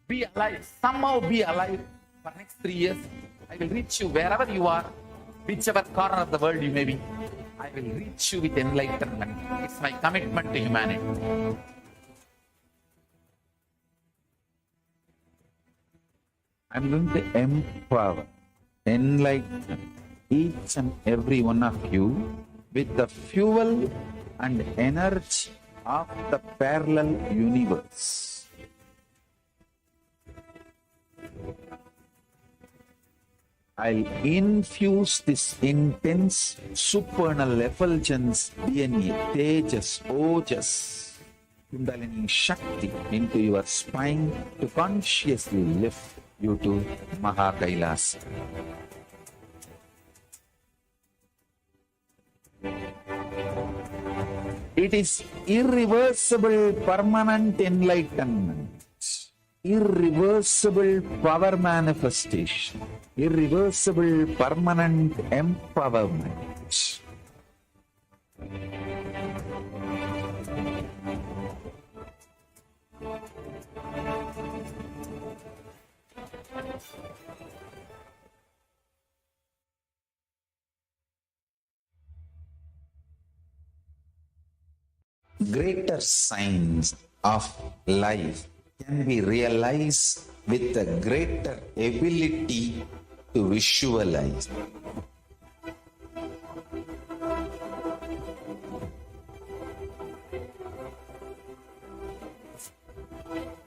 Be alive, somehow be alive for next 3 years. I will reach you wherever you are, whichever corner of the world you may be. I will reach you with enlightenment. It's my commitment to humanity. I'm going to empower, enlighten each and every one of you with the fuel and energy of the parallel universe. I'll infuse this intense supernal effulgence DNA, Tejas, Ojas, Kundalini Shakti into your spine to consciously lift you to Mahakailas. It is irreversible permanent enlightenment. Irreversible power manifestation, irreversible permanent empowerment. Greater signs of life can be realized with a greater ability to visualize.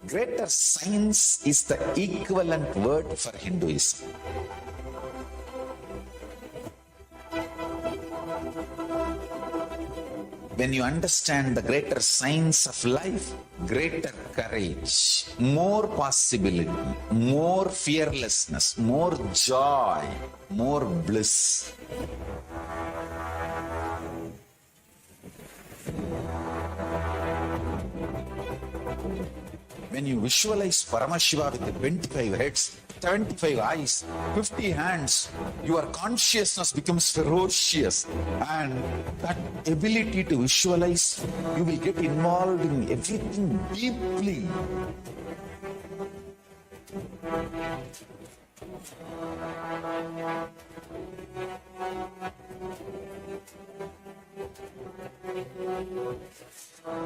Greater science is the equivalent word for Hinduism. When you understand the greater science of life, greater courage, more possibility, more fearlessness, more joy, more bliss. When you visualize Paramashiva with the 25 heads, 75 eyes, 50 hands, your consciousness becomes ferocious, and that ability to visualize, you will get involved in everything deeply.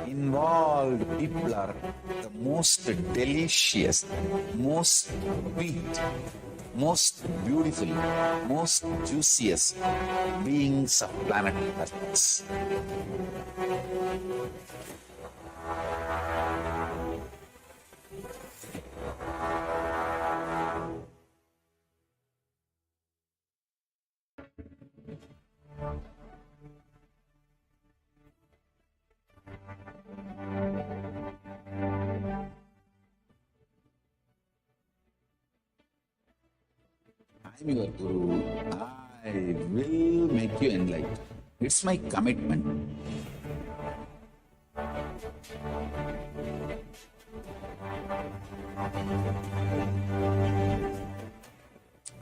Involved people are the most delicious, most sweet, most beautiful, most juiciest beings of planet Earth. I'm your Guru. I will make you enlightened. It's my commitment.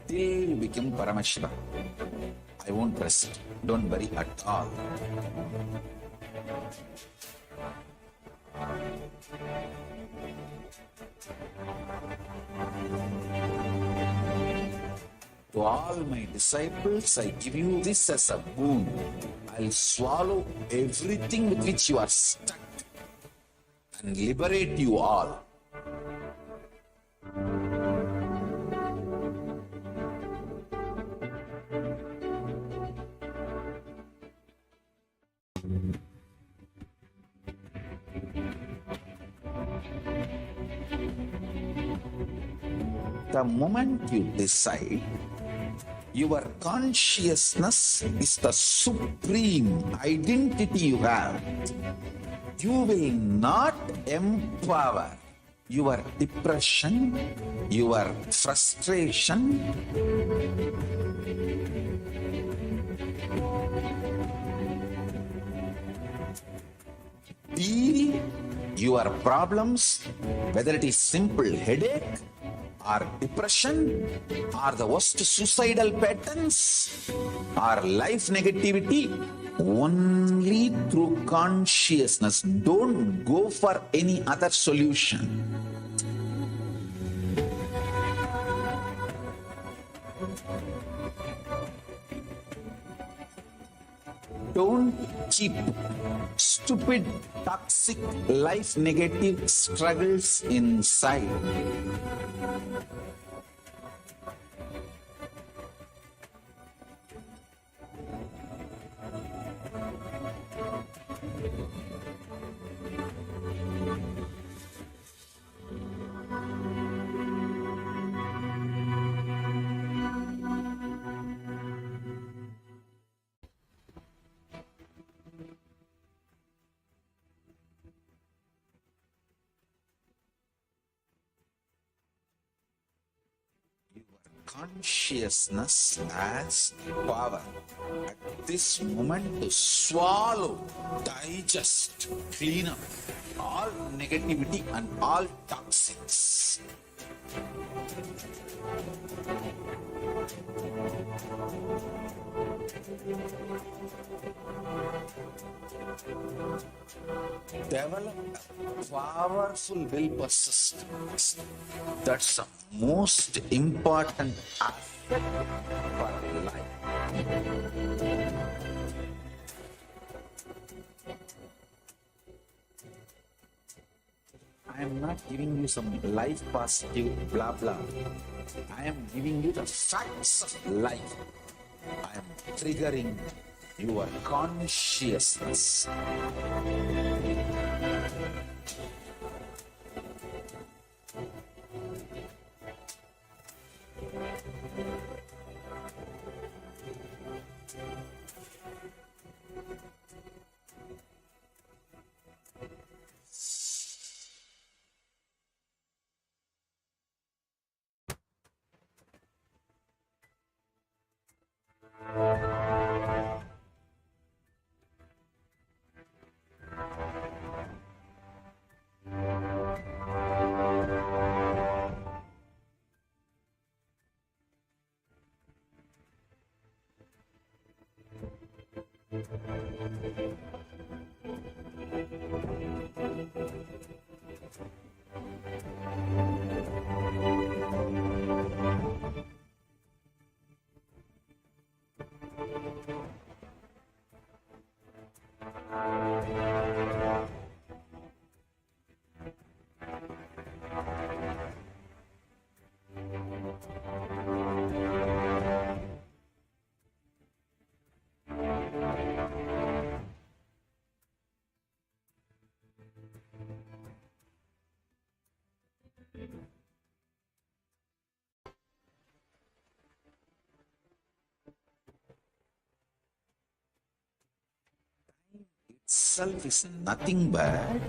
Till you become Paramashiva, I won't rest. Don't worry at all. To all my disciples, I give you this as a boon. I'll swallow everything with which you are stuck and liberate you all. The moment you decide, your consciousness is the supreme identity you have. You will not empower your depression, your frustration, deal your problems, whether it is simple headache, or depression, or the worst suicidal patterns, or life negativity, Only through consciousness. Don't go for any other solution. Don't keep stupid, toxic, life negative struggles inside. Consciousness has power at this moment to swallow, digest, clean up all negativity and all toxics. Develop a powerful will persistence. That's the most important aspect for life. I am not giving you some life positive blah blah. I am giving you the facts of life. I am triggering your consciousness. Itself is nothing but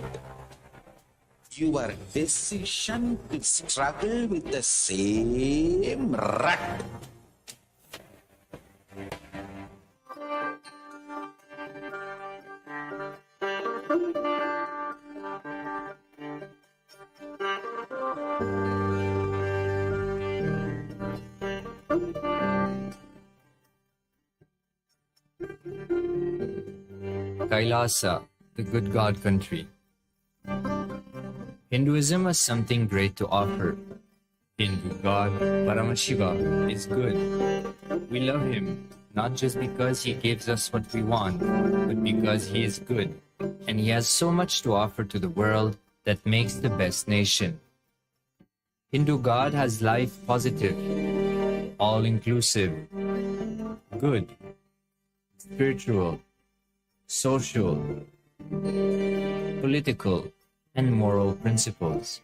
your decision to struggle with the same rut. Kailasa, the good God country. Hinduism has something great to offer. Hindu God Paramashiva is good. We love him, not just because he gives us what we want, but because he is good, and he has so much to offer to the world that makes the best nation. Hindu God has life positive, all-inclusive, good, spiritual, social, political, and moral principles.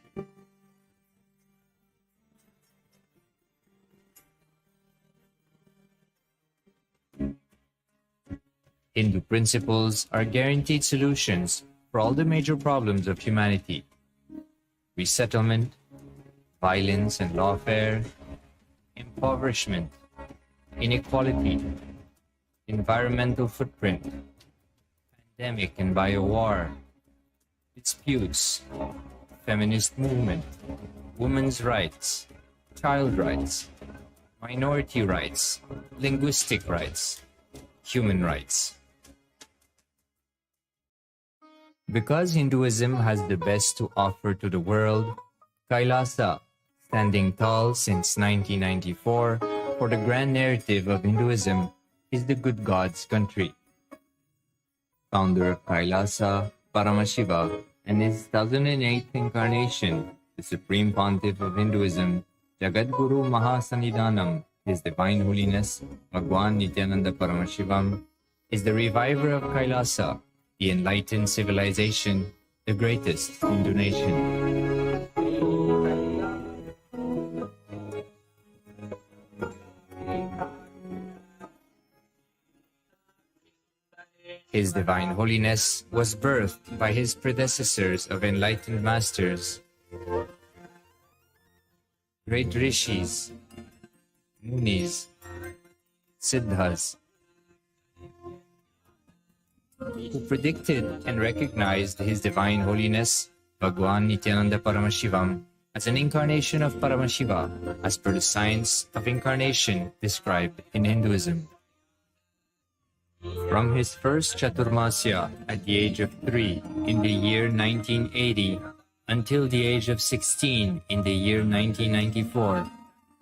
Hindu principles are guaranteed solutions for all the major problems of humanity: resettlement, violence and lawfare, impoverishment, inequality, environmental footprint, pandemic and biowar, disputes, feminist movement, women's rights, child rights, minority rights, linguistic rights, human rights. Because Hinduism has the best to offer to the world, Kailasa, standing tall since 1994 for the grand narrative of Hinduism, is the good God's country. Founder of Kailasa, Paramashiva, and his 1008th incarnation, the Supreme Pontiff of Hinduism, Jagadguru Mahasannidhanam, His Divine Holiness, Bhagwan Nithyananda Paramashivam, is the reviver of Kailasa, the enlightened civilization, the greatest Hindu nation. His Divine Holiness was birthed by his predecessors of enlightened masters, great rishis, munis, siddhas, who predicted and recognized His Divine Holiness, Bhagwan Nithyananda Paramashivam, as an incarnation of Paramashiva, as per the science of incarnation described in Hinduism. From his first Chaturmasya at the age of 3 in the year 1980 until the age of 16 in the year 1994,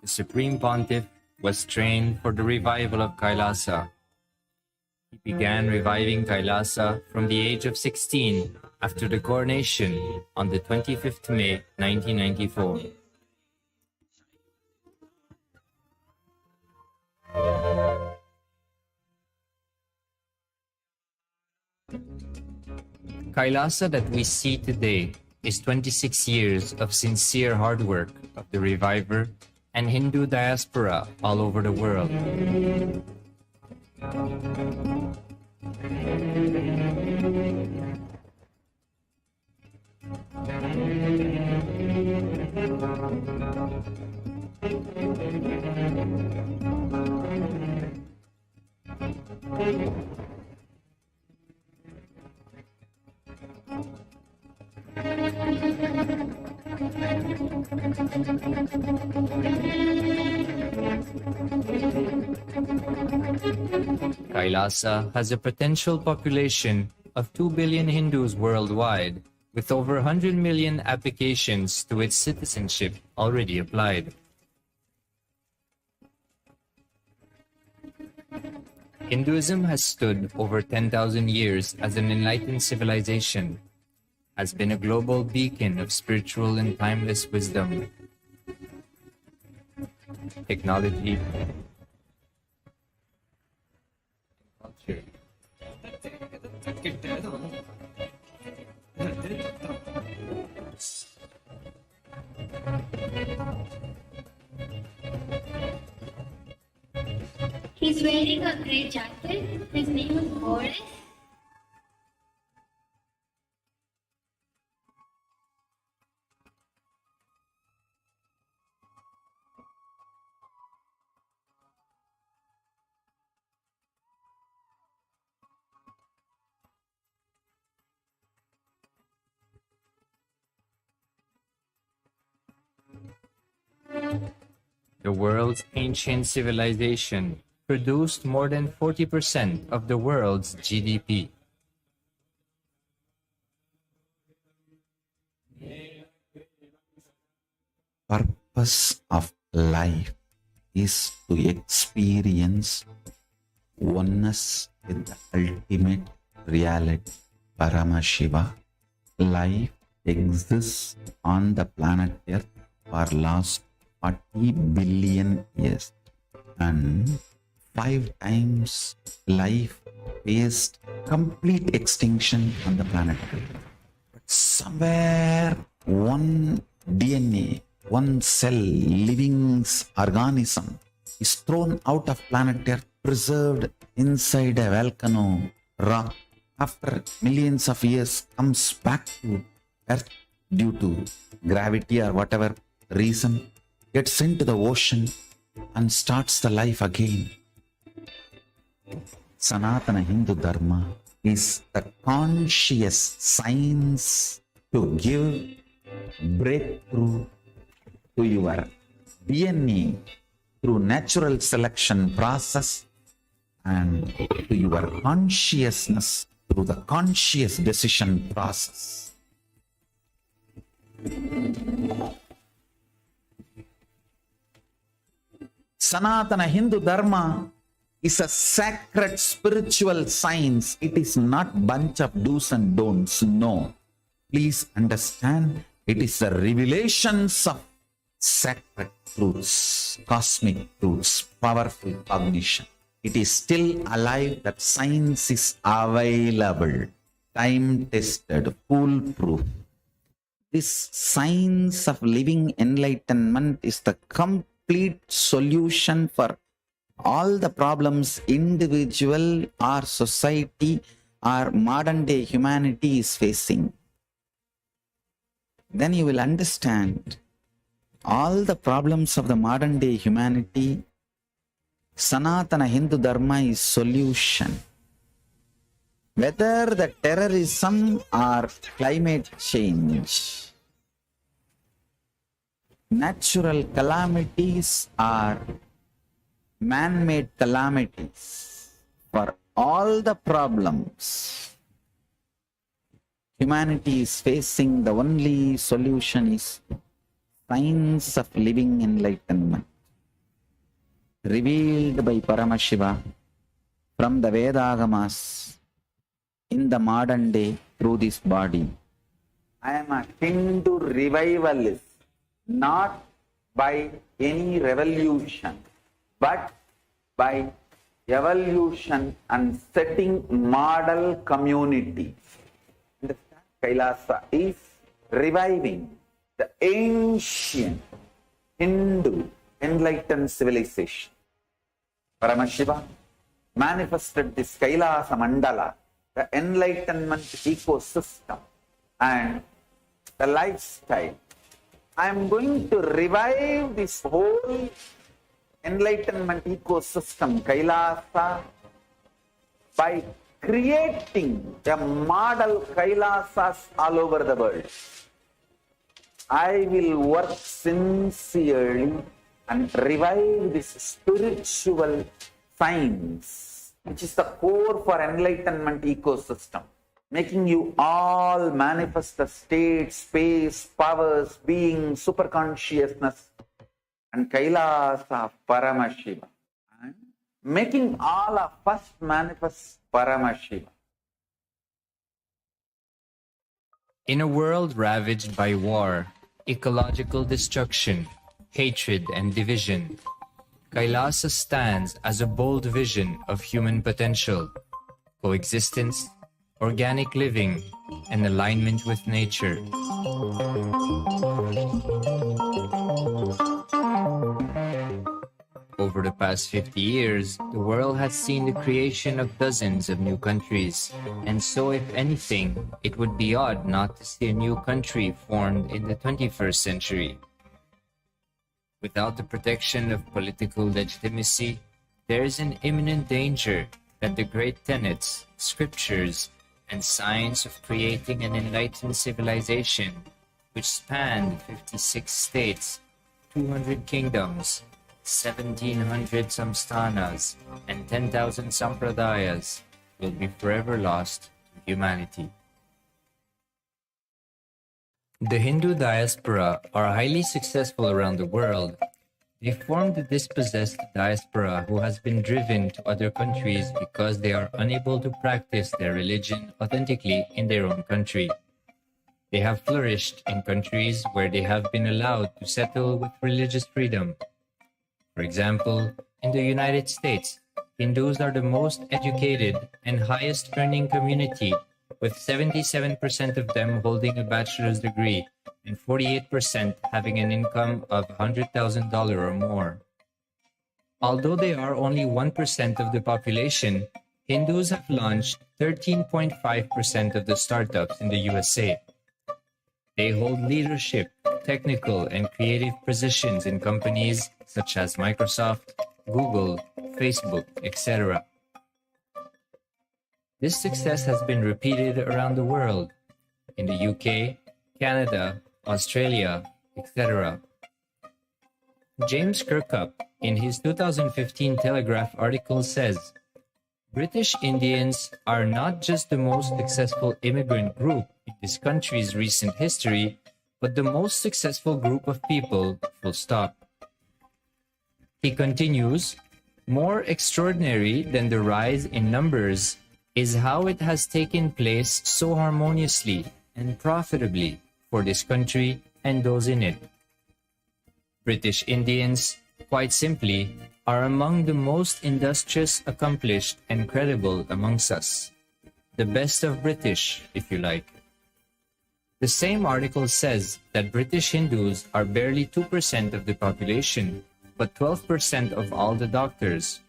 the Supreme Pontiff was trained for the revival of Kailasa. He began reviving Kailasa from the age of 16 after the coronation on the 25th May 1994. Kailasa that we see today is 26 years of sincere hard work of the reviver and Hindu diaspora all over the world. Kailasa has a potential population of 2 billion Hindus worldwide, with over 100 million applications to its citizenship already applied. Hinduism has stood over 10,000 years as an enlightened civilization, has been a global beacon of spiritual and timeless wisdom, technology, culture. He's wearing a grey jacket. His name is Boris. The world's ancient civilization produced more than 40% of the world's GDP. Purpose of life is to experience oneness with the ultimate reality, Paramashiva. Life exists on the planet Earth for last 40 billion years, and 5 times life faced complete extinction on the planet Earth. But somewhere one DNA, one cell, living organism is thrown out of planet Earth, preserved inside a volcano rock. After millions of years, comes back to Earth due to gravity or whatever reason, gets into the ocean and starts the life again. Sanatana Hindu Dharma is the conscious science to give breakthrough to your DNA through natural selection process and to your consciousness through the conscious decision process. Sanatana Hindu Dharma is a sacred spiritual science. It is not bunch of do's and don'ts. No. Please understand, it is the revelations of sacred truths, cosmic truths, powerful cognition. It is still alive. That science is available, time-tested, foolproof. This science of living enlightenment is the complete solution for all the problems individual or society or modern day humanity is facing. Then you will understand all the problems of the modern day humanity. Sanatana Hindu Dharma is solution. Whether the terrorism or climate change, natural calamities or man-made calamities, for all the problems humanity is facing, the only solution is science of living enlightenment, revealed by Paramashiva from the Vedagamas in the modern day through this body. I am a Hindu revivalist, not by any revolution, but by evolution and setting model community. Understand? Kailasa is reviving the ancient Hindu enlightened civilization. Paramashiva manifested this Kailasa Mandala, the enlightenment ecosystem and the lifestyle. I am going to revive this whole enlightenment ecosystem, Kailasa, by creating a model Kailasas all over the world. I will work sincerely and revive this spiritual science, which is the core for enlightenment ecosystem, making you all manifest the state, space, powers, being, superconsciousness, and Kailasa Paramashiva. And making all of us manifest Paramashiva. In a world ravaged by war, ecological destruction, hatred and division, Kailasa stands as a bold vision of human potential, coexistence, organic living, and alignment with nature. Over the past 50 years, the world has seen the creation of dozens of new countries, and so if anything, it would be odd not to see a new country formed in the 21st century. Without the protection of political legitimacy, there is an imminent danger that the great tenets, scriptures, and science of creating an enlightened civilization, which spanned 56 states, 200 kingdoms, 1,700 samsthanas, and 10,000 sampradayas, will be forever lost to humanity. The Hindu diaspora are highly successful around the world. They formed a dispossessed diaspora who has been driven to other countries because they are unable to practice their religion authentically in their own country. They have flourished in countries where they have been allowed to settle with religious freedom. For example, in the United States, Hindus are the most educated and highest earning community, with 77% of them holding a bachelor's degree and 48% having an income of $100,000 or more. Although they are only 1% of the population, Hindus have launched 13.5% of the startups in the USA. They hold leadership, technical, and creative positions in companies such as Microsoft, Google, Facebook, etc. This success has been repeated around the world, in the UK, Canada, Australia, etc. James Kirkup, in his 2015 Telegraph article says, British Indians are not just the most successful immigrant group in this country's recent history, but the most successful group of people, full stop. He continues, more extraordinary than the rise in numbers is how it has taken place so harmoniously and profitably for this country and those in it. British Indians, quite simply, are among the most industrious, accomplished, and credible amongst us. The best of British, if you like. The same article says that British Hindus are barely 2% of the population, but 12% of all the doctors.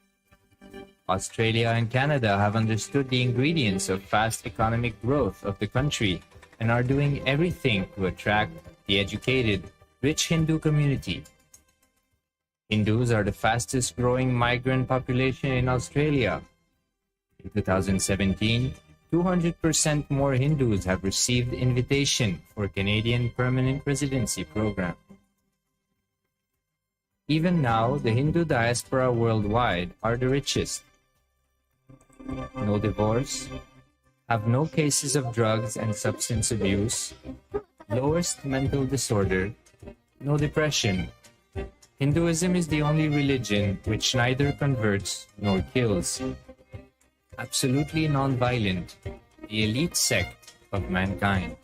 Australia and Canada have understood the ingredients of fast economic growth of the country and are doing everything to attract the educated, rich Hindu community. Hindus are the fastest growing migrant population in Australia. In 2017, 200% more Hindus have received invitation for Canadian Permanent Residency Program. Even now, the Hindu diaspora worldwide are the richest. No divorce, have no cases of drugs and substance abuse, lowest mental disorder, no depression. Hinduism is the only religion which neither converts nor kills. Absolutely non-violent, the elite sect of mankind.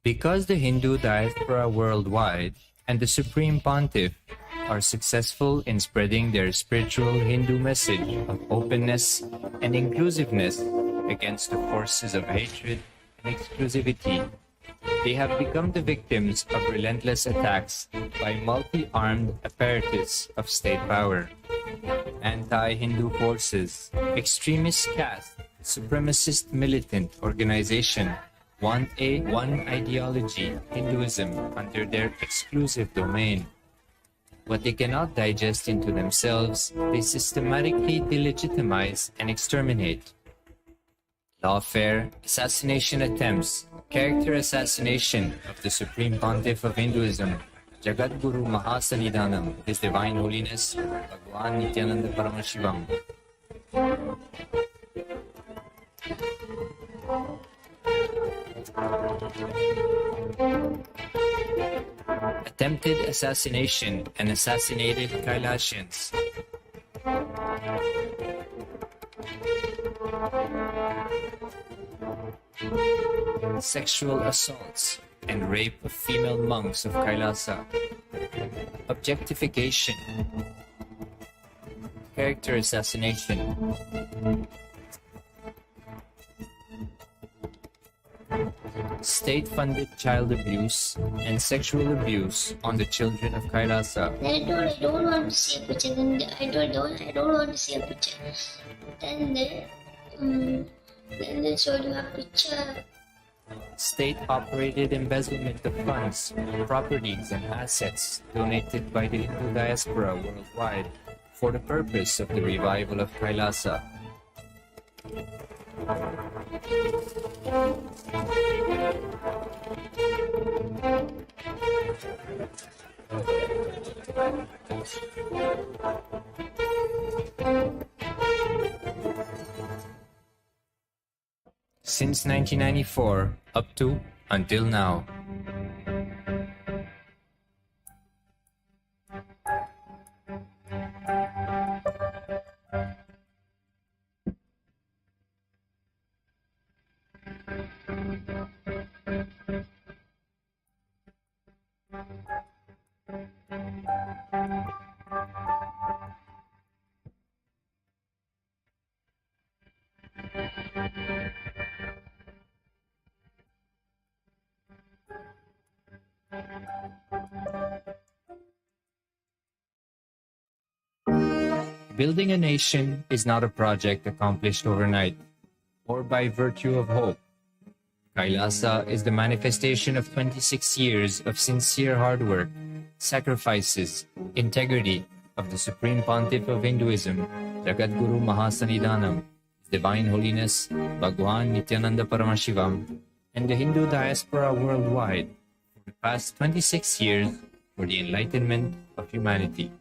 Because the Hindu diaspora worldwide and the Supreme Pontiff are successful in spreading their spiritual Hindu message of openness and inclusiveness against the forces of hatred and exclusivity, they have become the victims of relentless attacks by multi-armed apparatus of state power. Anti-Hindu forces, extremist caste, supremacist militant organization want a one ideology, Hinduism, under their exclusive domain. What they cannot digest into themselves, they systematically delegitimize and exterminate. Lawfare, assassination attempts, character assassination of the Supreme Pontiff of Hinduism, Jagadguru Mahasannidhanam, His Divine Holiness, Bhagwan Nithyananda Paramashivam. Attempted assassination and assassinated Kailasians. Sexual assaults and rape of female monks of Kailasa. Objectification. Character assassination. State-funded child abuse and sexual abuse on the children of Kailasa. Then I don't want to see a picture. Then I don't want to see a picture. Then they showed you a picture. State-operated embezzlement of funds, properties, and assets donated by the Hindu diaspora worldwide for the purpose of the revival of Kailasa. Since 1994, up to until now. Building a nation is not a project accomplished overnight or by virtue of hope. Kailasa is the manifestation of 26 years of sincere hard work, sacrifices, integrity of the Supreme Pontiff of Hinduism, Jagadguru Mahasannidhanam, His Divine Holiness, Bhagwan Nithyananda Paramashivam, and the Hindu diaspora worldwide for the past 26 years for the enlightenment of humanity.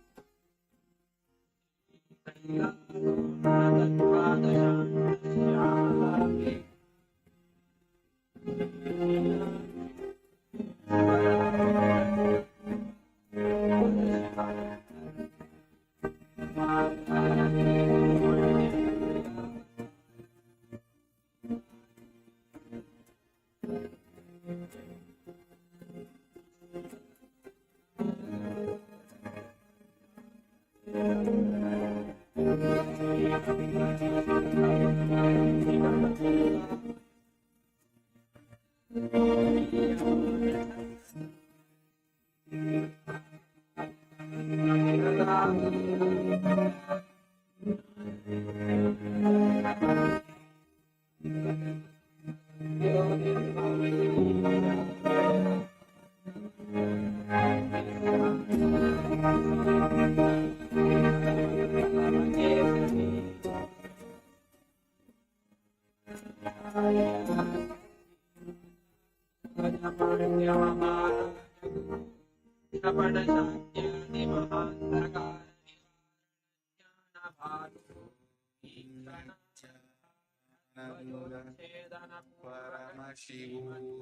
Paramashivoham.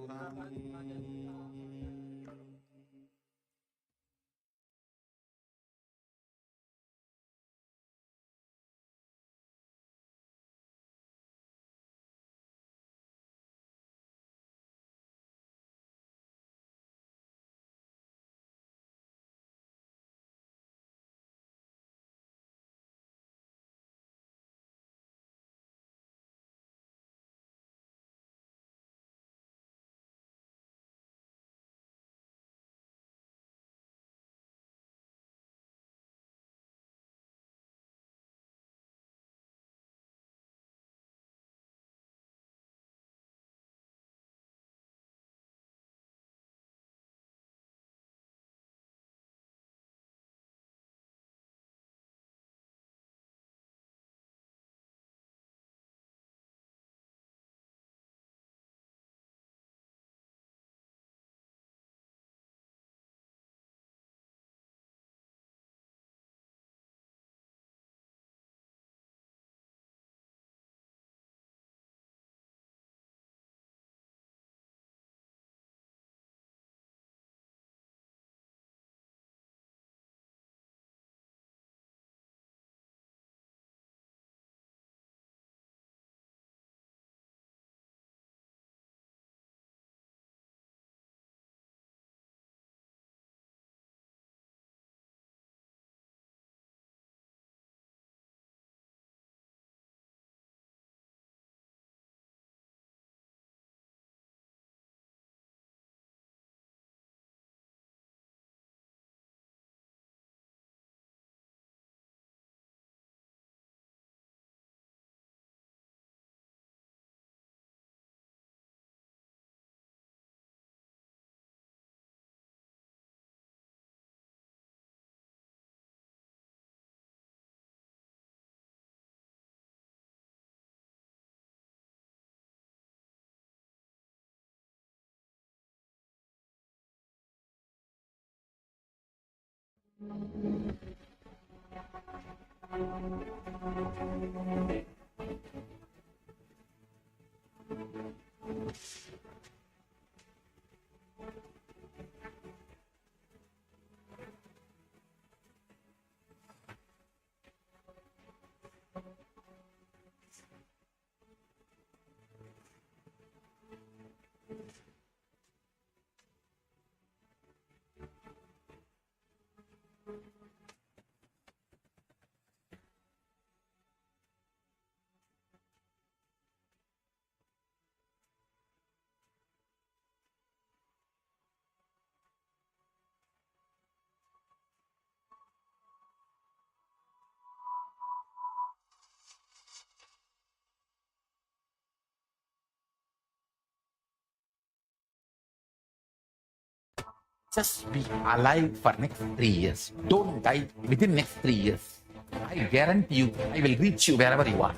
Just be alive for next 3 years. Don't die within next 3 years. I guarantee you, I will reach you wherever you are.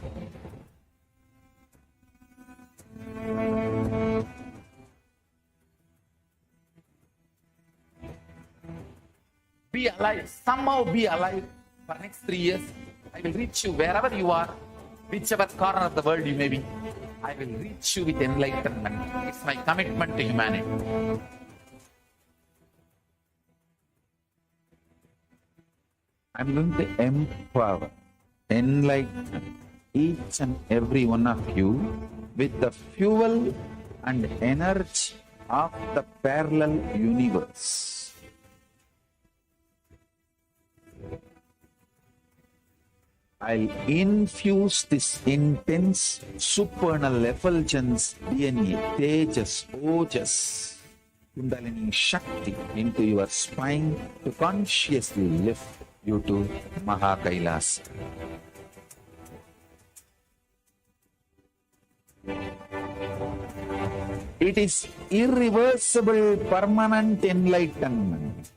be alive, somehow be alive for next 3 years. I will reach you wherever you are, whichever corner of the world you may be. I will reach you with enlightenment. It's my commitment to humanity. I'm going to empower, enlighten each and every one of you with the fuel and energy of the parallel universe. I'll infuse this intense supernal effulgence DNA, Tejas, Ojas, Kundalini Shakti into your spine to consciously lift you to Mahakailas. It is irreversible permanent enlightenment,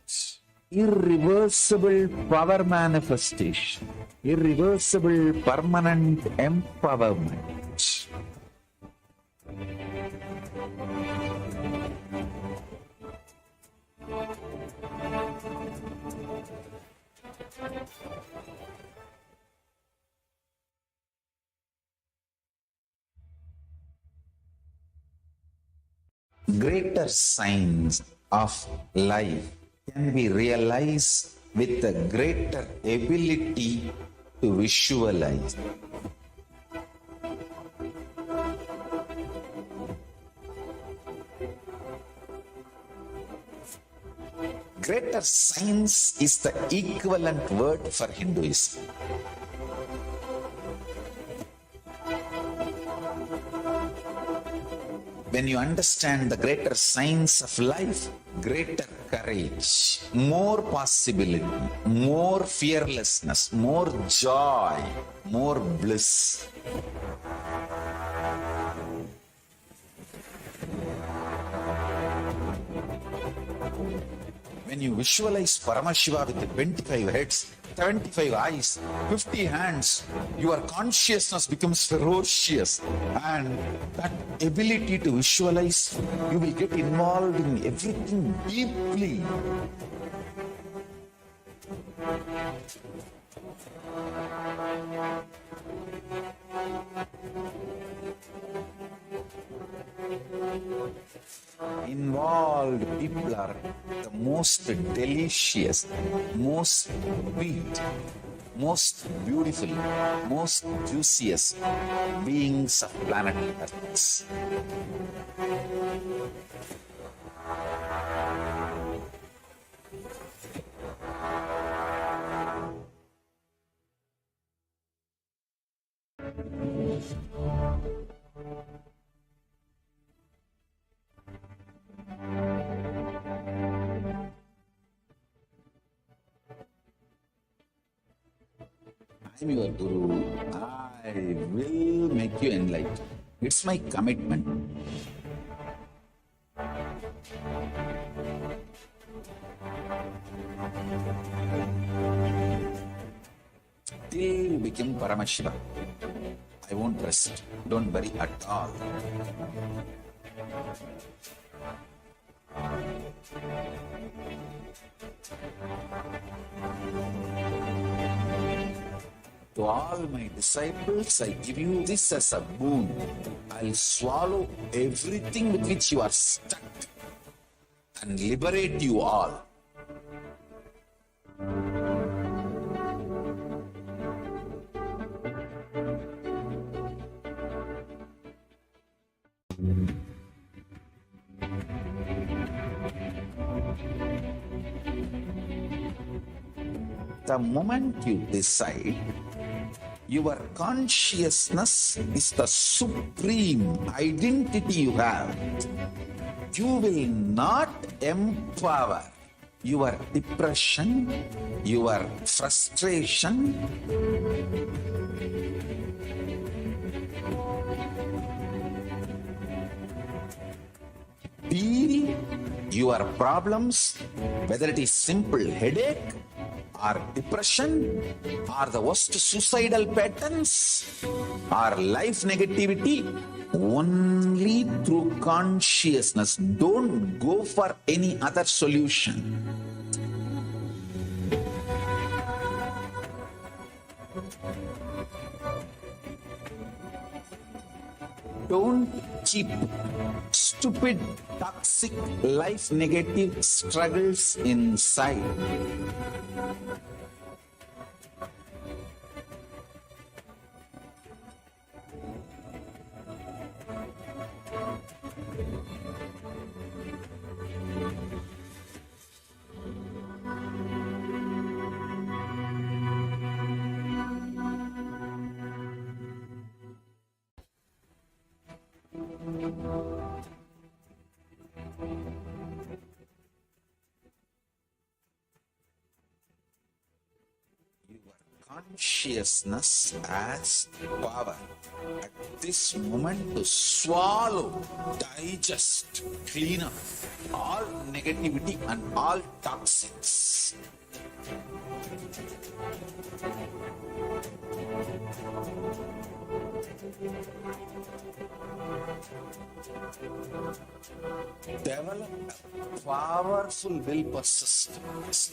irreversible power manifestation, irreversible permanent empowerment. Greater signs of life can be realized with a greater ability to visualize. Greater science is the equivalent word for Hinduism. When you understand the greater science of life, greater courage, more possibility, more fearlessness, more joy, more bliss. When you visualize Paramashiva with 25 heads, 75 eyes, 50 hands, your consciousness becomes ferocious, and that ability to visualize, you will get involved in everything deeply. Involved people are the most delicious, most sweet, most beautiful, most juiciest beings of planet Earth. I'm your Guru. I will make you enlightened. It's my commitment. Till you become Paramashiva, I won't rest. Don't worry at all. To all my disciples, I give you this as a boon. I'll swallow everything with which you are stuck and liberate you all. The moment you decide, your consciousness is the supreme identity you have. You will not empower your depression, your frustration, deal your problems, whether it is simple headache or depression or the worst suicidal patterns or life negativity, only through consciousness. Don't go for any other solution. Don't keep stupid, toxic, life negative struggles inside. Consciousness as power at this moment to swallow, digest, clean up all negativity and all toxins. Develop a powerful will persistence.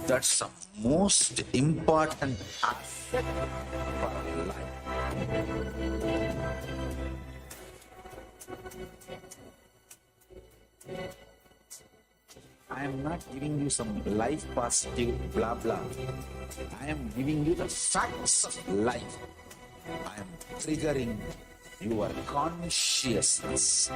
That's the most important aspect of our life. I am not giving you some life positive blah blah. I am giving you the facts of life. I am triggering your consciousness.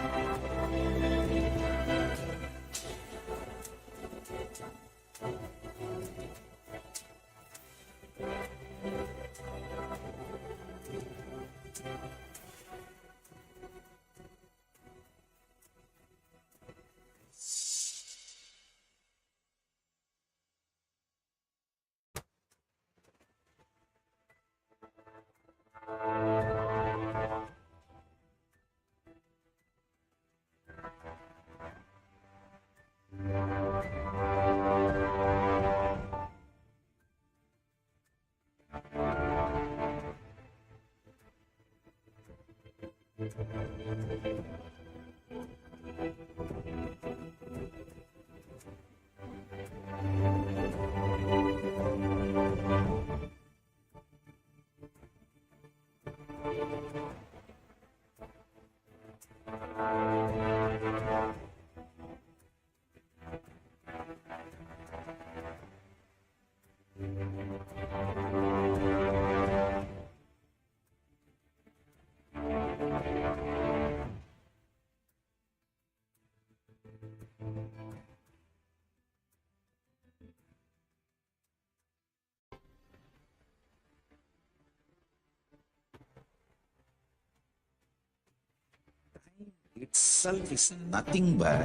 Itself is nothing but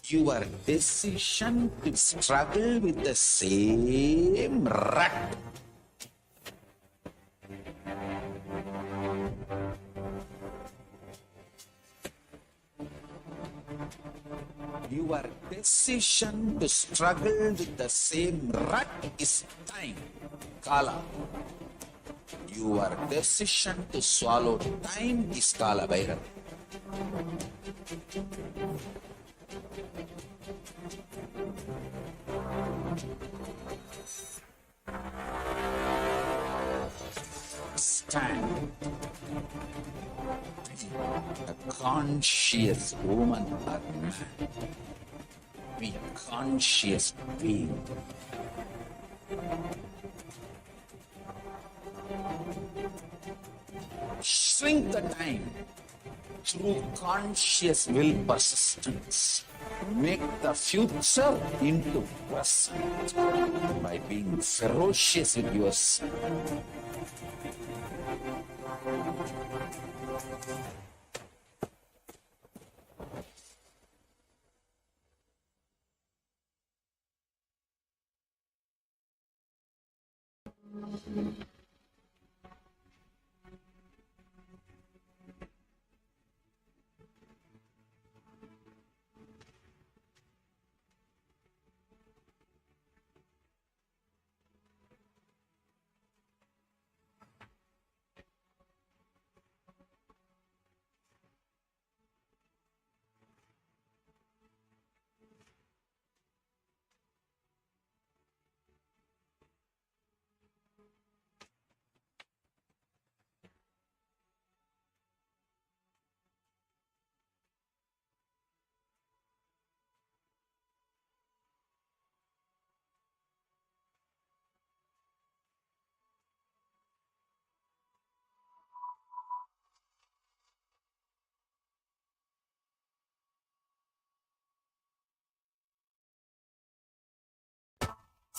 your decision to struggle with the same rut. Your decision to struggle with the same rut is time, Kala. Your decision to swallow time is Kala Bhairav. Stand. Be a conscious woman or man. Be a conscious being. Shrink the time through conscious will persistence. Make the future into present by being ferocious with yourself.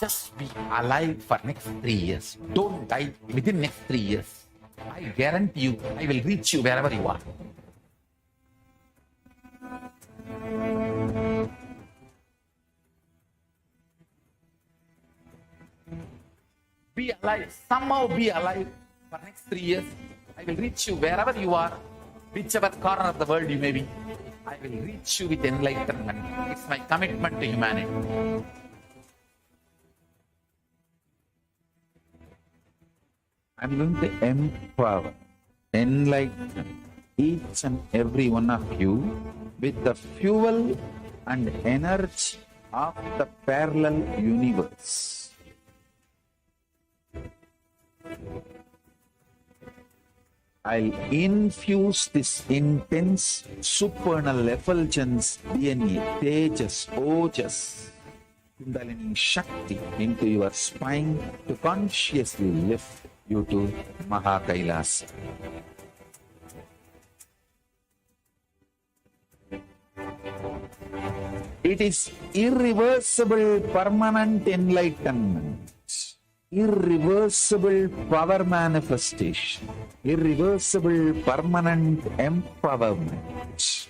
Just be alive for next 3 years. Don't die within next 3 years. I guarantee you, I will reach you wherever you are. Be alive. Somehow be alive for next 3 years. I will reach you wherever you are, whichever corner of the world you may be. I will reach you with enlightenment. It's my commitment to humanity. I'm going to empower, enlighten each and every one of you with the fuel and energy of the parallel universe. I'll infuse this intense supernal effulgence DNA, Tejas, Ojas, Kundalini Shakti into your spine to consciously lift you to Mahakailas. It is irreversible permanent enlightenment, irreversible power manifestation, irreversible permanent empowerment.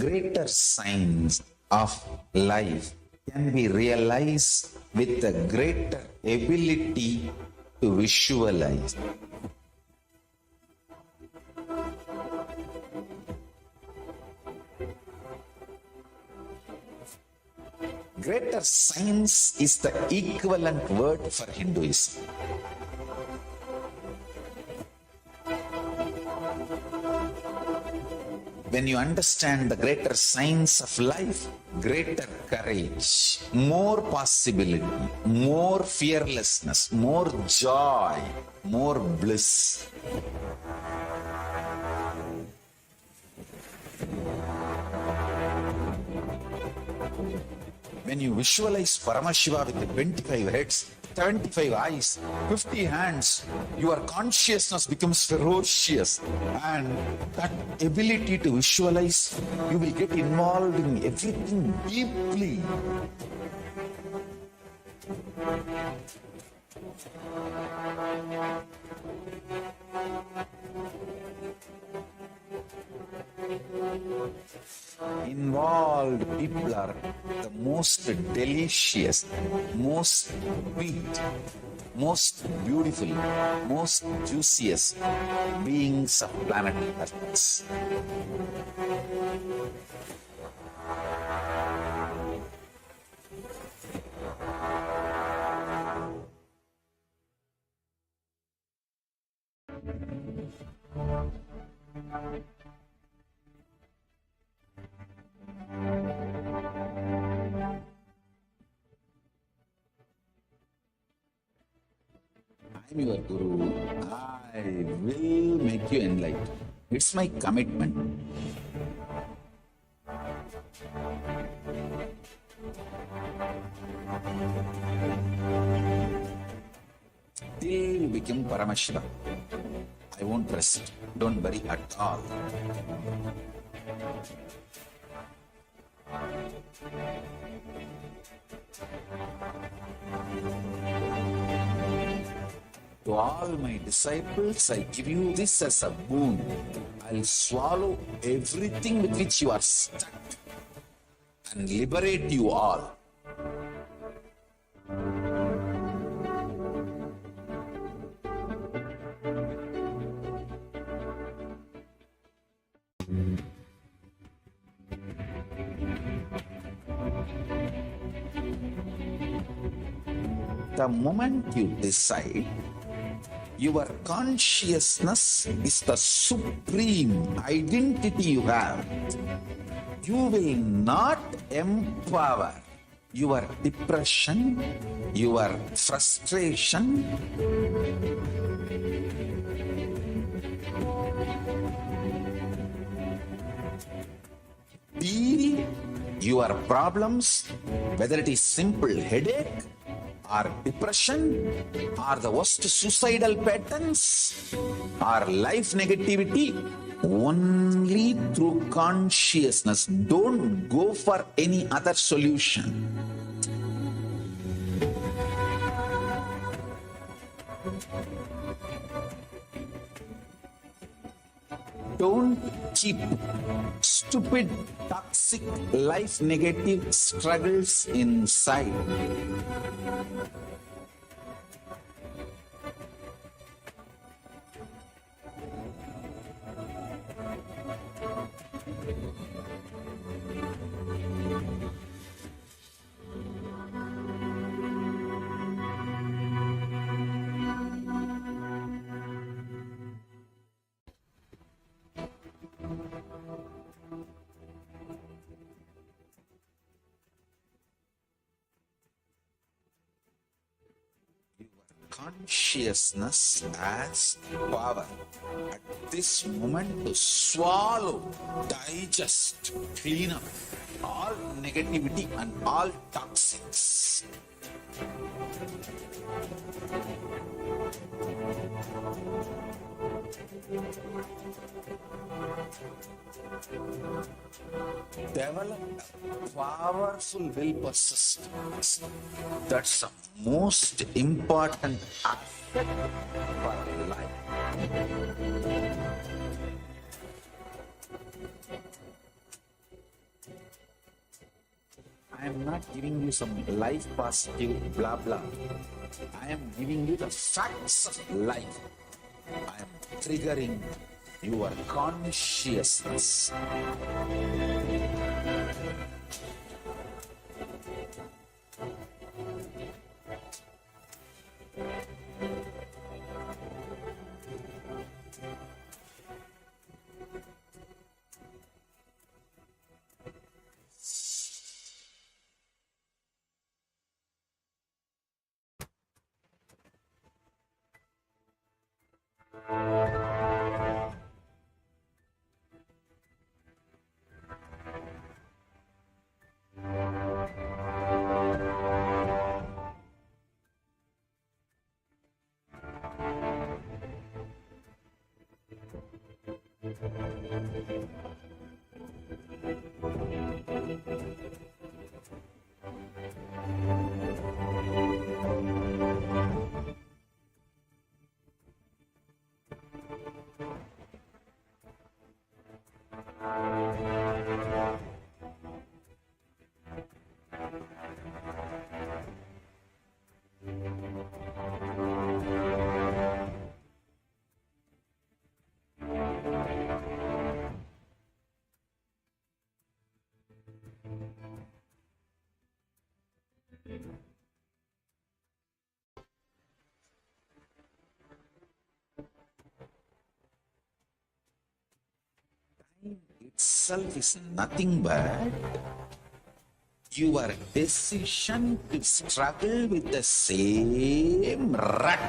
Greater signs of life can be realized with a greater ability to visualize. Greater science is the equivalent word for Hinduism. When you understand the greater science of life, greater courage, more possibility, more fearlessness, more joy, more bliss. When you visualize Paramashiva with the 25 heads, 75 eyes, 50 hands, your consciousness becomes ferocious, and that ability to visualize, you will get involved in everything deeply. Involved people are the most delicious, most sweet, most beautiful, most juiciest beings of planet Earth. I'm your Guru. I will make you enlightened. It's my commitment. Till you become Paramashiva, I won't rest. Don't worry at all. To all my disciples, I give you this as a boon. I'll swallow everything with which you are stuck and liberate you all. The moment you decide, your consciousness is the supreme identity you have. You will not empower your depression, your frustration, deal your problems, whether it is simple headache or depression or the worst suicidal patterns or life negativity, only through consciousness. Don't go for any other solution. Don't keep stupid, toxic, life negative struggles inside. Consciousness has power at this moment to swallow, digest, clean up all negativity and all toxins. Develop a powerful will persistence. That's the most important aspect for life. I am not giving you some life positive blah blah. I am giving you the facts of life. I am triggering your consciousness. Itself is nothing but your decision to struggle with the same rut.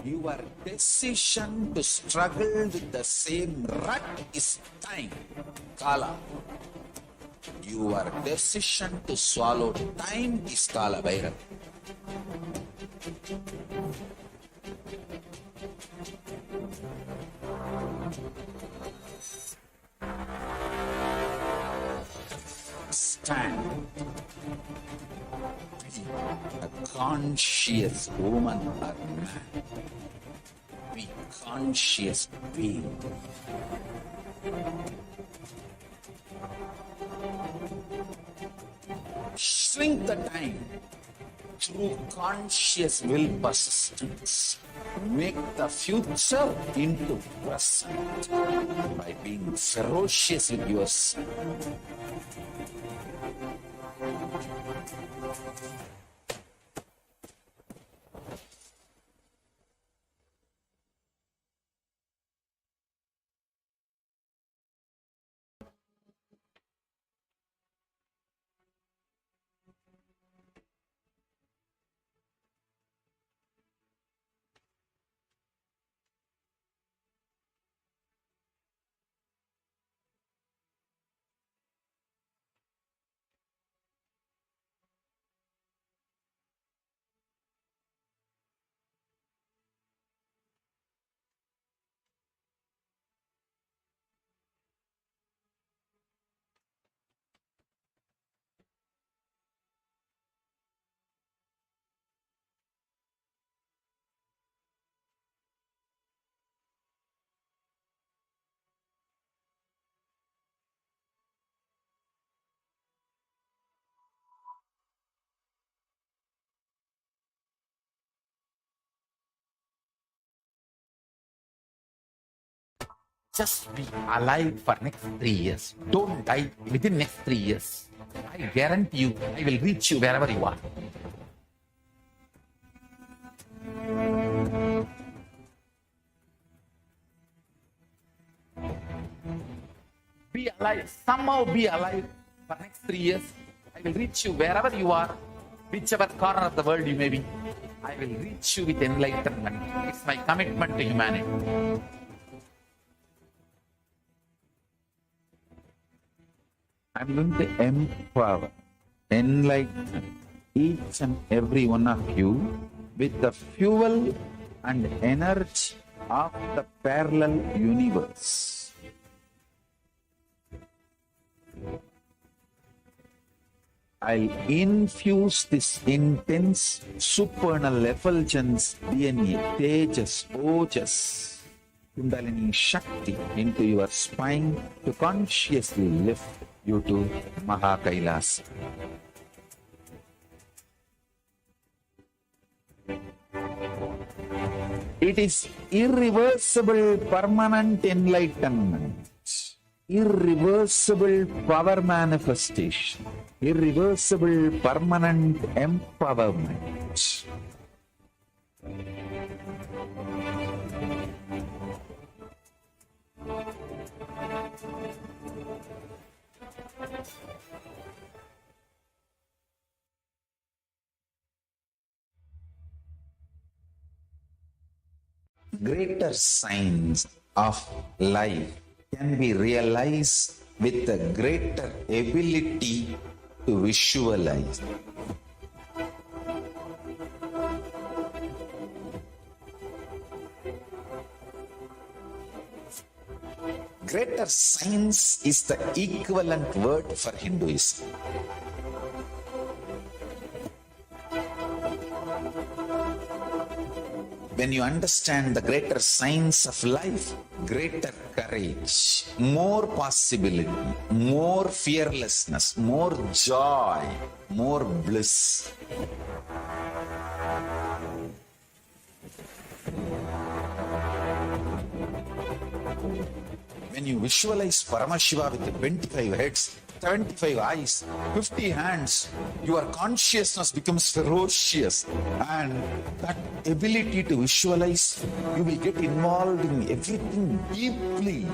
Your decision to struggle with the same rut is time, Kala. Your decision to swallow time is Kala Bhairav. Stand. Be a conscious woman or man. Be conscious being. Shrink the time through conscious will persistence. Make the future into present by being ferocious with yourself. Just be alive for next 3 years. Don't die within next 3 years. I guarantee you, I will reach you wherever you are. Be alive. Somehow be alive for next 3 years. I will reach you wherever you are, whichever corner of the world you may be. I will reach you with enlightenment. It's my commitment to humanity. I'm going to empower, enlighten each and every one of you with the fuel and energy of the parallel universe. I'll infuse this intense supernal effulgence DNA, Tejas, Ojas, Kundalini Shakti into your spine to consciously lift you to Mahakailas. It is irreversible permanent enlightenment, irreversible power manifestation, irreversible permanent empowerment. Greater signs of life can be realized with a greater ability to visualize. Greater science is the equivalent word for Hinduism. When you understand the greater science of life, greater courage, more possibility, more fearlessness, more joy, more bliss. When you visualize Paramashiva with 25 heads, 75 eyes, 50 hands, your consciousness becomes ferocious, and that ability to visualize, you will get involved in everything deeply.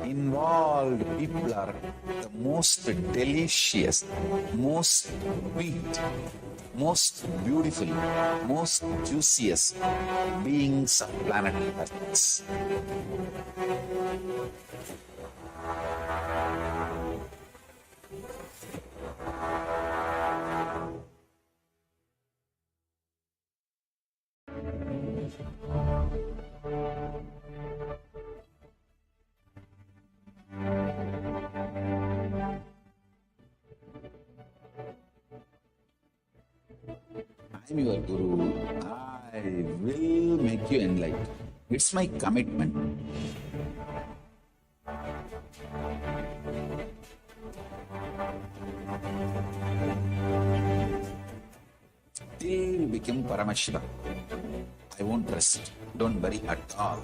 Involved people are the most delicious, most sweet, most beautiful, most juiciest beings of planet Earth. I'm your Guru. I will make you enlightened. It's my commitment. Till you become Paramashiva, I won't rest. Don't worry at all.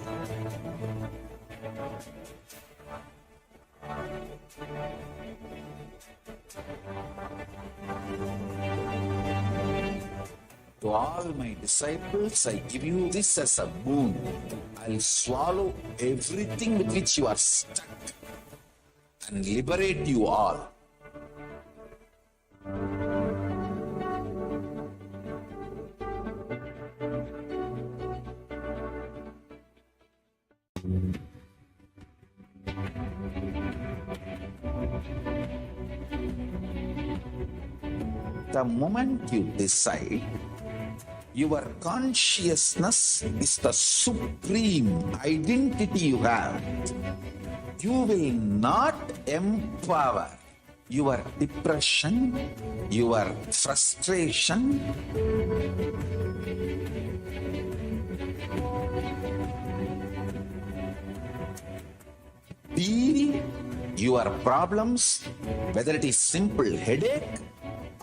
To all my disciples, I give you this as a boon. I'll swallow everything with which you are stuck and liberate you all. The moment you decide, your consciousness is the supreme identity you have. You will not empower your depression, your frustration, feel your problems, whether it is simple headache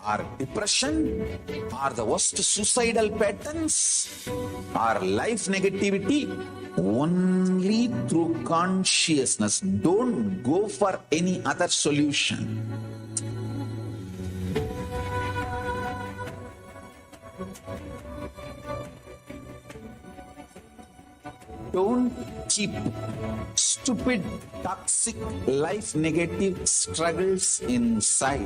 or depression or the worst suicidal patterns or life negativity, only through consciousness. Don't go for any other solution. Don't keep stupid, toxic, life negative struggles inside.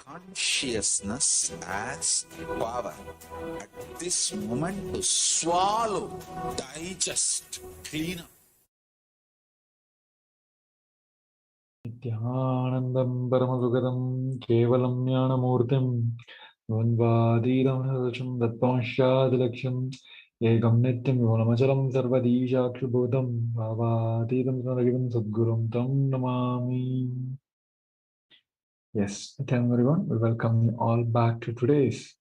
Consciousness as power at this moment to swallow, digest, clean up. Nithyanandam Paramasukadam Kevalam Jnanamurtim Dvandvadidam Sadasham Tattvamshadilaksham Ekam Nityam Yoganamachalam Sarvadishakshubodham Bhavadidam Sanagidam Sadgurum Tam Namami. Yes, thank you everyone. We welcome you all back to today's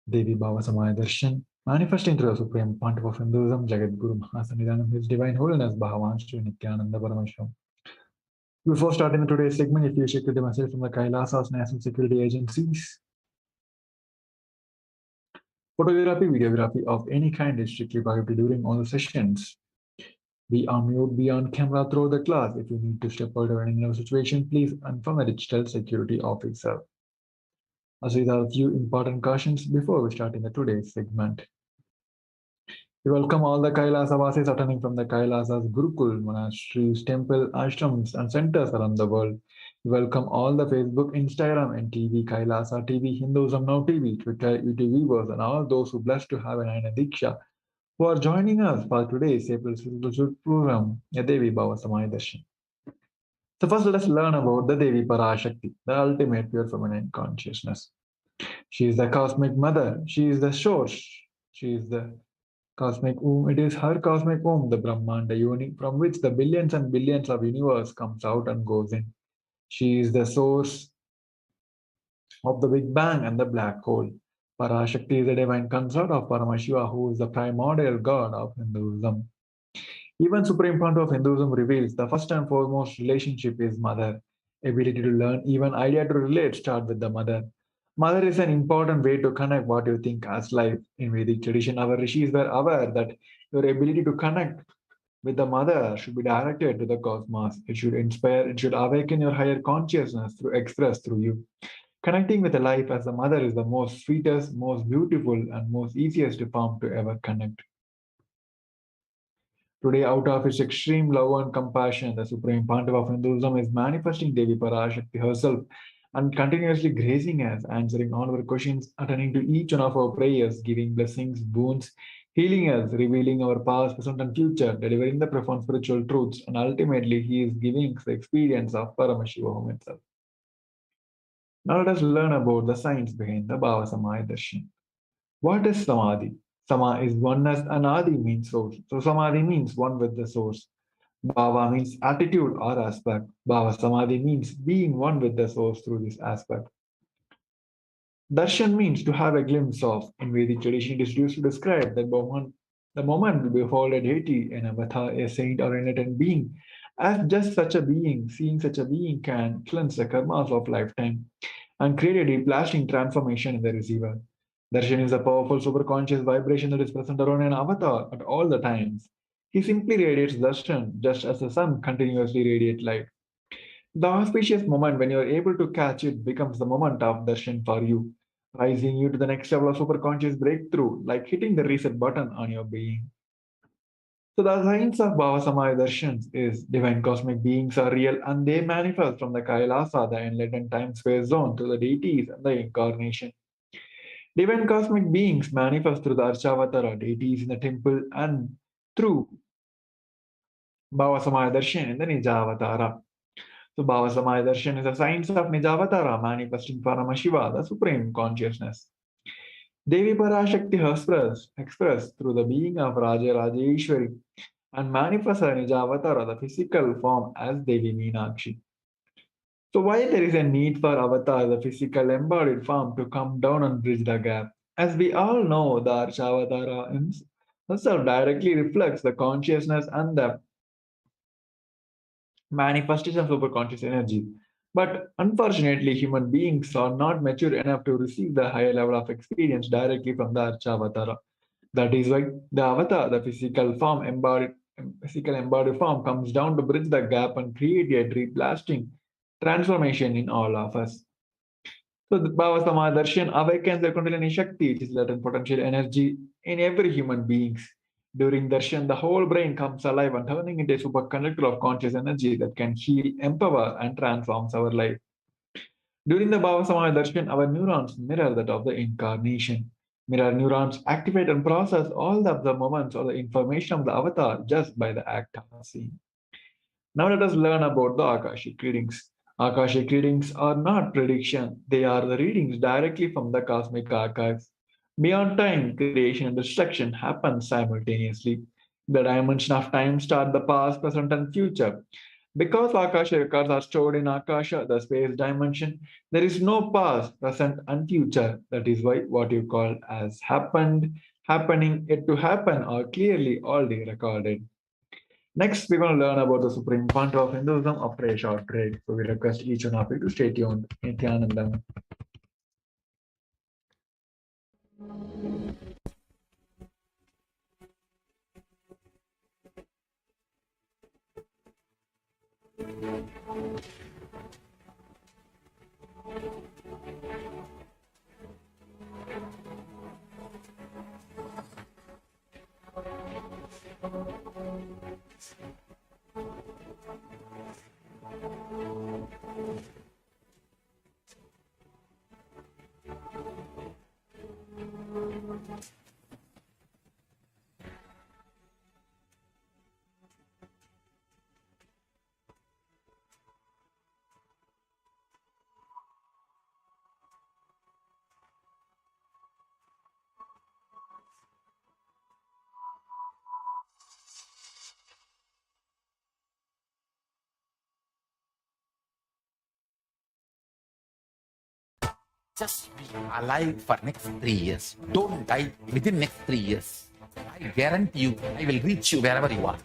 Devi Bhava Samaya Darshan, manifesting through the Supreme Pontiff of Hinduism, Jagat Guru Mahasannidhanam, His Divine Holiness Bhagavan Sri Nithyananda Paramashivam. Before starting today's segment, if you check with the message from the Kailasa's national security agencies, photography, videography of any kind is strictly prohibited during all the sessions. Be on mute, be on camera throughout the class. If you need to step out of any situation, please inform a digital security officer. As these are a few important cautions before we start in the today's segment. We welcome all the Kailasa-vasis attending from the Kailasa's Gurukul, monasteries, temple, ashrams, and centers around the world. We welcome all the Facebook, Instagram, and TV, Kailasa TV, Hinduism Now TV, Twitter, YouTube viewers, and all those who blessed to have an Ayana Diksha, who are joining us for today's April spiritual program, Devi Bhava Samaya Darshan. So first, let us learn about the Devi Parashakti, the ultimate pure feminine consciousness. She is the cosmic mother. She is the source. She is the cosmic womb. It is her cosmic womb, the Brahmanda Yoni, from which the billions and billions of universe comes out and goes in. She is the source of the Big Bang and the black hole. Parashakti is the divine consort of Paramashiva, who is the primordial god of Hinduism. Even Supreme Pontiff of Hinduism reveals the first and foremost relationship is mother. Ability to learn, even idea to relate, start with the mother. Mother is an important way to connect what you think as life. In Vedic tradition, our rishis were aware that your ability to connect with the mother should be directed to the cosmos. It should inspire, it should awaken your higher consciousness through express through you. Connecting with a life as a mother is the most sweetest, most beautiful, and most easiest form to ever connect. Today, out of his extreme love and compassion, the Supreme Pontiff of Hinduism is manifesting Devi Parashakti herself and continuously gracing us, answering all our questions, attending to each one of our prayers, giving blessings, boons, healing us, revealing our past, present, and future, delivering the profound spiritual truths, and ultimately, he is giving us the experience of Paramashivoham itself. Now let us learn about the science behind the Bhava Samaya Darshan. What is Samadhi? Sama is oneness and Adi means source. So Samadhi means one with the source. Bhava means attitude or aspect. Bhava Samadhi means being one with the source through this aspect. Darshan means to have a glimpse of. In Vedic tradition, it is used to describe the moment we behold a deity, an avatar, a saint, or an enlightened being. As just such a being, seeing such a being can cleanse the karmas of lifetime and create a deep lasting transformation in the receiver. Darshan is a powerful superconscious vibration that is present around an avatar at all the times. He simply radiates darshan just as the sun continuously radiates light. The auspicious moment when you are able to catch it becomes the moment of darshan for you, rising you to the next level of superconscious breakthrough, like hitting the reset button on your being. So the science of Bhavasamaya Darshans is divine cosmic beings are real and they manifest from the Kailasa, the enlightened time space zone, to the deities and the incarnation. Divine cosmic beings manifest through the Archavatara, deities in the temple, and through Bhavasamaya Darshan in the Nijavatara. So Bhavasamaya Darshan is a science of Nijavatara, manifesting Paramashiva, the supreme consciousness. Devi Parashakti expressed through the being of Raja Rajeshwari and manifests her Nijavatara, the physical form, as Devi Meenakshi. So why there is a need for avatar, the physical embodied form, to come down and bridge the gap? As we all know, the Arshavatara himself directly reflects the consciousness and the manifestation of superconscious energy. But unfortunately, human beings are not mature enough to receive the higher level of experience directly from the Archavatara. That is why the avatar, the physical embodied form, comes down to bridge the gap and create a deep lasting transformation in all of us. So the Bhava Darshan awakens the Kundalini Shakti, which is latent potential energy in every human beings. During Darshan, the whole brain comes alive and turning into a superconductor of conscious energy that can heal, empower, and transforms our life. During the Bhava Darshan, our neurons mirror that of the incarnation. Mirror neurons activate and process all of the moments or the information of the avatar just by the act of seeing. Now let us learn about the Akashic readings. Akashic readings are not prediction, they are the readings directly from the cosmic archives. Beyond time, creation and destruction happen simultaneously. The dimension of time starts the past, present, and future. Because Akasha records are stored in Akasha, the space dimension, there is no past, present, and future. That is why what you call as happened, happening, yet to happen are clearly already recorded. Next, we're going to learn about the supreme font of Hinduism after a short break. So we request each one of you to stay tuned. Nithyanandam. Just be alive for next 3 years. Don't die within next 3 years. I guarantee you, I will reach you wherever you are.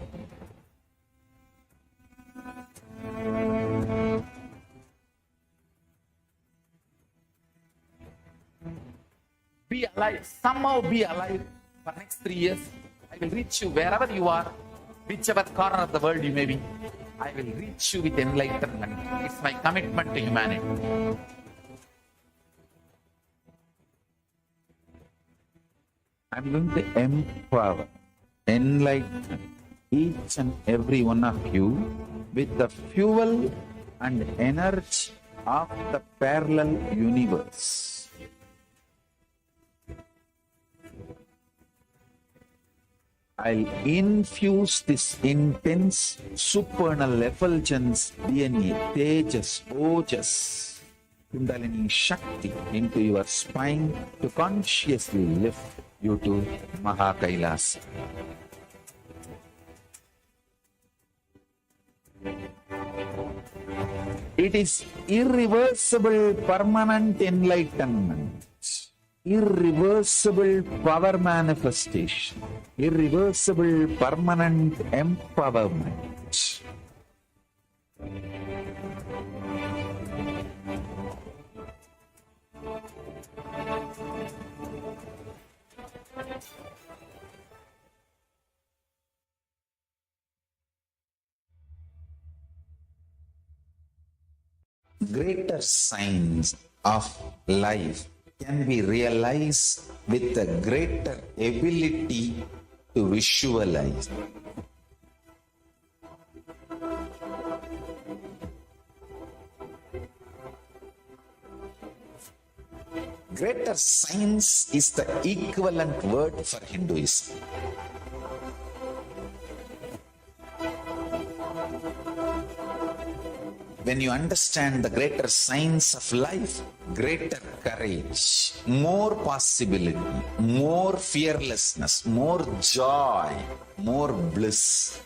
Be alive. Somehow be alive for next 3 years. I will reach you wherever you are, whichever corner of the world you may be. I will reach you with enlightenment. It's my commitment to humanity. I'm going to empower, enlighten each and every one of you with the fuel and energy of the parallel universe. I'll infuse this intense supernal effulgence DNA, Tejas, Ojas, Kundalini Shakti into your spine to consciously lift you to Mahakailas. It is irreversible permanent enlightenment, irreversible power manifestation, irreversible permanent empowerment. Greater signs of life can be realized with a greater ability to visualize. Greater science is the equivalent word for Hinduism. when you understand the greater science of life, greater courage, more possibility, more fearlessness, more joy, more bliss.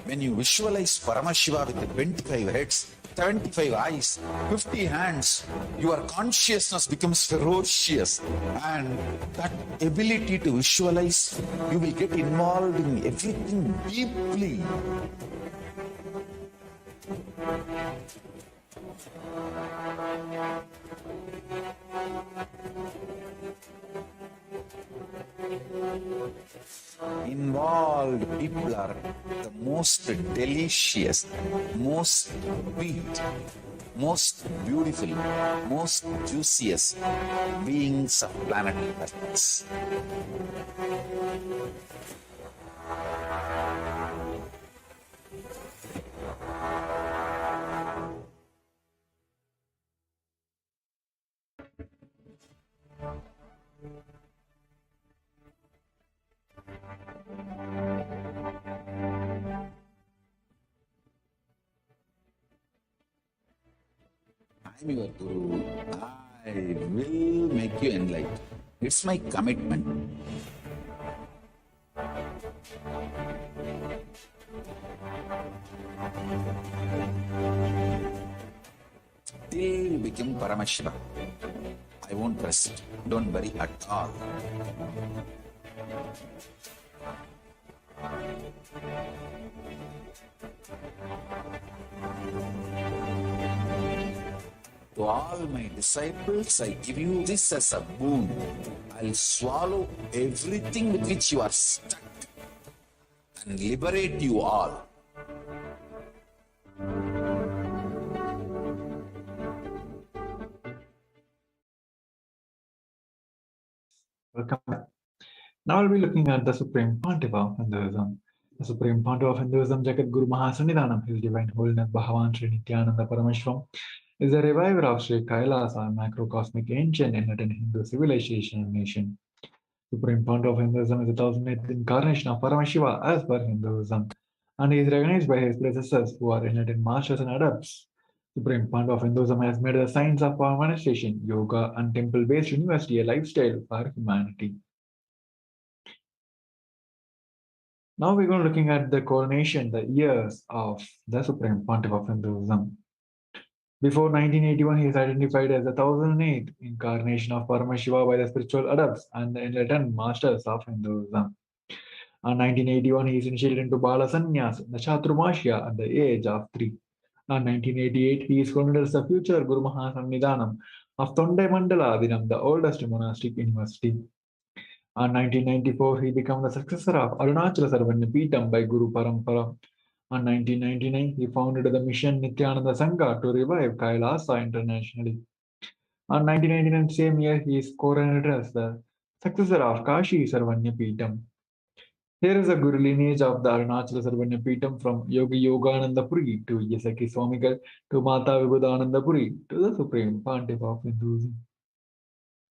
When you visualize Paramashiva with 25 heads, 75 eyes, 50 hands, your consciousness becomes ferocious, and that ability to visualize, you will get involved in everything deeply. Involved people are the most delicious, most sweet, most beautiful, most juiciest beings of planet Earth. I'm your Guru. I will make you enlightened. It's my commitment. Till you become Paramashiva, I won't rest. Don't worry at all. To all my disciples, I give you this as a boon. I'll swallow everything with which you are stuck and liberate you all. Welcome back. Now we'll be looking at the Supreme Pontiff of Hinduism. The Supreme Pontiff of Hinduism, Jagat Guru Mahasannidhanam, His Divine Holiness Bhagavan Sri Nithyananda Paramashivam, is a reviver of Sri Kailasa, a macrocosmic ancient inherent Hindu civilization and nation. Supreme Pontiff of Hinduism is the 1008th incarnation of Paramashiva as per Hinduism, and he is recognized by his predecessors who are inherent masters and adepts. Supreme Pontiff of Hinduism has made the science of administration, yoga, and temple-based university a lifestyle for humanity. Now we're going to looking at the coronation, the years of the Supreme Pontiff of Hinduism. Before 1981, he is identified as the 1008th incarnation of Paramashiva by the spiritual adepts and the enlightened masters of Hinduism. In 1981, he is initiated into Bala Sannyas, the Chaturmasya, at the age of 3. In 1988, he is crowned as the future Guru Mahasannidhanam of Tondai Mandala Adinam, the oldest monastic university. In 1994, he became the successor of Arunachala Sarvanya Peetham by Guru Parampara. In 1999, he founded the mission Nithyananda Sangha to revive Kailasa internationally. In 1999, same year, he is coronated as the successor of Kashi Sarvanya Peetham. Here is a Guru lineage of the Arunachala Sarvanya Peetham from Yogi Yogananda Puri to Yasaki Swamigal to Mata Vibhudananda Puri to the Supreme Pontiff of Hinduism.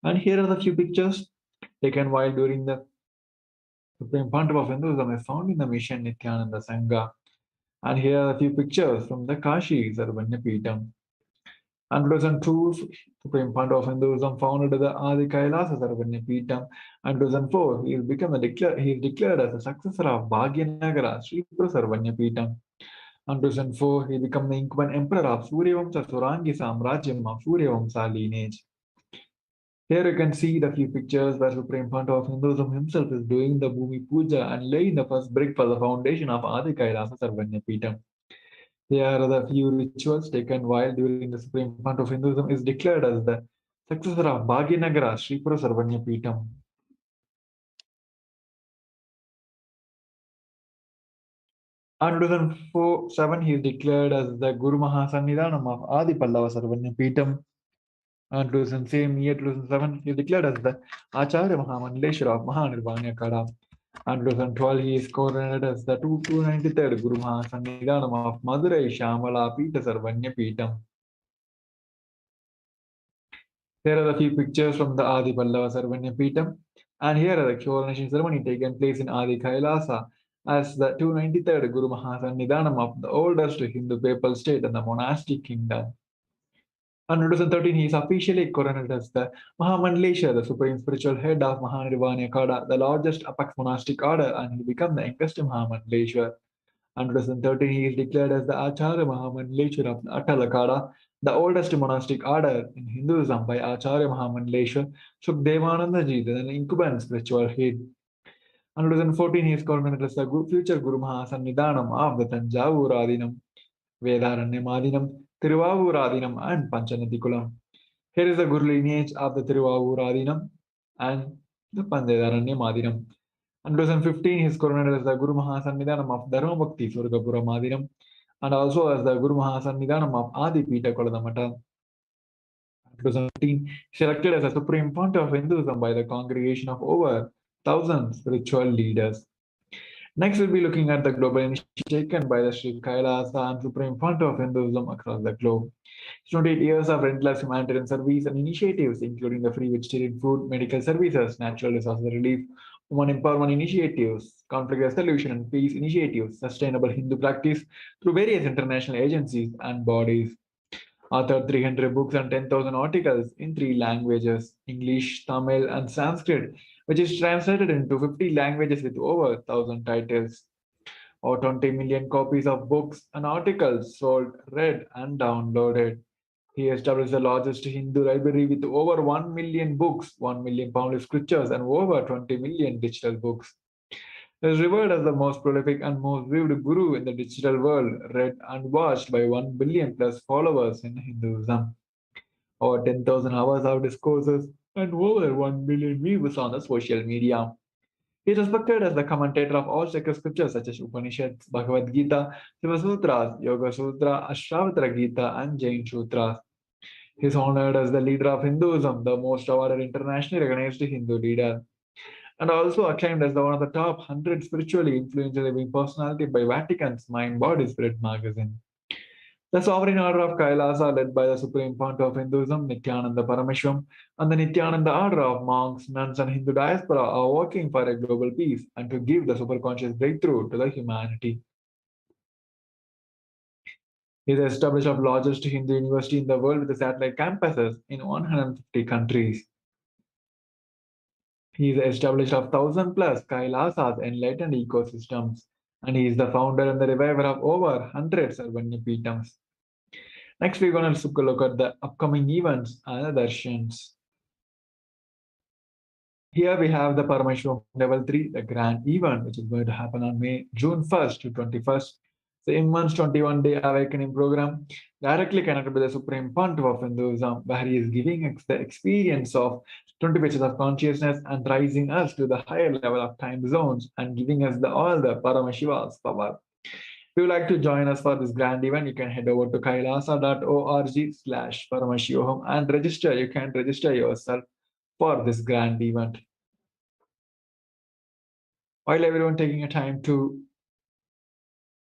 And here are the few pictures taken while during the Supreme Pontiff of Hinduism is found in the mission Nithyananda Sangha. And here are a few pictures from the Kashi Sarvanya Peetham. In 2002, Supreme Pontiff of Hinduism founded the Adi Kailasa Sarvanya Peetham. In 2004, he is declared as the successor of Bhagyanagara Sri Sarvanya Peetham. In 2004, he became the incumbent emperor of Suryavamsa Surangi Samrajyam of Suryavamsa lineage. Here you can see the few pictures where Supreme Pontiff of Hinduism himself is doing the Bhumi Puja and laying the first brick for the foundation of Adi Kailasa Sarvanya Peetham. Here are the few rituals taken while during the Supreme Pontiff of Hinduism is declared as the successor of Bhagyanagara Sri Sarvanya Peetham. In 2007, he is declared as the Guru Mahasannidhanam of Adi Pallava Sarvanya Peetham. And same year, 2007, he is declared as the Acharya Mahamandleshwara of Mahanirvana Kada. And 2012, he is coronated as the 293rd Guru Mahasannidhanam of Madurai Shamala Peetha Sarvanya Peetham. Here are the few pictures from the Adi Pallava Sarvanya Peetham. And here the coronation ceremony taken place in Adi Kailasa as the 293rd Guru Mahasannidhanam of the oldest Hindu papal state and the monastic kingdom. In 2013, he is officially coronated as the Mahamandlesha, the supreme spiritual head of Mahanirvana Kada, the largest apex monastic order, and he became the youngest Mahamandlesha. In 2013, he is declared as the Acharya Mahamandlesha of the Attalakada, the oldest monastic order in Hinduism by Acharya Mahamandlesha Sukdevananda Ji, the incumbent spiritual head. In 2014, he is coronated as the future Guru Mahasannidhanam of the Tanjavur Adinam, Vedaranyam Tiruvavur Adinam, and Panchanatikulam. Here is the Guru lineage of the Tiruvavur Adinam and the Pandedaranyam Adinam. In 2015, he is coronated as the Guru Mahasannidhanam of Dharmabhakti Surgapuram Adinam and also as the Guru Mahasannidhanam of Adi Pita Koladamata. In 2015, he is elected as the Supreme Font of Hinduism by the congregation of over 1,000 spiritual leaders. Next, we'll be looking at the global initiative taken by the Sri Kailasa and Supreme Font of Hinduism across the globe. 28 years of relentless humanitarian service and initiatives, including the free vegetarian food, medical services, natural disaster relief, women empowerment initiatives, conflict resolution and peace initiatives, sustainable Hindu practice through various international agencies and bodies. Authored 300 books and 10,000 articles in 3 languages, English, Tamil, and Sanskrit, which is translated into 50 languages with over 1,000 titles. Or 20 million copies of books and articles sold, read, and downloaded. He established the largest Hindu library with over 1 million books, 1 million Pali scriptures, and over 20 million digital books. He is revered as the most prolific and most viewed guru in the digital world, read and watched by 1 billion plus followers in Hinduism. Over 10,000 hours of discourses and over 1 billion views on the social media. He is respected as the commentator of all sacred scriptures such as Upanishads, Bhagavad Gita, Shiva Sutras, Yoga Sutra, Ashtavatra Gita, and Jain Sutras. He is honored as the leader of Hinduism, the most awarded internationally recognized Hindu leader, and also acclaimed as one of the top 100 spiritually influential living personality by Vatican's Mind Body Spirit magazine. The sovereign order of Kailasa, led by the supreme fount of Hinduism, Nithyananda Paramashivam, and the Nithyananda order of monks, nuns, and Hindu diaspora are working for a global peace and to give the superconscious breakthrough to the humanity. He is established the largest Hindu university in the world with satellite campuses in 150 countries. He is established of 1,000 plus Kailasas enlightened ecosystems, and he is the founder and the reviver of over 100 Sarvanyapitams. Next, we're going to look at the upcoming events and the darshans. Here we have the Paramashivoham Level 3, the grand event, which is going to happen on June 1st to 21st. The immense 21-day awakening program directly connected with the Supreme Font of Hinduism, where he is giving us the experience of 20 pages of consciousness and rising us to the higher level of time zones and giving us all the Paramashiva's power. If you would like to join us for this grand event, you can head over to kailasa.org/Paramashivoham and register. You can register yourself for this grand event. While everyone taking a time to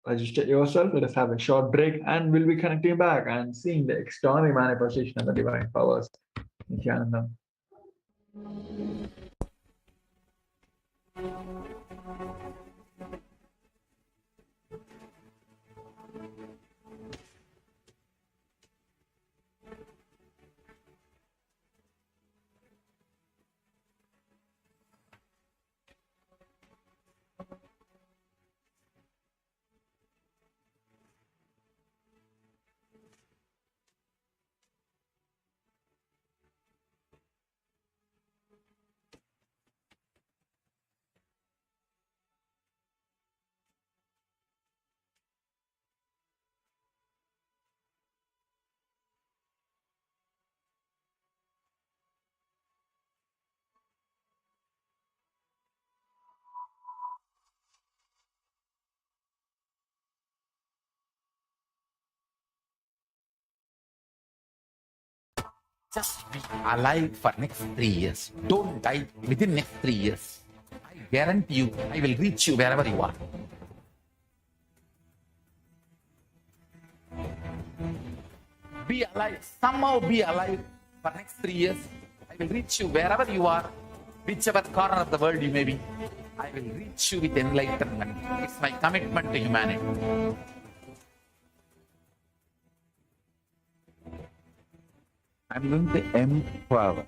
register yourself, let us have a short break and we'll be connecting back and seeing the extraordinary manifestation of the divine powers. Nithyananda. Just be alive for next 3 years. Don't die within next 3 years. I guarantee you, I will reach you wherever you are. Be alive, somehow be alive for next 3 years. I will reach you wherever you are whichever corner of the world you may be, I will reach you with enlightenment. It's my commitment to humanity. I'm going to empower,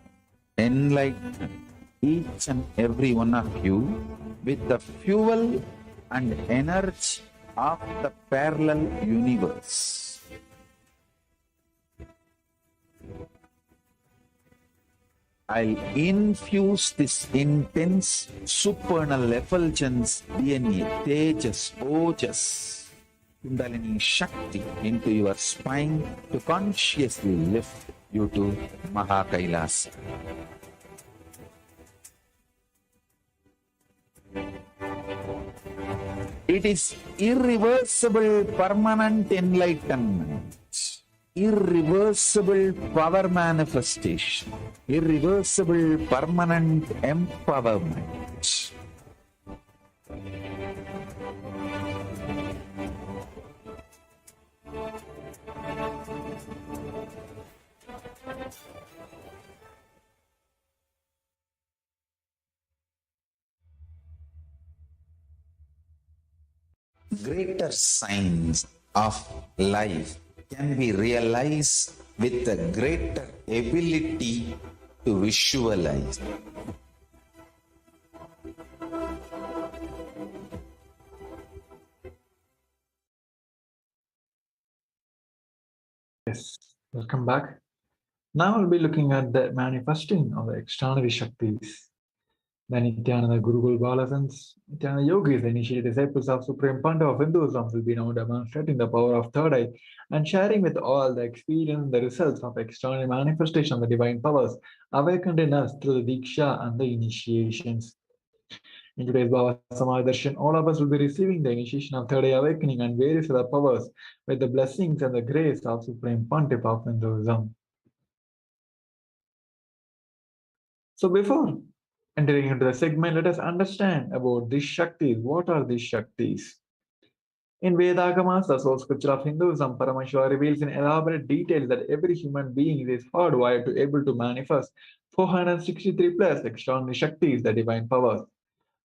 enlighten each and every one of you with the fuel and energy of the parallel universe. I'll infuse this intense supernal effulgence DNA, Tejas, Ojas, Kundalini Shakti into your spine to consciously lift you to Mahakailas. It is irreversible permanent enlightenment, irreversible power manifestation, irreversible permanent empowerment. Greater signs of life can be realized with a greater ability to visualize. Yes, welcome back. Now we'll be looking at the manifesting of the extraordinary Shaktis. The Nithyananda Gurukul Balasans, Nithyananda Yogis, the initiated disciples of Supreme Panda of Hinduism, will be now demonstrating the power of third eye and sharing with all the experience the results of extraordinary manifestation of the divine powers awakened in us through the Diksha and the initiations. In today's Baba Samaj Darshan, all of us will be receiving the initiation of third eye awakening and various other powers with the blessings and the grace of Supreme Pontiff of Hinduism. So before entering into the segment, let us understand about these Shaktis. What are these Shaktis? In Vedagamas, the source scripture of Hinduism, Paramashiva reveals in elaborate detail that every human being is hardwired to able to manifest 463 plus extraordinary Shaktis, the divine powers.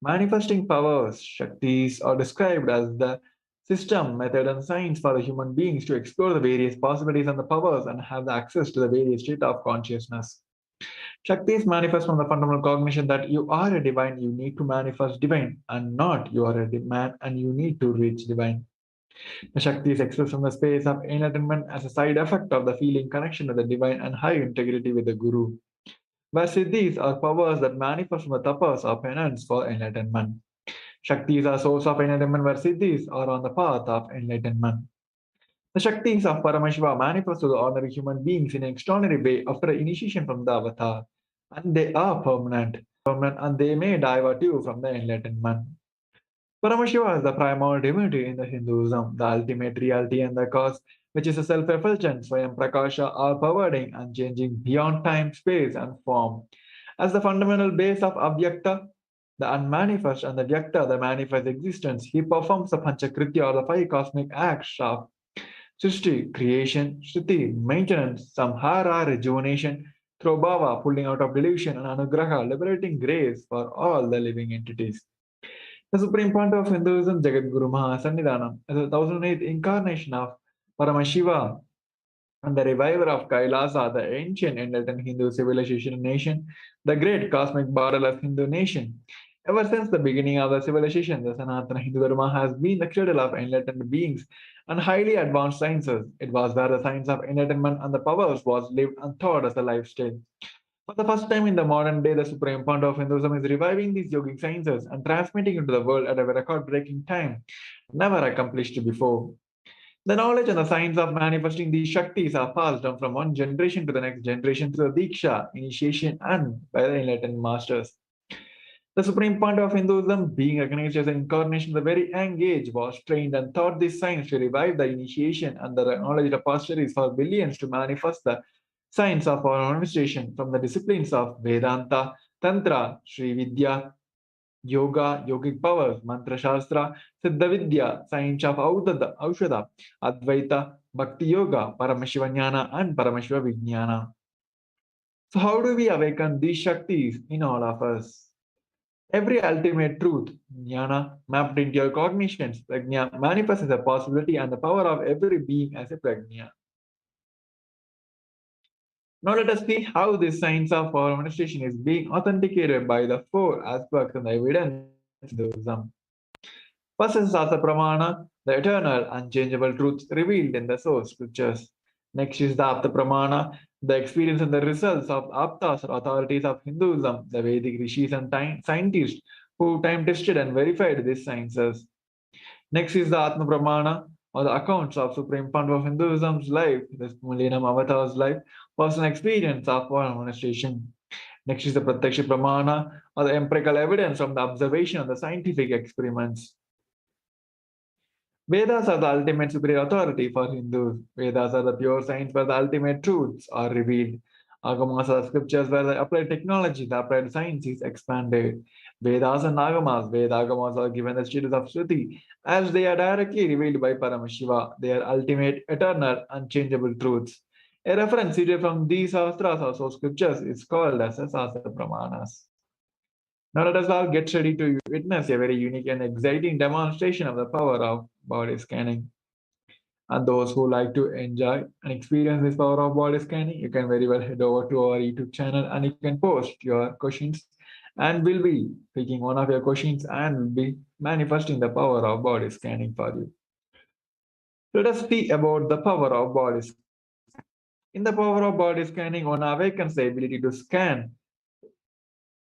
Manifesting powers, Shaktis, are described as the system, method, and science for the human beings to explore the various possibilities and the powers and have the access to the various state of consciousness. Shaktis manifest from the fundamental cognition that you are a divine, you need to manifest divine, and not you are a man and you need to reach divine. The Shaktis expressed from the space of enlightenment as a side effect of the feeling connection with the divine and high integrity with the Guru. Where Siddhis are powers that manifest from the tapas or penance for enlightenment. Shaktis are source of enlightenment where Siddhis are on the path of enlightenment. The Shaktis of Paramashiva manifest to the ordinary human beings in an extraordinary way after initiation from the avatar. And they are permanent, and they may divert you from the enlightenment. Paramashiva is the primary divinity in the Hinduism, the ultimate reality and the cause, which is a self-effulgent, Swayam Prakasha, all-pervading and changing beyond time, space, and form. As the fundamental base of Avyakta, the unmanifest, and the Vyakta, the manifest existence, he performs the Panchakritya or the five cosmic acts of Srishti, creation, Shruti, maintenance, Samhara, rejuvenation, through Bhava, pulling out of delusion, and Anugraha, liberating grace for all the living entities. The supreme point of Hinduism, Jagadguru Mahasannidhanam, is the 1008th incarnation of Paramashiva and the reviver of Kailasa, the ancient enlightened Hindu civilization nation, the great cosmic borderless Hindu nation. Ever since the beginning of the civilization, the Sanatana Hindu Dharma has been the cradle of enlightened beings and highly advanced sciences. It was where the science of enlightenment and the powers was lived and taught as a lifestyle. For the first time in the modern day, the supreme point of Hinduism is reviving these yogic sciences and transmitting into the world at a record-breaking time, never accomplished before. The knowledge and the science of manifesting these Shaktis are passed down from one generation to the next generation through the Diksha, initiation, and by the enlightened masters. The supreme point of Hinduism, being recognized as an incarnation of the very young age, was trained and taught this science to revive the initiation and the knowledge repositories for billions to manifest the science of our manifestation from the disciplines of Vedanta, Tantra, Sri Vidya, Yoga, yogic powers, Mantra Shastra, Siddha Vidya, science of Aushada, Advaita, Bhakti Yoga, Paramashiva Jnana, and Paramashiva Vijnana. So, how do we awaken these Shaktis in all of us? Every ultimate truth, jnana, mapped into your cognitions, prajna, manifests as a possibility and the power of every being as a prajna. Now let us see how this science of our manifestation is being authenticated by the four aspects and the evidence in Hinduism. First is Sasa Pramana, the eternal, unchangeable truths revealed in the source scriptures. Next is the Apta Pramana, the experience and the results of Aptas or authorities of Hinduism, the Vedic rishis and scientists who time tested and verified these sciences. Next is the Atma Pramana, or the accounts of Supreme Founder of Hinduism's life, the Millennium Avatar's life, personal experience of one administration. Next is the Pratyaksha Pramana, or the empirical evidence from the observation of the scientific experiments. Vedas are the ultimate superior authority for Hindus. Vedas are the pure science where the ultimate truths are revealed. Agamas are the scriptures where the applied technology, the applied science is expanded. Vedas and Agamas, Agamas are given the status of Shruti as they are directly revealed by Paramashiva, their ultimate, eternal, unchangeable truths. A reference seated from these Sastras, also scriptures, is called as a Sastra Pramanas. Now let us all get ready to witness a very unique and exciting demonstration of the power of body scanning. And those who like to enjoy and experience this power of body scanning, you can very well head over to our YouTube channel and you can post your questions and we'll be picking one of your questions and will be manifesting the power of body scanning for you. Let us see about the power of body scanning. In the power of body scanning, one awakens the ability to scan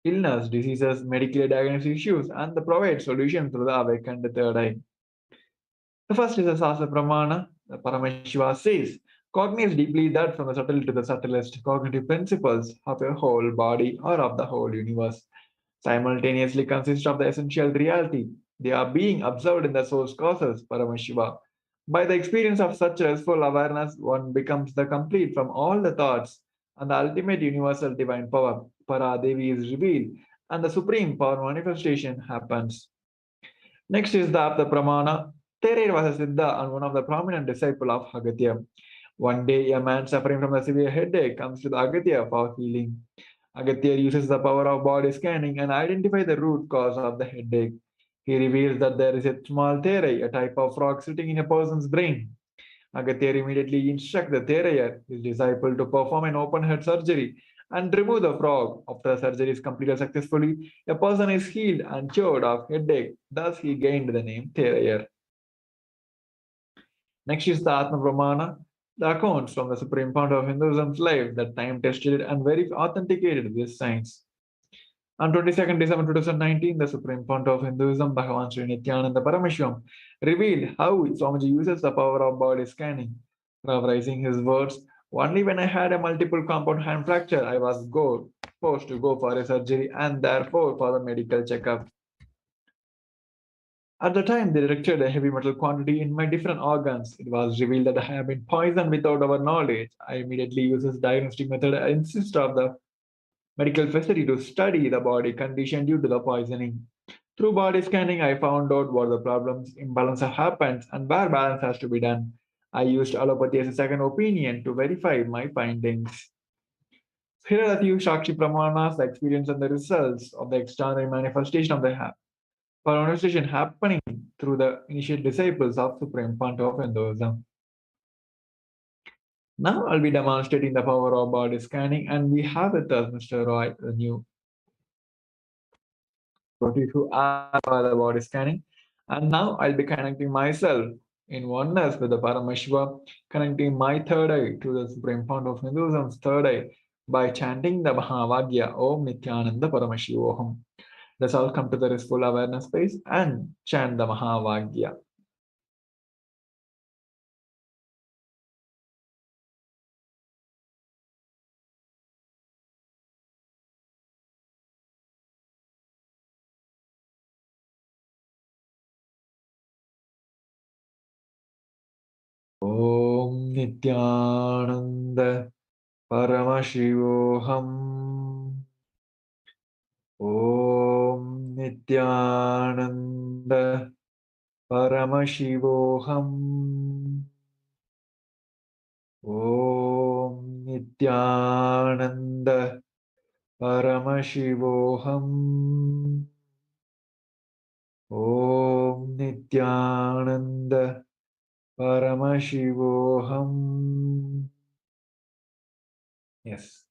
illness, diseases, medically diagnosed issues, and the provide solutions through the awakened third eye. The first is the Sasa Pramana. The Paramashiva says, cognize deeply that from the subtle to the subtlest cognitive principles of your whole body or of the whole universe simultaneously consist of the essential reality. They are being observed in the source causes, Paramashiva. By the experience of such restful awareness, one becomes the complete from all the thoughts, and the ultimate universal divine power, Paradevi, is revealed, and the supreme power manifestation happens. Next is the Apta Pramana. Therer was a Siddha and one of the prominent disciples of Agatya. One day, a man suffering from a severe headache comes to the Agatya for healing. Agatya uses the power of body scanning and identify the root cause of the headache. He reveals that there is a small therai, a type of frog sitting in a person's brain. Agatya immediately instructs the therayer, his disciple, to perform an open head surgery and remove the frog. After the surgery is completed successfully, a person is healed and cured of headache. Thus, he gained the name therayer. Next is the Atma Brahmana, the accounts from the supreme founder of Hinduism's life that time tested and very authenticated this science. On 22nd December 2019, the Supreme Founder of Hinduism, Bhagavan Sri Nithyananda Paramashivam, revealed how Swamiji uses the power of body scanning. Paraphrasing his words, only when I had a multiple compound hand fracture, I was forced to go for a surgery and therefore for the medical checkup. At the time, they detected a heavy metal quantity in my different organs. It was revealed that I have been poisoned without our knowledge. I immediately used this diagnostic method and insist of the medical facility to study the body condition due to the poisoning. Through body scanning, I found out what the problems, imbalance happens, and where balance has to be done. I used allopathy as a second opinion to verify my findings. Here are a few Shakshi Pramanas, the experience and the results of the extraordinary manifestation of the manifestation happening through the initiate disciples of Supreme Founder of Hinduism. Now I'll be demonstrating the power of body scanning, and we have with us Mr. Roy, the new who are the body scanning. And now I'll be connecting myself in oneness with the Paramashiva, connecting my third eye to the Supreme Founder of Hinduism's third eye by chanting the Mahavagya Om Nithyananda Paramashivoham. Let's all come to the restful awareness space and chant the Mahavagya. Om Nithyananda Paramashivoham. Om Nithyananda Paramashivoham. Om Nithyananda Paramashivoham. Om Nithyananda Paramashivoham. Yes,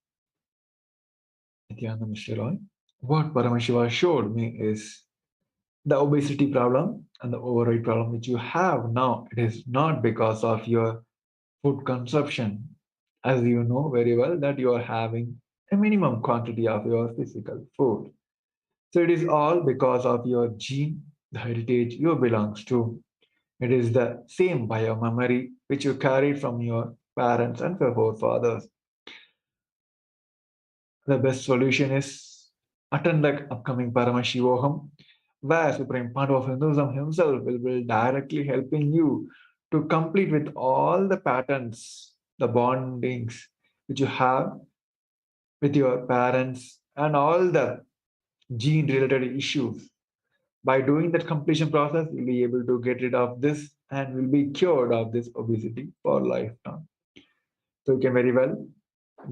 Nithyananda Mr. Roy. What Paramashiva showed me is the obesity problem and the overweight problem which you have now. It is not because of your food consumption, as you know very well that you are having a minimum quantity of your physical food. So it is all because of your gene, the heritage you belongs to. It is the same biomemory which you carried from your parents and your forefathers. The best solution is attend the upcoming Paramashivoham, where Supreme Pandu of Hinduism himself will be directly helping you to complete with all the patterns, the bondings which you have with your parents and all the gene related issues. By doing that completion process, you'll be able to get rid of this and will be cured of this obesity for lifetime. So you can very well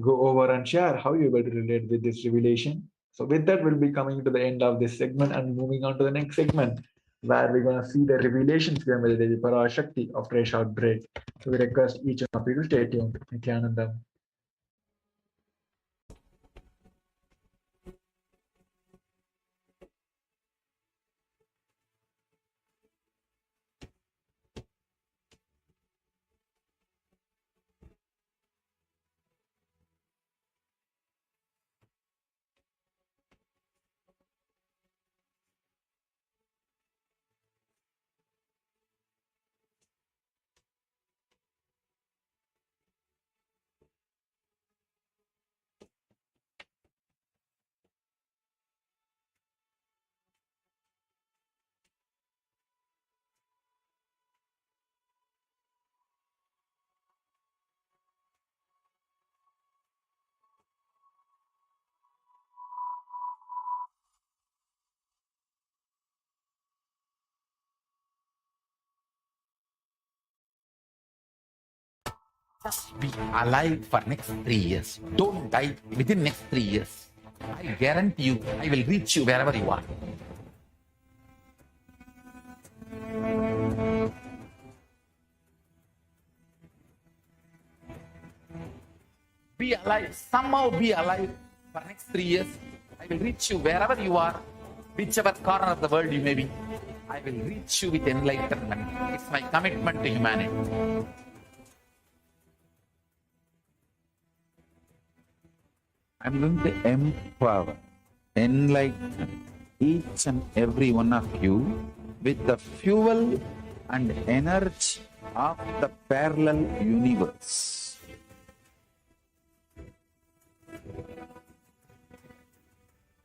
go over and share how you're able to relate with this revelation. So with that, we'll be coming to the end of this segment and moving on to the next segment, where we're going to see the revelations given by the Devi Parashakti after a short break. So we request each of you to stay tuned. Nithyanandam. Just be alive for next 3 years. Don't die within next 3 years. I guarantee you, I will reach you wherever you are. Be alive, somehow be alive for next 3 years. I will reach you wherever you are, whichever corner of the world you may be. I will reach you with enlightenment. It's my commitment to humanity. I'm going to empower, enlighten each and every one of you with the fuel and energy of the parallel universe.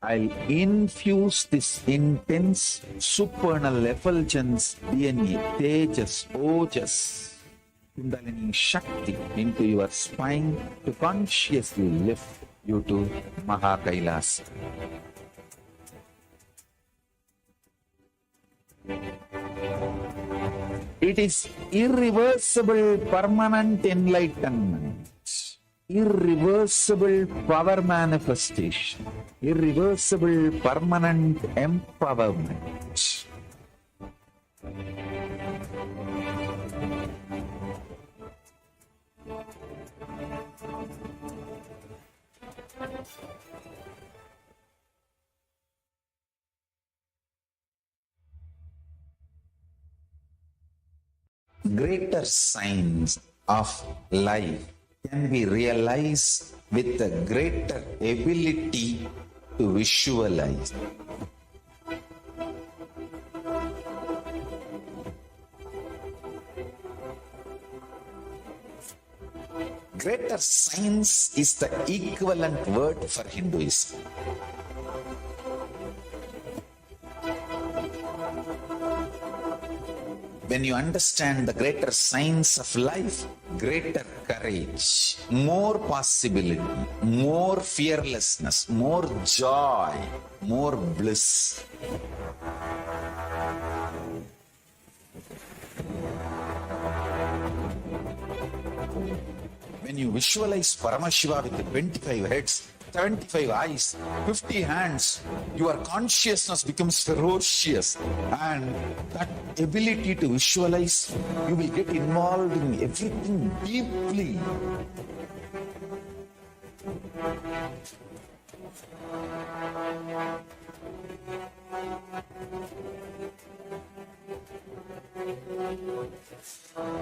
I'll infuse this intense supernal effulgence DNA, Tejas, Ojas, Kundalini Shakti into your spine to consciously lift you to Mahakailas. It is irreversible permanent enlightenment, irreversible power manifestation, irreversible permanent empowerment. Greater signs of life can be realized with a greater ability to visualize. Greater science is the equivalent word for Hinduism. When you understand the greater science of life, greater courage, more possibility, more fearlessness, more joy, more bliss. When you visualize Paramashiva with 25 heads, 75 eyes, 50 hands, your consciousness becomes ferocious, and that ability to visualize, you will get involved in everything deeply.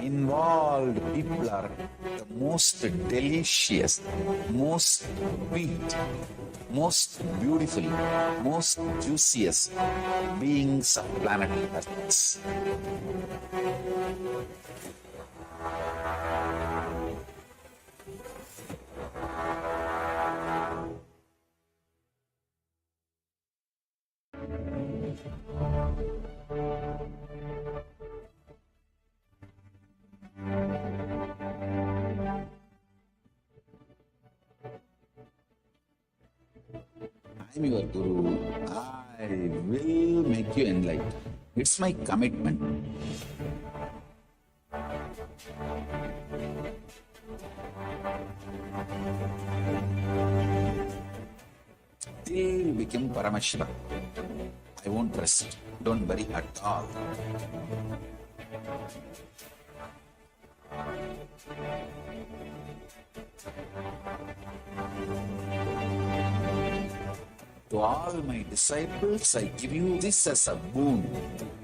Involved people are the most delicious, most sweet, most beautiful, most juiciest beings of planet Earth. I'm your Guru. I will make you enlightened. It's my commitment. Till you become Paramashiva, I won't rest. Don't worry at all. To all my disciples, I give you this as a boon.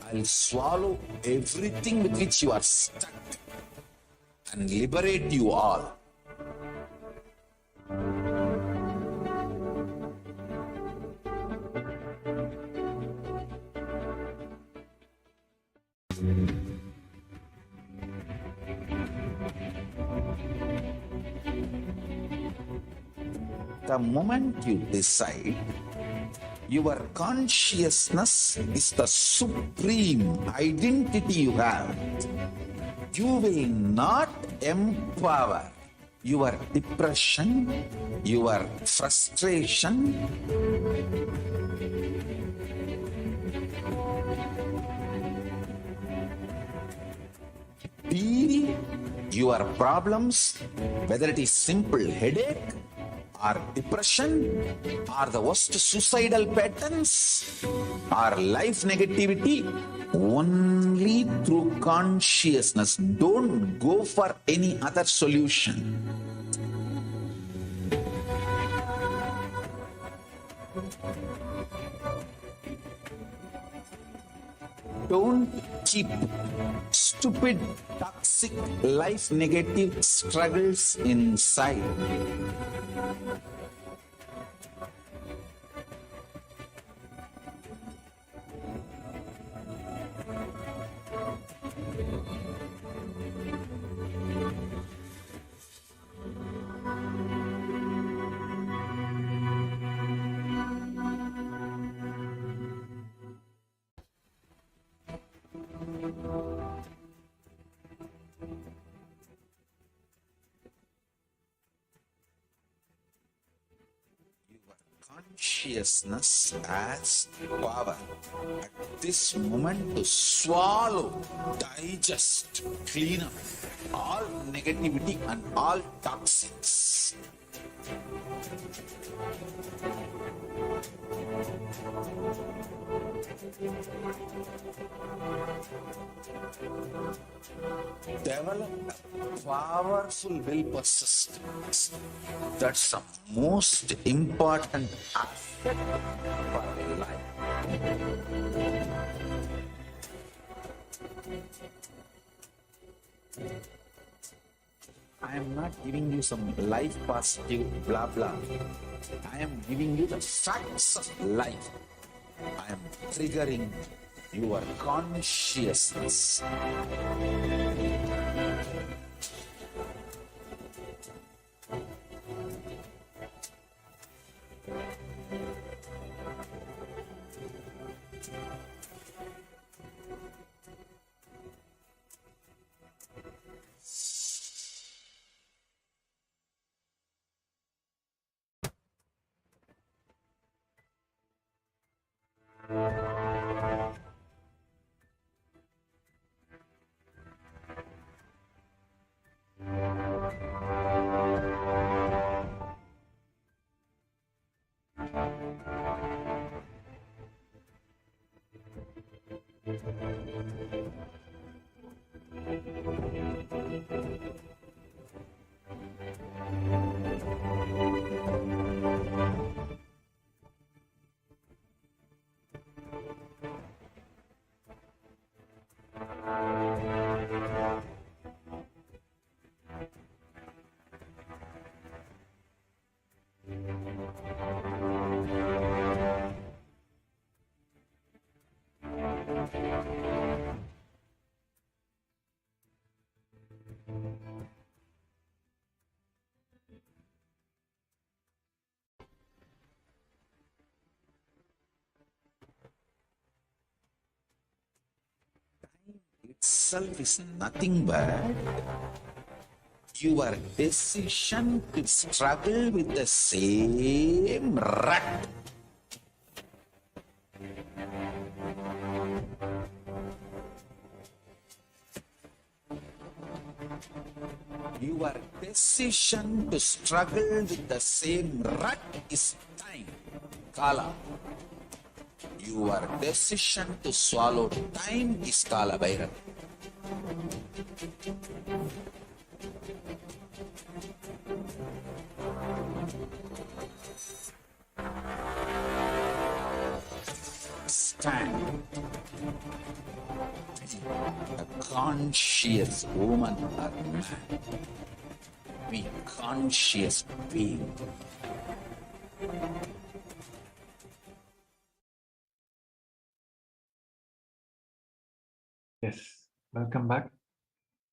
I'll swallow everything with which you are stuck and liberate you all. The moment you decide, your consciousness is the supreme identity you have. You will not empower your depression, your frustration, deal your problems, whether it is simple headache or depression or the worst suicidal patterns or life negativity, only through consciousness. Don't go for any other solution. Don't keep stupid, toxic, life negative struggles inside. Consciousness has power at this moment to swallow, digest, clean up all negativity and all toxics. Develop a powerful will persistence. That's the most important aspect of life. I am not giving you some life positive blah blah. I am giving you the facts of life. I am triggering your consciousness. Itself is nothing but your decision to struggle with the same rut. Your decision to struggle with the same rut is time, Kala. Your decision to swallow time is Kala Bhairav. Stand. A conscious woman or man. Be conscious being. Yes, welcome back.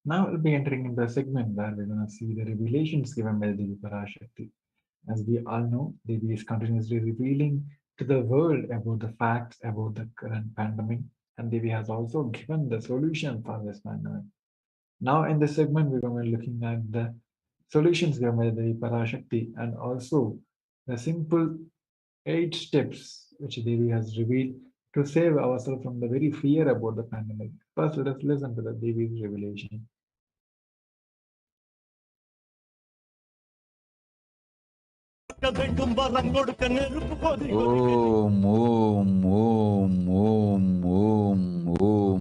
Now we'll be entering into a segment where we're going to see the revelations given by Devi Parashakti. As we all know, Devi is continuously revealing to the world about the facts about the current pandemic, and Devi has also given the solution for this pandemic. Now in this segment, we're going to be looking at the solutions given by Devi Parashakti and also the simple 8 steps which Devi has revealed to save ourselves from the very fear about the pandemic. First, let us listen to the Devi's revelation. Om, Om, Om, Om, Om, Om.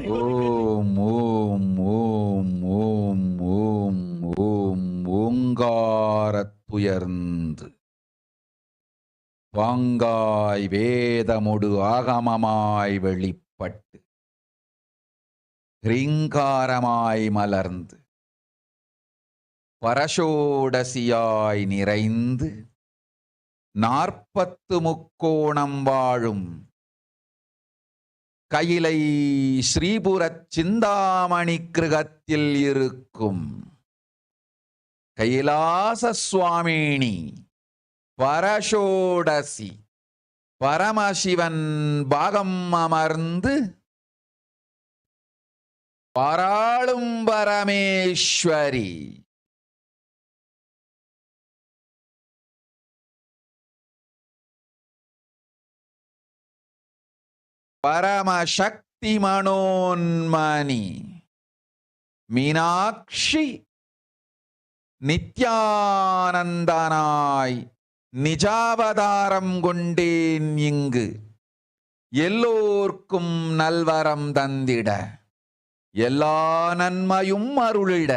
Om, Om, Om, Om, Om, Om, ஓங்காரத்துயர்ந்து வாங்காய் வேதமுடு ஆகமமாய் வெளிப்பட்டு ரீங்காரமாய் மலர்ந்து பரஷோடசியாய் நிறைந்து 40 முக்கோணம் வாழும் கையிலை ஸ்ரீபுரச் சிந்தாமணி கிருகத்தில் இருக்கும் கைலாச சுவாமினி பரஷோடசி பரமசிவன் பாகம் அமர்ந்து பாராளும் பரமேஸ்வரி பரமசக்தி மனோன்மணி மீனாட்சி நித்யானந்தனாய் நிஜாவதாரம் கொண்டேன் இங்கு எல்லோர்க்கும் நல்வரம் தந்திட எல்லா நன்மையும் அருளிட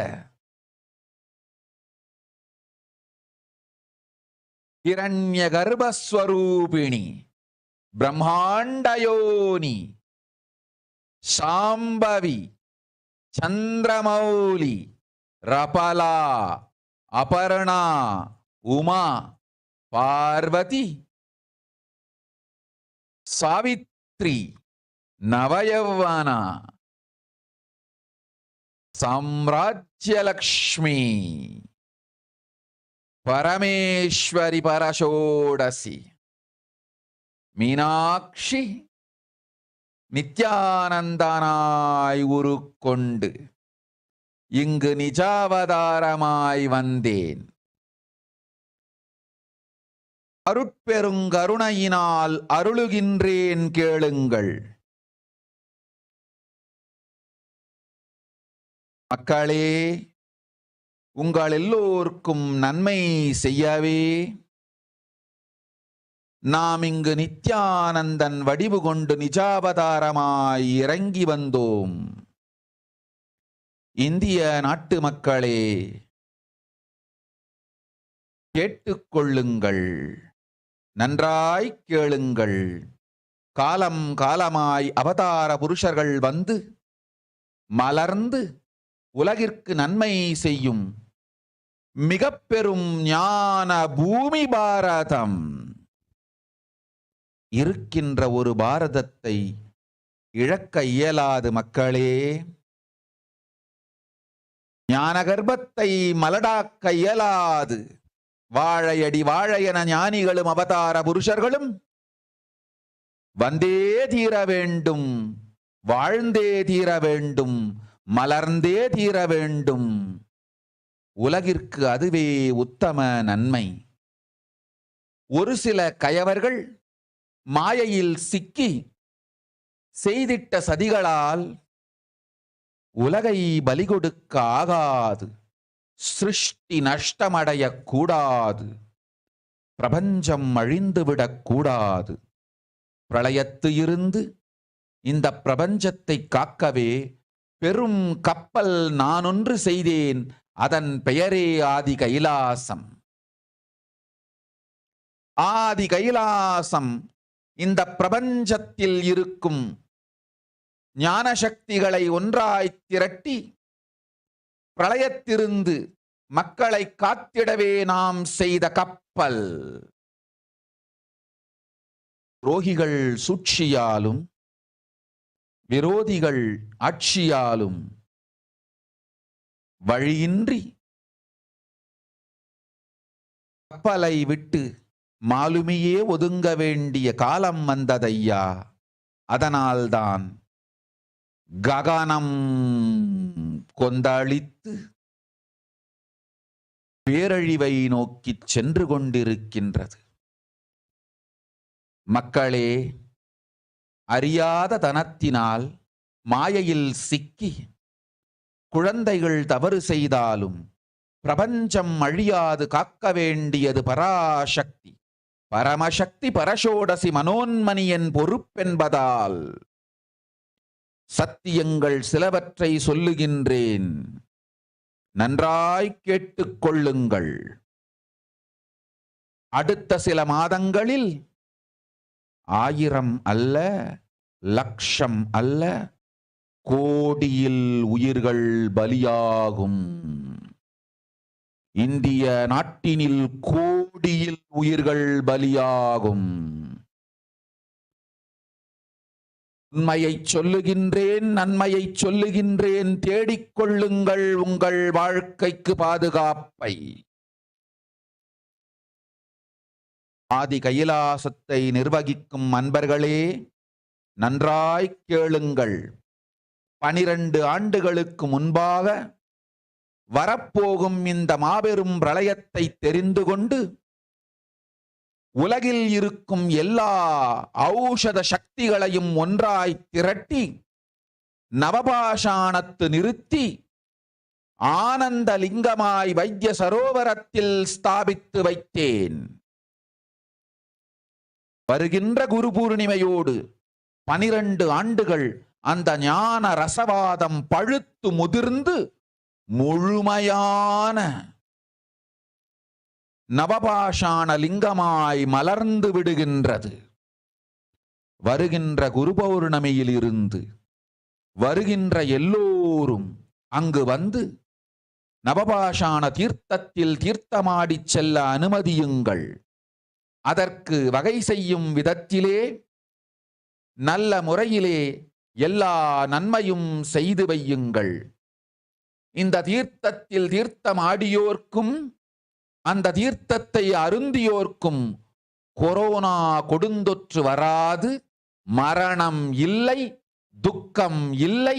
ஹிரண்ய கர்ப்பஸ்வரூபிணி பிரம்மாண்டயோனி சாம்பவி சந்திரமௌலி ரபலா அபர்ணா உமா பார்வதி சாவித்ரி நவயவனா சாம்ராஜ்யலக்ஷ்மி பரமேஸ்வரி பரஷோடசி மீனாட்சி நித்யானந்தனாய் உருக்கொண்டு இங்கு நிஜாவதாரமாய் வந்தேன். அருட்பெருங்கருணையினால் அருளுகின்றேன் கேளுங்கள். மக்களே, உங்கள் எல்லோருக்கும் நன்மை செய்யவே நாம் இங்கு நித்யானந்தன் வடிவு கொண்டு நிஜாவதாரமாய் இறங்கி வந்தோம். இந்திய நாட்டு மக்களே, கேட்டுக்கொள்ளுங்கள், நன்றாய் கேளுங்கள். காலம் காலமாய் அவதார புருஷர்கள் வந்து மலர்ந்து உலகிற்கு நன்மை செய்யும் மிக பெரும் ஞான பூமி பாரதம். இருக்கின்ற ஒரு பாரதத்தை இழக்க இயலாது மக்களே. ஞான கர்ப்பத்தை மலடாக்க இயலாது. வாழையடி வாழையன ஞானிகளும் அவதார புருஷர்களும் வந்தே தீர வேண்டும், வாழ்ந்தே தீர வேண்டும், மலர்ந்தே தீர வேண்டும். உலகிற்கு அதுவே உத்தம நன்மை. ஒரு சில கயவர்கள் மாயையில் சிக்கி செய்திட்ட சதிகளால் உலகை பலி கொடுக்க ஆகாது. சிருஷ்டி நஷ்டமடைய கூடாது. பிரபஞ்சம் அழிந்துவிடக் கூடாது. பிரளயத்து இருந்து இந்த பிரபஞ்சத்தை காக்கவே பெரும் கப்பல் நானொன்று செய்தேன். அதன் பெயரே ஆதி கைலாசம். ஆதி கைலாசம் இந்த பிரபஞ்சத்தில் இருக்கும் ஞான சக்திகளை ஒன்றாய் திரட்டி பிரளயத்திலிருந்து மக்களை காத்திடவே நாம் செய்த கப்பல். துரோகிகள் சூழ்ச்சியாலும் விரோதிகள் ஆட்சியாலும் வழியின்றி கப்பலை விட்டு மாலுமியே ஒதுங்க வேண்டிய காலம் வந்ததையா. அதனால்தான் ககனம் கொந்தளித்து பேரழிவை நோக்கி சென்று கொண்டிருக்கின்றது. மக்களே, அறியாத தனத்தினால் மாயையில் சிக்கி குழந்தைகள் தவறு செய்தாலும் பிரபஞ்சம் அழியாது காக்க வேண்டியது பராசக்தி. பரமசக்தி பரஷோடசி மனோன்மணியின் பொறுப்பென்பதால் சத்தியங்கள் சிலவற்றை சொல்லுகின்றேன், நன்றாய் கேட்டுக்கொள்ளுங்கள். அடுத்த சில மாதங்களில் 1000 அல்ல, லட்சம் அல்ல, கோடியில் உயிர்கள் பலியாகும். இந்திய நாட்டினில் கோடியில் உயிர்கள் பலியாகும். உண்மையை சொல்லுகின்றேன், நன்மையை சொல்லுகின்றேன். தேடிக்கொள்ளுங்கள் உங்கள் வாழ்க்கைக்கு பாதுகாப்பை. ஆதி கைலாசத்தை நிர்வகிக்கும் அன்பர்களே, நன்றாய் கேளுங்கள். 12 ஆண்டுகளுக்கு முன்பாக வரப்போகும் இந்த மாபெரும் பிரளயத்தை தெரிந்து கொண்டு உலகில் இருக்கும் எல்லா ஔஷத சக்திகளையும் ஒன்றாய் திரட்டி நவபாஷாணத்து நிறுத்தி ஆனந்த லிங்கமாய் வைத்திய சரோவரத்தில் ஸ்தாபித்து வைத்தேன். வருகின்ற குரு பூர்ணிமையோடு 12 ஆண்டுகள் அந்த ஞான ரசவாதம் பழுத்து முதிர்ந்து முழுமையான நவபாஷாண லிங்கமாய் மலர்ந்து விடுகின்றது. வருகின்ற குரு பௌர்ணமியில் இருந்து வருகின்ற எல்லோரும் அங்கு வந்து நவபாஷாண தீர்த்தத்தில் தீர்த்தமாடி செல்ல அனுமதியுங்கள். அதற்கு வகை செய்யும் விதத்திலே நல்ல முறையிலே எல்லா நன்மையும் செய்து வையுங்கள். இந்த தீர்த்தத்தில் தீர்த்தமாடியோர்க்கும் அந்த தீர்த்தத்தை அருந்தியோர்க்கும் கொரோனா கொடுந்தொற்று வராது, மரணம் இல்லை, துக்கம் இல்லை.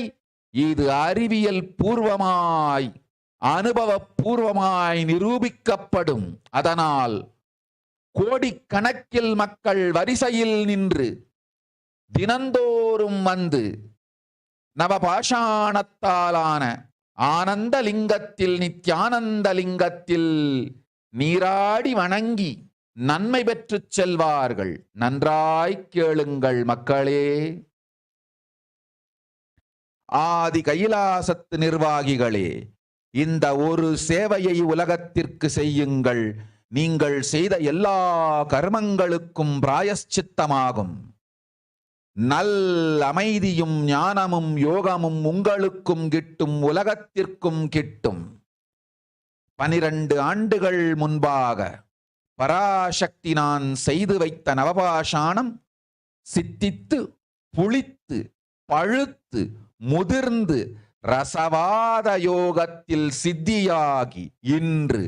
இது அறிவியல் பூர்வமாய் அனுபவபூர்வமாய் நிரூபிக்கப்படும். அதனால் கோடிக்கணக்கில் மக்கள் வரிசையில் நின்று தினந்தோறும் வந்து நவபாஷாணத்தாலான ஆனந்த லிங்கத்தில் நித்யானந்த லிங்கத்தில் நீராடி வணங்கி நன்மை பெற்றுச் செல்வார்கள். நன்றாய் கேளுங்கள் மக்களே. ஆதி கைலாசத்து நிர்வாகிகளே, இந்த ஒரு சேவையை உலகத்திற்கு செய்யுங்கள். நீங்கள் செய்த எல்லா கர்மங்களுக்கும் பிராயஷ்சித்தமாகும். நல் அமைதியும் ஞானமும் யோகமும் உங்களுக்கும் கிட்டும், உலகத்திற்கும் கிட்டும். 12 ஆண்டுகள் முன்பாக பராசக்தி நான் செய்து வைத்த நவபாஷாணம் சித்தித்து புளித்து பழுத்து முதிர்ந்து ரசவாத யோகத்தில் சித்தியாகி இன்று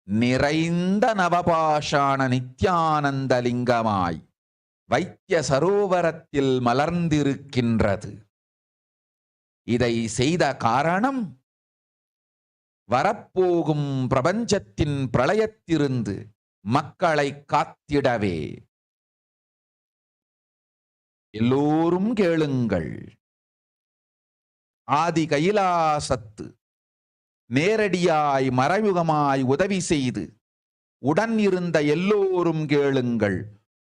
நிறைந்த நவபாஷாண நித்யானந்த லிங்கமாய் வைத்திய சரோவரத்தில் மலர்ந்திருக்கின்றது. இதை செய்த காரணம் வரப்போகும் பிரபஞ்சத்தின் பிரளயத்திலிருந்து மக்களை காத்திடவே. எல்லோரும் கேளுங்கள். ஆதி கைலாசத்து நேரடியாய் மறைமுகமாய் உதவி செய்து உடன் இருந்த எல்லோரும் கேளுங்கள்.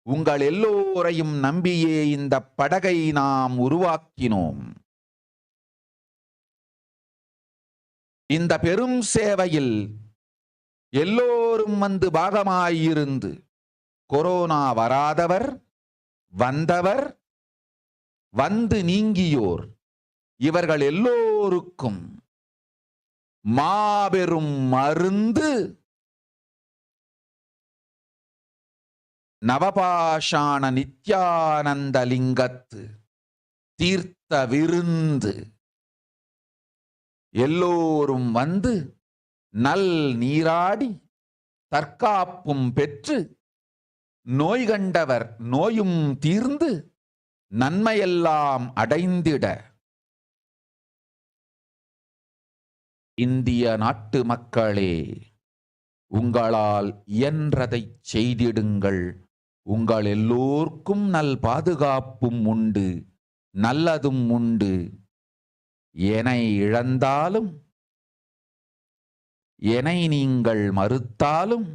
உங்கள் எல்லோரையும் நம்பியே இந்த படகை நாம் உருவாக்கினோம். இந்த பெரும் சேவையில் எல்லோரும் வந்து பாகமாயிருந்து கொரோனா வராதவர், வந்தவர், வந்து நீங்கியோர் இவர்கள் எல்லோருக்கும் மாபெரும் மருந்து நவபாஷாண நித்யானந்த லிங்கத்து தீர்த்த விருந்து. எல்லோரும் வந்து நல் நீராடி தற்காப்பும் பெற்று நோய் கண்டவர் நோயும் தீர்ந்து நன்மையெல்லாம் அடைந்திட இந்திய நாட்டு மக்களே, உங்களால் இயன்றதைச் செய்திடுங்கள். உங்கள் எல்லோர்க்கும் நல் பாதுகாப்பும் உண்டு, நல்லதும் உண்டு. என்னை இழந்தாலும் என்னை நீங்கள் மறுத்தாலும்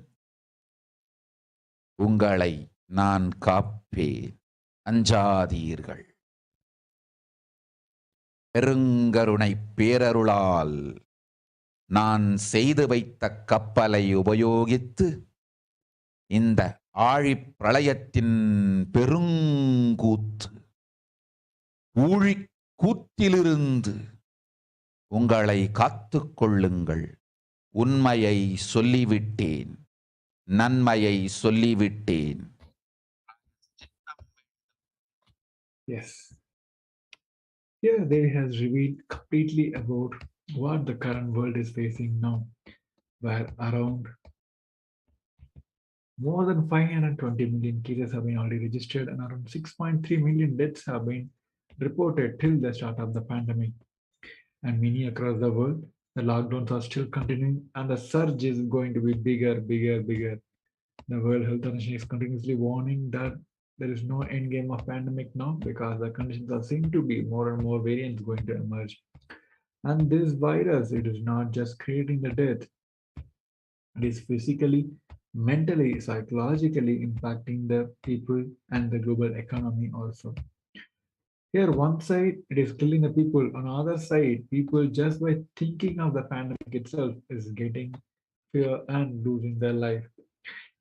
உங்களை நான் காப்பேன். அஞ்சாதீர்கள். பெருங்கருணை பேரருளால் நான் செய்து வைத்த கப்பலை உபயோகித்து இந்த ஆழிப் பிரளயத்தின் பெருங்கூத்து ஊழிக்கூத்திலிருந்து உங்களை காத்துக் கொள்ளுங்கள். உண்மையை சொல்லிவிட்டேன், நன்மையை சொல்லிவிட்டேன். Yes. Here Devi has revealed completely about what the current world is facing now, where around more than 520 million cases have been already registered and around 6.3 million deaths have been reported till the start of the pandemic. And many across the world, the lockdowns are still continuing and the surge is going to be bigger, bigger, bigger. The World Health Organization is continuously warning that there is no end game of pandemic now because the conditions are seen to be more and more variants going to emerge. And this virus, it is not just creating the death, it is physically, mentally, psychologically impacting the people and the global economy also. Here, one side, it is killing the people. On the other side, people just by thinking of the pandemic itself is getting fear and losing their life.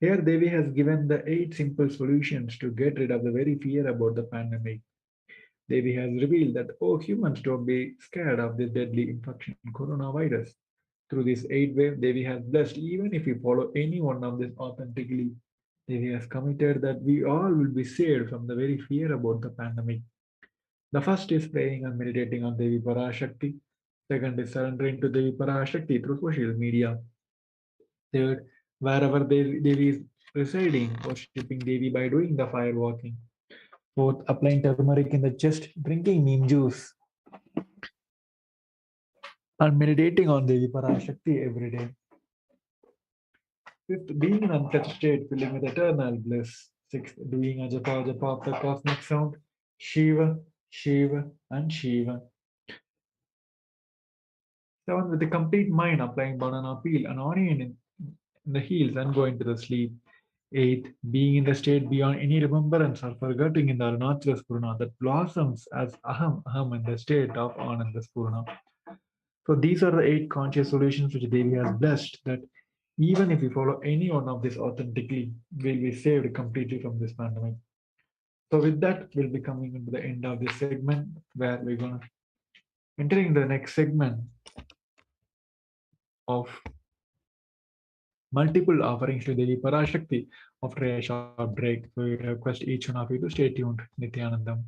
Here, Devi has given the 8 simple solutions to get rid of the very fear about the pandemic. Devi has revealed that, oh, humans, don't be scared of this deadly infection, coronavirus. Through this 8 wave, Devi has blessed, even if we follow any one of this authentically, Devi has committed that we all will be saved from the very fear about the pandemic. The first is praying and meditating on Devi Parashakti. Second is surrendering to Devi Parashakti through social media. Third, wherever Devi is residing, worshipping Devi by doing the fire walking. Fourth, applying turmeric in the chest, drinking neem juice, and meditating on Devi Parashakti every day. Fifth, being in untouched state, filling with eternal bliss. Sixth, doing a japa of the cosmic sound, Shiva, Shiva, and Shiva. Seventh, with a complete mind, applying banana peel, an onion in the heels, and going to the sleep. Eighth, being in the state beyond any remembrance or forgetting in the Arunachala Spurna that blossoms as aham in the state of Ananda Spurna. So these are the eight conscious solutions which Devi has blessed that even if we follow any one of these authentically, we'll be saved completely from this pandemic. So with that, we'll be coming into the end of this segment where we're gonna entering the next segment of multiple offerings to Devi Parashakti after a short break. So we request each one of you to stay tuned. Nithyanandam.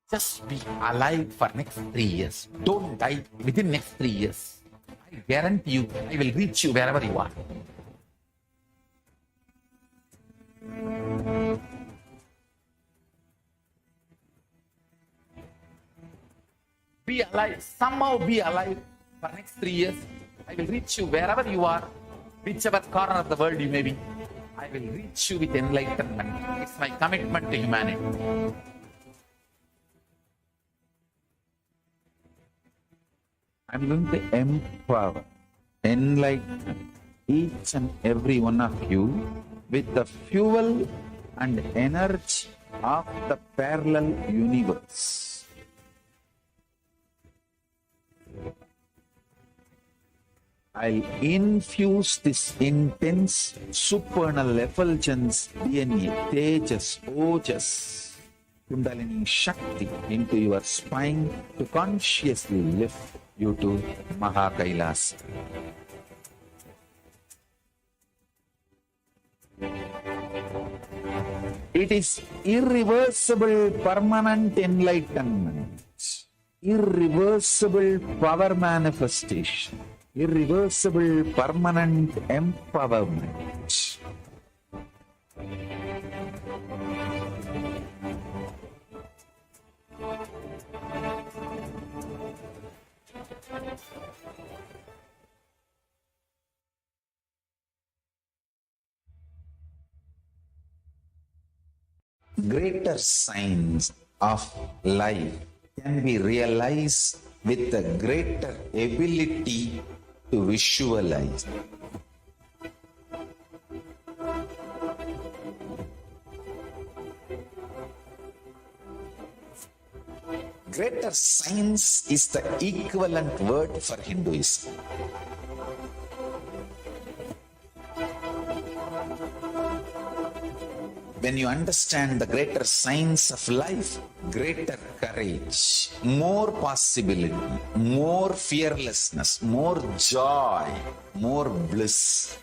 Just be alive for next 3 years. Don't die within next 3 years. I guarantee you, I will reach you wherever you are. Be alive. Somehow be alive for next 3 years. I will reach you wherever you are, whichever corner of the world you may be. I will reach you with enlightenment. It's my commitment to humanity. I'm going to empower, enlighten each and every one of you with the fuel and energy of the parallel universe. I'll infuse this intense supernal effulgence DNA, Tejas, Ojas, Kundalini Shakti into your spine to consciously lift you to Mahakailas. It is irreversible permanent enlightenment, irreversible power manifestation, irreversible permanent empowerment. Greater signs of life can be realized with a greater ability to visualize. Greater science is the equivalent word for Hinduism. When you understand the greater science of life, greater courage, more possibility, more fearlessness, more joy, more bliss.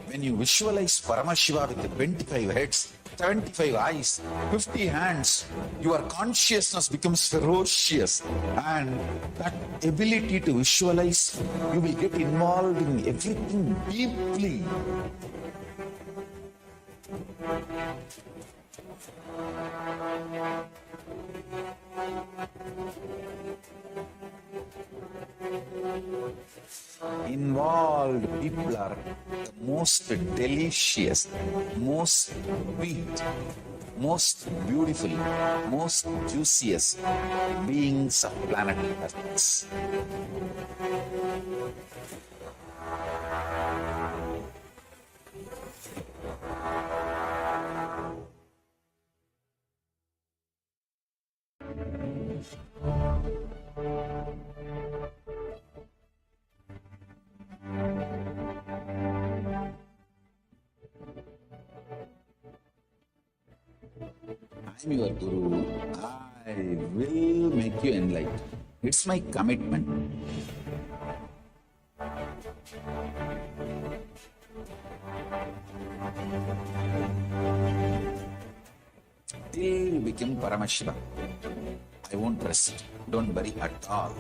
When you visualize Paramashiva with 25 heads, 75 eyes, 50 hands, your consciousness becomes ferocious, and that ability to visualize, you will get involved in everything deeply. Involved people are the most delicious, most sweet, most beautiful, most juiciest beings of planet Earth. I'm your guru. I will make you enlightened. It's my commitment. Till you become Paramashiva, I won't rest. Don't worry at all.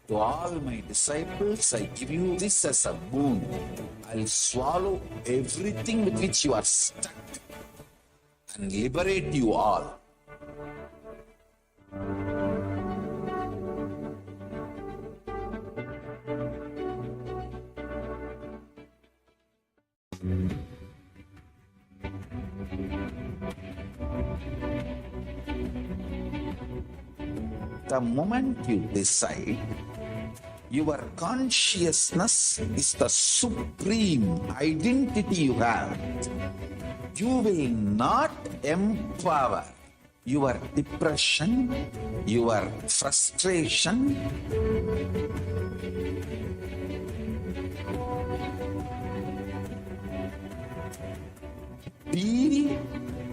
To all my disciples, I give you this as a boon. I'll swallow everything with which you are stuck and liberate you all. The moment you decide, your consciousness is the supreme identity you have. You will not empower your depression, your frustration, deal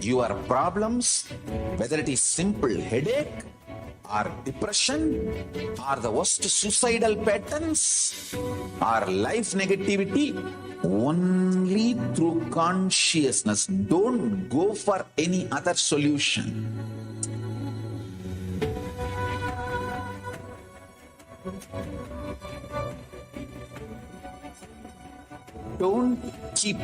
your problems, whether it is simple headache or depression or the worst suicidal patterns or life negativity, only through consciousness. Don't go for any other solution. Don't keep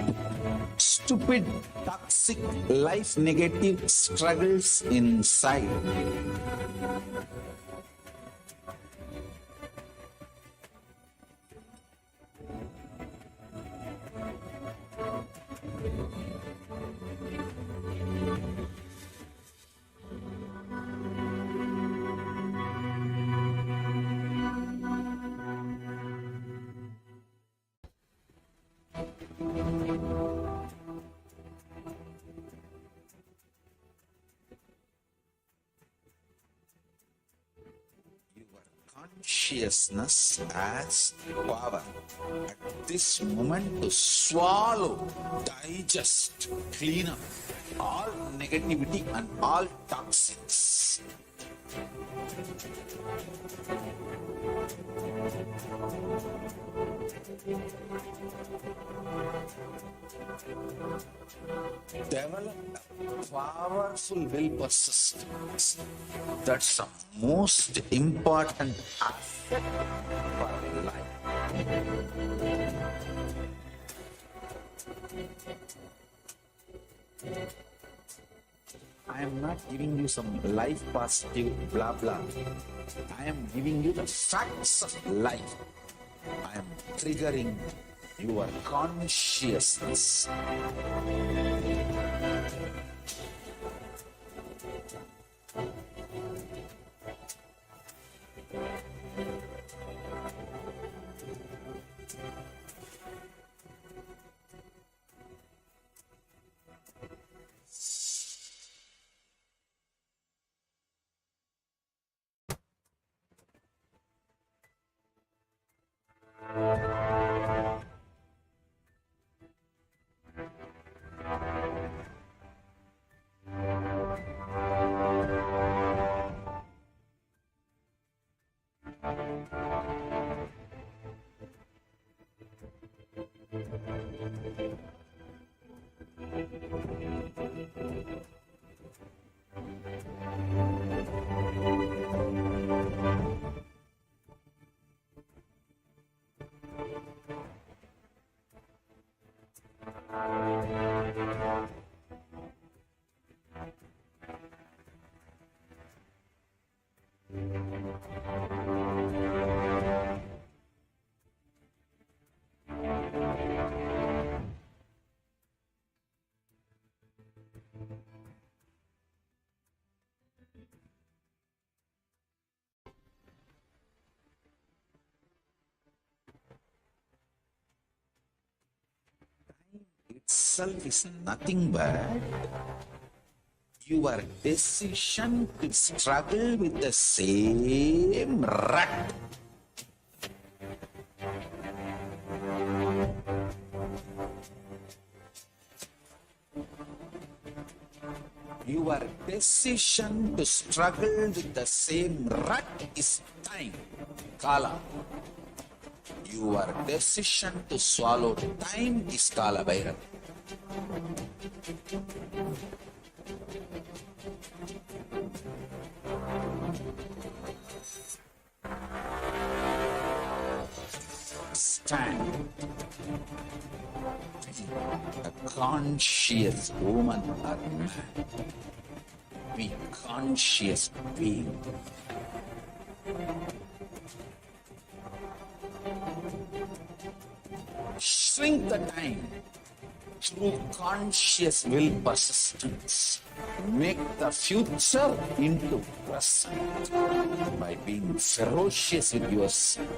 stupid, toxic, life negative struggles inside. Consciousness has power at this moment to swallow, digest, clean up all negativity and all toxins. Develop a powerful will persistence. That's the most important asset for life. I am not giving you some life positive blah blah. I am giving you the facts of life. I am triggering your consciousness. Itself is nothing but your decision to struggle with the same rut Your decision to struggle with the same rut is time, Kala. Your decision to swallow time is Kala Bhairav. Stand. A conscious woman or man. Be conscious being. Shrink the time through conscious will persistence. Make the future into present by being ferocious with yourself.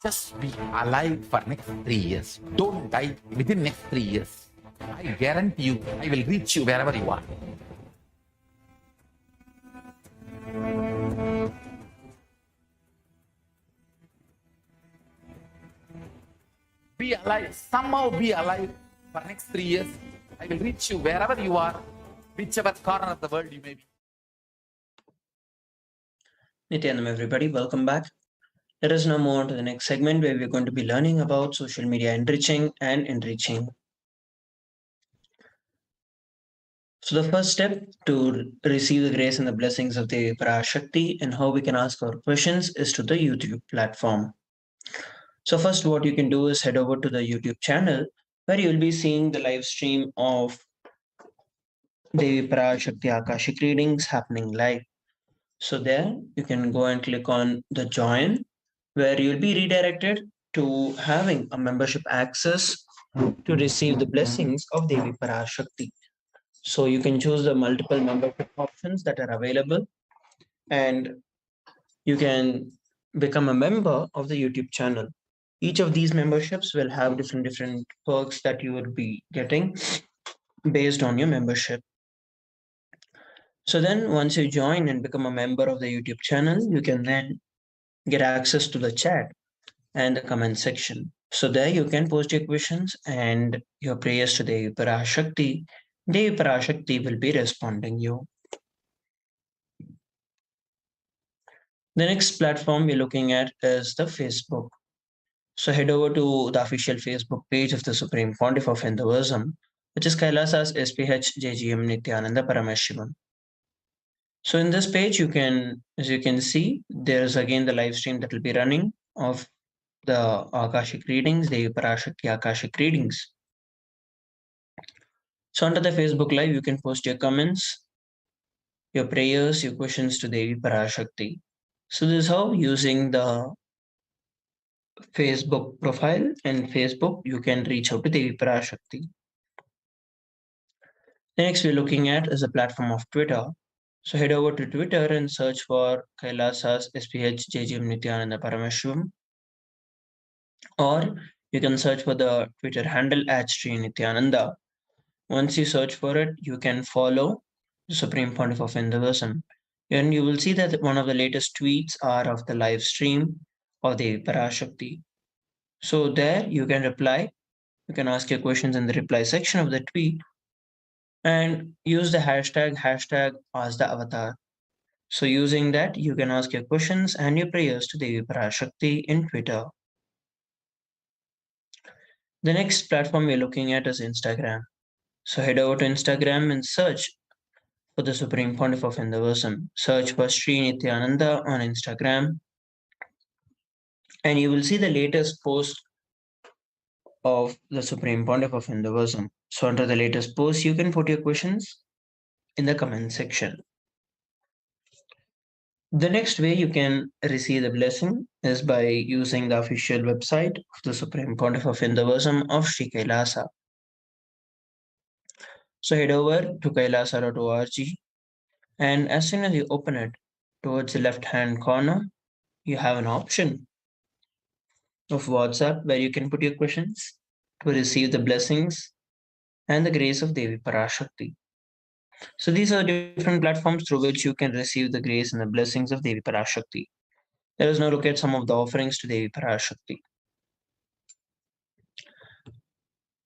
Just be alive for next 3 years. Don't die within next 3 years. I guarantee you, I will reach you wherever you are. Be alive, somehow be alive for next 3 years. I will reach you wherever you are, whichever corner of the world you may be. Nithyanam, everybody, welcome back. Let us now move on to the next segment where we're going to be learning about social media enriching and enriching. So the first step to receive the grace and the blessings of the Parashakti and how we can ask our questions is to the YouTube platform. So first what you can do is head over to the YouTube channel where you'll be seeing the live stream of the Parashakti Akashic readings happening live. So there you can go and click on the join where you'll be redirected to having a membership access to receive the blessings of Devi Parashakti. So you can choose the multiple membership options that are available and you can become a member of the YouTube channel. Each of these memberships will have different perks that you will be getting based on your membership. So then once you join and become a member of the YouTube channel, you can then get access to the chat and the comment section. So there you can post your questions and your prayers to Devi Parashakti. Devi Parashakti will be responding you. The next platform we're looking at is the Facebook. So head over to the official Facebook page of the Supreme Pontiff of Hinduism, which is Kailasa's SPH JGM Nithyananda Paramashivam. So in this page, you can, as you can see, there's again the live stream that will be running of the Akashic readings, the Parashakti Akashic readings. So under the Facebook Live, you can post your comments, your prayers, your questions to Devi Parashakti. So this is how using the Facebook profile and Facebook, you can reach out to Devi Parashakti. Next, we're looking at is a platform of Twitter. So head over to Twitter and search for Kailasa's SPH JGM Nithyananda Paramashivam. Or you can search for the Twitter handle @SriNithyananda. Once you search for it, you can follow the Supreme Pontiff of Hinduism. And you will see that one of the latest tweets are of the live stream of the Parashakti. So there you can reply. You can ask your questions in the reply section of the tweet and use the hashtag AskTheAvatar. So using that, you can ask your questions and your prayers to Devi Parashakti in Twitter. The next platform we're looking at is Instagram. So head over to Instagram and search for the Supreme Pontiff of Hinduism. Search for Sri Nithyananda on Instagram, and you will see the latest post of the Supreme Pontiff of Hinduism. So under the latest post, you can put your questions in the comment section. The next way you can receive the blessing is by using the official website of the Supreme Pontiff of Hinduism of Sri Kailasa. So head over to kailasa.org, and as soon as you open it, towards the left hand corner, you have an option of WhatsApp where you can put your questions to receive the blessings and the grace of Devi Parashakti. So these are different platforms through which you can receive the grace and the blessings of Devi Parashakti. Let us now look at some of the offerings to Devi Parashakti.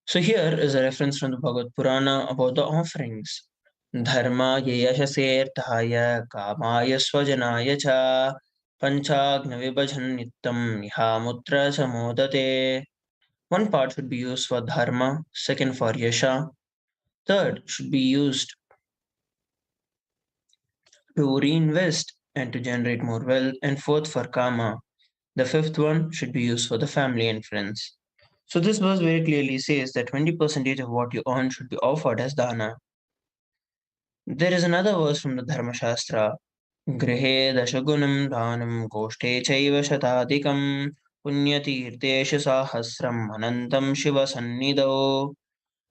So here is a reference from the Bhagavad Purana about the offerings. Dharma yashasirthaya kamaya swajanaya cha panchagna vibhajan nittam ihamutra samodate. One part should be used for dharma, second for yasha, third should be used to reinvest and to generate more wealth, and fourth for kama. The fifth one should be used for the family and friends. So this verse very clearly says that 20% of what you earn should be offered as dana. There is another verse from the Dharma Shastra. Grihe dashagunam dhanam koshte chaiva shatadikam punyatirtesha sahasram anantam shiva sannido.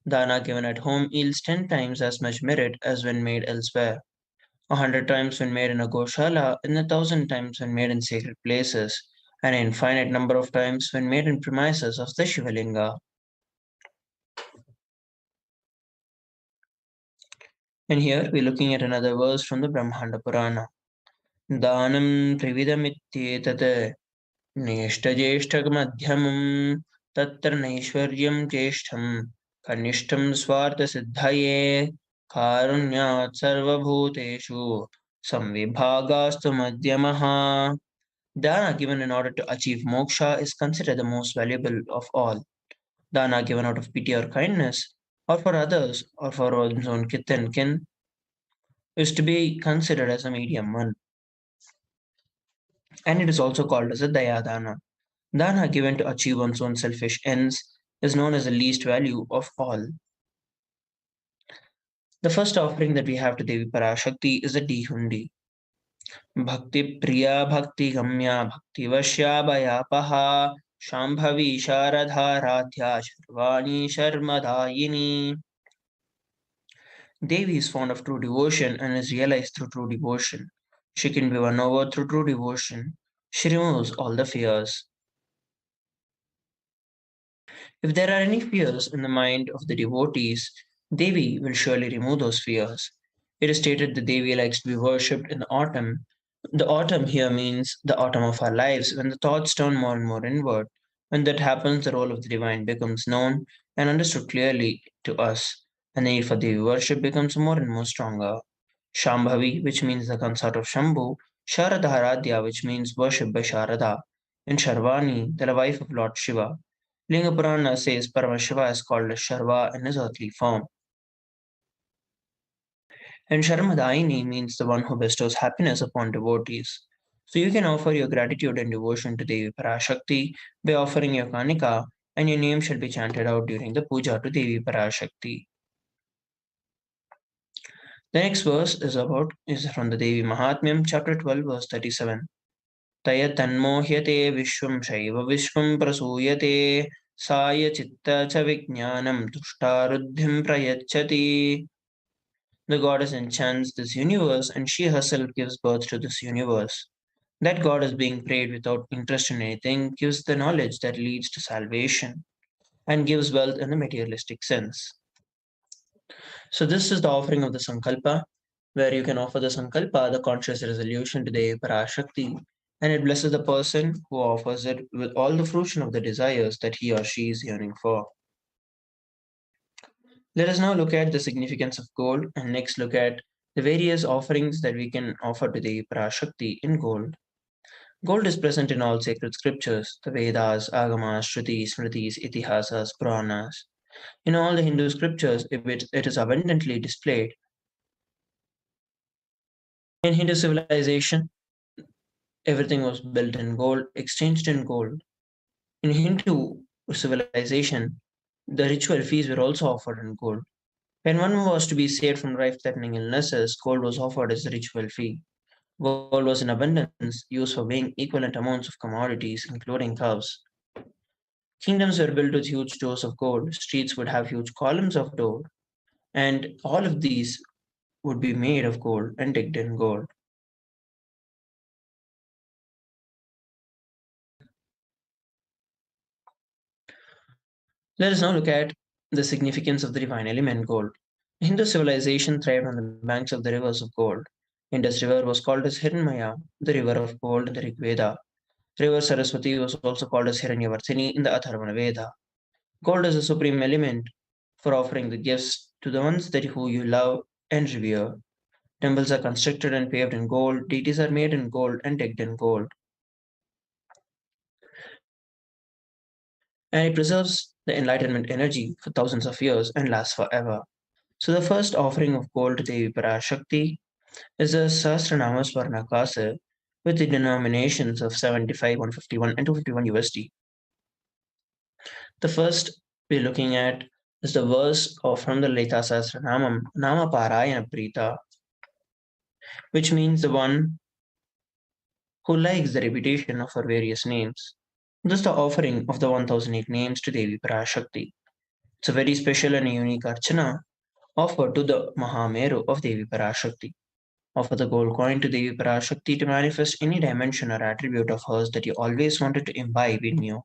Dana given at home yields 10 times as much merit as when made elsewhere, 100 times when made in a goshala, and 1,000 times when made in sacred places, and an infinite number of times when made in premises of the Shivalinga. And here we're looking at another verse from the Brahmanda Purana. Danam trividamityetad neshtajeshthamadhyamam tatra naishwaryam jeshtham kanishtam swartha siddhaye karunyat sarvabhuteshu samvibhagastu madhyamaha. Dana given in order to achieve moksha is considered the most valuable of all. Dana given out of pity or kindness, or for others, or for one's own kith and kin, is to be considered as a medium one. And it is also called as a daya dana. Dana given to achieve one's own selfish ends is known as the least value of all. The first offering that we have to Devi Parashakti is a Dihundi. Bhakti Priya Bhakti Gamya Bhakti Vashya Bhayapaha Shambhavi Sharadha Radhya Sharvani Sharmadayini. Devi is fond of true devotion and is realized through true devotion. She can be won over through true devotion. She removes all the fears. If there are any fears in the mind of the devotees, Devi will surely remove those fears. It is stated that Devi likes to be worshipped in the autumn. The autumn here means the autumn of our lives, when the thoughts turn more and more inward. When that happens, the role of the divine becomes known and understood clearly to us, and the need for Devi worship becomes more and more stronger. Shambhavi, which means the consort of Shambhu, Sharadharadhya, which means worship by Sharada, and Sharvani, the wife of Lord Shiva. Linga Purana says Paramashiva is called as Sharva in his earthly form. And Sharmadayini means the one who bestows happiness upon devotees. So you can offer your gratitude and devotion to Devi Parashakti by offering your kanika, and your name shall be chanted out during the puja to Devi Parashakti. The next verse is from the Devi Mahatmyam, chapter 12, verse 37. Taya tanmohyate vishwam shaiva vishwam prasuyate saya chitta cha vijnanam tushtaruddhim prayachati. The goddess enchants this universe and she herself gives birth to this universe. That God is being prayed without interest in anything gives the knowledge that leads to salvation and gives wealth in the materialistic sense. So this is the offering of the Sankalpa, where you can offer the Sankalpa, the conscious resolution to the Parashakti, and it blesses the person who offers it with all the fruition of the desires that he or she is yearning for. Let us now look at the significance of gold and next look at the various offerings that we can offer to the Parashakti in gold. Gold is present in all sacred scriptures, the Vedas, Agamas, Shrutis, Smritis, Itihasas, Puranas. In all the Hindu scriptures, it is abundantly displayed. In Hindu civilization, everything was built in gold, exchanged in gold. In Hindu civilization, the ritual fees were also offered in gold. When one was to be saved from life-threatening illnesses, gold was offered as a ritual fee. Gold was in abundance, used for weighing equivalent amounts of commodities, including cows. Kingdoms were built with huge doors of gold, streets would have huge columns of gold, and all of these would be made of gold and digged in gold. Let us now look at the significance of the divine element gold. Hindu civilization thrived on the banks of the rivers of gold. Indus River was called as Hiranmaya, the river of gold in the Rig Veda. River Saraswati was also called as Hiranyavartini in the Atharvana Veda. Gold is the supreme element for offering the gifts to the ones that who you love and revere. Temples are constructed and paved in gold, deities are made in gold and decked in gold. And it preserves the enlightenment energy for thousands of years and lasts forever. So the first offering of gold to Devi Parashakti is a Sahasranama Swarnakasa with the denominations of 75, 151 and 251 USD. The first we're looking at is the verse from the Lalita Sahasranamam, Nama Parayana Prita, which means the one who likes the repetition of her various names. This is the offering of the 1008 names to Devi Parashakti. It's a very special and unique archana offered to the Mahameru of Devi Parashakti. Offer the gold coin to Devi Parashakti to manifest any dimension or attribute of hers that you always wanted to imbibe in you.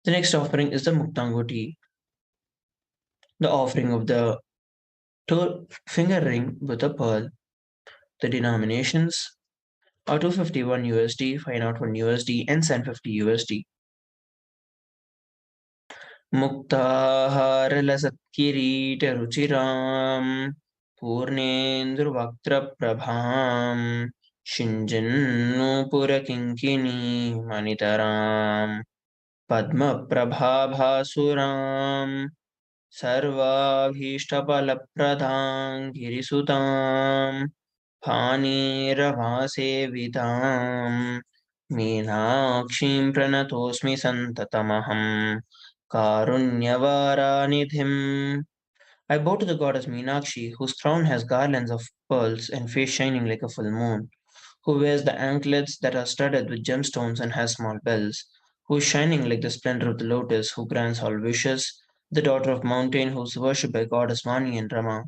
The next offering is the Muktanguti, the offering of the finger ring with a pearl. The denominations are 251 USD, 501 USD, and 750 USD. मुक्ताहारलसत्किरीटरुचिरां पूर्णेन्दुर्वक्त्रप्रभां शिञ्जन्नूपुरकिङ्किणीमणितरां पद्मप्रभाभासुरां सर्वाभीष्टफलप्रदां गिरिसुतां फाणिरभासेवितां मीनाक्षीं प्रणतोऽस्मि सन्ततमहम् Karunyavaranidhim. I bow to the goddess Meenakshi, whose crown has garlands of pearls and face shining like a full moon, who wears the anklets that are studded with gemstones and has small bells, who is shining like the splendor of the lotus, who grants all wishes, the daughter of mountain, who is worshipped by goddess Vani and Rama.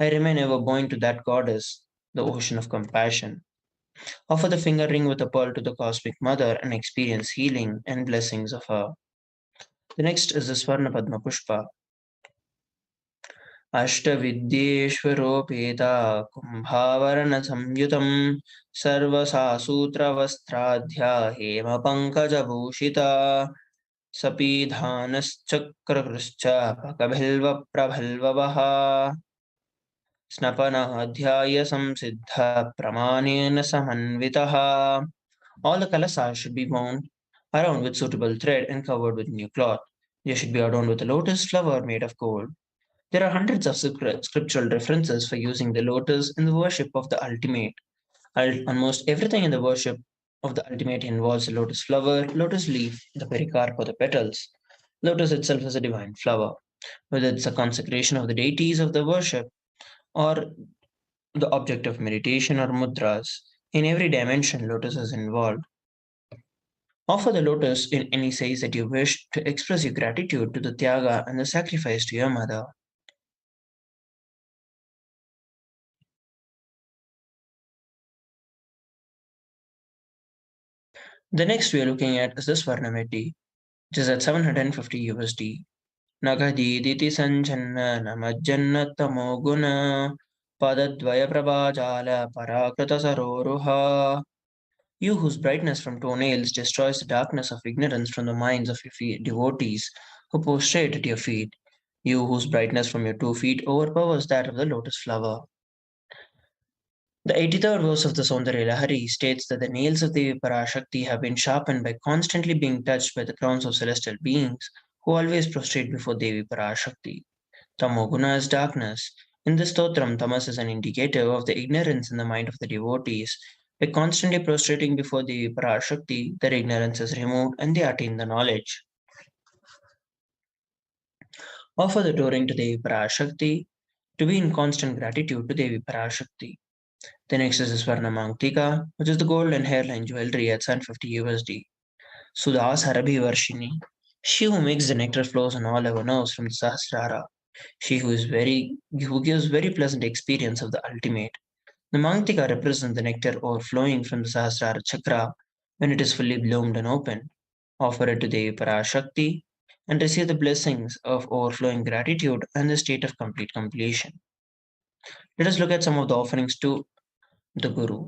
I remain ever bowing to that goddess, the ocean of compassion. Offer the finger ring with a pearl to the cosmic mother and experience healing and blessings of her. The next is the Swarna Padma Pushpa. Ashtavidyeshwaropeta Kumbhavarana Samyutam Sarvasasutra Vastradhya Hema Pankaja Bhushita Sapidhanaschakrascha Pakabhilva Prabhalvavaha Snapana Adhyaya Samsiddha Pramanena Samanvitaha. All the kalasas should be wound around with suitable thread and covered with new cloth. They should be adorned with a lotus flower made of gold. There are hundreds of scriptural references for using the lotus in the worship of the ultimate. Almost everything in the worship of the ultimate involves a lotus flower, lotus leaf, the pericarp or the petals. Lotus itself is a divine flower. Whether it's a consecration of the deities of the worship or the object of meditation or mudras, in every dimension lotus is involved. Offer the lotus in any size that you wish to express your gratitude to the Tyaga and the sacrifice to your mother. The next we are looking at is the Swarnameti, which is at 750 USD. Nagadiditi Sanchanna Namajjanna Tamoguna Padadvaya Prabhajala Parakrata Saroruha. You whose brightness from toenails destroys the darkness of ignorance from the minds of your devotees who prostrate at your feet. You whose brightness from your 2 feet overpowers that of the lotus flower. The 83rd verse of the Saundarya Lahari states that the nails of Devi Parashakti have been sharpened by constantly being touched by the crowns of celestial beings who always prostrate before Devi Parashakti. Tamoguna is darkness. In this stotram, tamas is an indicator of the ignorance in the mind of the devotees. By constantly prostrating before Devi Parashakti, their ignorance is removed and they attain the knowledge. Offer the touring to Devi Parashakti to be in constant gratitude to Devi Parashakti. The next is Swarna Mangtika, which is the gold and hairline jewelry at 750 USD. Sudhas Harabhi Varshini, she who makes the nectar flows on all our nerves from the Sahasrara. She who gives very pleasant experience of the ultimate. The Mangtika represents the nectar overflowing from the Sahasrara chakra when it is fully bloomed and open. Offer it to Devi Parashakti and receive the blessings of overflowing gratitude and the state of complete completion. Let us look at some of the offerings to the Guru.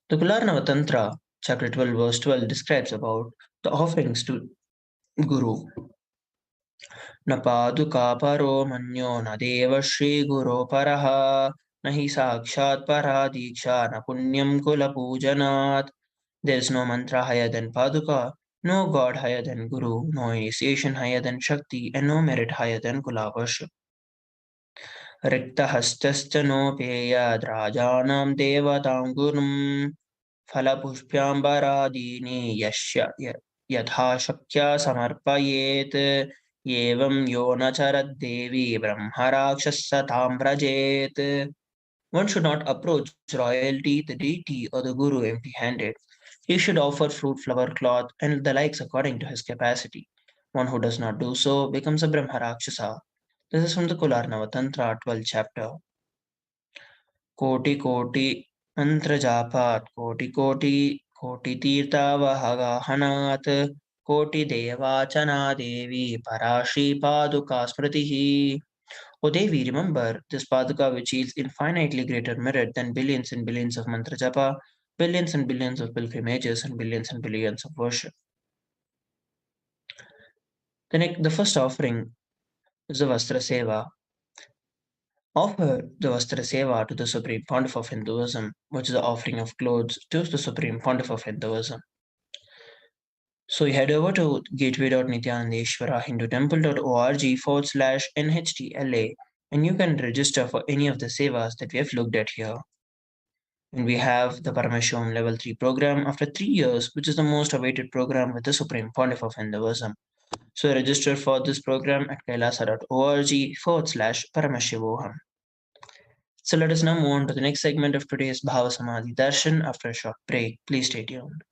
The Kularnava Tantra, chapter 12, verse 12, describes about the offerings to Guru. न पादुका परो मन्यो न देव श्रीगुरो परः न हि साक्षात् परा दीक्षा न punyam kula pujanat. There is no mantra higher than Paduka, no god higher than Guru, no initiation higher than Shakti, and no merit higher than Kula worship. रिक्तहस्तश्च नोपेयाद् राजानां देवतां गुरुं फलपुष्प्याम्बरादीनि यस्य यथा शक्या समर्पयेत् एवं यो न चरद्देवी ब्रह्मराक्षसतां व्रजेत्. One should not approach royalty, the deity, or the guru empty-handed. He should offer fruit, flower, cloth, and the likes according to his capacity. One who does not do so becomes a Brahmarakshasa. This is from the Kularnava Tantra, 12th chapter. Koti Koti Mantra Japat, Koti Koti Koti Tirtha Vahaganat, Koti Devachana Devi Parashi Paduka Smritihi. O Devi, remember this Paduka which yields infinitely greater merit than billions and billions of mantra japa, billions and billions of pilgrimages, and billions of worship. The first offering is the Vastra Seva. Offer the Vastra Seva to the Supreme Pontiff of Hinduism, which is the offering of clothes to the Supreme Pontiff of Hinduism. So you head over to gateway.nithyanandeshwara.hindutemple.org/NHTLA and you can register for any of the sevas that we have looked at here. And we have the Paramashivoham Level 3 program after 3 years, which is the most awaited program with the Supreme Pontiff of Hinduism. So register for this program at kailasa.org/Paramashivoham. So let us now move on to the next segment of today's Bhava Samadhi Darshan after a short break. Please stay tuned.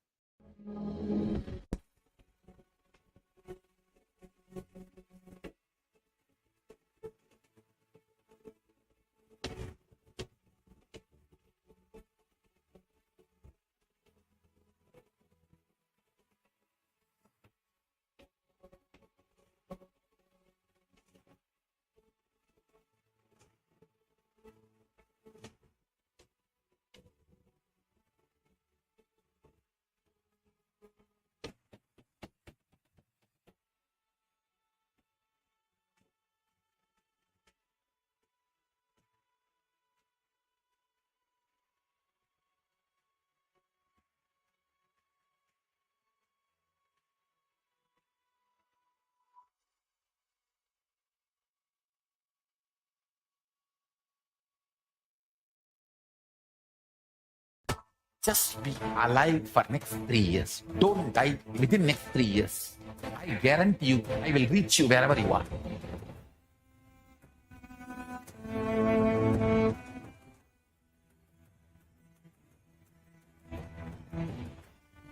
Just be alive for next 3 years. Don't die within next 3 years. I guarantee you, I will reach you wherever you are.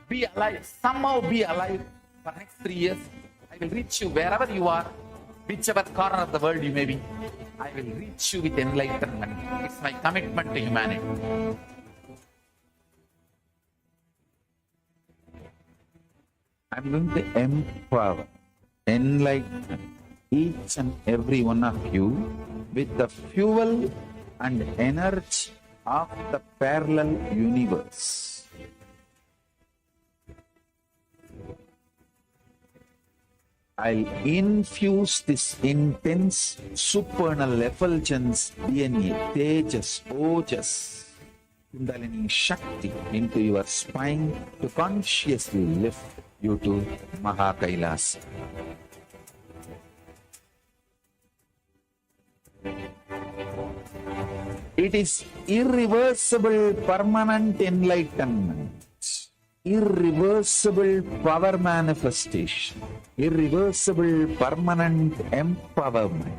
Be alive. Somehow be alive for next 3 years. I will reach you wherever you are, whichever corner of the world you may be. I will reach you with enlightenment. It's my commitment to humanity. I'm going to empower, enlighten each and every one of you with the fuel and energy of the parallel universe. I'll infuse this intense supernal effulgence DNA, Tejas, Ojas, Kundalini Shakti into your spine to consciously lift you to Mahakailas. It is irreversible permanent enlightenment, irreversible power manifestation, irreversible permanent empowerment.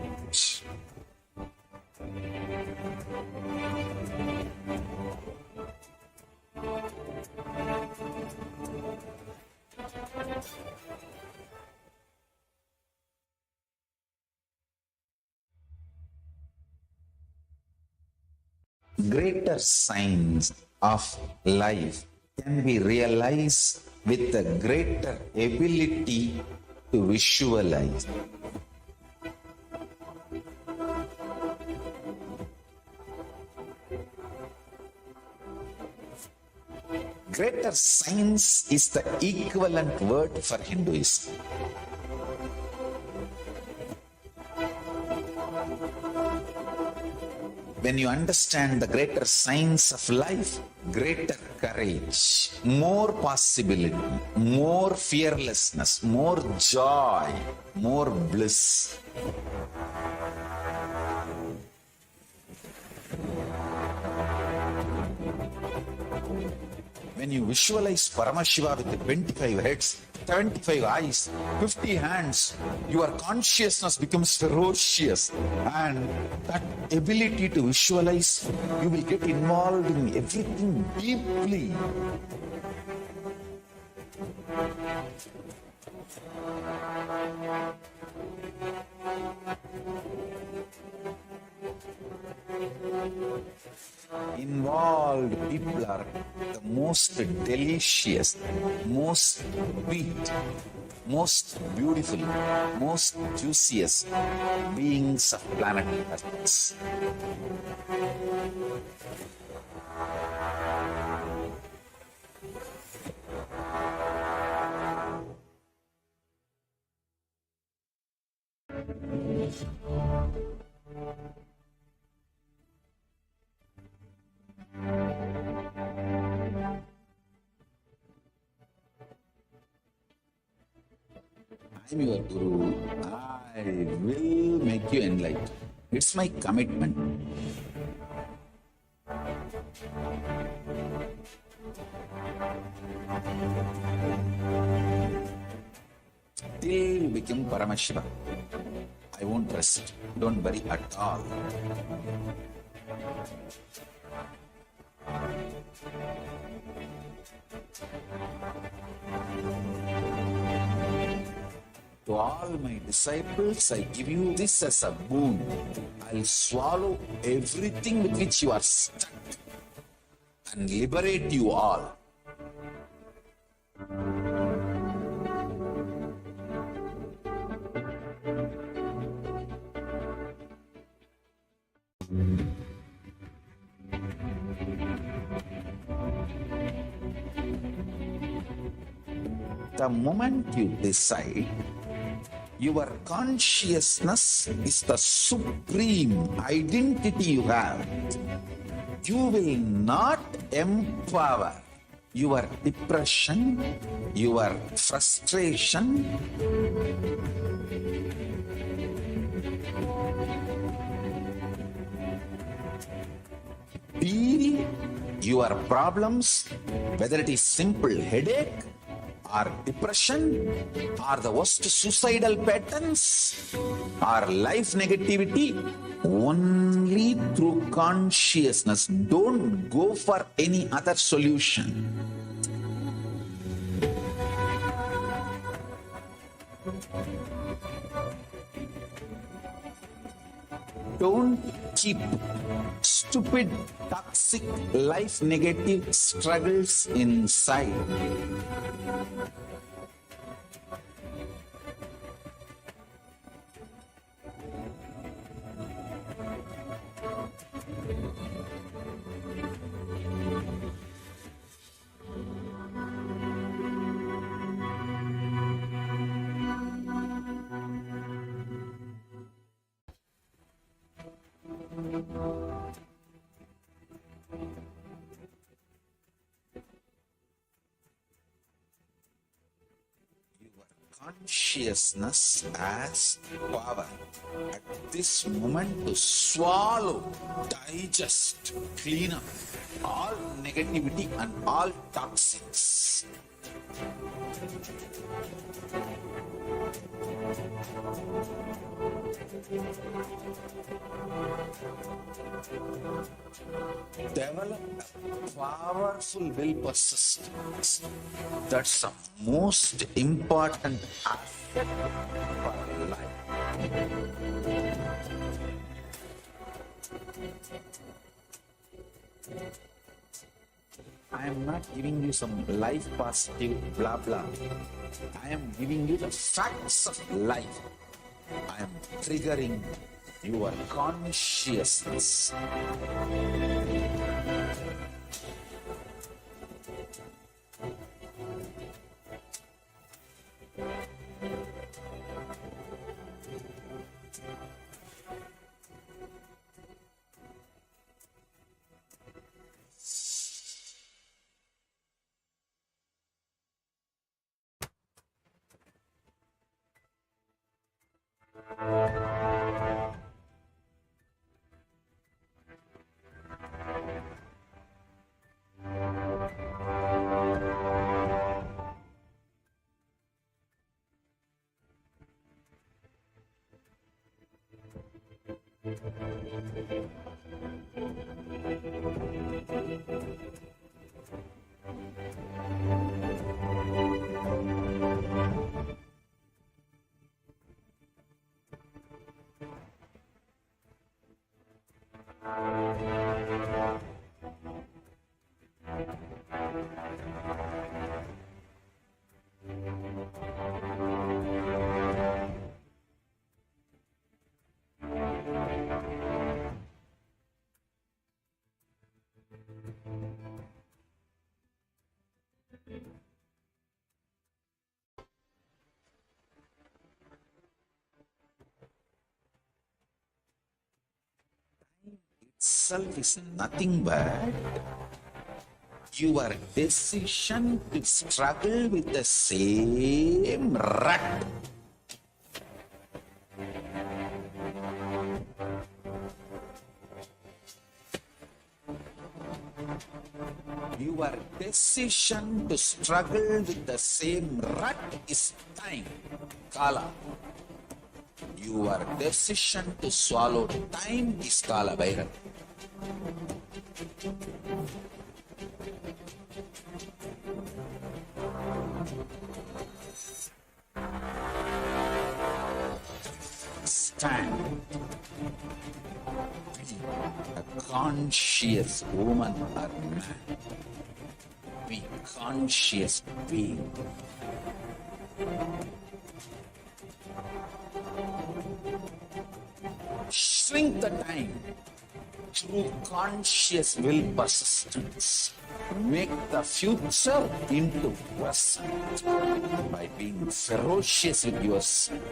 Greater signs of life can be realized with a greater ability to visualize. Greater science is the equivalent word for Hinduism. When you understand the greater science of life, greater courage, more possibility, more fearlessness, more joy, more bliss. When you visualize Paramashiva with 25 heads, 75 eyes, 50 hands, your consciousness becomes ferocious, and that ability to visualize, you will get involved in everything deeply. Involved people are the most delicious, most sweet, most beautiful, most juiciest beings of planet Earth. I'm your Guru. I will make you enlightened. It's my commitment. Till you become Paramashiva, I won't rest. Don't worry at all. To all my disciples, I give you this as a boon. I'll swallow everything with which you are stuck and liberate you all. The moment you decide, your consciousness is the supreme identity you have. You will not empower your depression, your frustration, deal your problems, whether it is simple headache, or depression, or the worst suicidal patterns, or life negativity, only through consciousness. Don't go for any other solution. Don't keep stupid, toxic, life negative struggles inside. consciousness as power at this moment to swallow, digest, clean up all negativity and all toxins. Develop a powerful will persistence. That's the most important aspect for life. I am not giving you some life positive blah blah. I am giving you the facts of life. I am triggering your consciousness. Itself is nothing but your decision to struggle with the same rut. Your decision to struggle with the same rut is time, Kala. Your decision to swallow time is Kala Bhairav. Stand. Be a conscious woman or man. Be conscious being. Shrink the time through conscious will persistence. Make the future into present by being ferocious with yourself.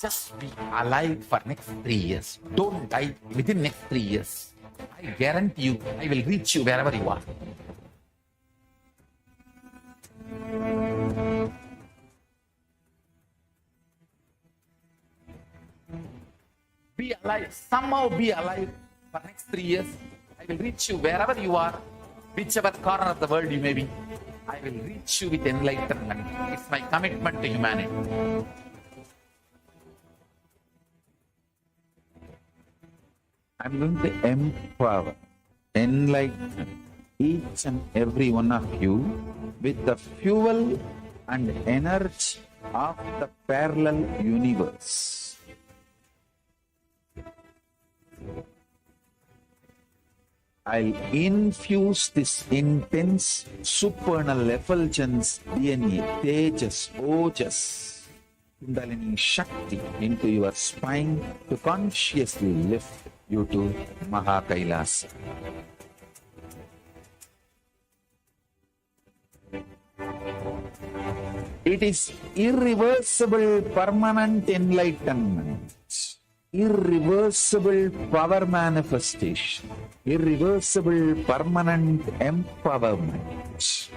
Just be alive for next 3 years. Don't die within next 3 years. I guarantee you, I will reach you wherever you are. be alive, somehow be alive for next 3 years. I will reach you wherever you are, whichever corner of the world you may be. I will reach you with enlightenment. It's my commitment to humanity. I'm going to empower, enlighten each and every one of you with the fuel and energy of the parallel universe. I'll infuse this intense supernal effulgence DNA, Tejas, Ojas, Kundalini Shakti into your spine to consciously lift you to Mahakailas. It is irreversible permanent enlightenment, irreversible power manifestation, irreversible permanent empowerment.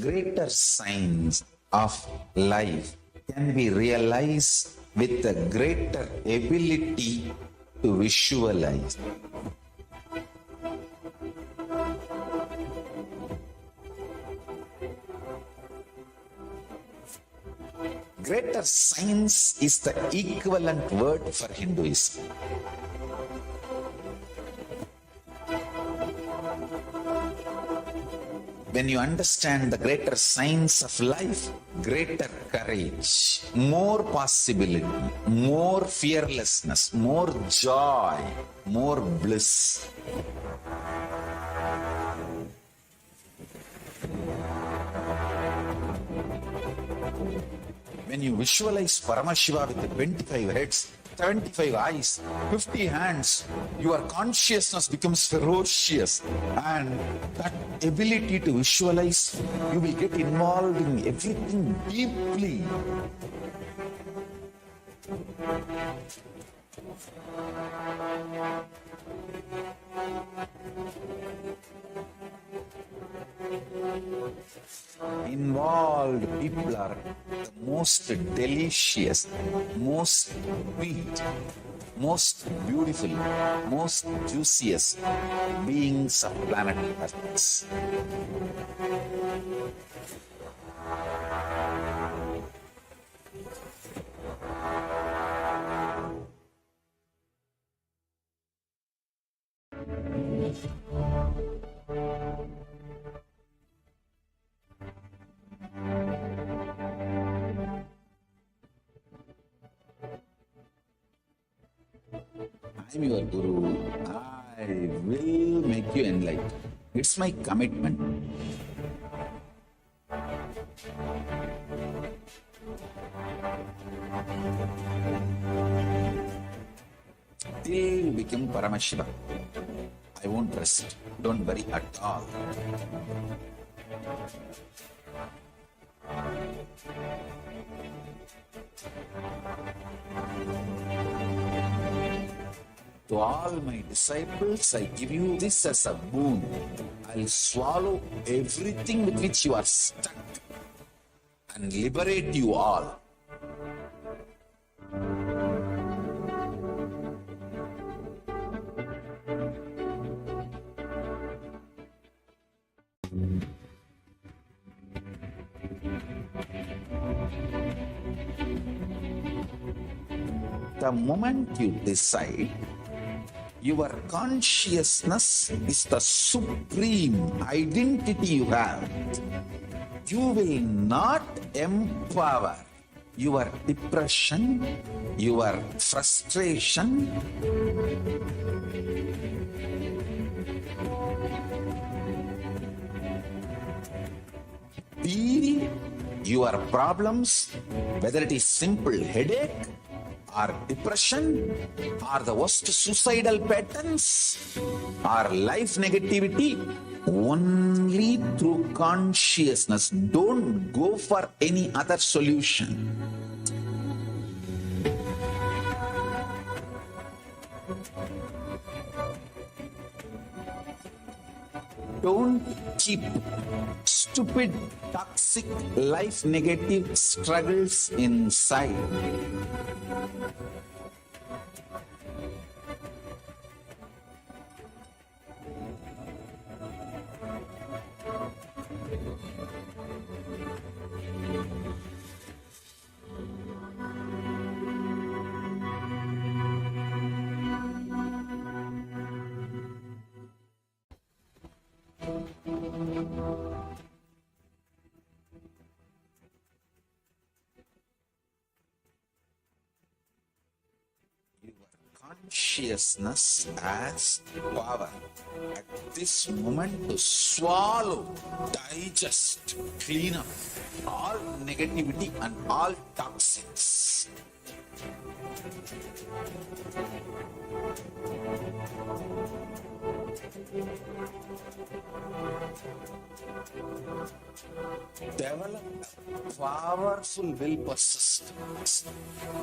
Greater signs of life can be realized with a greater ability to visualize. Greater science is the equivalent word for Hinduism. When you understand the greater science of life, greater courage, more possibility, more fearlessness, more joy, more bliss. When you visualize Paramashiva with 25 heads, 75 eyes, 50 hands, your consciousness becomes ferocious, and that ability to visualize, you will get involved in everything deeply. Involved people are the most delicious, most sweet, most beautiful, most juiciest beings of planet Earth. I'm your Guru. I will make you enlightened. It's my commitment. Till you become Paramashiva, I won't rest. Don't worry at all. To all my disciples, I give you this as a boon. I'll swallow everything with which you are stuck and liberate you all. The moment you decide, your consciousness is the supreme identity you have. You will not empower your depression, your frustration, deal your problems, whether it is simple headache, or depression, or the worst suicidal patterns, or life negativity, only through consciousness. Don't go for any other solution. Don't keep stupid, toxic, life negative struggles inside. Consciousness as power at this moment to swallow, digest, clean up all negativity and all toxins. Develop a powerful will persistence.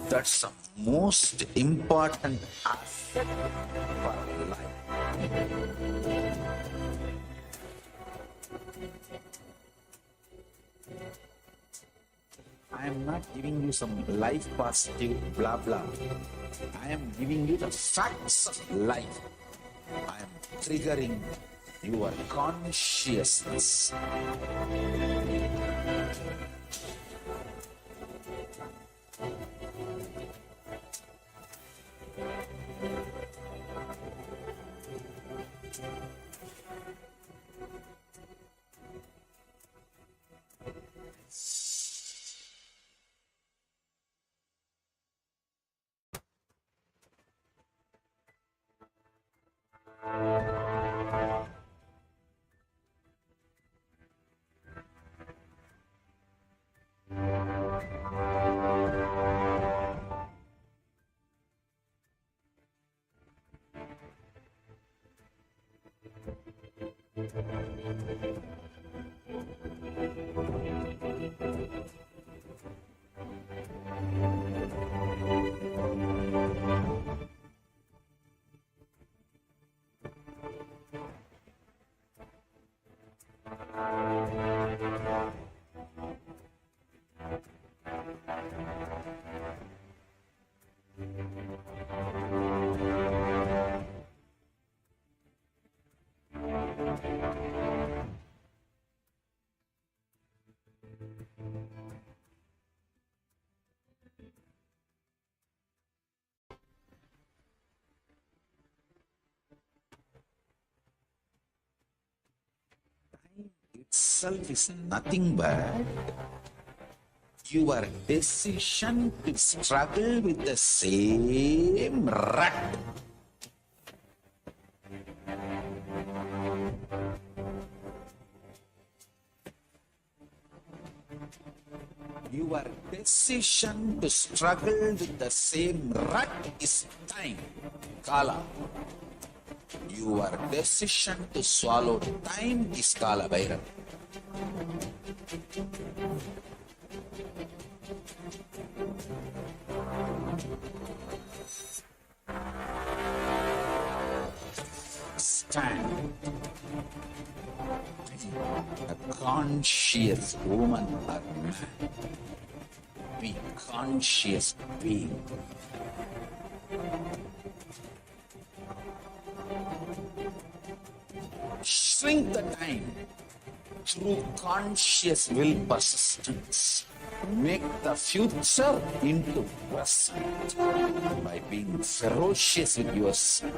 That's the most important aspect for life. I am not giving you some life positive blah blah. I am giving you the facts of life. I am triggering your consciousness. Itself is nothing but your decision to struggle with the same rut. Your decision to struggle with the same rut is time, Kala. Your decision to swallow time is Kala Bhairav. Stand. A conscious woman or man. Be conscious being. Shrink the time through conscious will persistence. Make the future into present by being ferocious with yourself.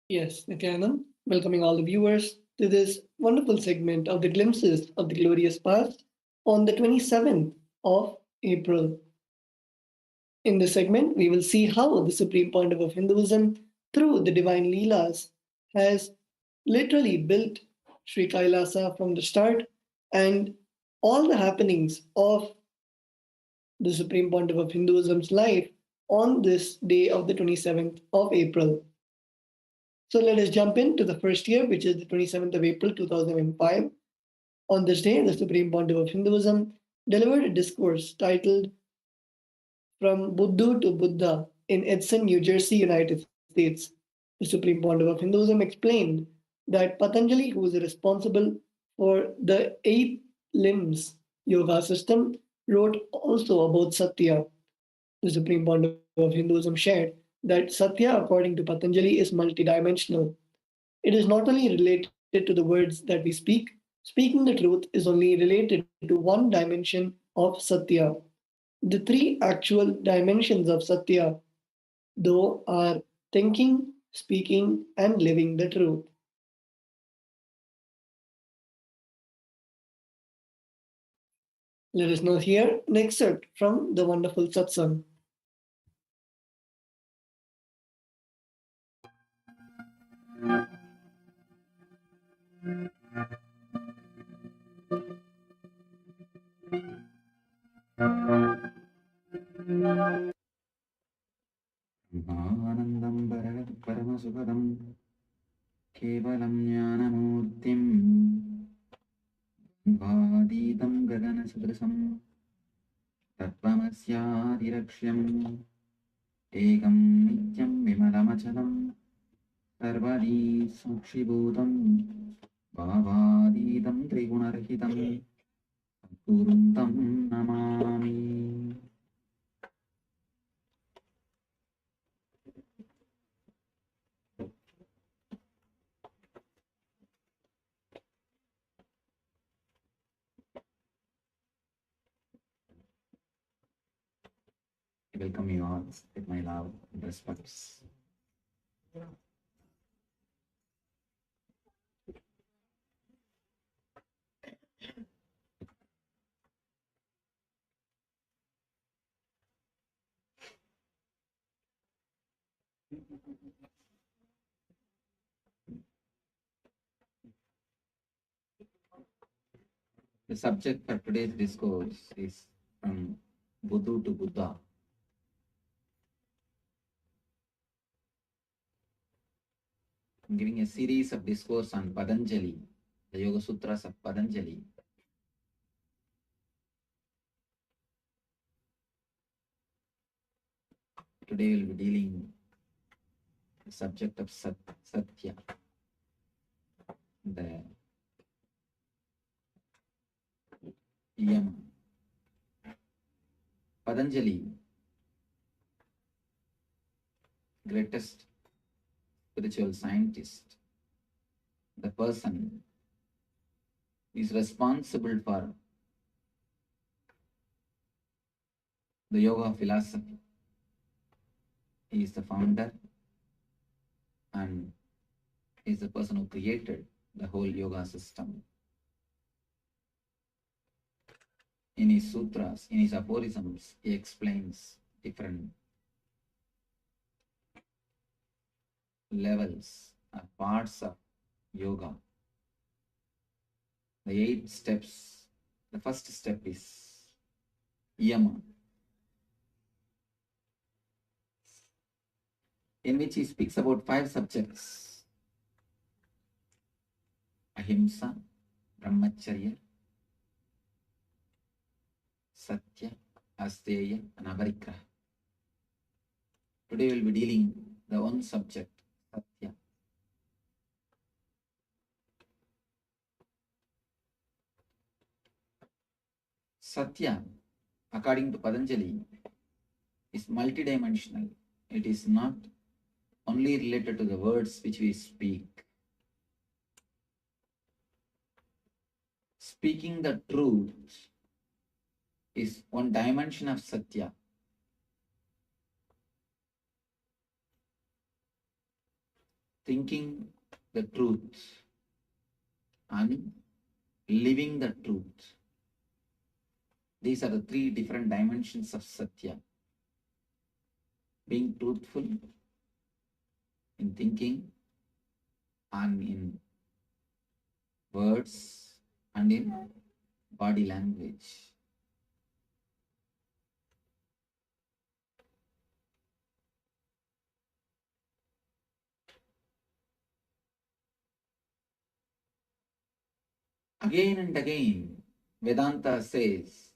Yes, Nithyanand, welcoming all the viewers. to this wonderful segment of the glimpses of the glorious past on the 27th of April. In this segment, we will see how the supreme pontiff of Hinduism, through the divine Leelas, has literally built Sri Kailasa from the start, and all the happenings of the supreme pontiff of Hinduism's life on this day of the 27th of April. So let us jump into the first year, which is the 27th of April 2005. On this day, the supreme pontiff of Hinduism delivered a discourse titled From Buddha to Buddha in Edson, New Jersey, United States. The supreme pontiff of Hinduism explained that Patanjali, who is responsible for the 8 limbs yoga system, wrote also about Satya. The supreme pontiff of Hinduism shared that Satya, according to Patanjali, is multidimensional. It is not only related to the words that we speak, speaking the truth is only related to one dimension of Satya. The 3 actual dimensions of Satya, though, are thinking, speaking, and living the truth. Let us now hear an excerpt from the wonderful satsang. आनन्दं परमसुखदं केवलं ज्ञानमूर्तिं भातीतं गगनसदृशं तत्त्वमस्यादिलक्ष्यम् एकं नित्यं विमलमचलं सर्वदी साक्षिभूतं भावातीतं त्रिगुणरहितं गुरुं तं Namami. I welcome you all with my love and respects. The subject for today's discourse is From Buddha to Buddha. I'm giving a series of discourse on Patanjali, the Yoga Sutras of Patanjali. Today we'll be dealing the subject of Satya, the Yama. Patanjali, greatest spiritual scientist, the person is responsible for the yoga philosophy. He is the founder and is the person who created the whole yoga system. In his sutras, in his aphorisms, he explains different levels or parts of yoga. The 8 steps. The first step is Yama, in which he speaks about 5 subjects: Ahimsa, Brahmacharya, Satya, Asteya, and Aparigraha. Today we'll be dealing the one subject, Satya. Satya, according to Patanjali, is multidimensional. It is not only related to the words which we speak. Speaking the truth is one dimension of Satya. Thinking the truth and living the truth. These are the three different dimensions of Satya. Being truthful in thinking and in words and in body language. Again and again, Vedanta says,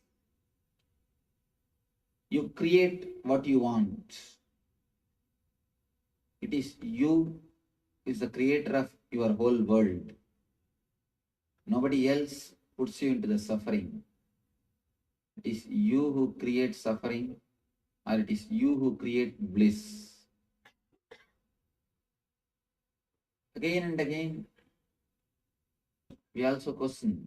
you create what you want. It is you who is the creator of your whole world. Nobody else puts you into the suffering. It is you who create suffering, or it is you who create bliss. Again and again, we also question,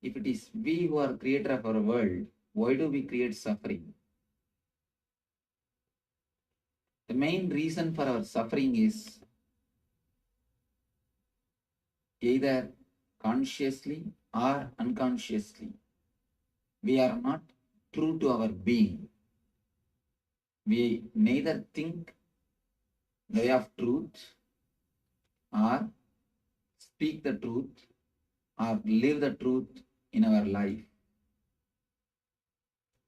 if it is we who are creator of our world, why do we create suffering? The main reason for our suffering is either consciously or unconsciously, we are not true to our being. We neither think the way of truth, or speak the truth, or live the truth in our life.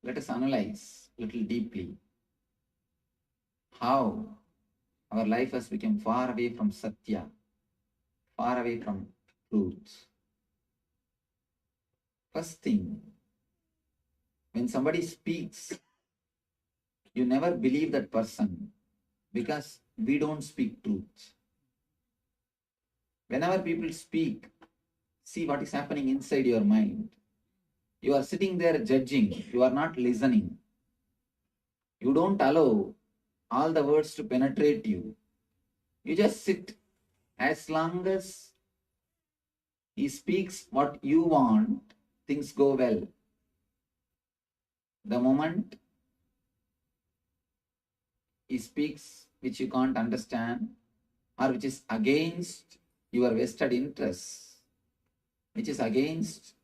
Let us analyze a little deeply how our life has become far away from Satya, far away from truth. First thing, when somebody speaks, you never believe that person because we don't speak truth. Whenever people speak, see what is happening inside your mind. You are sitting there judging, you are not listening. You don't allow all the words to penetrate you. You just sit. As long as he speaks what you want, things go well. The moment he speaks which you can't understand, or which is against your vested interests, which is against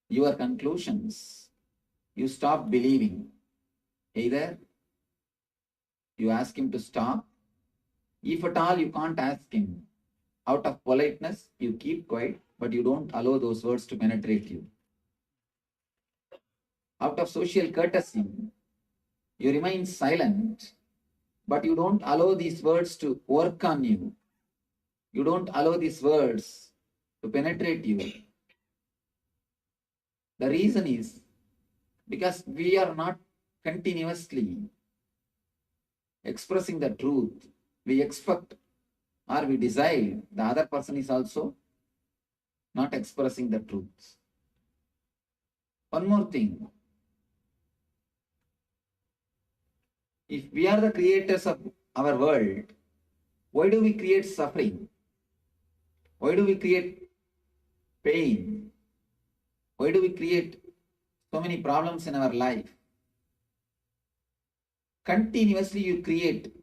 your conclusions, you stop believing. Either you ask him to stop. If at all you can't ask him, out of politeness, you keep quiet, but you don't allow those words to penetrate you. Out of social courtesy, you remain silent, but you don't allow these words to work on you. You don't allow these words to penetrate you. The reason is because we are not continuously expressing the truth. We expect or we desire the other person is also not expressing the truth. One more thing. If we are the creators of our world, why do we create suffering? Why do we create pain? Why do we create so many problems in our life? Continuously you create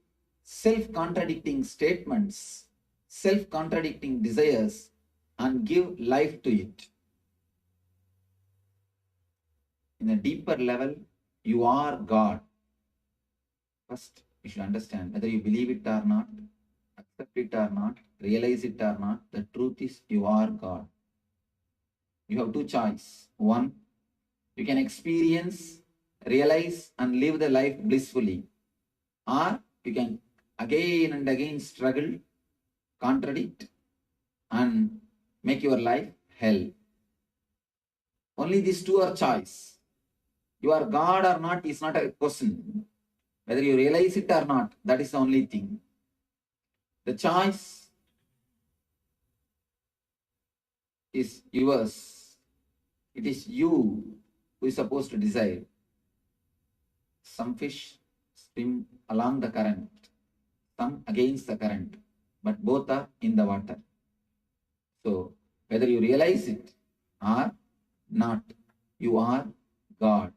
self-contradicting statements, self-contradicting desires, and give life to it. In a deeper level, you are God. First, you should understand whether you believe it or not, accept it or not, realize it or not, the truth is you are God. You have two choices. One, you can experience, realize, and live the life blissfully. Or you can again and again struggle, contradict, and make your life hell. Only these two are choice. You are God or not is not a question. Whether you realize it or not, that is the only thing. The choice is yours. It is you who is supposed to decide. Some fish swim along the current, some against the current, but both are in the water. So, whether you realize it or not, you are God.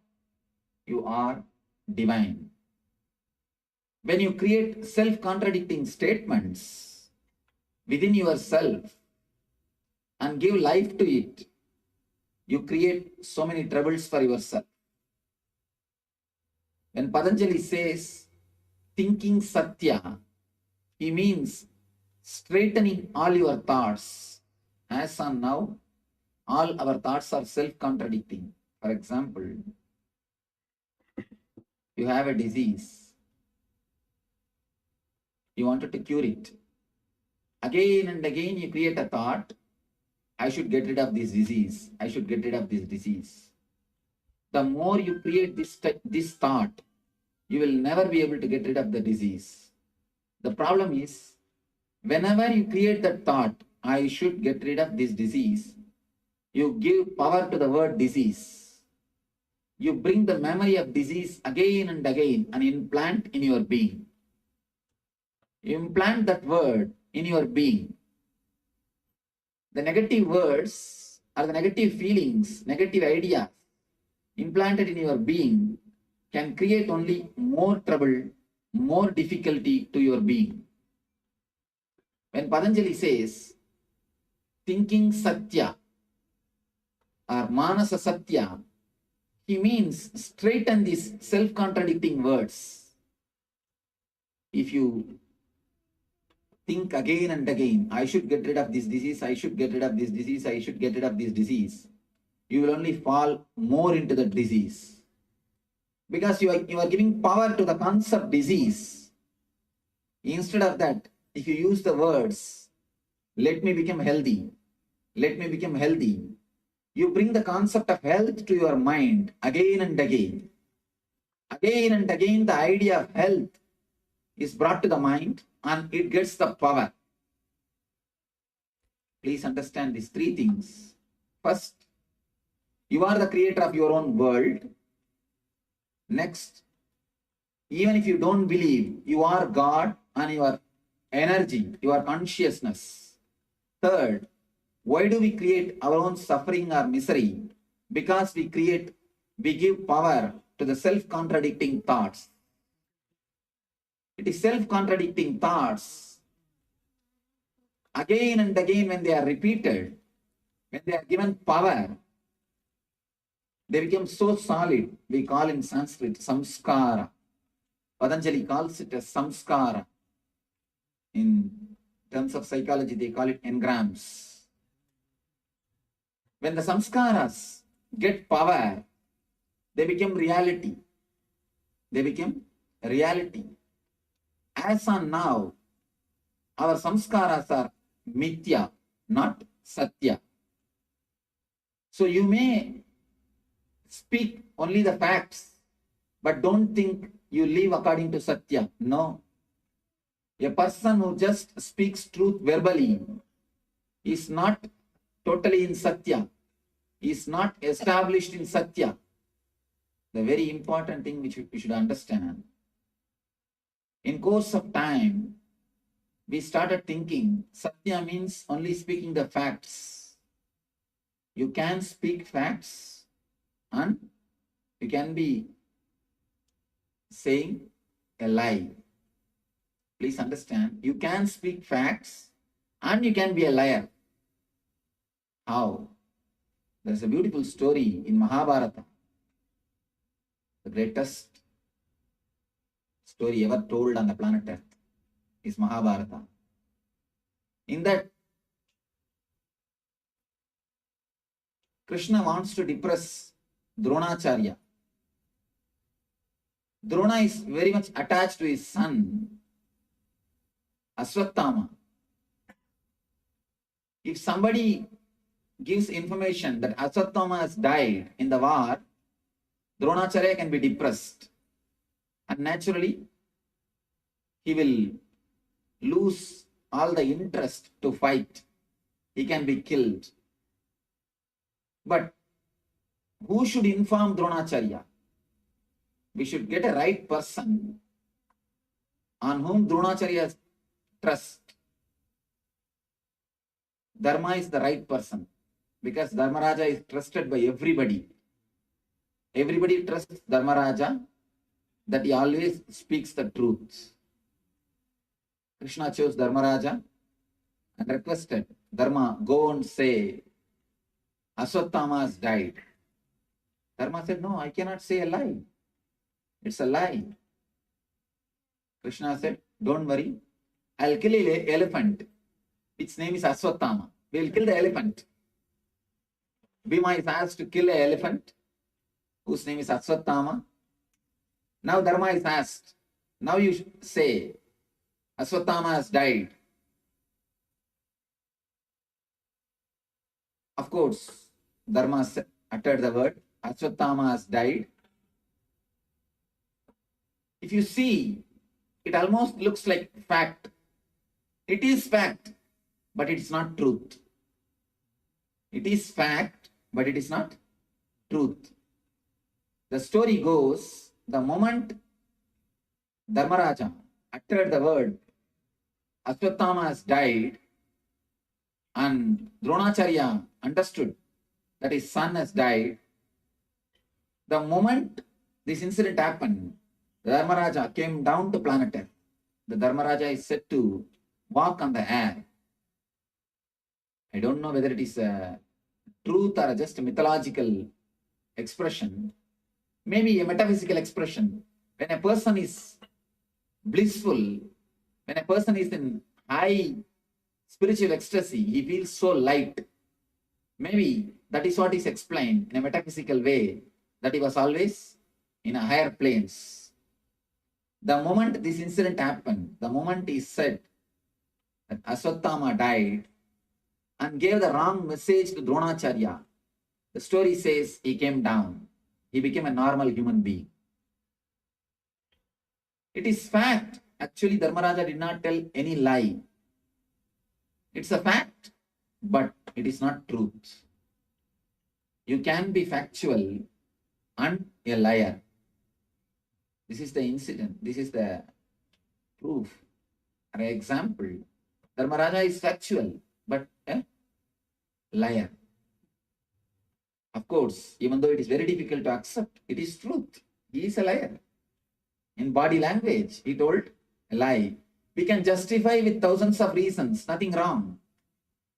You are divine. When you create self-contradicting statements within yourself, and give life to it, you create so many troubles for yourself. When Patanjali says thinking Satya, he means straightening all your thoughts. As on now, all our thoughts are self-contradicting. For example, you have a disease. You wanted to cure it. Again and again you create a thought, I should get rid of this disease. I should get rid of this disease. The more you create this thought, you will never be able to get rid of the disease. The problem is, whenever you create that thought, I should get rid of this disease, you give power to the word disease. You bring the memory of disease again and again and implant in your being. You implant that word in your being. The negative words or the negative feelings, negative ideas implanted in your being can create only more trouble, more difficulty to your being. When Patanjali says, thinking Satya or Manasa Satya, he means straighten these self-contradicting words. If you think again and again, I should get rid of this disease, I should get rid of this disease, I should get rid of this disease, you will only fall more into the disease. Because you are giving power to the concept disease. Instead of that, if you use the words, let me become healthy, let me become healthy, you bring the concept of health to your mind again and again. Again and again, the idea of health is brought to the mind and it gets the power. Please understand these three things. First, you are the creator of your own world. Next, even if you don't believe, you are God and your energy, your consciousness. Third, why do we create our own suffering or misery? Because we give power to the self-contradicting thoughts. It is self-contradicting thoughts. Again and again when they are repeated, when they are given power, they become so solid. We call in Sanskrit samskara. Patanjali calls it as samskara. In terms of psychology, they call it engrams. When the samskaras get power, they become reality. They become reality. As on now, our samskaras are mithya, not satya. So you may speak only the facts, but don't think you live according to satya. No. A person who just speaks truth verbally is not totally in satya, is not established in satya. The very important thing which we should understand. In course of time, we started thinking satya means only speaking the facts. You can speak facts and you can be saying a lie. Please understand, you can speak facts and you can be a liar. How? There's a beautiful story in Mahabharata, the greatest story ever told on the planet Earth is Mahabharata. In that, Krishna wants to depress Dronacharya. Drona is very much attached to his son, Aswathama. If somebody gives information that Aswathama has died in the war, Dronacharya can be depressed. And naturally, he will lose all the interest to fight. He can be killed. But who should inform Dronacharya? We should get a right person on whom Dronacharya trusts. Dharma is the right person because Dharmaraja is trusted by everybody. Everybody trusts Dharmaraja that he always speaks the truth. Krishna chose Dharmaraja and requested Dharma, go and say, Aswatthama has died. Dharma said, no, I cannot say a lie. It's a lie. Krishna said, don't worry, I'll kill an elephant. Its name is Aswatthama. We'll kill the elephant. Bhima is asked to kill an elephant whose name is Aswatthama. Now Dharma is asked, now you say, Aswatthama has died. Of course, Dharma uttered the word, Aswatthama has died. If you see, it almost looks like fact. It is fact, but it is not truth. It is fact, but it is not truth. The story goes, the moment Dharmaraja uttered the word, Aswatthama has died, and Dronacharya understood that his son has died, the moment this incident happened, the Dharmaraja came down to planet Earth. The Dharmaraja is said to walk on the air. I don't know whether it is a truth or just a mythological expression, maybe a metaphysical expression. When a person is blissful, when a person is in high spiritual ecstasy, he feels so light. Maybe that is what is explained in a metaphysical way, that he was always in a higher planes. The moment this incident happened, the moment he said that Aswatthama died and gave the wrong message to Dronacharya, the story says he came down. He became a normal human being. It is fact. Actually, Dharmaraja did not tell any lie. It's a fact, but it is not truth. You can be factual and a liar. This is the incident. This is the proof. An example. Dharmaraja is factual, but a liar. Of course, even though it is very difficult to accept, it is truth. He is a liar. In body language, he told a lie. We can justify with thousands of reasons, nothing wrong.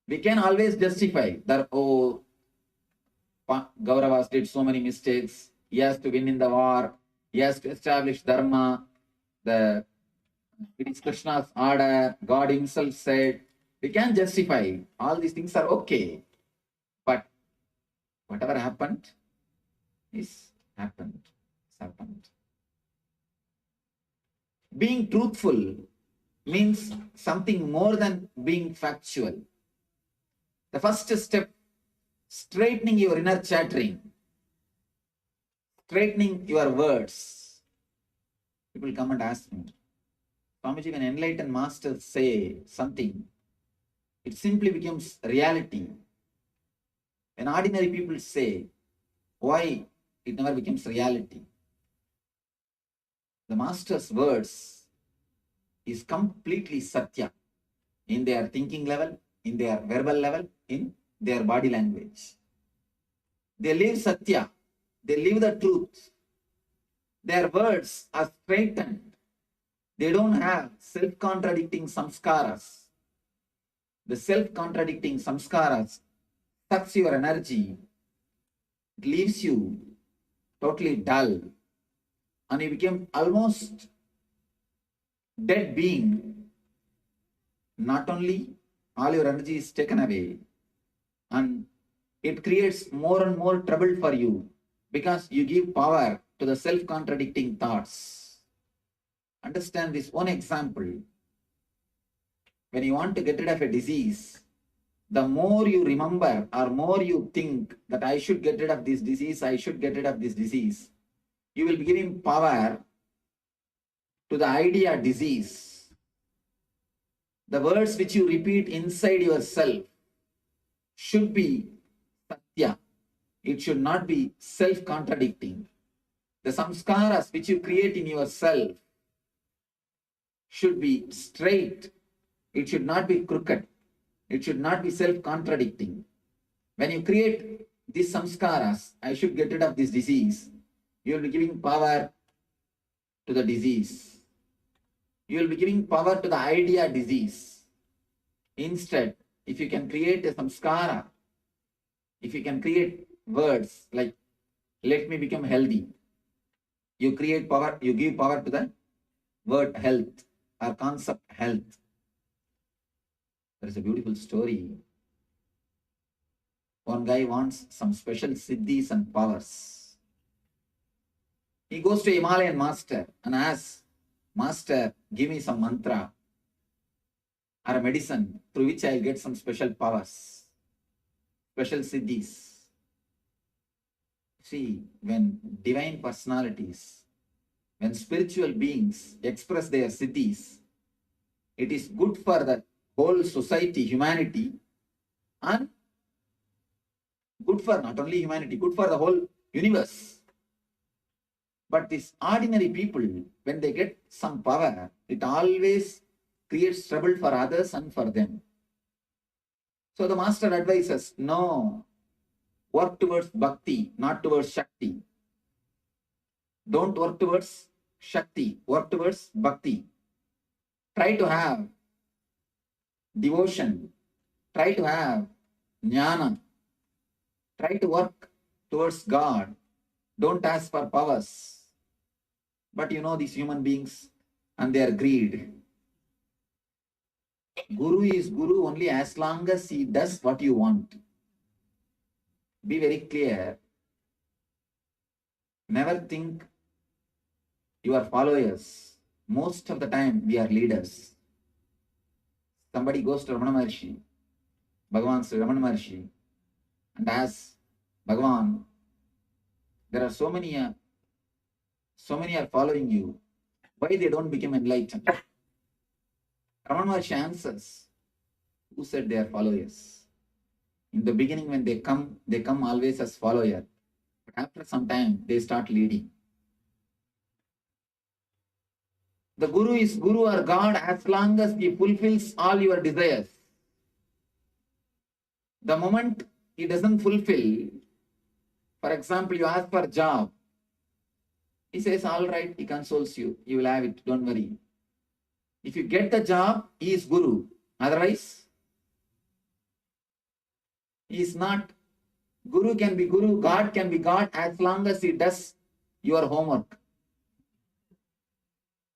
We can always justify that, oh, Gauravas did so many mistakes. He has to win in the war. He has to establish dharma. It is Krishna's order. God himself said. We can justify. All these things are okay. But whatever happened is happened. It's happened. Being truthful means something more than being factual. The first step, straightening your inner chattering, straightening your words. People come and ask me, Swamiji, when enlightened masters say something, it simply becomes reality. When ordinary people say, why it never becomes reality? The master's words is completely satya in their thinking level, in their verbal level, in their body language. They live satya. They live the truth. Their words are straightened. They don't have self-contradicting samskaras. The self-contradicting samskaras sucks your energy. It leaves you totally dull. And you become almost dead being. Not only all your energy is taken away, and it creates more and more trouble for you because you give power to the self-contradicting thoughts. Understand this one example. When you want to get rid of a disease, the more you remember or more you think that I should get rid of this disease, I should get rid of this disease, you will be giving power to the idea disease. The words which you repeat inside yourself should be satya. It should not be self-contradicting. The samskaras which you create in yourself should be straight. It should not be crooked. It should not be self-contradicting. When you create these samskaras, I should get rid of this disease, you will be giving power to the disease. You will be giving power to the idea disease. Instead, if you can create a samskara, if you can create words like, let me become healthy, you create power, you give power to the word health or concept health. There is a beautiful story. One guy wants some special siddhis and powers. He goes to Himalayan master and asks, Master, give me some mantra or a medicine through which I'll get some special powers, special siddhis. See, when divine personalities, when spiritual beings express their siddhis, it is good for the whole society, humanity, and good for not only humanity, good for the whole universe. But these ordinary people, when they get some power, it always creates trouble for others and for them. So the master advises, no, work towards bhakti, not towards shakti. Don't work towards shakti, work towards bhakti. Try to have devotion, try to have jnana, try to work towards God. Don't ask for powers. But you know these human beings and their greed. Guru is Guru only as long as he does what you want. Be very clear. Never think you are followers. Most of the time we are leaders. Somebody goes to Ramana Maharshi, Bhagavan Sri Ramana Maharshi, and asks, Bhagavan, there are so many are following you. Why they don't become enlightened? Ramana Maharshi answers, who said they are followers? In the beginning when they come always as follower. But after some time, they start leading. The Guru is Guru or God as long as he fulfills all your desires. The moment he doesn't fulfill, for example, you ask for a job, he says, all right, he consoles you, you will have it, don't worry. If you get the job, he is Guru. Otherwise, he is not. Guru can be Guru, God can be God as long as he does your homework.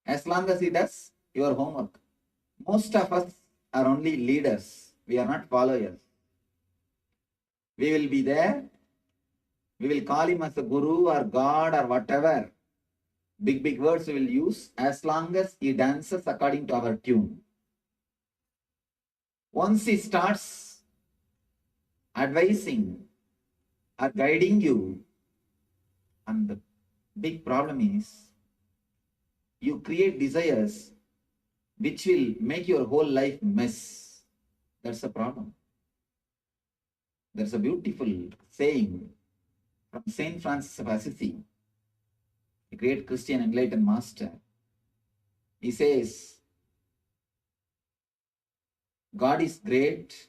As long as he does your homework. Most of us are only leaders. We are not followers. We will be there. We will call him as a Guru or God or whatever. Big words we will use as long as he dances according to our tune. Once he starts advising or guiding you, and the big problem is you create desires which will make your whole life mess. That's the problem. There's a beautiful saying from Saint Francis of Assisi, a great Christian enlightened master. He says, God is great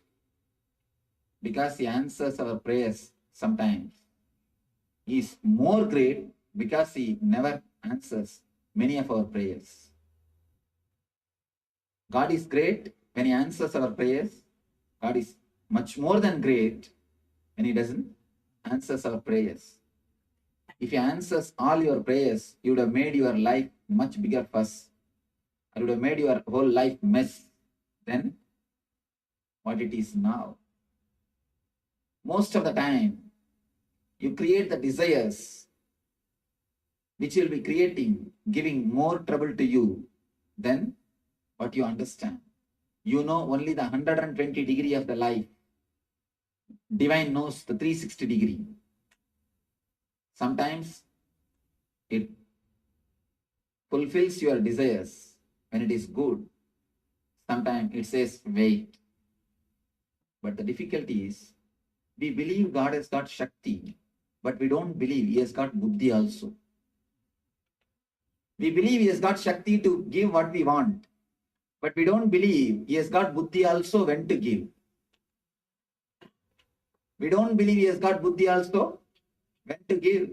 because he answers our prayers sometimes. He is more great because he never answers many of our prayers. God is great when he answers our prayers. God is much more than great when he doesn't answer our prayers. If he answers all your prayers, you would have made your life much bigger fuss. You would have made your whole life mess than what it is now. Most of the time, you create the desires which will be giving more trouble to you than what you understand. You know only the 120 degree of the life. Divine knows the 360 degree. Sometimes it fulfills your desires when it is good. Sometimes it says, wait. But the difficulty is, we believe God has got Shakti, but we don't believe he has got Buddhi also. We believe he has got Shakti to give what we want, but we don't believe he has got Buddhi also when to give. We don't believe he has got Buddhi also when to give.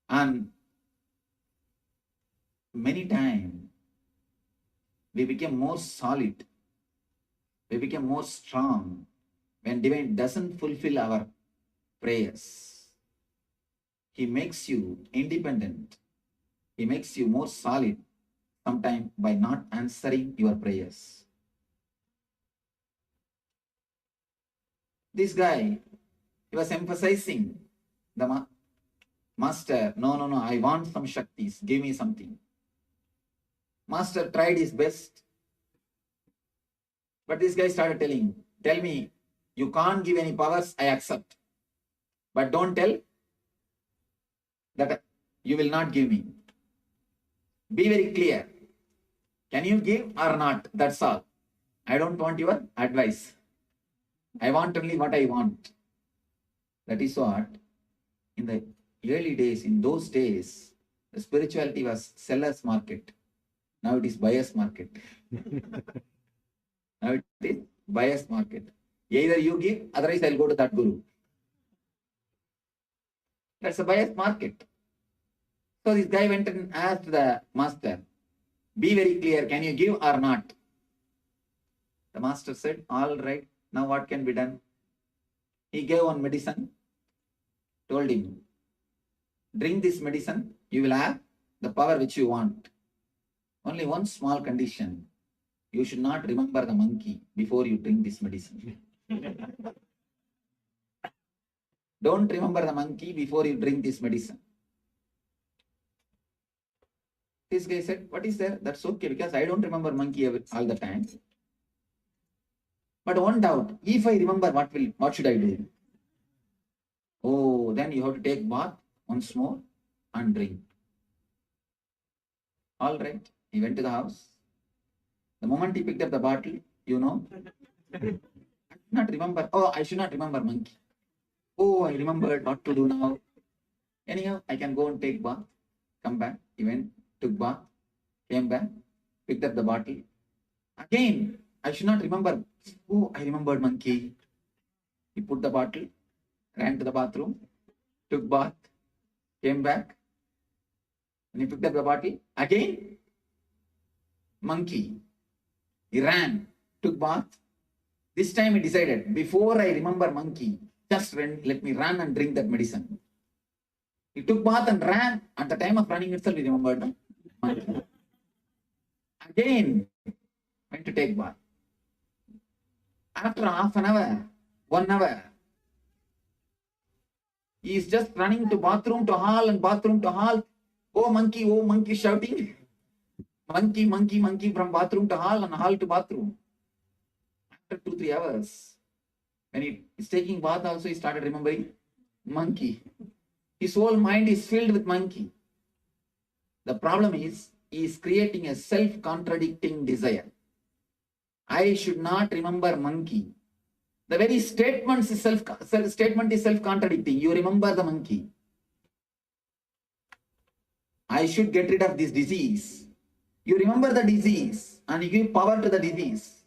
And many times we become more solid we become more strong when divine doesn't fulfill our prayers. He makes you independent. He makes you more solid, sometimes by not answering your prayers. This guy, he was emphasizing the master, no, I want some Shaktis, give me something. Master tried his best. But this guy started tell me, you can't give any powers, I accept. But don't tell that you will not give me. Be very clear. Can you give or not? That's all. I don't want your advice. I want only what I want. That is what, in the early days, in those days, the spirituality was seller's market. Now it is buyer's market. Now it is buyer's market. Either you give, otherwise I'll go to that guru. That's a buyer's market. So this guy went and asked the master, be very clear, can you give or not? The master said, all right, now what can be done? He gave one medicine, told him, drink this medicine, you will have the power which you want. Only one small condition, you should not remember the monkey before you drink this medicine. Don't remember the monkey before you drink this medicine. This guy said, what is there? That's okay, because I don't remember monkey all the time. But one doubt, if I remember, what should I do? Oh, then you have to take bath once more and drink. All right, he went to the house. The moment he picked up the bottle, I should not remember. Oh, I should not remember monkey. Oh, I remembered what to do now. Anyhow, I can go and take bath, come back. He went, took bath, came back, picked up the bottle. Again, I should not remember. Oh, I remembered monkey. He put the bottle, ran to the bathroom, took bath, came back, and he picked up the bottle. Again, monkey. He ran, took bath. This time he decided, before I remember monkey, just let me run and drink that medicine. He took bath and ran. At the time of running itself, he remembered monkey. Again, went to take bath. After half an hour, 1 hour, he is just running to bathroom to hall and bathroom to hall. Oh monkey, shouting. Monkey, from bathroom to hall and hall to bathroom. After 2-3 hours, when he is taking bath also, he started remembering monkey. His whole mind is filled with monkey. The problem is, he is creating a self-contradicting desire. I should not remember monkey. The very statement is self-contradicting. You remember the monkey. I should get rid of this disease. You remember the disease and you give power to the disease.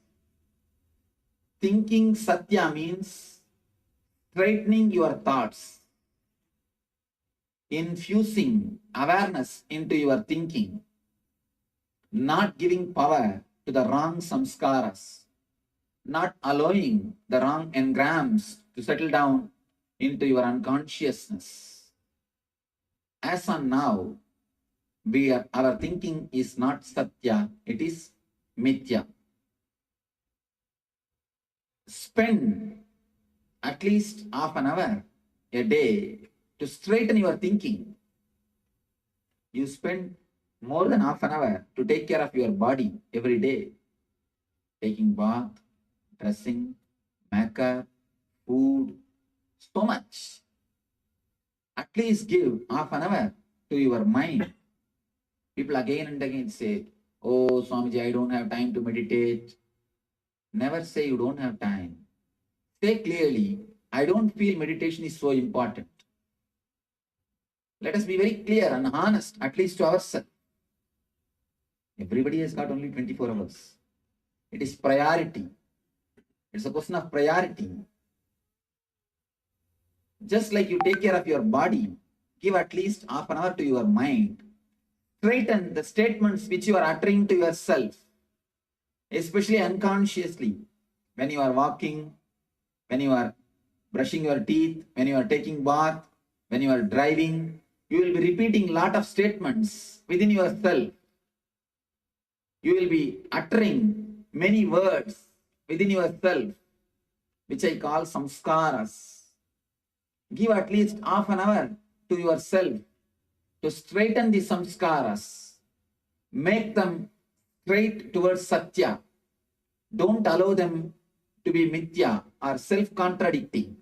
Thinking Satya means straightening your thoughts, infusing awareness into your thinking, not giving power to the wrong samskaras, not allowing the wrong engrams to settle down into your unconsciousness. As on now, our thinking is not Satya, it is Mithya. Spend at least half an hour a day to straighten your thinking. You spend more than half an hour to take care of your body every day. Taking bath, dressing, makeup, food, so much. At least give half an hour to your mind. People again and again say, oh Swamiji, I don't have time to meditate. Never say you don't have time. Say clearly, I don't feel meditation is so important. Let us be very clear and honest, at least to ourselves. Everybody has got only 24 hours. It is priority. It's a question of priority. Just like you take care of your body, give at least half an hour to your mind. Straighten the statements which you are uttering to yourself, especially unconsciously. when you are walking, when you are brushing your teeth, when you are taking bath, when you are driving, you will be repeating lot of statements within yourself. You will be uttering many words within yourself, which I call samskaras. Give at least half an hour to yourself to straighten the samskaras. Make them straight towards Satya. Don't allow them to be mithya or self-contradicting.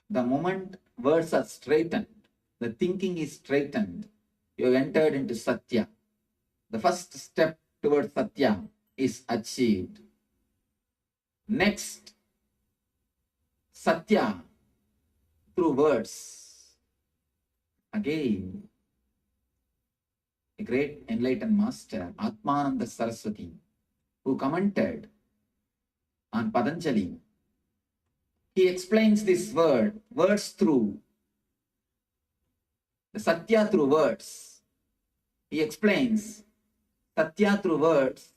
The moment words are straightened, the thinking is straightened, you have entered into Satya. The first step towards Satya is achieved. Next, Satya through words. Again, a great enlightened master, Atmananda Saraswati, who commented on Patanjali, he explains this words through, the Satya through words. He explains Satya through words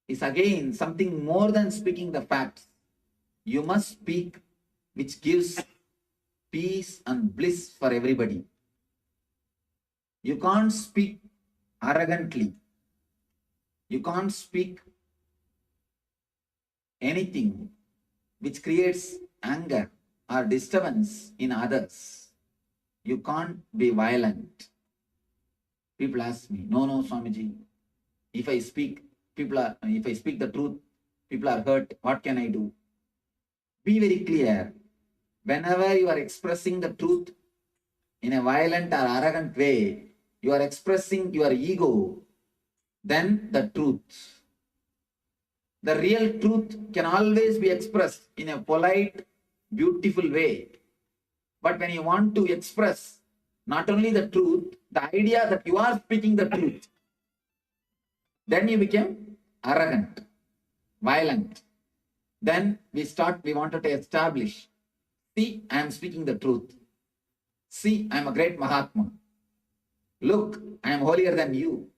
is again something more than speaking the facts. You must speak which gives peace and bliss for everybody. You can't speak arrogantly. You can't speak anything which creates anger or disturbance in others. You can't be violent. People ask me, no, Swamiji, if I speak the truth, people are hurt, what can I do? Be very clear. Whenever you are expressing the truth in a violent or arrogant way, you are expressing your ego, then the truth. The real truth can always be expressed in a polite, beautiful way. But when you want to express not only the truth, the idea that you are speaking the truth, then you become arrogant, violent. Then we wanted to establish, see, I am speaking the truth. See, I am a great Mahatma. Look, I am holier than you.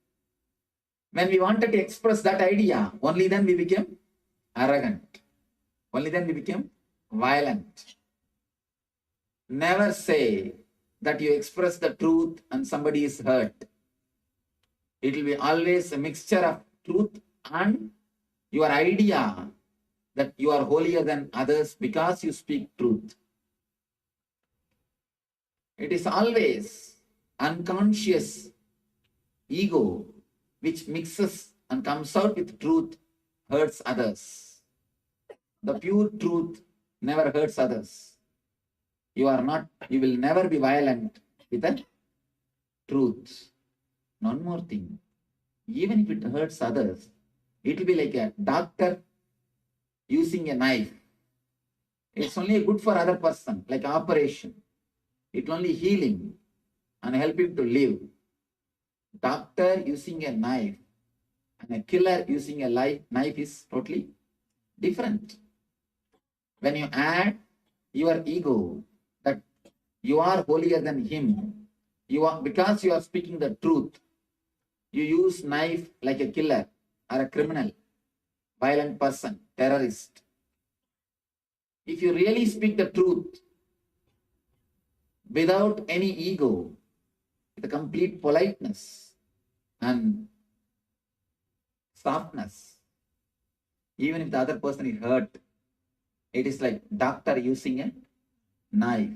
When we wanted to express that idea, only then we became arrogant. Only then we became violent. Never say that you express the truth and somebody is hurt. It will be always a mixture of truth and your idea that you are holier than others because you speak truth. It is always unconscious ego which mixes and comes out with truth, hurts others. The pure truth never hurts others. You will never be violent with the truth. One more thing, even if it hurts others, it will be like a doctor using a knife. It's only good for other person, like operation. It will only heal him and help him to live. Doctor using a knife and a killer using a knife is totally different. When you add your ego that you are holier than him, because you are speaking the truth, you use knife like a killer or a criminal, violent person, terrorist. If you really speak the truth without any ego, with a complete politeness and softness, even if the other person is hurt, it is like doctor using a knife.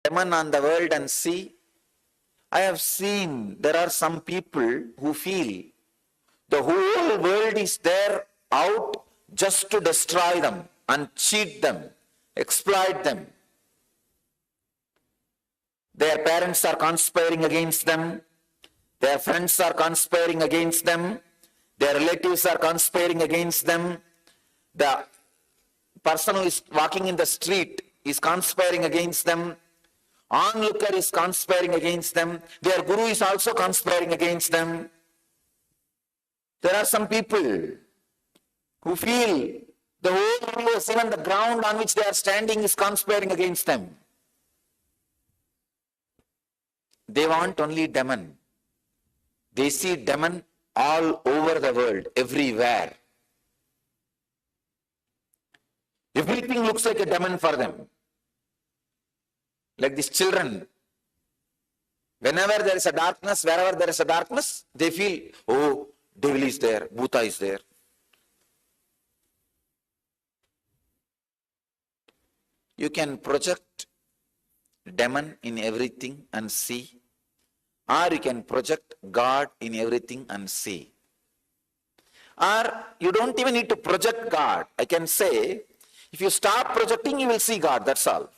demon on the world and see? I have seen there are some people who feel the whole world is there out just to destroy them and cheat them, exploit them. Their parents are conspiring against them. Their friends are conspiring against them. Their relatives are conspiring against them. The person who is walking in the street is conspiring against them. Onlooker is conspiring against them. Their guru is also conspiring against them. There are some people who feel the whole universe, even the ground on which they are standing, is conspiring against them. They want only demon. They see demon all over the world, everywhere. Everything looks like a demon for them. Like these children. Whenever there is a darkness, wherever there is a darkness, they feel, oh, devil is there, Bhuta is there. You can project demon in everything and see, or you can project God in everything and see. Or you don't even need to project God. I can say, if you stop projecting, you will see God, that's all.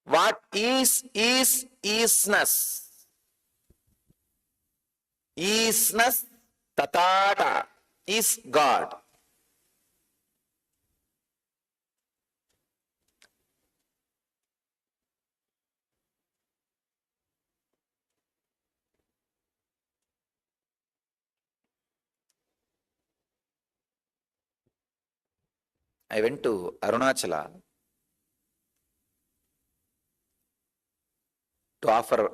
What is isness. Isness tatata is God. I went to Arunachala to offer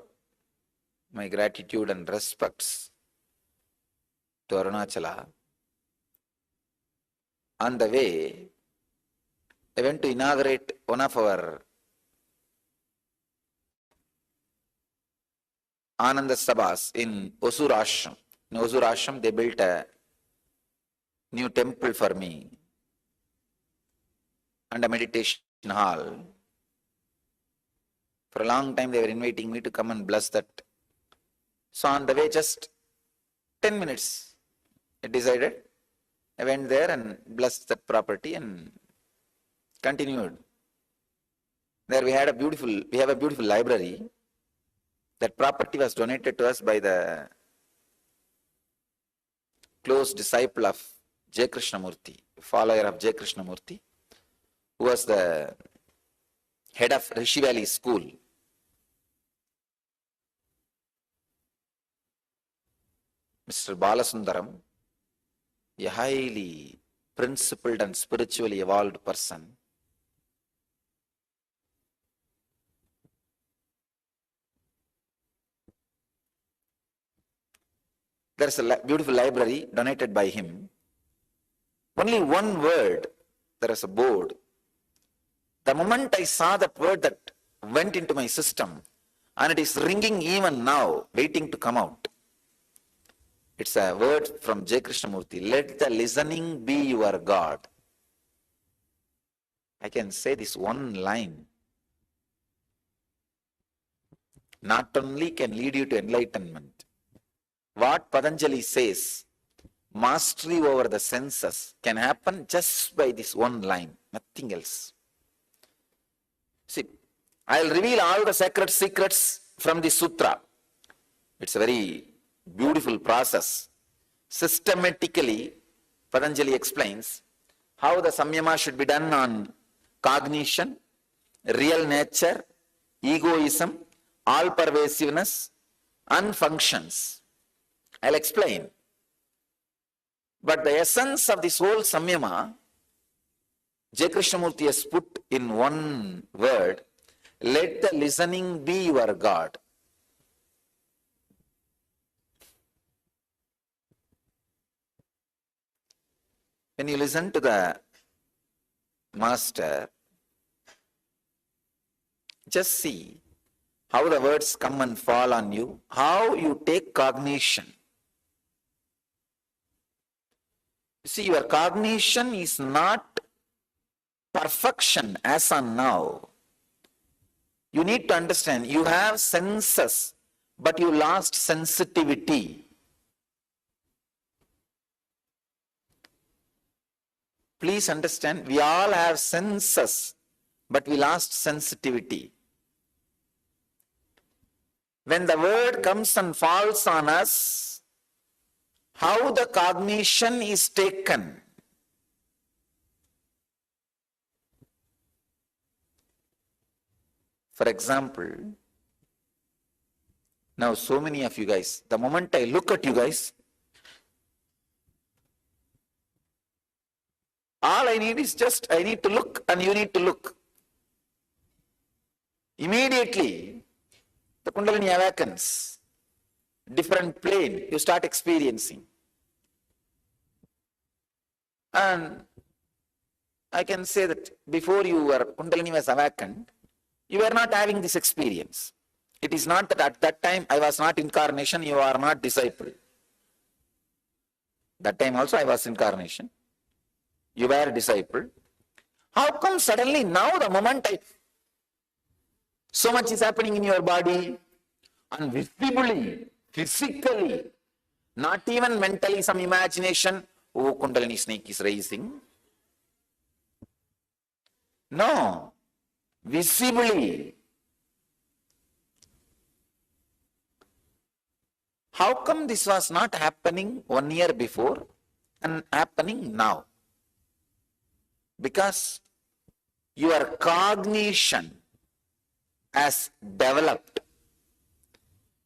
my gratitude and respects to Arunachala. On the way, I went to inaugurate one of our Ananda Sabhas in Osur Ashram. In Osur Ashram, they built a new temple for me and a meditation hall. For a long time, they were inviting me to come and bless that. So on the way, just 10 minutes, I decided. I went there and blessed that property and continued. There we have a beautiful library. That property was donated to us by the close disciple of J. Krishnamurti, follower of J. Krishnamurti, who was the head of Rishi Valley School. Mr. Balasundaram, a highly principled and spiritually evolved person, there's a beautiful library donated by him. Only one word, there is a board. The moment I saw that word, that went into my system, and it is ringing even now, waiting to come out. It's a word from J. Krishnamurti. Let the listening be your God. I can say this one line. Not only can lead you to enlightenment. What Patanjali says, mastery over the senses, can happen just by this one line, nothing else. See, I'll reveal all the sacred secrets from the sutra. It's a very beautiful process. Systematically, Patanjali explains how the samyama should be done on cognition, real nature, egoism, all-pervasiveness, and functions. I'll explain. But the essence of this whole samyama, J. Krishnamurti has put in one word, let the listening be your God. When you listen to the master, just see how the words come and fall on you, how you take cognition. You see, your cognition is not perfection as on now. You need to understand, you have senses, but you lost sensitivity. Please understand, we all have senses, but we lost sensitivity. When the word comes and falls on us, how the cognition is taken. For example, now so many of you guys, the moment I look at you guys, all I need is just, I need to look and you need to look. Immediately, the Kundalini awakens. Different plane, you start experiencing. And I can say that before your Kundalini was awakened, you were not having this experience. It is not that at that time I was not incarnation, you are not disciple. That time also I was incarnation. You were disciple. How come suddenly now the moment so much is happening in your body and visibly, physically, not even mentally, some imagination, oh, Kundalini snake is rising. No, visibly. How come this was not happening 1 year before and happening now? Because your cognition has developed.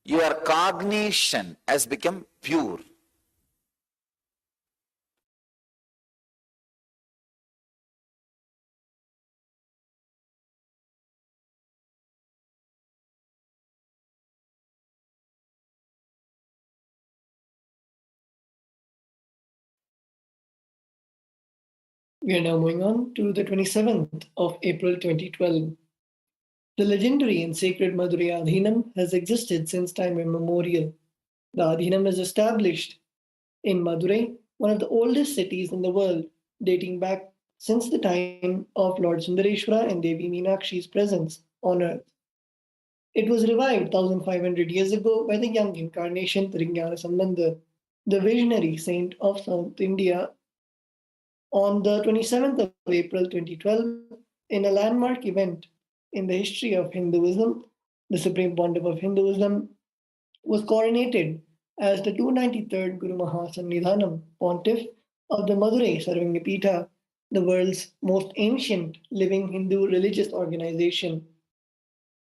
Your cognition has become pure. We are now moving on to the 27th of April 2012. The legendary and sacred Madurai Adhinam has existed since time immemorial. The Adhinam is established in Madurai, one of the oldest cities in the world, dating back since the time of Lord Sundareshwara and Devi Meenakshi's presence on earth. It was revived 1500 years ago by the young incarnation Trignana Sambandha, the visionary saint of South India, on the 27th of April 2012, in a landmark event in the history of Hinduism. The Supreme Pontiff of Hinduism was coronated as the 293rd Guru Mahasannidhanam Pontiff of the Madurai Sarvangapita, the world's most ancient living Hindu religious organization.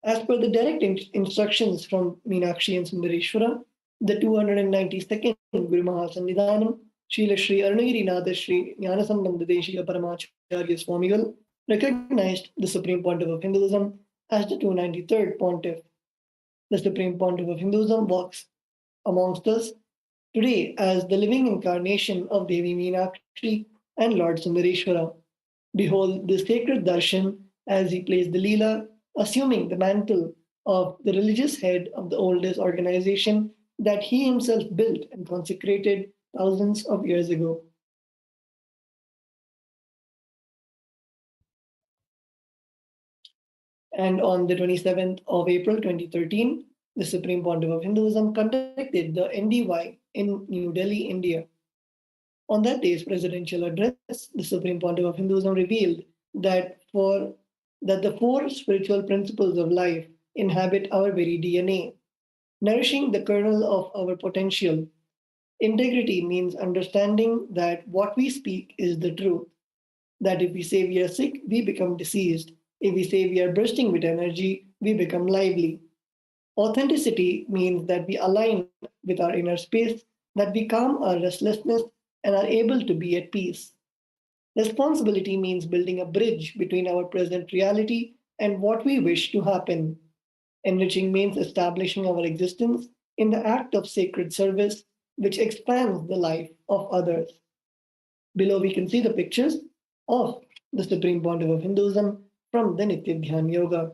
As per the direct instructions from Meenakshi and Sundareshwara, the 292nd Guru Mahasannidhanam, Srila Sri Arunagirinath Sri Jnanasambandha Deshika Paramacharya Swamigal, recognized the Supreme Pontiff of Hinduism as the 293rd Pontiff. The Supreme Pontiff of Hinduism walks amongst us today as the living incarnation of Devi Meenakshi and Lord Sundareshwara. Behold the sacred darshan as he plays the Leela, assuming the mantle of the religious head of the oldest organization that he himself built and consecrated thousands of years ago. And on the 27th of April 2013, the Supreme Pontiff of Hinduism conducted the NDY in New Delhi, India. On that day's presidential address, the Supreme Pontiff of Hinduism revealed that the four spiritual principles of life inhabit our very DNA, nourishing the kernel of our potential. Integrity means understanding that what we speak is the truth, that if we say we are sick, we become diseased. If we say we are bursting with energy, we become lively. Authenticity means that we align with our inner space, that we calm our restlessness and are able to be at peace. Responsibility means building a bridge between our present reality and what we wish to happen. Enriching means establishing our existence in the act of sacred service, which expands the life of others. Below we can see the pictures of the Supreme Pontiff of Hinduism from the Nitya Dhyan Yoga.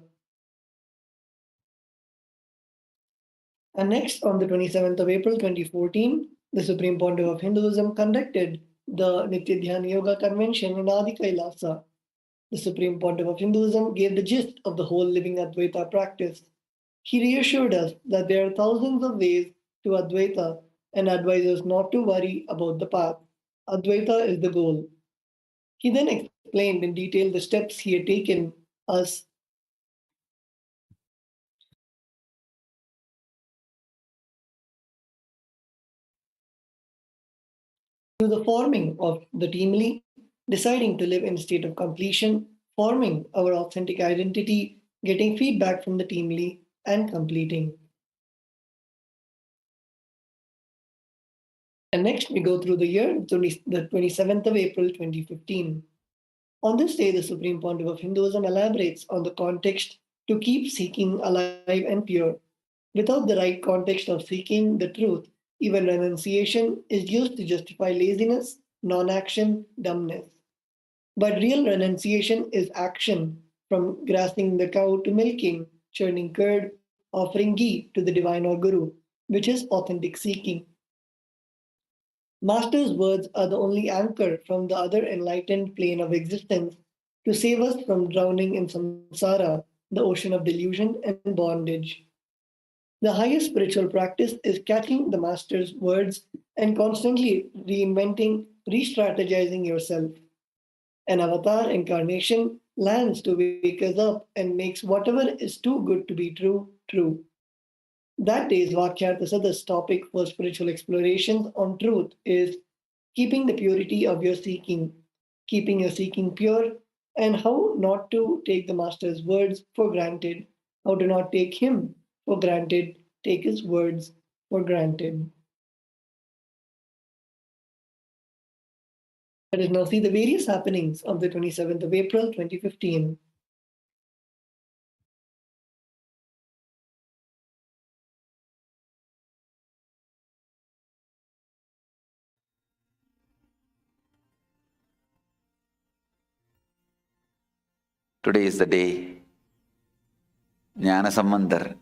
And next, on the 27th of April 2014, the Supreme Pontiff of Hinduism conducted the Nitya Dhyan Yoga Convention in Adi Kailasa. The Supreme Pontiff of Hinduism gave the gist of the whole living Advaita practice. He reassured us that there are thousands of ways to Advaita and advised us not to worry about the path. Advaita is the goal. He then explained in detail the steps he had taken us to the forming of the teamly, deciding to live in a state of completion, forming our authentic identity, getting feedback from the teamly, and completing. And next, we go through the year, the 27th of April 2015. On this day, the Supreme Pontiff of Hinduism elaborates on the context to keep seeking alive and pure. Without the right context of seeking the truth, even renunciation is used to justify laziness, non action, dumbness. But real renunciation is action, from grasping the cow to milking, churning curd, offering ghee to the divine or guru, which is authentic seeking. Master's words are the only anchor from the other enlightened plane of existence to save us from drowning in samsara, the ocean of delusion and bondage. The highest spiritual practice is catching the Master's words and constantly reinventing, re strategizing yourself. An avatar incarnation lands to wake us up and makes whatever is too good to be true, true. That day's Vakyartha Sadas topic for spiritual explorations on truth is keeping the purity of your seeking, keeping your seeking pure, and how not to take the Master's words for granted, how to not take him for granted, take his words for granted. Let us now see the various happenings of the 27th of April 2015. Today is the day Jnana Sambandar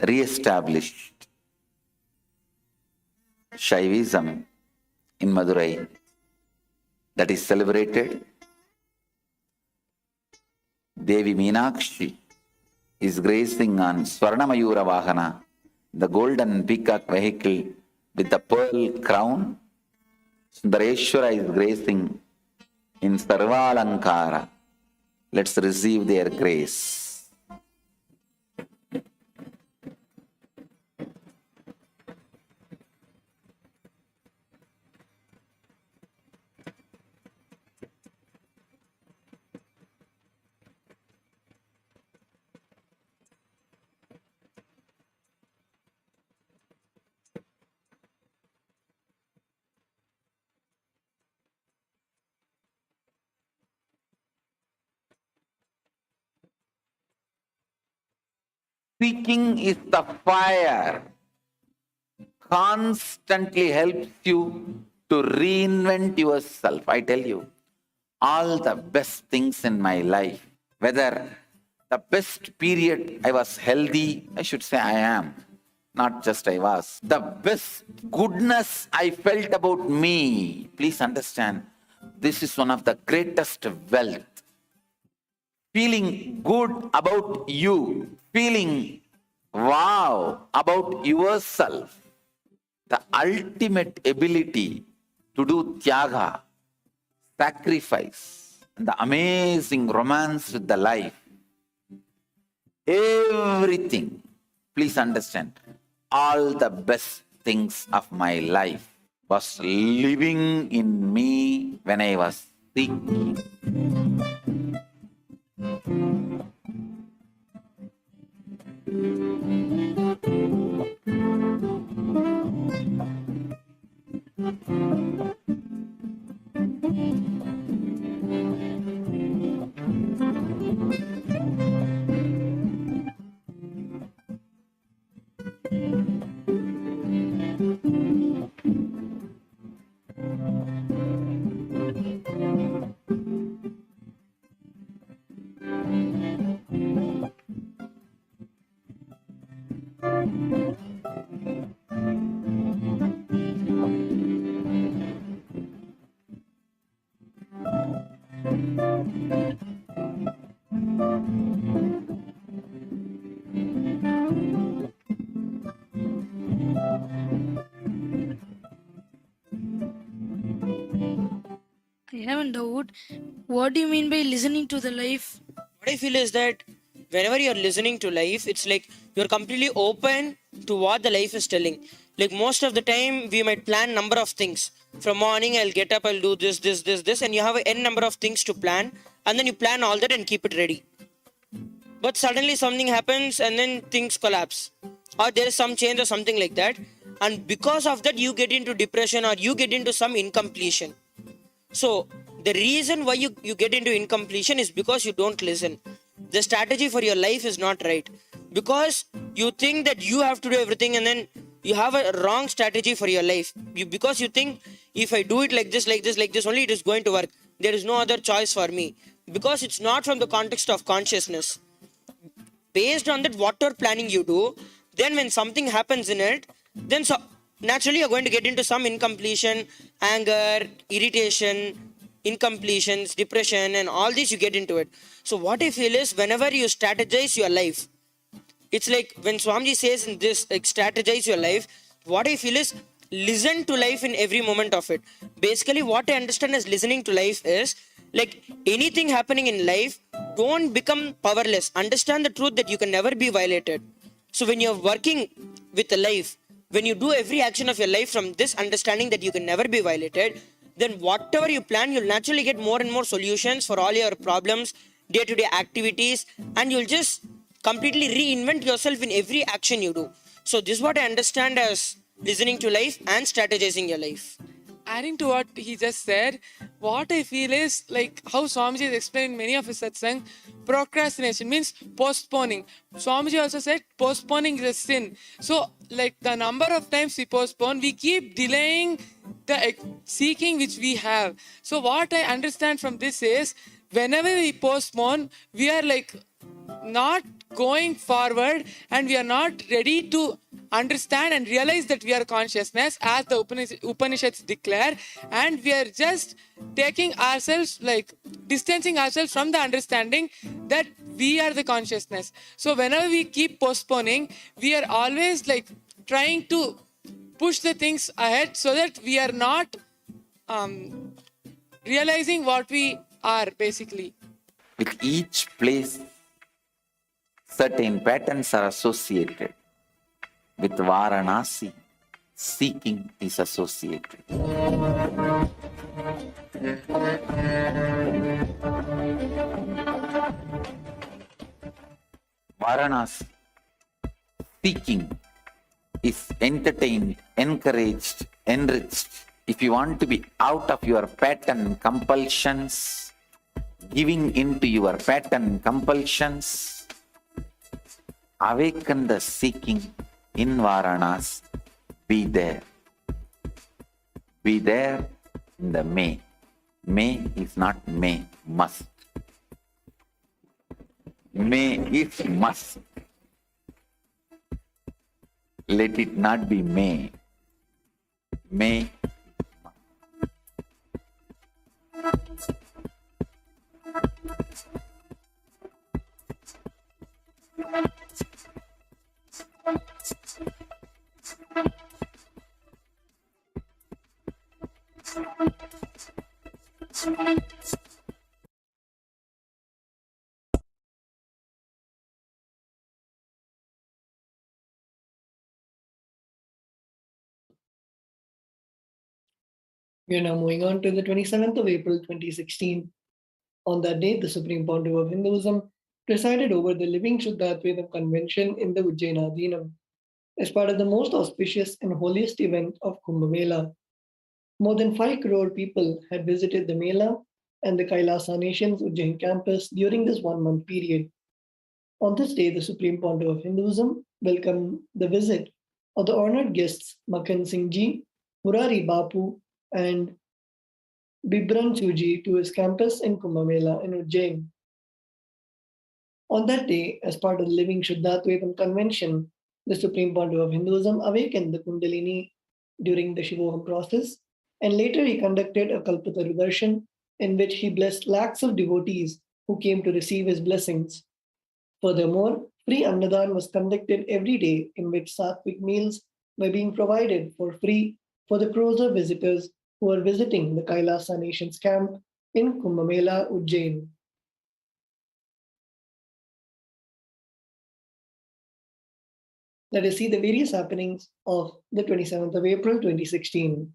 re-established Shaivism in Madurai, that is celebrated. Devi Meenakshi is gracing on Swarna Mayura Vahana, the golden peacock vehicle with the pearl crown. Sundareshwara is gracing in Sarvalankara. Let's receive their grace. Seeking is the fire. Constantly helps you to reinvent yourself. I tell you, all the best things in my life, whether the best period I was healthy, I should say I am, not just I was. The best goodness I felt about me. Please understand, this is one of the greatest wealth. Feeling good about you, feeling wow about yourself, the ultimate ability to do tyaga, sacrifice, and the amazing romance with the life. Everything, please understand, all the best things of my life was living in me when I was seeking. what do you mean by listening to the life? What I feel is that whenever you're listening to life, it's like you're completely open to what the life is telling. Like most of the time, we might plan number of things. From morning, I'll get up, I'll do this, and you have an n number of things to plan, and then you plan all that and keep it ready. But suddenly something happens, and then things collapse, or there is some change or something like that, and because of that, you get into depression or you get into some incompletion. So the reason why you get into incompletion is because you don't listen. The strategy for your life is not right, because you think that you have to do everything, and then you have a wrong strategy for your life. Because you think, if I do it like this only, it is going to work. There is no other choice for me, because it's not from the context of consciousness. Based on that, whatever planning you do, then when something happens in it, then naturally you're going to get into some incompletion, anger, irritation, incompletions, depression, and all this you get into it. So what I feel is, whenever you strategize your life, it's like when Swamiji says in this, like, strategize your life, what I feel is, listen to life in every moment of it. Basically, what I understand as listening to life is, like, anything happening in life, don't become powerless. Understand the truth that you can never be violated. So when you're working with a life, when you do every action of your life from this understanding that you can never be violated, then whatever you plan, you'll naturally get more and more solutions for all your problems, day-to-day activities, and you'll just completely reinvent yourself in every action you do. So this is what I understand as listening to life and strategizing your life. Adding to what he just said, what I feel is, like how Swamiji has explained in many of his satsang, procrastination means postponing. Swamiji also said postponing is a sin. So, like, the number of times we postpone, we keep delaying the seeking which we have. So what I understand from this is, whenever we postpone, we are like not going forward, and we are not ready to understand and realize that we are consciousness, as the Upanishads declare, and we are just taking ourselves, like distancing ourselves from the understanding that we are the consciousness. So whenever we keep postponing, we are always like trying to push the things ahead, so that we are not realizing what we are basically. With each place, certain patterns are associated. With Varanasi, seeking is associated. Varanasi, seeking is entertained, encouraged, enriched. If you want to be out of your pattern compulsions, giving into your pattern compulsions, awaken the seeking in Varanasi. Be there. Be there in the may. May is not may, must. May is must. Let it not be may. May. We are now moving on to the 27th of April 2016. On that day, the Supreme Pontiff of Hinduism presided over the Living Shuddhatvedam Convention in the Ujjainadinam as part of the most auspicious and holiest event of Kumbh Mela. More than 5 crore people had visited the Mela and the Kailasa Nation's Ujjain campus during this 1-month period. On this day, the Supreme Pontiff of Hinduism welcomed the visit of the honored guests Makhan Singh Ji, Murari Bapu, and Bibran Suji to his campus in Kumbh Mela in Ujjain. On that day, as part of the Living Shuddhatvedam Convention, the Supreme Pontiff of Hinduism awakened the Kundalini during the Shivoham process, and later he conducted a Kalpataru Darshan in which he blessed lakhs of devotees who came to receive his blessings. Furthermore, free Annadan was conducted every day, in which Sattvic meals were being provided for free for the crores of visitors who are visiting the Kailasa Nation's camp in Kumbh Mela, Ujjain. Let us see the various happenings of the 27th of April 2016.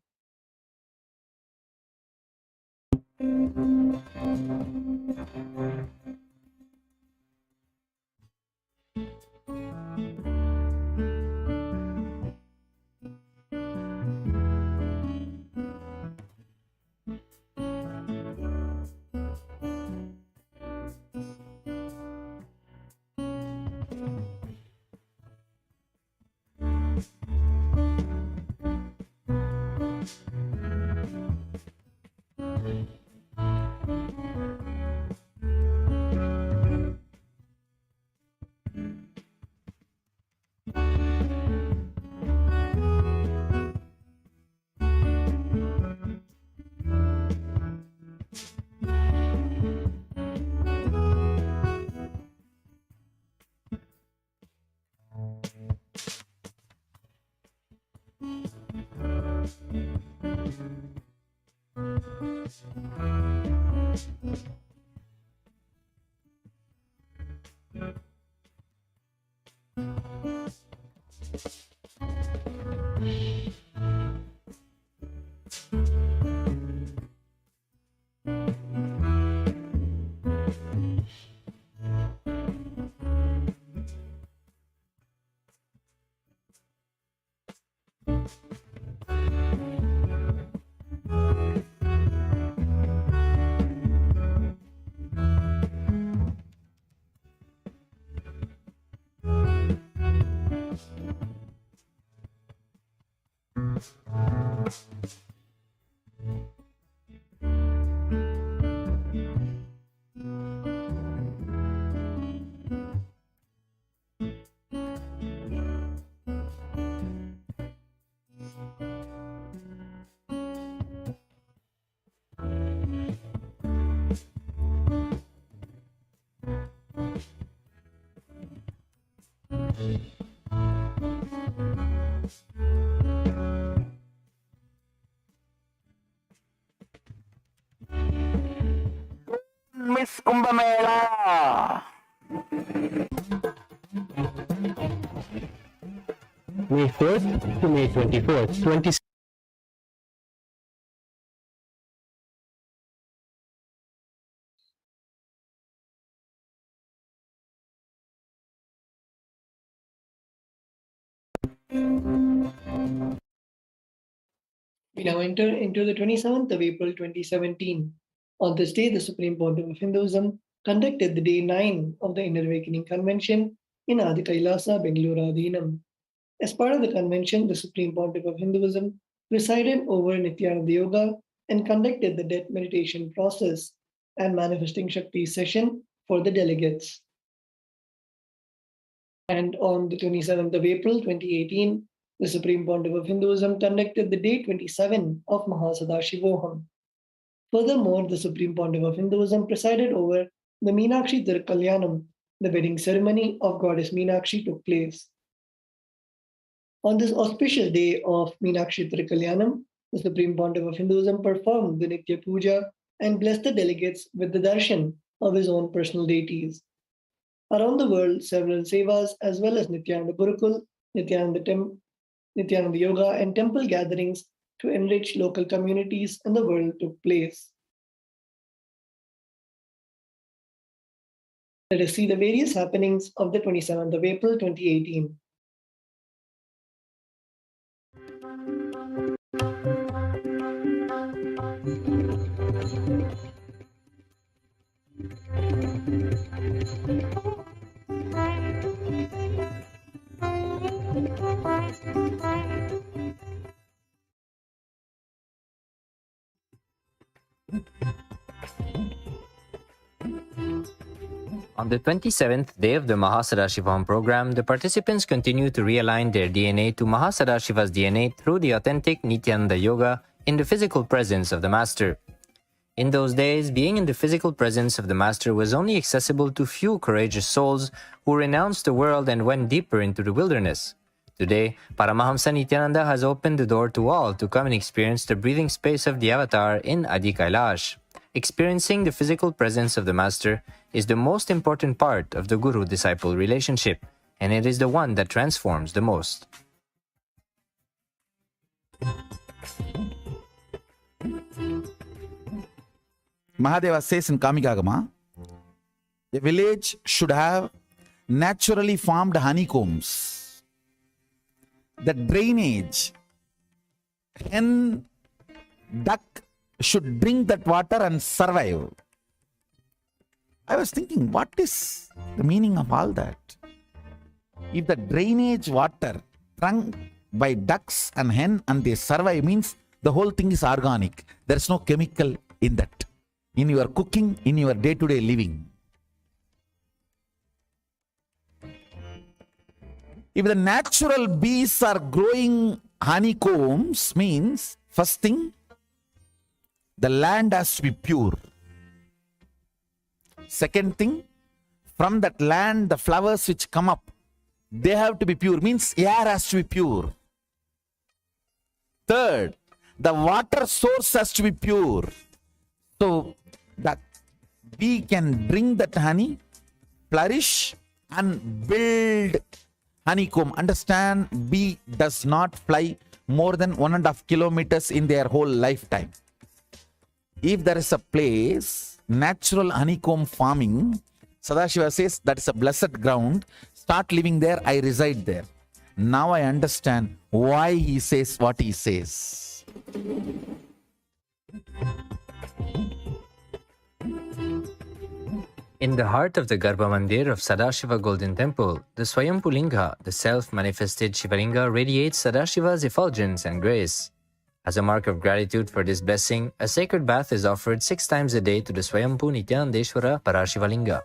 Miss Kumbh Mela. May 1st to May 24th, 20. We now enter into the 27th of April 2017. On this day, the Supreme Pontiff of Hinduism conducted the Day 9 of the Inner Awakening Convention in Adi Kailasa, Bengaluru Adhinam. As part of the convention, the Supreme Pontiff of Hinduism presided over Nithyananda Yoga and conducted the death meditation process and manifesting Shakti session for the delegates. And on the 27th of April 2018, the Supreme Pontiff of Hinduism conducted the Day 27 of Mahasadashivoham. Furthermore, the Supreme Pontiff of Hinduism presided over the Meenakshi Tirukalyanam. The wedding ceremony of Goddess Meenakshi took place. On this auspicious day of Meenakshi Tirukalyanam, the Supreme Pontiff of Hinduism performed the Nitya Puja and blessed the delegates with the darshan of his own personal deities. Around the world, several sevas as well as Nityananda Gurukul, Nithyananda Yoga, and temple gatherings to enrich local communities in the world took place. Let us see the various happenings of the 27th of April 2018. On the 27th day of the Mahasadashivam program, the participants continue to realign their DNA to Mahasadashiva's DNA through the authentic Nityananda Yoga in the physical presence of the Master. In those days, being in the physical presence of the Master was only accessible to few courageous souls who renounced the world and went deeper into the wilderness. Today, Paramahamsa Nityananda has opened the door to all to come and experience the breathing space of the Avatar in Adi Kailash. experiencing the physical presence of the Master is the most important part of the Guru-disciple relationship, and it is the one that transforms the most. Mahadeva says in Kamikagama, a village should have naturally formed honeycombs. The drainage, hen, duck should drink that water and survive. I was thinking, what is the meaning of all that? If the drainage water drunk by ducks and hen and they survive, means the whole thing is organic. There is no chemical in that, in your cooking, in your day-to-day living. If the natural bees are growing honeycombs, means first thing, the land has to be pure. Second thing, from that land, the flowers which come up, they have to be pure, means air has to be pure. Third, the water source has to be pure. So that we can bring that honey, flourish and build honeycomb. Understand, bee does not fly more than 1.5 kilometers in their whole lifetime. If there is a place, natural honeycomb farming, Sadashiva says that is a blessed ground. Start living there, I reside there. Now I understand why he says what he says. In the heart of the Garbha Mandir of Sadashiva Golden Temple, the Swayampulinga, the self-manifested Shivalinga, radiates Sadashiva's effulgence and grace. As a mark of gratitude for this blessing, a sacred bath is offered 6 times a day to the Swayampu Nithyanandeshwara Parashivalinga.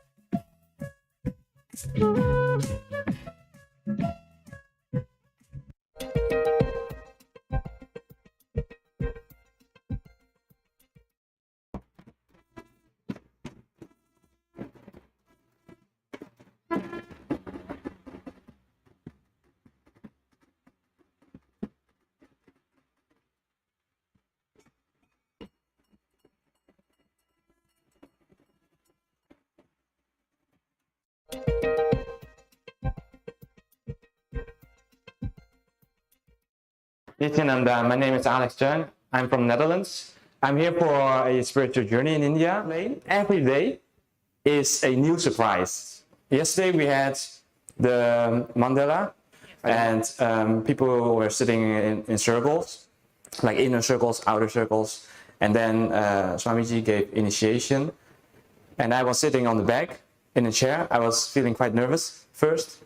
Nithyananda, my name is Alex Chen. I'm from Netherlands. I'm here for a spiritual journey in India. Every day is a new surprise. Yesterday we had the mandala and people were sitting in circles, like inner circles, outer circles. And then Swamiji gave initiation. And I was sitting on the back in a chair. I was feeling quite nervous first,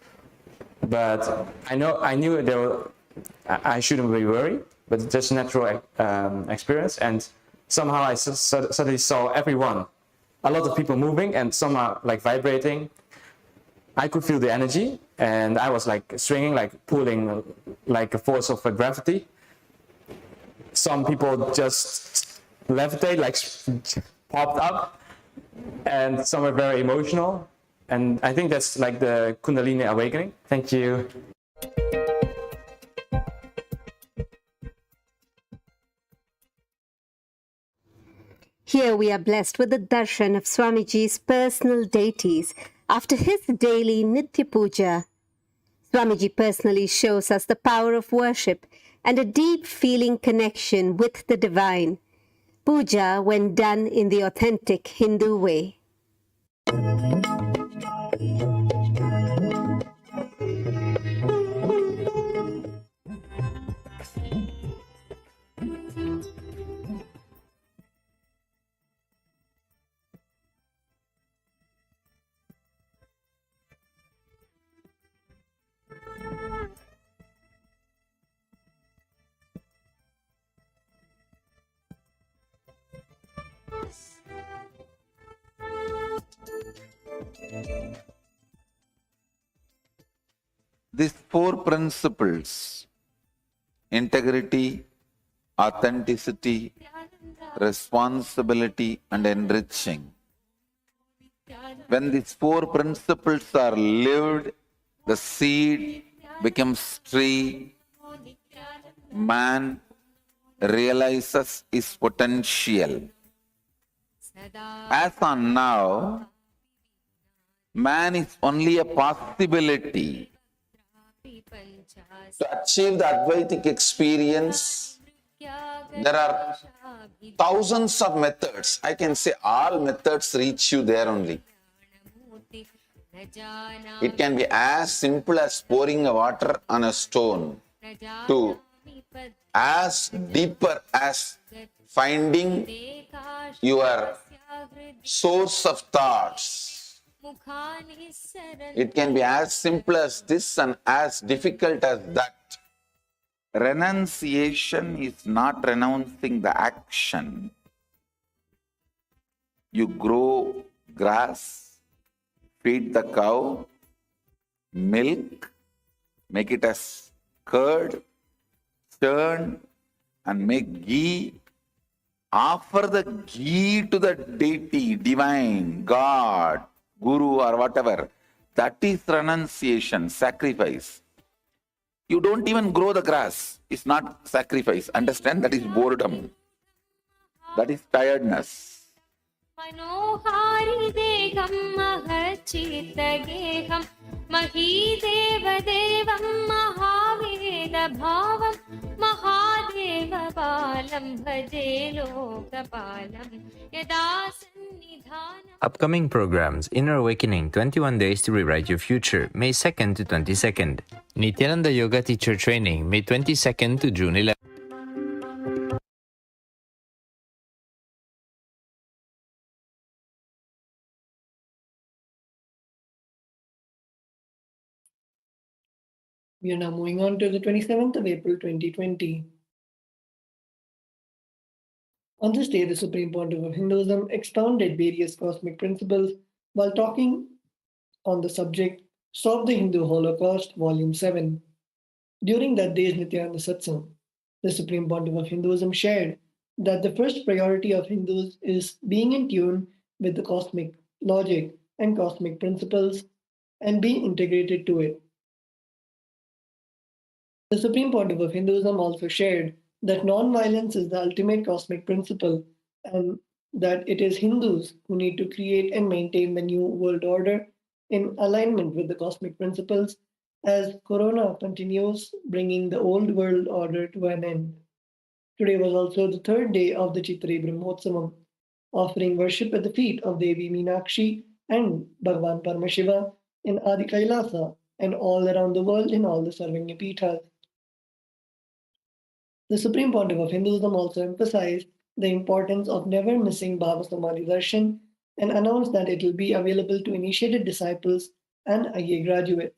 but I knew there were, I shouldn't be worried, but it's just natural experience. And somehow I suddenly saw everyone, a lot of people moving, and some are like vibrating. I could feel the energy, and I was like swinging, like pulling, like a force of gravity. Some people just levitate, like popped up, and some are very emotional. And I think that's like the Kundalini awakening. Thank you. Here we are blessed with the darshan of Swamiji's personal deities after his daily Nitya Puja. Swamiji personally shows us the power of worship and a deep feeling connection with the divine. Puja when done in the authentic Hindu way. These 4 principles, integrity, authenticity, responsibility, and enriching. When these 4 principles are lived, the seed becomes tree, man realizes his potential. As on now, man is only a possibility. To achieve the Advaitic experience, there are thousands of methods. I can say all methods reach you there only. It can be as simple as pouring water on a stone to as deeper as finding your source of thoughts. It can be as simple as this and as difficult as that. Renunciation is not renouncing the action. You grow grass, feed the cow, milk, make it as curd, churn and make ghee. Offer the ghee to the deity, divine, God, Guru or whatever. That is renunciation, sacrifice. You don't even grow the grass. It's not sacrifice. Understand? That is boredom. That is tiredness. मनोहारि देहं महच्चित्तगेहं महीदेवदेवं महावेदभावं महादेवबालं भजे लोकपालं यदा सन्निधानम्. Upcoming programs: Inner Awakening, 21 Days to Rewrite Your Future, May 2nd to 22nd. Nithyananda Yoga Teacher Training, May 22nd to June 11th. We are now moving on to the 27th of April 2020. On this day, the Supreme Pontiff of Hinduism expounded various cosmic principles while talking on the subject Stop the Hindu Holocaust, Volume 7. During that day's Nithyananda Satsang, the Supreme Pontiff of Hinduism shared that the first priority of Hindus is being in tune with the cosmic logic and cosmic principles and being integrated to it. The Supreme Pontiff of Hinduism also shared that non-violence is the ultimate cosmic principle and that it is Hindus who need to create and maintain the new world order in alignment with the cosmic principles as Corona continues bringing the old world order to an end. Today was also the third day of the Chitri Brahmotsavam, offering worship at the feet of Devi Meenakshi and Bhagavan Paramashiva in Adi Kailasa and all around the world in all the Sarvanya Pithas. The Supreme Pontiff of Hinduism also emphasized the importance of never missing Bhava Samadhi Darshan and announced that it will be available to initiated disciples and IA graduates.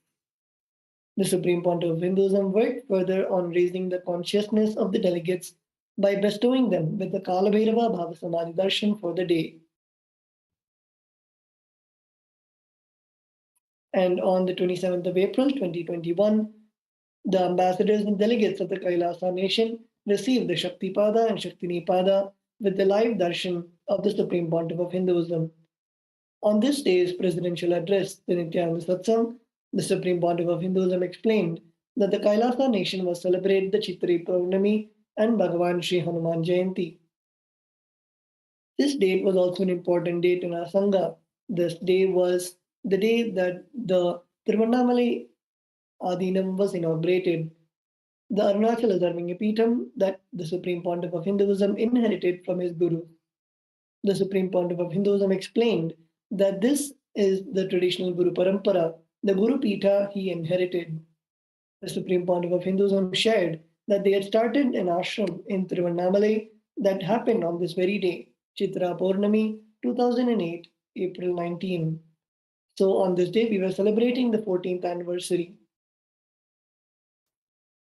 The Supreme Pontiff of Hinduism worked further on raising the consciousness of the delegates by bestowing them with the Kalabhairava Bhava Samadhi Darshan for the day. And on the 27th of April 2021, the ambassadors and delegates of the Kailasa nation received the Shaktipada and Shaktinipada with the live darshan of the Supreme Pontiff of Hinduism. On this day's presidential address, the Nithyananda Satsang, the Supreme Pontiff of Hinduism explained that the Kailasa nation was celebrated the Chitri Purnami and Bhagavan Sri Hanuman Jayanti. This date was also an important date in our Sangha. This day was the day that the Tiruvannamalai Adinam was inaugurated. The Arunachala Dharmanya Peetham that the Supreme Pontiff of Hinduism inherited from his Guru. The Supreme Pontiff of Hinduism explained that this is the traditional Guru Parampara, the Guru Peetha he inherited. The Supreme Pontiff of Hinduism shared that they had started an ashram in Tiruvannamalai that happened on this very day, Chitra Purnami 2008, April 19. So on this day, we were celebrating the 14th anniversary.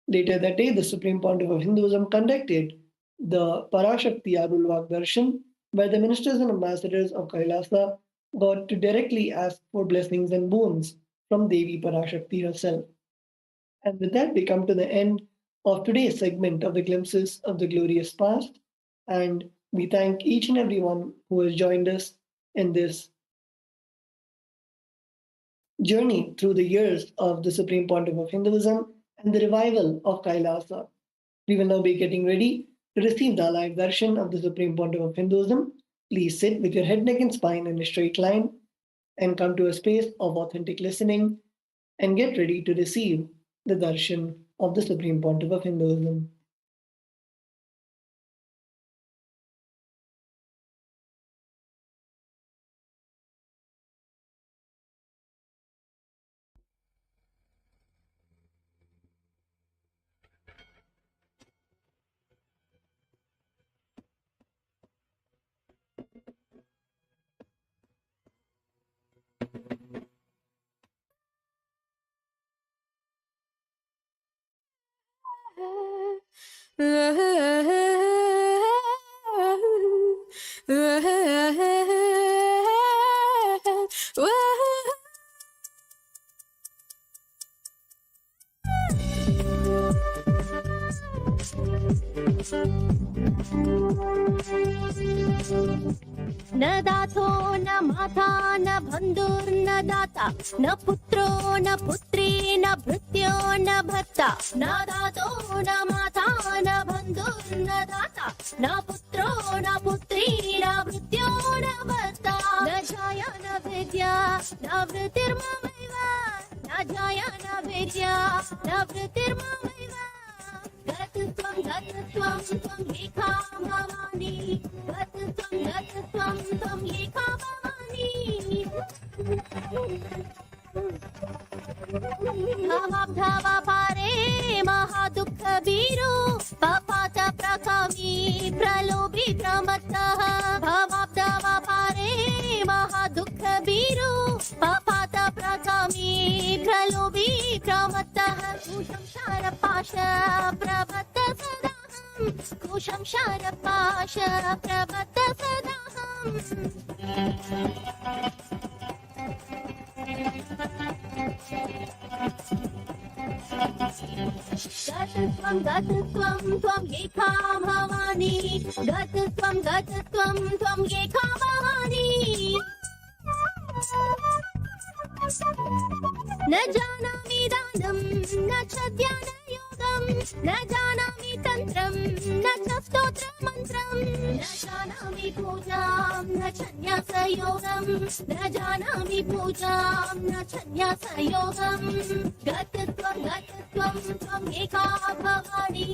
Later that day, the Supreme Pontiff of Hinduism conducted the Parashakti Akashic Darshan, where the ministers and ambassadors of Kailasa got to directly ask for blessings and boons from Devi Parashakti herself. And with that, we come to the end of today's segment of the Glimpses of the Glorious Past. And we thank each and everyone who has joined us in this journey through the years of the Supreme Pontiff of Hinduism and the revival of Kailasa. We will now be getting ready to receive the live darshan of the Supreme Pontiff of Hinduism. Please sit with your head, neck, and spine in a straight line and come to a space of authentic listening and get ready to receive the darshan of the Supreme Pontiff of Hinduism. न दातो न माता न बन्धुर्न दाता न पुत्रो न पुत्री न भृत्यो न भर्ता न दातो न माता न बन्धुर्न दाता न पुत्रो न पुत्री न भृत्यो न भर्ता न जाया न विद्या न वृत्तिर्ममैव न जाया न विद्या न वृत्तिर्ममैव गतत्वं गतत्वं त्वं एका भवानी गतत्वं गतत्वं त्वं एका भवानी भावाब्धावा पारे महादुःखभीरो पपात प्रकामी प्रलोभी प्रमत्तः भावाब्धावा पारे महादुःखभीरो पपात प्रकामी प्रलोभी प्रमत्तः कुशंशारपाश प्रबद्ध सदाहं कुशंशारपाश प्रबद्ध सदाहं गतत्वं गतत्वं त्वं एका भवानी गतत्वं गतत्वं त्वं एका भवानी न जानामि दानं न च ध्यानयोगं न जानामि तन्त्रं न च स्तोत्रमन्त्रं न जानामि पूजां न च न्यासयोगं न जानामि पूजां न च न्यासयोगं गतत्वं गतत्वं त्वं एका भवानी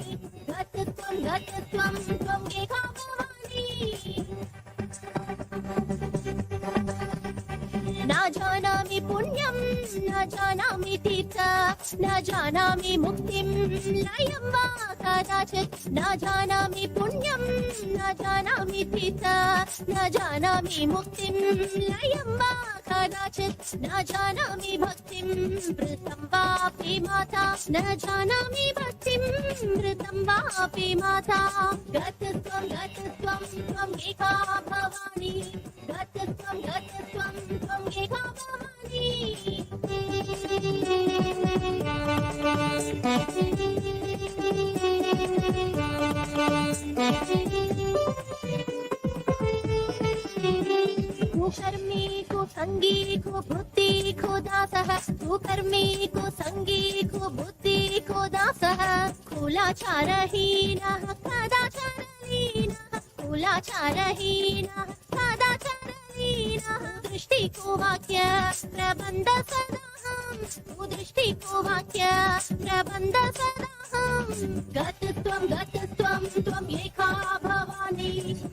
गतत्वं गतत्वं त्वं एका भवानी न जानामि पुण्यं न जानामि तीर्थ न जानामि मुक्तिं लयं वा कदाचित् न जानामि पुण्यं न जानामि तीर्थ न जानामि मुक्तिं लयं वा कदाचित् न जानामि भक्तिं वृतं वापि माता न जानामि भक्तिं वृतं वापि माता गतत्वं गतत्वं त्वं एका भवानी गतत्वं गतत्वं त्वं एका भवानी कुकर्मी कुसंगी कुबुद्धि कुदासः कुकर्मी कुसंगी कुबुद्धि कुदासः कुलाचारहीनः कदाचारहीनः कुलाचारहीनः कदाचारहीनः दृष्टिकुवाक्य प्रबन्ध सदाहं कुदृष्टिकुवाक्य प्रबन्ध सदाहं गतत्वं गतत्वं त्वं एका भवानी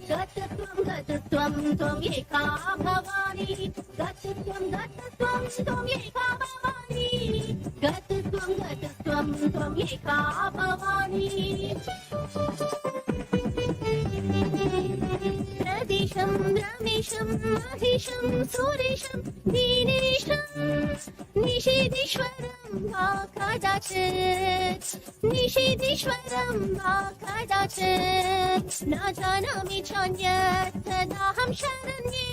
गतत्वं गतत्वं त्वं एका भवानी गतत्वं गतत्वं त्वं एका भवानी गतत्वं गतत्वं त्वं एका भवानी प्रदेशं रमेशं महिषं सुरेशं दीनेशं निषेधीश्वरं वा कदाचित् निषेधीश्वरं वा कदाचित् न जानामि चान्यत् सदाहं शरण्ये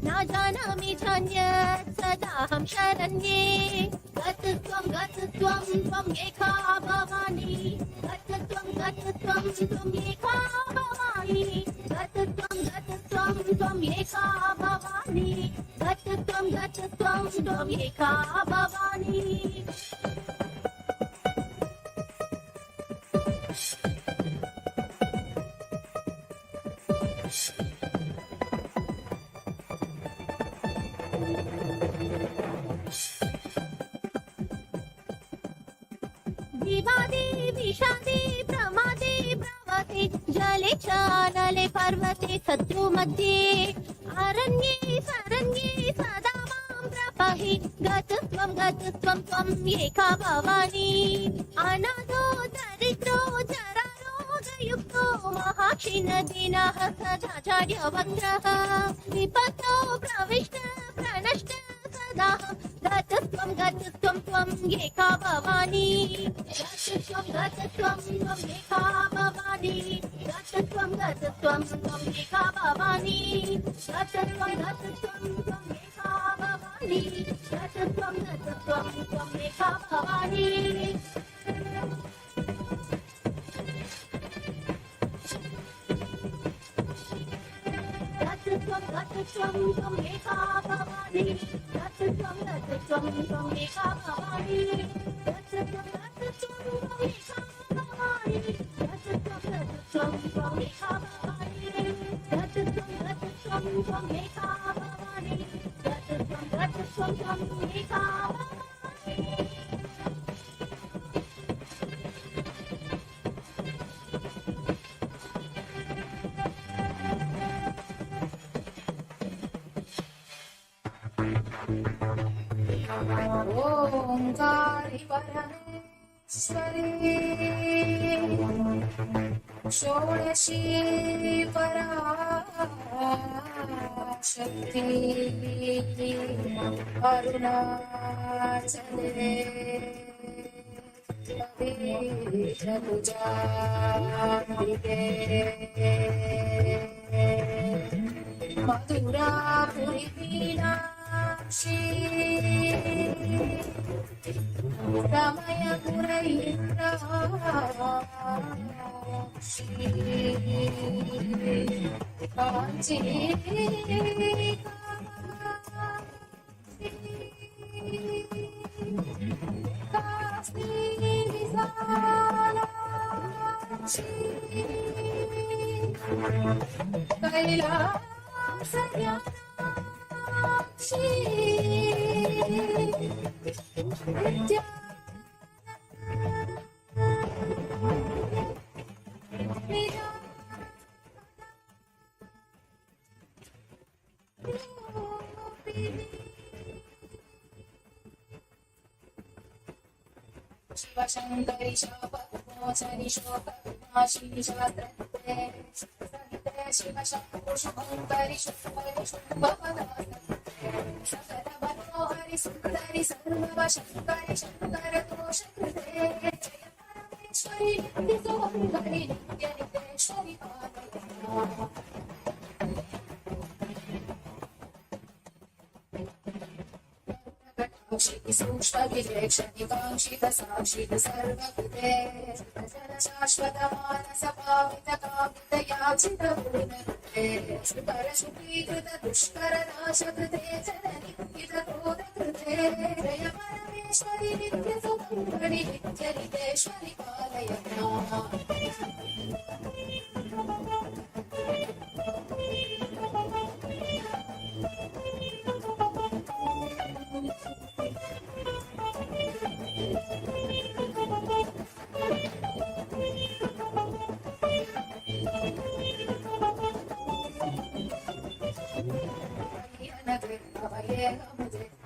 न जानामि चान्यत् सदाहं शरण्ये गतत्वं गतत्वं त्वं एका भवानी गतत्वं गतत्वं त्वं एका भवानी गतत्वं गतत्वं त्वं एका भवानी गतत्वं गतत्वं त्वं एका भवानी विवादे विषादे प्रमादे प्रवते जले चानले पर्वते शत्रु मध्ये अरण्ये सरण्ये सदा मां प्रपहि गतस्त्वं त्वं एका भवानी अनाथो दरिद्रो जरारोगयुक्तो महाक्षीणदीनः सदाचार्यवक्त्रः विपत्तो प्रविष्ट प्रणष्ट सदाहं गतस्त्वं त्वं एका भवानी गतस्त्वं एका भवानी गतस्त्वं त्वं एका भवानी गतस्त्वं त्वं एका भवानी गतस्त्वं त्वं एका भवानी गतस्त्वं त्वं एका भवानी गतस्त्वं त्वं एका भवानी गतस्त्वं त्वं एका भवानी गतस्त्वं त्वं एका भवानी गतस्त्वं त्वं एका भवानी गतस्त्वं त्वं एका भवानी ओंकारी परमेश्वरी षोडशी पराशक्ति अरुणाचले अभिषकुजाम्बिके मधुरापुरी मीनाक्षी रमय पुरैन्द्राक्षी काञ्ची कैलासयाक्षी नित्या शिवशङ्करि शापविमोचनि शोकविनाशिनि शास्त्रकृते सहिते शिवशङ्करि शुम्भरि शुम्भपदासते सकलमनोहरि सुन्दरि सर्वशङ्करि शङ्करदोषकृते जय परमेश्वरि नित्यसुन्दरि नित्यनितेश्वरि पालय सूक्ष्मविवेक्षणि काङ्क्षित साक्षित सर्वकृते जन शाश्वत मानस पावित कामित याचित पूर्णकृते परशुकीकृत दुष्कर नाशकृते जननि हित क्रोधकृते जय परमेश्वरि नित्य सुमङ्गलि नित्य नितेश्वरि पालय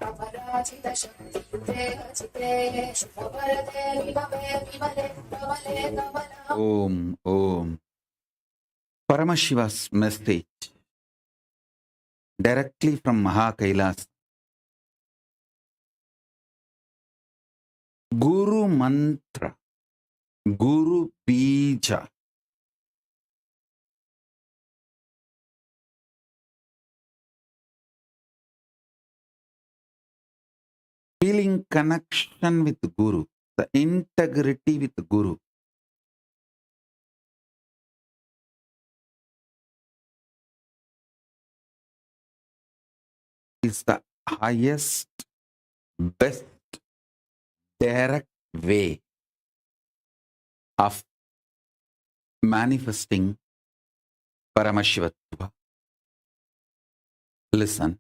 अपराजित शक्तियुते हचिते शुभवरदे विभवे विमले कमले कमला Om. Paramashiva's message directly from Mahakailas. Guru Mantra, Guru Bija. Feeling connection with Guru, the integrity with Guru. Is the highest, best, direct way of manifesting Paramashivatva. Listen.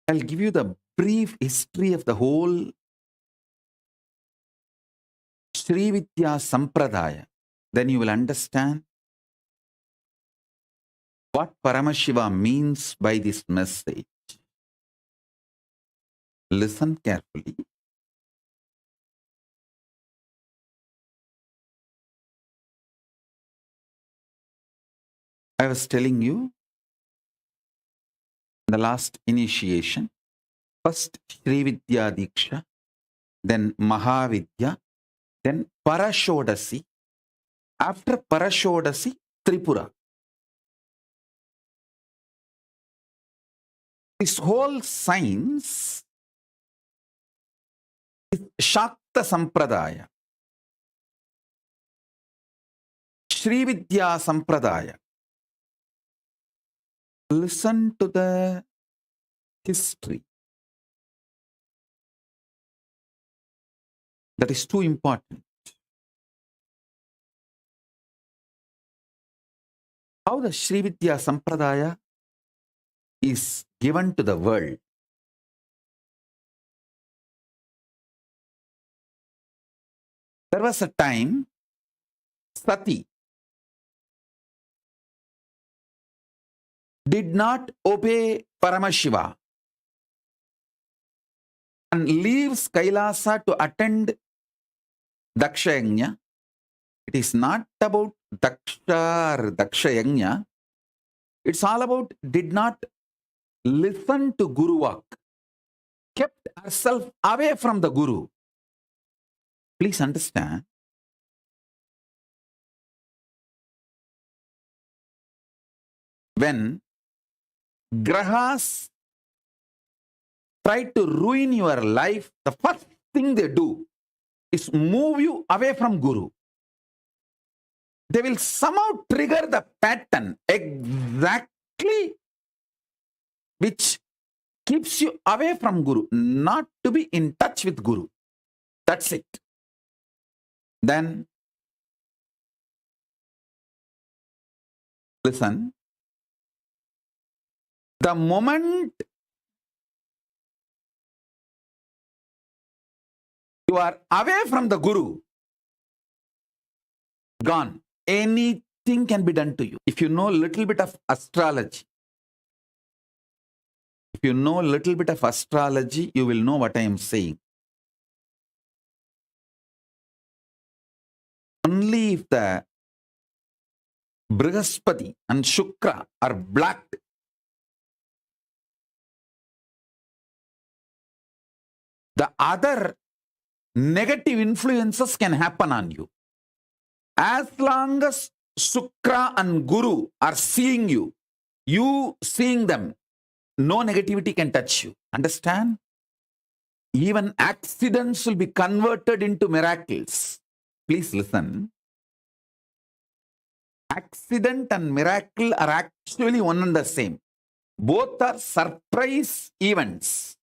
I'll give you the brief history of the whole Sri Vidya Sampradaya. Then you will understand what Paramashiva means by this message. Listen carefully. I was telling you in the last initiation, first Sri Vidya Diksha, then Mahavidya, then Parashodasi. After Parashodasi, Tripura. This whole science is Shakta Sampradaya, Sri Vidya Sampradaya. Listen to the history. That is too important. How the Sri Vidya Sampradaya is given to the world. There was a time Sati did not obey Paramashiva and leaves Kailasa to attend Dakshayagnya. It is not about Daksha or Dakshayagnya. It's all about did not listen to Guru Vak, kept herself away from the Guru. Please understand. When Grahas try to ruin your life, the first thing they do is move you away from Guru. They will somehow trigger the pattern exactly which keeps you away from Guru, not to be in touch with Guru. That's it. Then, listen, the moment you are away from the Guru, gone. Anything can be done to you. If you know a little bit of astrology, you will know what I am saying. Only if the Brihaspati and Shukra are blacked, the other negative influences can happen on you. As long as Shukra and Guru are seeing you, you seeing them, no negativity can touch you. Understand? Even accidents will be converted into miracles. Please listen. Accident and miracle are actually one and the same. Both are surprise events.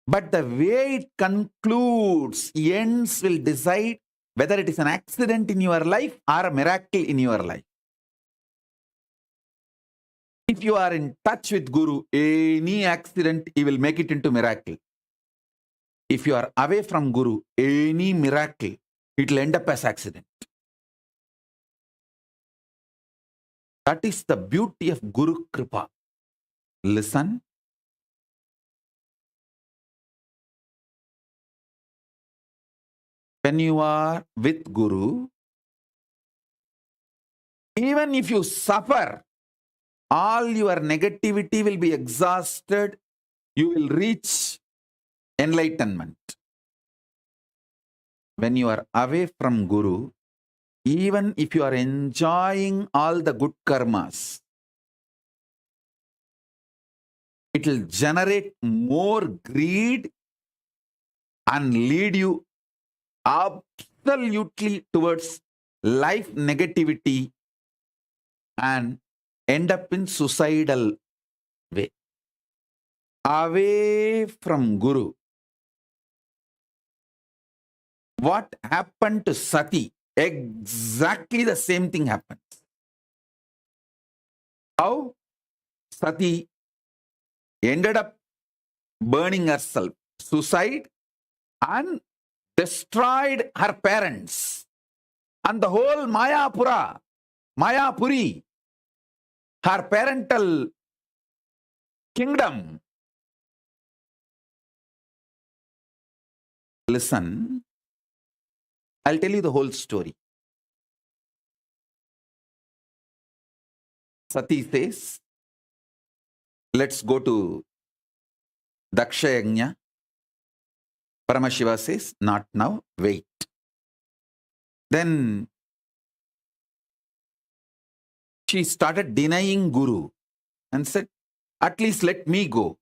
But the way it concludes, ends will decide whether it is an accident in your life or a miracle in your life. If you are in touch with Guru, any accident, he will make it into miracle. If you are away from Guru, any miracle, it will end up as accident. That is the beauty of Guru Kripa. Listen. When you are with Guru, even if you suffer, all your negativity will be exhausted. You will reach enlightenment. When you are away from Guru, even if you are enjoying all the good karmas, it will generate more greed and lead you absolutely towards life negativity and end up in suicidal way. Away from Guru. What happened to Sati? Exactly the same thing happens. How? Sati ended up burning herself, suicide, and destroyed her parents. And the whole Mayapuri, her parental kingdom. Listen, I'll tell you the whole story. Sati says, let's go to Daksha Yajna. Paramashiva says, not now, wait. Then she started denying Guru and said, at least let me go.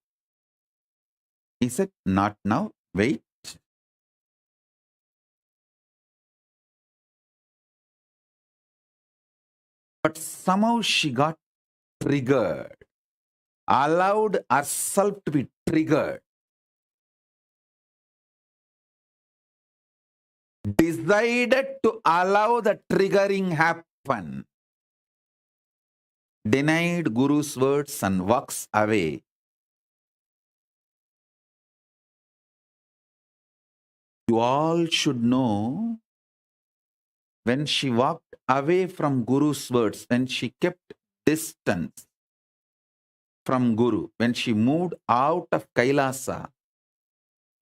He said, not now, wait. But somehow she got triggered, allowed herself to be triggered, decided to allow the triggering happen, denied Guru's words and walks away. You all should know, when she walked away from Guru's words, when she kept distance from Guru, when she moved out of Kailasa,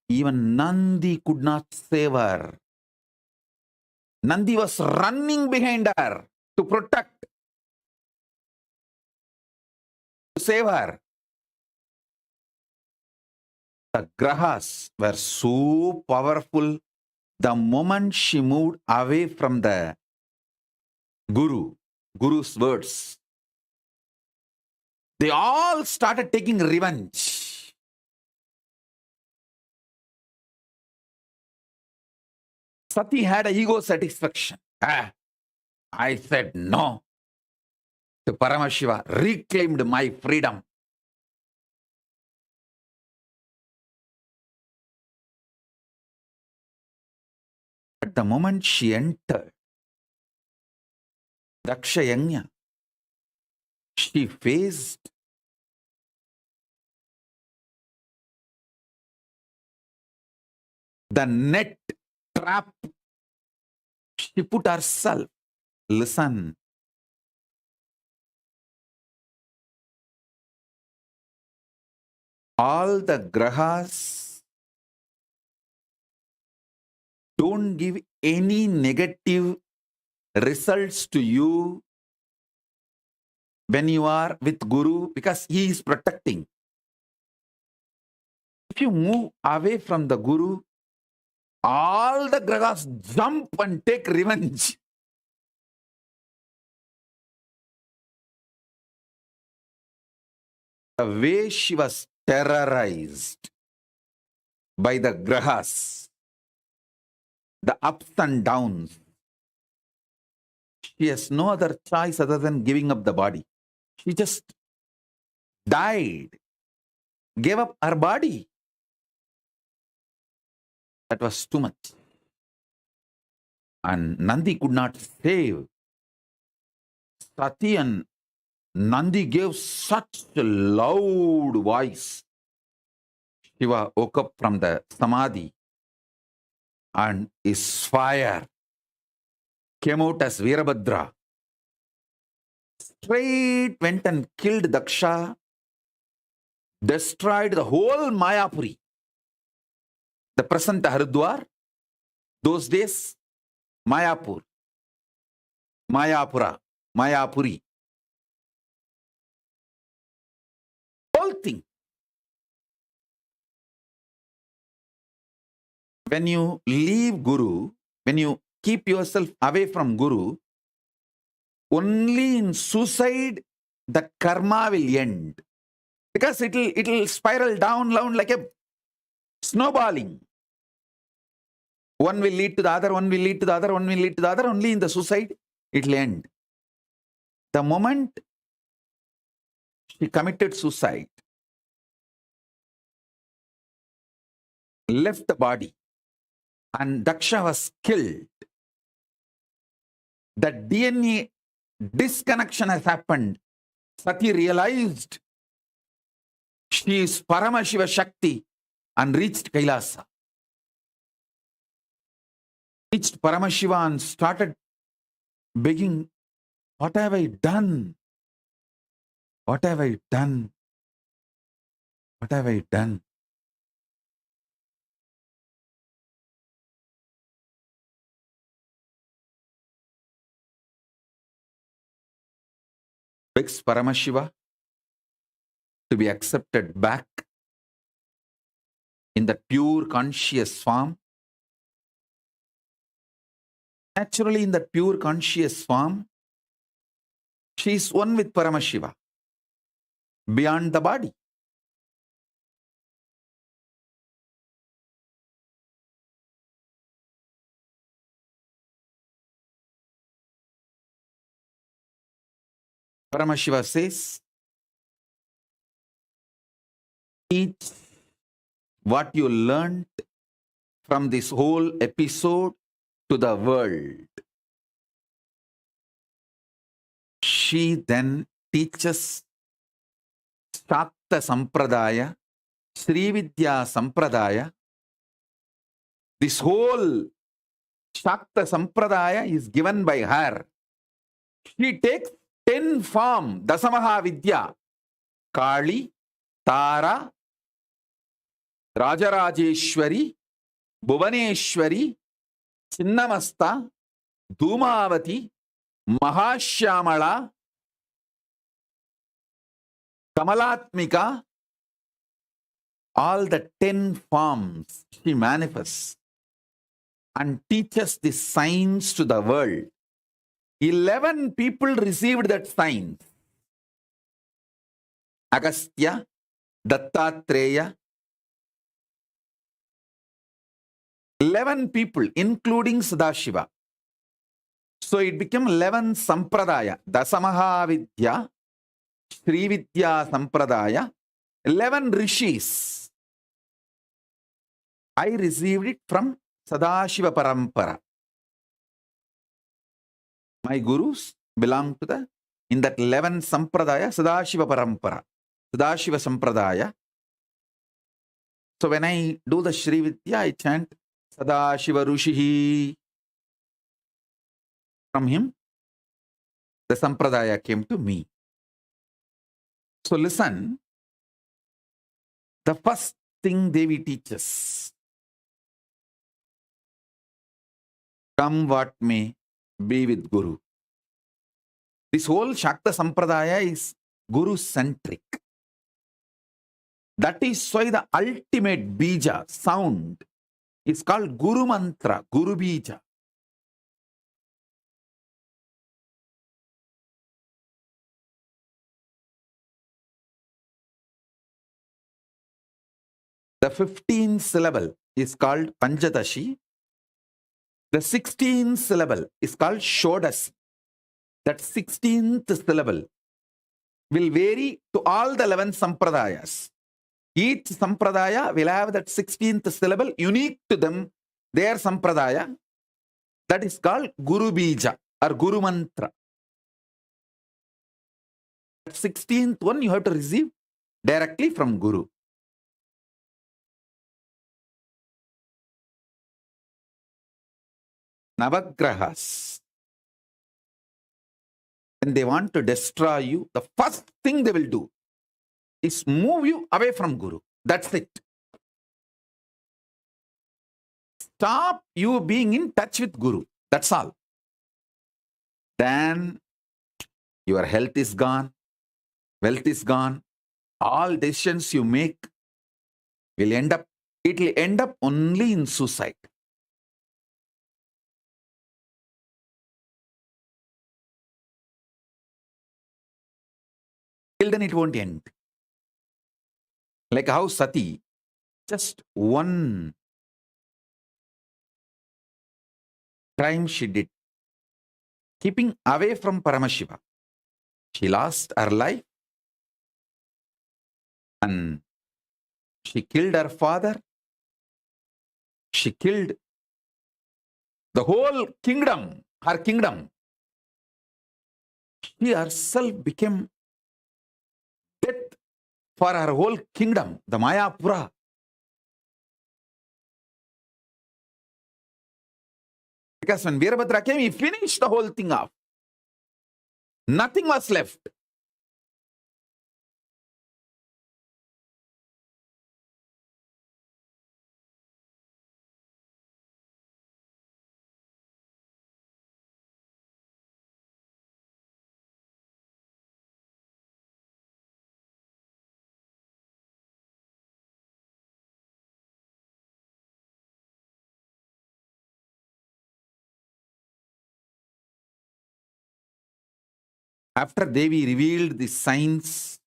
even Nandi could not save her. Nandi was running behind her to protect, to save her. The grahas were so powerful. The moment she moved away from the Guru's words, they all started taking revenge. Sati had an ego satisfaction. I said no to Paramashiva, reclaimed my freedom. At the moment she entered Daksha Yajna, she faced the net trap. She put herself. Listen. All the grahas don't give any negative results to you when you are with Guru, because he is protecting. If you move away from the Guru, all the grahas jump and take revenge. The way she was terrorized by the grahas, the ups and downs, she has no other choice other than giving up the body. She just died, gave up her body. That was too much. And Nandi could not save. Sati and Nandi gave such a loud voice. Shiva woke up from the samadhi and his fire came out as Veerabhadra. Straight went and killed Daksha, destroyed the whole Mayapuri. The present Haridwar, those days, Mayapur, Mayapura, Mayapuri. Whole thing. When you leave Guru, when you keep yourself away from Guru, only in suicide the karma will end. Because it'll spiral down like a snowballing. One will lead to the other, one will lead to the other, one will lead to the other. Only in the suicide it will end. The moment she committed suicide, left the body, and Daksha was killed, the DNA disconnection has happened. Sati realized She is Paramashiva Shakti and reached Kailasa. Reached Paramashiva and started begging, what have I done? What have I done? What have I done? Begs Paramashiva to be accepted back in that pure conscious form. Naturally, in that pure conscious form, she is one with Paramashiva, beyond the body. Paramashiva says, teach what you learned from this whole episode to the world. She then teaches Shakta Sampradaya, Srividya Sampradaya. This whole Shakta Sampradaya is given by her. She takes 10 forms, Dasamaha Vidya, Kali, Tara, Rajarajeshwari, Bhuvaneshwari, Chinnamasta, Dhumavati, Mahashyamala, Kamalatmika, all the 10 forms she manifests and teaches the signs to the world. 11 people received that sign. Agastya, Dattatreya, 11 people, including Sadashiva. So it became 11 Sampradaya, Dasamaha Vidya, Srividya Sampradaya, 11 Rishis. I received it from Sadashiva Parampara. My gurus belong to in that 11 Sampradaya, Sadashiva Parampara, Sadashiva Sampradaya. So when I do the Shri Vidya, I chant Sadashiva Rushihi. From him, the Sampradaya came to me. So listen, the first thing Devi teaches, come what may, be with Guru. This whole Shakta Sampradaya is Guru-centric. That is why the ultimate bija, sound, is called Guru Mantra, Guru Bija. The 15th syllable is called Panchadashi. The 16th syllable is called Shodasi. That 16th syllable will vary to all the 11 Sampradayas. Each Sampradaya will have that 16th syllable unique to them, their Sampradaya. That is called Guru Bija or Guru Mantra. That 16th one you have to receive directly from Guru. Navagrahas, when they want to destroy you, the first thing they will do is move you away from Guru. That's it. Stop you being in touch with Guru. That's all. Then your health is gone, wealth is gone, all decisions you make will end up, it will end up only in suicide. Till then it won't end. Like how Sati, just one crime she did, keeping away from Paramashiva. She lost her life and she killed her father. She killed the whole kingdom, her kingdom. She herself became death for her whole kingdom, the Mayapura. Because when Veerabhadra came, he finished the whole thing off. Nothing was left. After Devi revealed the science,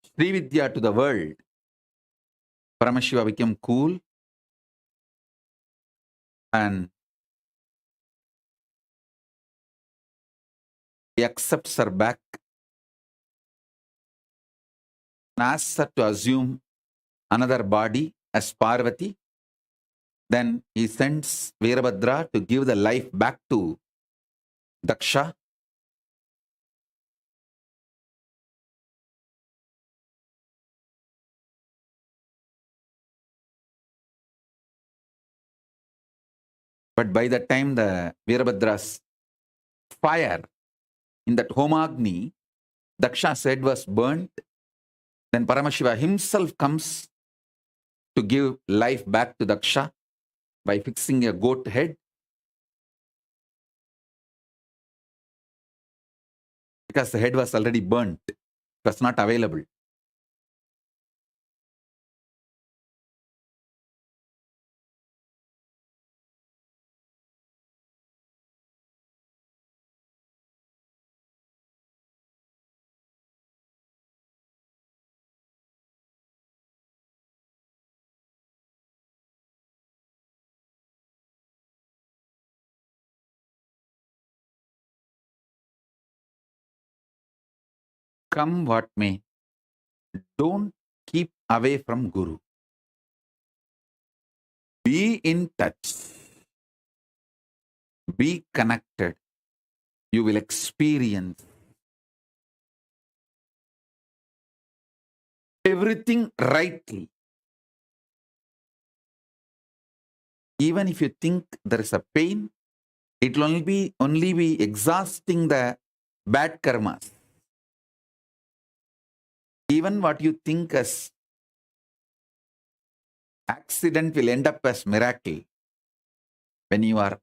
Srividya to the world, Paramashiva became cool and he accepts her back and asks her to assume another body as Parvati. Then he sends Veerabhadra to give the life back to Daksha. But by the time the Veerabhadra's fire in that Homagni, Daksha's head was burnt, then Paramashiva himself comes to give life back to Daksha by fixing a goat head. Because the head was already burnt, it was not available. Come what may, don't keep away from Guru. Be in touch. Be connected. You will experience everything rightly. Even if you think there is a pain, it will only be exhausting the bad karmas. Even what you think as accident will end up as miracle. When you are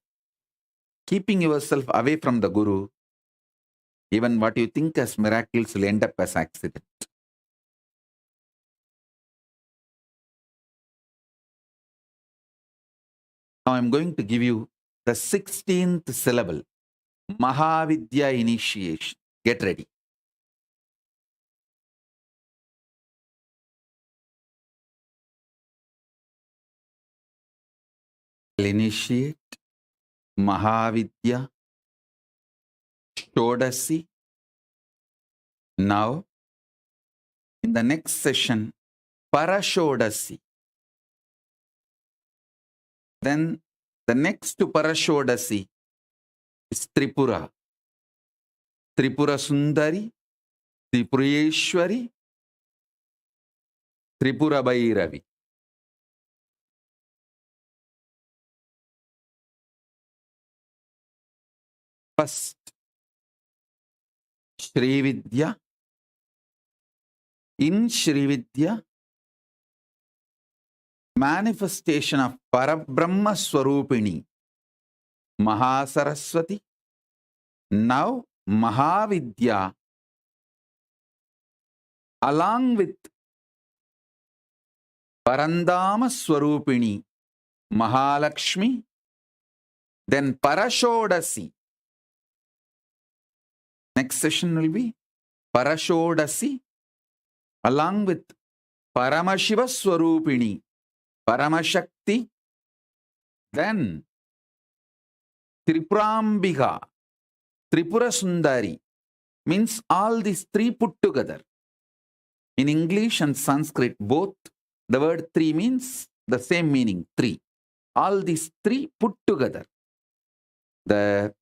keeping yourself away from the Guru, even what you think as miracles will end up as accident. Now I'm going to give you the 16th syllable, Mahavidya initiation. Get ready. I'll initiate Mahavidya Shodasi. Now, in the next session, Parashodasi. Then the next to Parashodasi is Tripura. Tripura Sundari, Tripureshwari, Tripura Bhairavi. First, Srividya. In Srividya, manifestation of Parabrahma Swarupini, Mahasaraswati. Now, Mahavidya, along with Parandama Swarupini, Mahalakshmi, then Parashodasi. Next session will be Parashodasi, along with Paramashiva Swarupini, Paramashakti, then Tripurambika, Tripura Sundari, means all these three put together. In English and Sanskrit, both the word three means the same meaning, three. All these three put together. The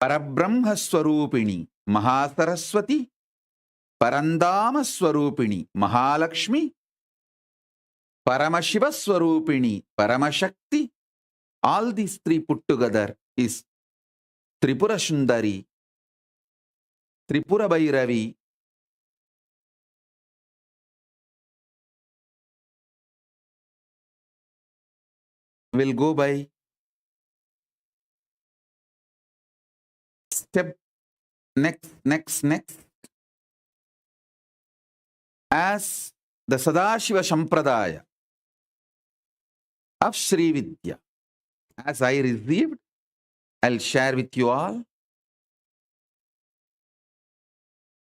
Parabrahma Swarupini, Mahasaraswati, Parandama Swarupini Mahalakshmi, Paramashiva Swarupini Paramashakti. All these three put together is Tripura Sundari, Tripura Bhairavi, will go by step next as the Sadashiva Sampradaya of Sri Vidya. As I received, I'll share with you all.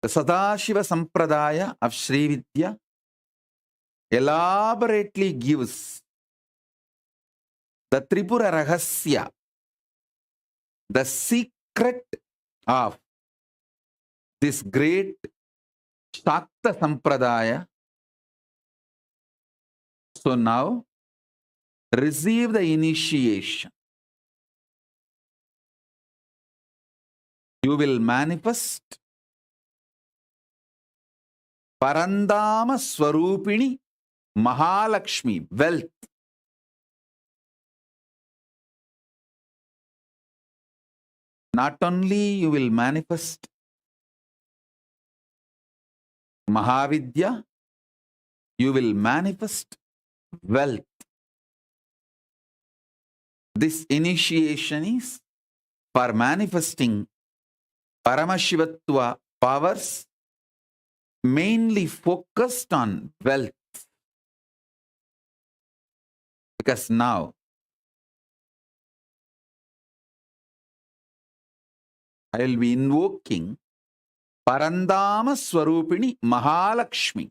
The Sadashiva Sampradaya of Sri Vidya elaborately gives the Tripura Rahasya, the secret of this great Shakta Sampradaya. So now, receive the initiation. You will manifest Parandama Swarupini Mahalakshmi, wealth. Not only you will manifest Mahavidya, you will manifest wealth. This initiation is for manifesting Paramashivatva powers, mainly focused on wealth. Because now I will be invoking Parandama Swarupini Mahalakshmi.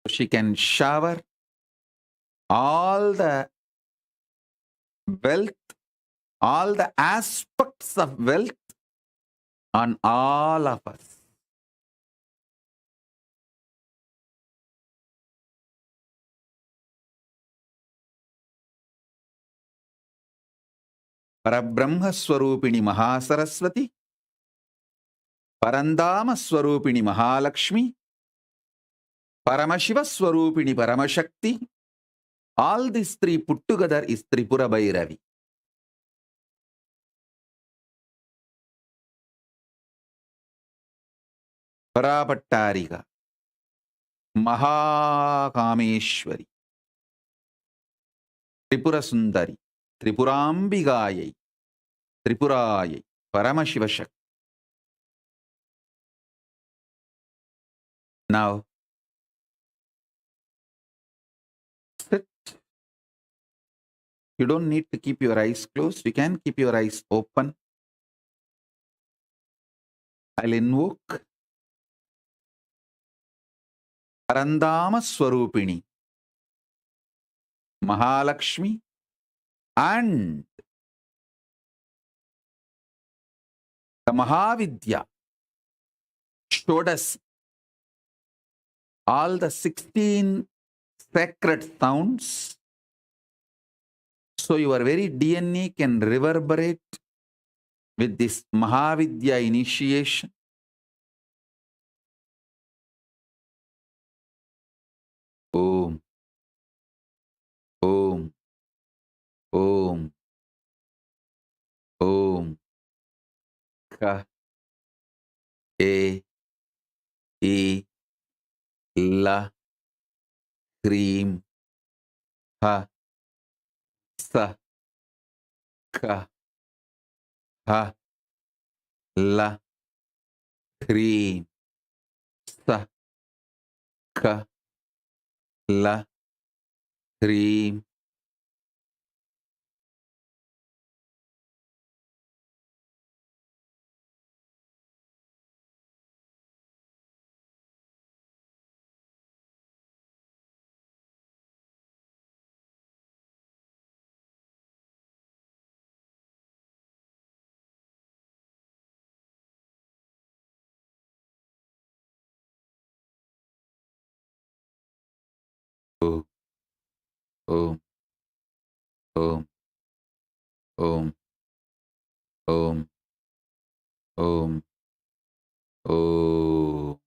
She can shower all the wealth, all the aspects of wealth on all of us. Parabrahma Swarupini Mahasaraswati, Parandama Swarupini Mahalakshmi, Paramashiva Swarupini Paramashakti. All these three put together is Tripura Bhairavi. Parapattariga, Mahakameshwari, Tripura Sundari, Tripurambigayai, Tripurayai, Paramashiva Shakti. Now, sit. You don't need to keep your eyes closed. You can keep your eyes open. I'll invoke Parandama Swarupini, Mahalakshmi, and the Mahavidya, Shodas, all the 16 sacred sounds. So your very DNA can reverberate with this Mahavidya initiation. Om, Om, Om, Om, Ka, E, I, La, Cream, Ha, Sa, Ka, Ha, La, Cream, Sa, Ka, La, Cream. Om, Om. Om. Om. Om. Om. Om.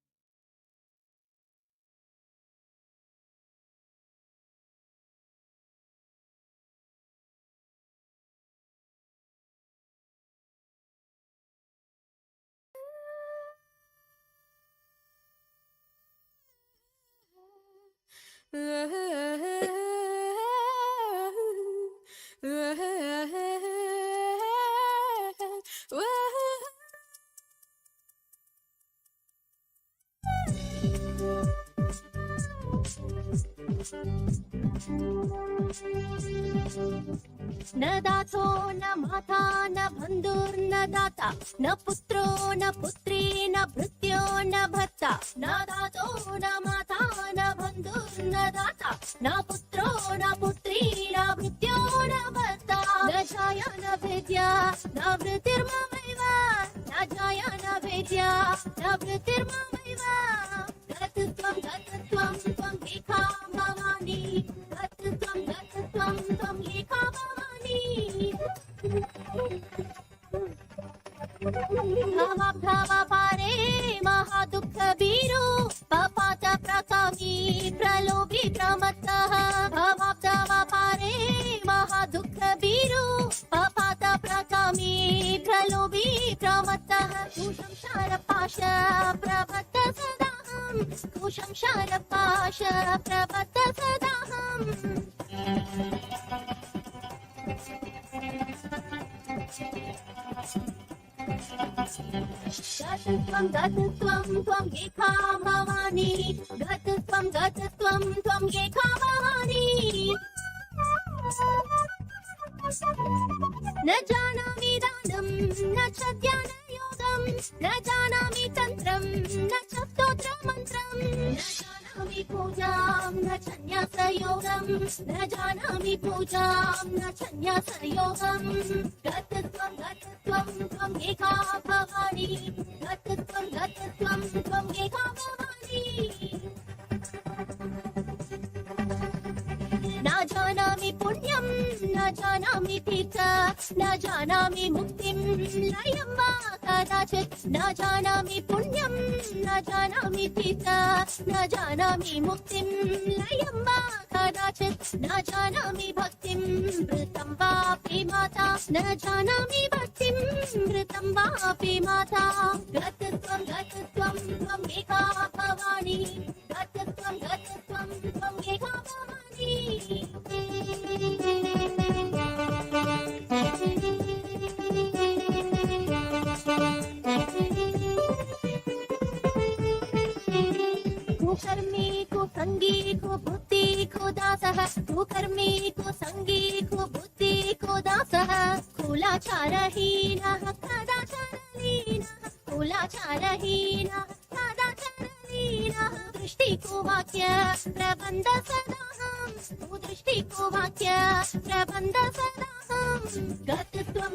न दातो न माता न बन्धुर्न दाता न पुत्रो न पुत्री न भृत्यो न भर्ता न दातो न माता न बन्धुर्न दाता न पुत्रो न पुत्री न भृत्यो न भर्ता न छाया न भेद्या न वृत्तिर्ममैव न छाया न भेद्या न वृत्तिर्ममैव गतत्वं त्वं एका भवानी गतत्वं त्वं एका भवानी भव पारे महादुःख बीरो पपात प्रकामी प्रलोभी प्रमत्तः भव पारे महादुःख बीरो पपात प्रकामी प्रलोभी प्रमत्तः कुशंशार पाश प्रबद्ध सदाहं कुशंशार पाश प्रबद्ध सदाहं गतत्वं एका भवानी गतत्वं एका भवानी न जानामि दानं न च ध्यानयोगं न जानामि तन्त्रं न च स्तोत्रमन्त्रं न जानामि पूजां न च न्यासयोगं न जानामि पूजां न च न्यासयोगं गतत्वं एका भवानी गतत्वं एका भवानी न जानामि पुण्यं न जानामि तीर्थ न जानामि मुक्तिं लयं वा कदाचित् न जानामि पुण्यं न जानामि तीर्थ न जानामि मुक्तिं लयं वा कदाचित् न जानामि भक्तिं मृतं वापि माता न जानामि भक्तिं मृतं वापि माता गतत्वं त्वं एका भवानी गतत्वं त्वं एका भवानी कुकर्मी कुसंगी कुबुद्धि कुदासः कुकर्मी कुसंगी कुबुद्धि कुदासः कुलाचारहीनः कदाचारहीनः कुलाचारहीनः कदाचारहीनः दृष्टिकुवाक्य प्रबन्ध सदाहं दृष्टिकुवाक्य प्रबन्ध सदाहं गतत्वं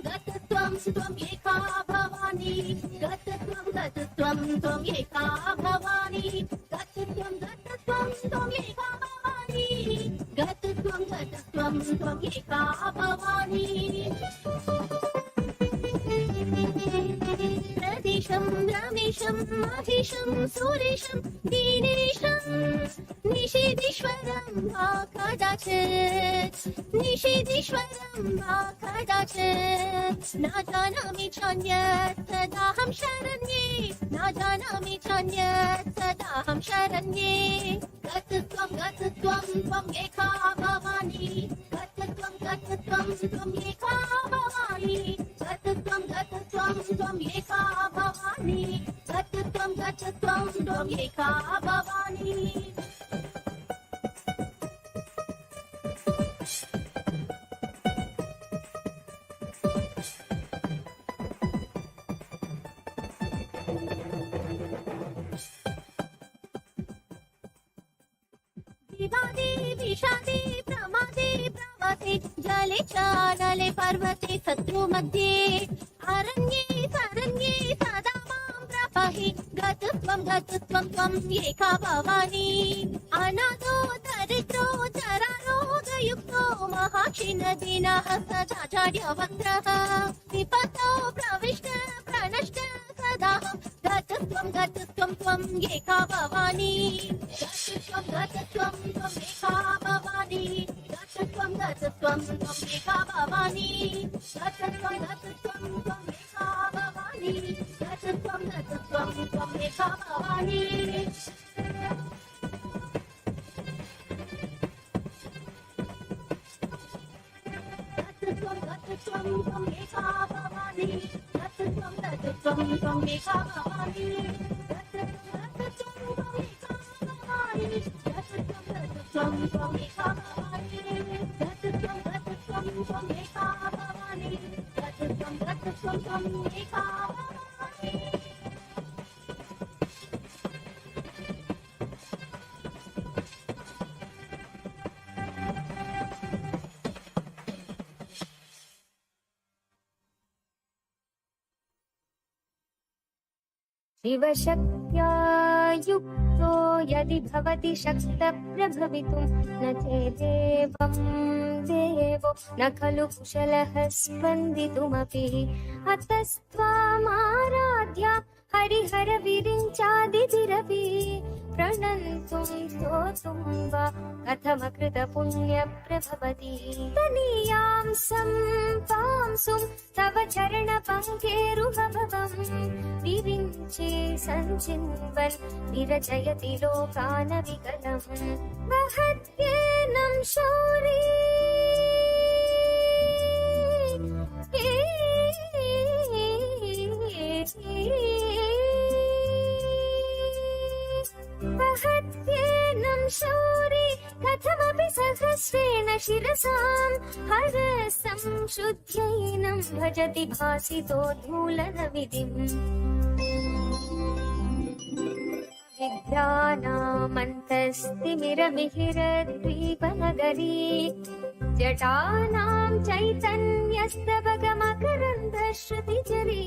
त्वं एका भवानी गतत्वं त्वं एका भवानी गतत्वं त्वं एका भवानी गतत्वं त्वं एका भवानी प्रदेशं रमेशं महिषं सुरेशं दीनेशं निषेधीश्वरं वा कदाचित् निषेधीश्वरं वा कदाचित् न जानामि चान्यत् सदाहं शरण्ये न जानामि चान्यत् सदाहं शरण्ये गतत्वं त्वं एका भवानी गतत्वं त्वं एका भवानी गतत्वं त्वं एका भवानी गतत्वं त्वं एका भवानी विवादे विषादे प्रमादे प्रवासे जले चानले पर्वते शत्रु मध्ये अरण्ये सरण्ये सदा मां प्रपहि गतत्वं त्वं एका भवानी अनाथो दरिद्रो जरारोगयुक्तो महाक्षिणदिनः सदाचार्यवक्त्रः विपतौ प्रविष्ट प्रणष्ट सदा गतत्वं त्वम् एका भवानी गतत्वं त्वम् एका भवानी गतत्वं त्वम् एका भवानी गतत्वं त्वम् एका भवानी गतत्वं त्वम् एका भवानी त्वम् एका भवानी गतत्वं त्वम् एका भवानी गतत्वं त्वम् एका भवानी गतत्वं त्वम् एका भवानी गतत्वं त्वम् एका भवानी शिवशक्त्या युक्तो यदि भवति शक्तप्रभवितुं न चेदेवं देवो न खलु कुशलः स्पन्दितुमपि अतस्त्वामाराध्या हरिहरविरिञ्चादिभिरपि प्रणन्तुं स्तोतुं वा कथमकृतपुण्यप्रभवति तनीयां सम्पांसुं तव चरणपङ्केरुभवम् विरिञ्चे सञ्चिन्वन् विरचयति लोकानविकलम् महत्येनं शौरी महत्येनं शौरी कथमपि सहस्रेण शिरसां हरसंशुद्ध्यैनं भजति भासितोद्धूलनविधिम् विद्यानामन्तस्तिमिरमिहिरद्वीपनगरी जटानां चैतन्यस्तबकमकरन्दश्रुतिचरी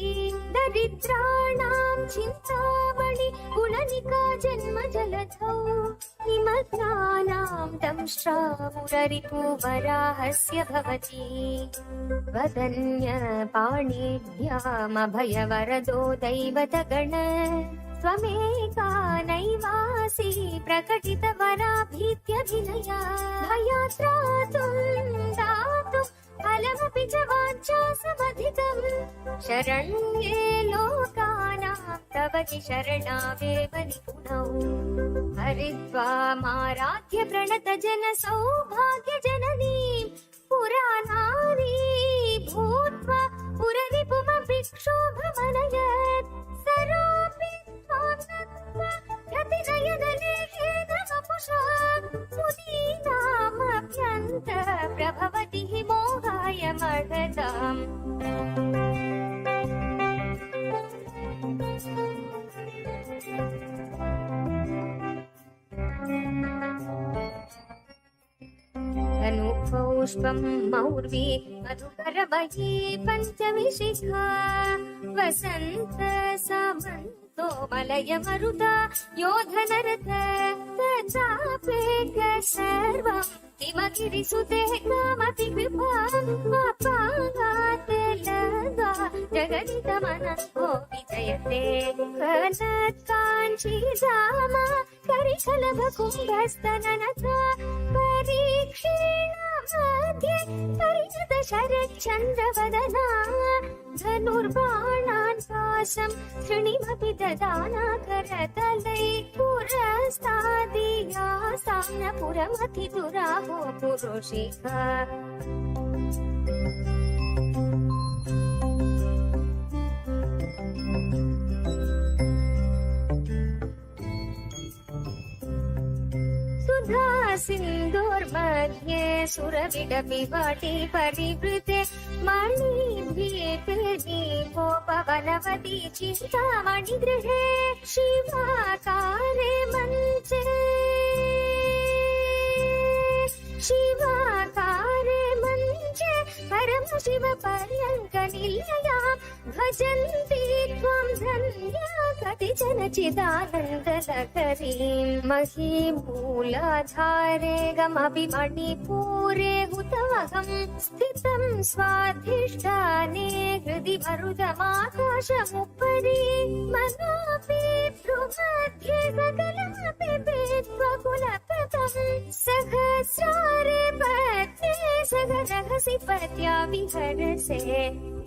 दरिद्राणां चिन्तामणि गुणनिका जन्मजलधौ निमग्नानां दंष्ट्रामुररिपुवराहस्य भवति वदन्यपाणिभ्यामभयवरदो दैवतगण त्वमेका नैवासि प्रकटितवराभीत्यभिनया भयात्रातुं दातुं फलमपि च वाञ्छासमधिकम् शरण्ये लोकानां तव हि शरणावेव निपुणौ हरिद्वामाराध्य प्रणतजन सौभाग्यजननी पुराणानि भूत्वा पुररिपुमपि क्षोभमनयत् सरोऽपि मुदीनामभ्यन्त प्रभवति हि मोहाय मर्दताम् धनुपौष्पं मौर्वी मधुकरमयी पञ्चमी शिखा वसन्त सामन्तो मलय मरुता योधनरथ तथापेक सर्वं हिमगिरिसुते कामति कृपा अपागात् लगा जगदितमनो विजयते कनत्काञ्ची धामा करिशलभकुम्भस्तननथा परीक्षीणा मध्ये परिणत शरच्चन्द्रवदना धनुर्बाणान् पाशं शृणिमपि ददाना करतलै पुरस्तादियासां न पुरमथिदुराहो पुरुषिका सिन्धुर्मध्ये सुरविडपिवाटी परिवृते मणिद्वीपवनवती चिन्तामणिगृहे शिवाकारे मञ्चे परमशिव पर्यङ्कनिलयां भजन्ति त्वं धन्या कतिचन चिदानन्दलहरीं महीमूलाधारे गमपि मणिपूरे हुतवा स्वमहं स्थितं स्वाधिष्ठाने हृदि मरुतमाकाशमुपरि मनोऽपि भ्रुमध्ये सकलमपि भेत्वा कुलप्रथं सहस्रारे पत्ने सह रहसि पत्या विहरसे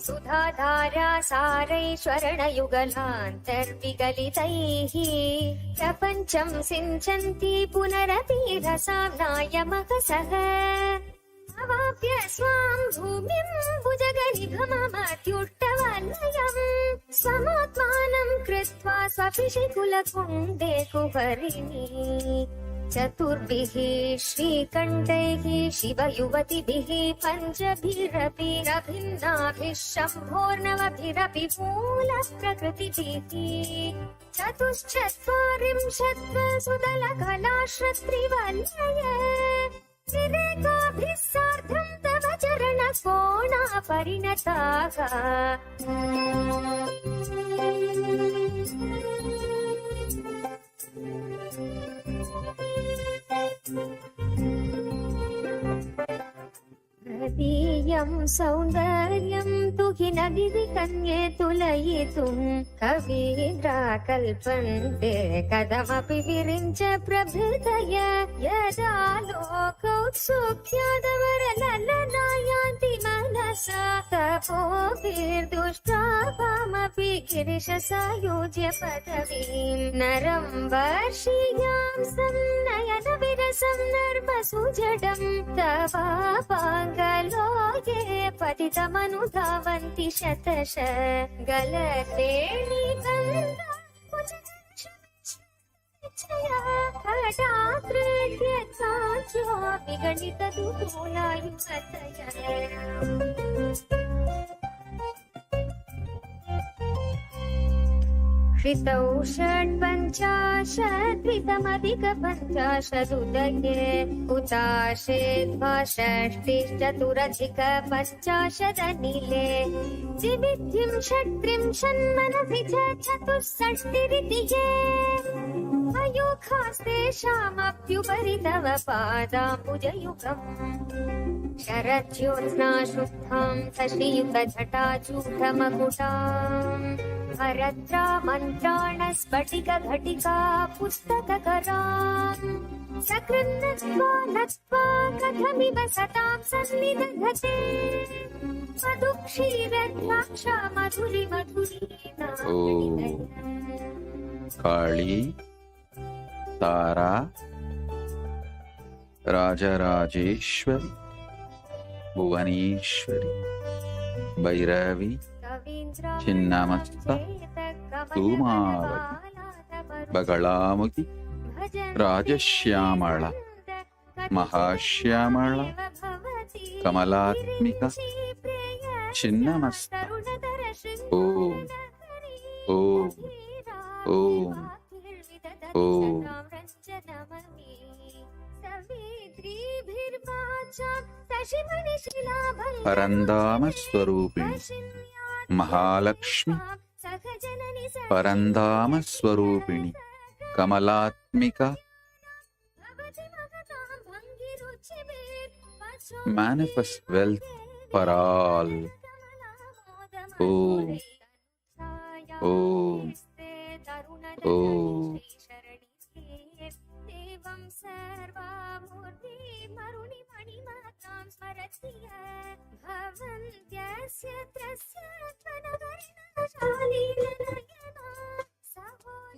सुधाधारा सारैश्वरणयुगलान्तर्विगलितैः प्रपञ्चं सिञ्चन्ति पुनरपि रसाम्नाय महसः अवाप्य स्वां भूमिं भुजगनिभममत्युष्टवलयम् स्वमात्मानं कृत्वा स्वपिशिकुलकुण्डे कुहरिणी चतुर्भिः श्रीकण्ठैः शिवयुवतिभिः पञ्चभिरपि रभिन्नाभिः शम्भोर्नवभिरपि मूलप्रकृतिभिः चतुश्चत्वारिंशत्वसुदलकलाश्रत्रिवलय विवेकाभिः सार्धं तव चरणकोणा परिणताः तदीयं सौन्दर्यं तु हि न गिरिकन्ये तुलयितुं कवीन्द्राकल्पन्ते कथमपि विरिञ्च प्रभृतय यदा लोकौत्सुक्यादवरललनायान्ति मनसा तपोभिर्दुष्टापामपि गिरिशसायुज्य पदवीं नरं वर्षीयां संनयनविरसं नर्मसुजडं तवापाङ्गलो ये पतितमनुधावन्ति शतश गलते श्रितौ षड्पञ्चाशद्वितमधिकपञ्चाशदुदये उताशेद्वा षष्टिश्चतुरधिकपञ्चाशदनिले द्विविध्यं षट्त्रिंशन्मनसि च चतुष्षष्टिरिति ये अयोगास्तेषामप्युपरि तव पादाम्बुजयुगम् शरज्योत्स्ना शुद्धां शशियुगजटाचूढमकुटाम् हरद्रा मन्त्राण स्फटिक घटिका पुस्तककराम् सकृन्नत्वा नत्वा कथमिव सतां सन्निदधते मधुक्षीरद्राक्षा मधुरि मधुरी काली तारा राजराजेश्वरी भुवनेश्वरी भैरवी छिन्नमस्ता धूमावती बगलामुखी राजश्यामला महाश्यामला कमलात्मिका छिन्नमस्ता ओम ओम ओम ओम परंदाम स्वरूपिणी महालक्ष्मी परंदाम स्वरूपिणी Kamalatmika manifest wealth for all. Om Om Om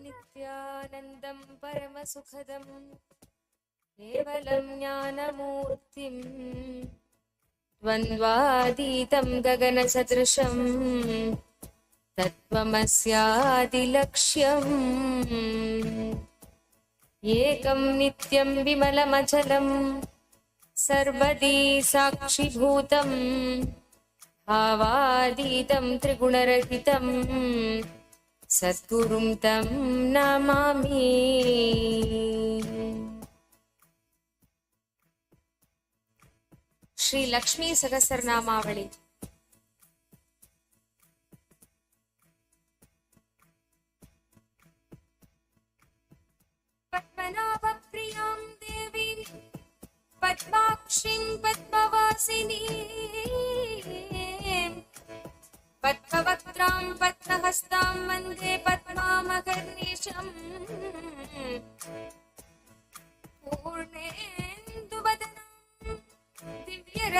नित्यानन्दं परमसुखदं केवलं ज्ञानमूर्तिं द्वन्द्वातीतं गगनसदृशं तत्त्वमस्यादिलक्ष्यम् एकं नित्यं विमलमचलं सर्वदी साक्षिभूतं भावातीतं त्रिगुणरहितं सद्गुरुं तं नमामि। श्री लक्ष्मी सहस्रनामावली। पद्मनाभप्रियां देवीं पद्माक्षीं पद्मवासिनीं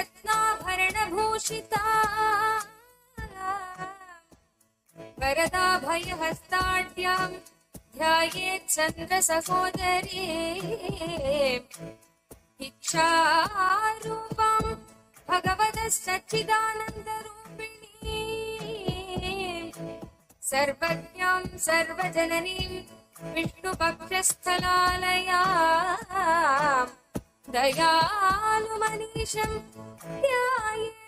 रत्नाभरणभूषिता वरदाभयहस्ताढ्यां ध्यायेत् चन्द्रसहोदरी इच्छारूपां भगवतश्चिदानन्दरूपिणी सर्वज्ञां सर्वजननीं विष्णुपक्षस्थलालयां दयालुमनीशं ध्यायेत्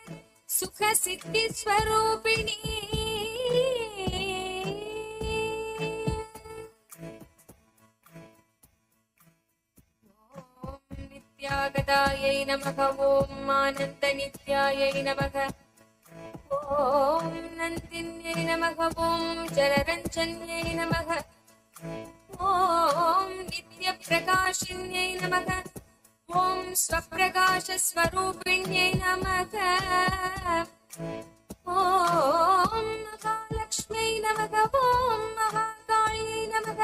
सुखसिद्धिस्वरूपिणी नित्यागतायै नमः ॐ आनन्दनित्यायै नमः ॐ नन्दिन्यै नमः ॐ जलरञ्जन्यै नमः ॐ नित्यप्रकाशिन्यै नमः ॐ स्वप्रकाशस्वरूपिण्यै नमः ॐ महालक्ष्म्यै नमः ॐ महाकाल्यै नमः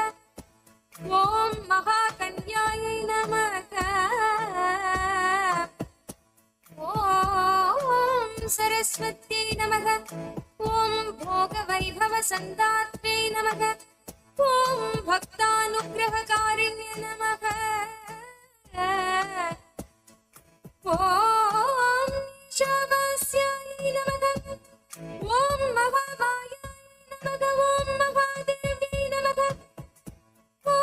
ॐ महाकन्यायै नमः ॐ सरस्वत्यै नमः ॐ भोगवैभवसन्दात्रै नमः ॐ भक्तानुग्रहकारिण्ये नमः ॐ ईशावास्यायै नमः ॐ महामायायै नमः ॐ महादेव्यै नमः ॐ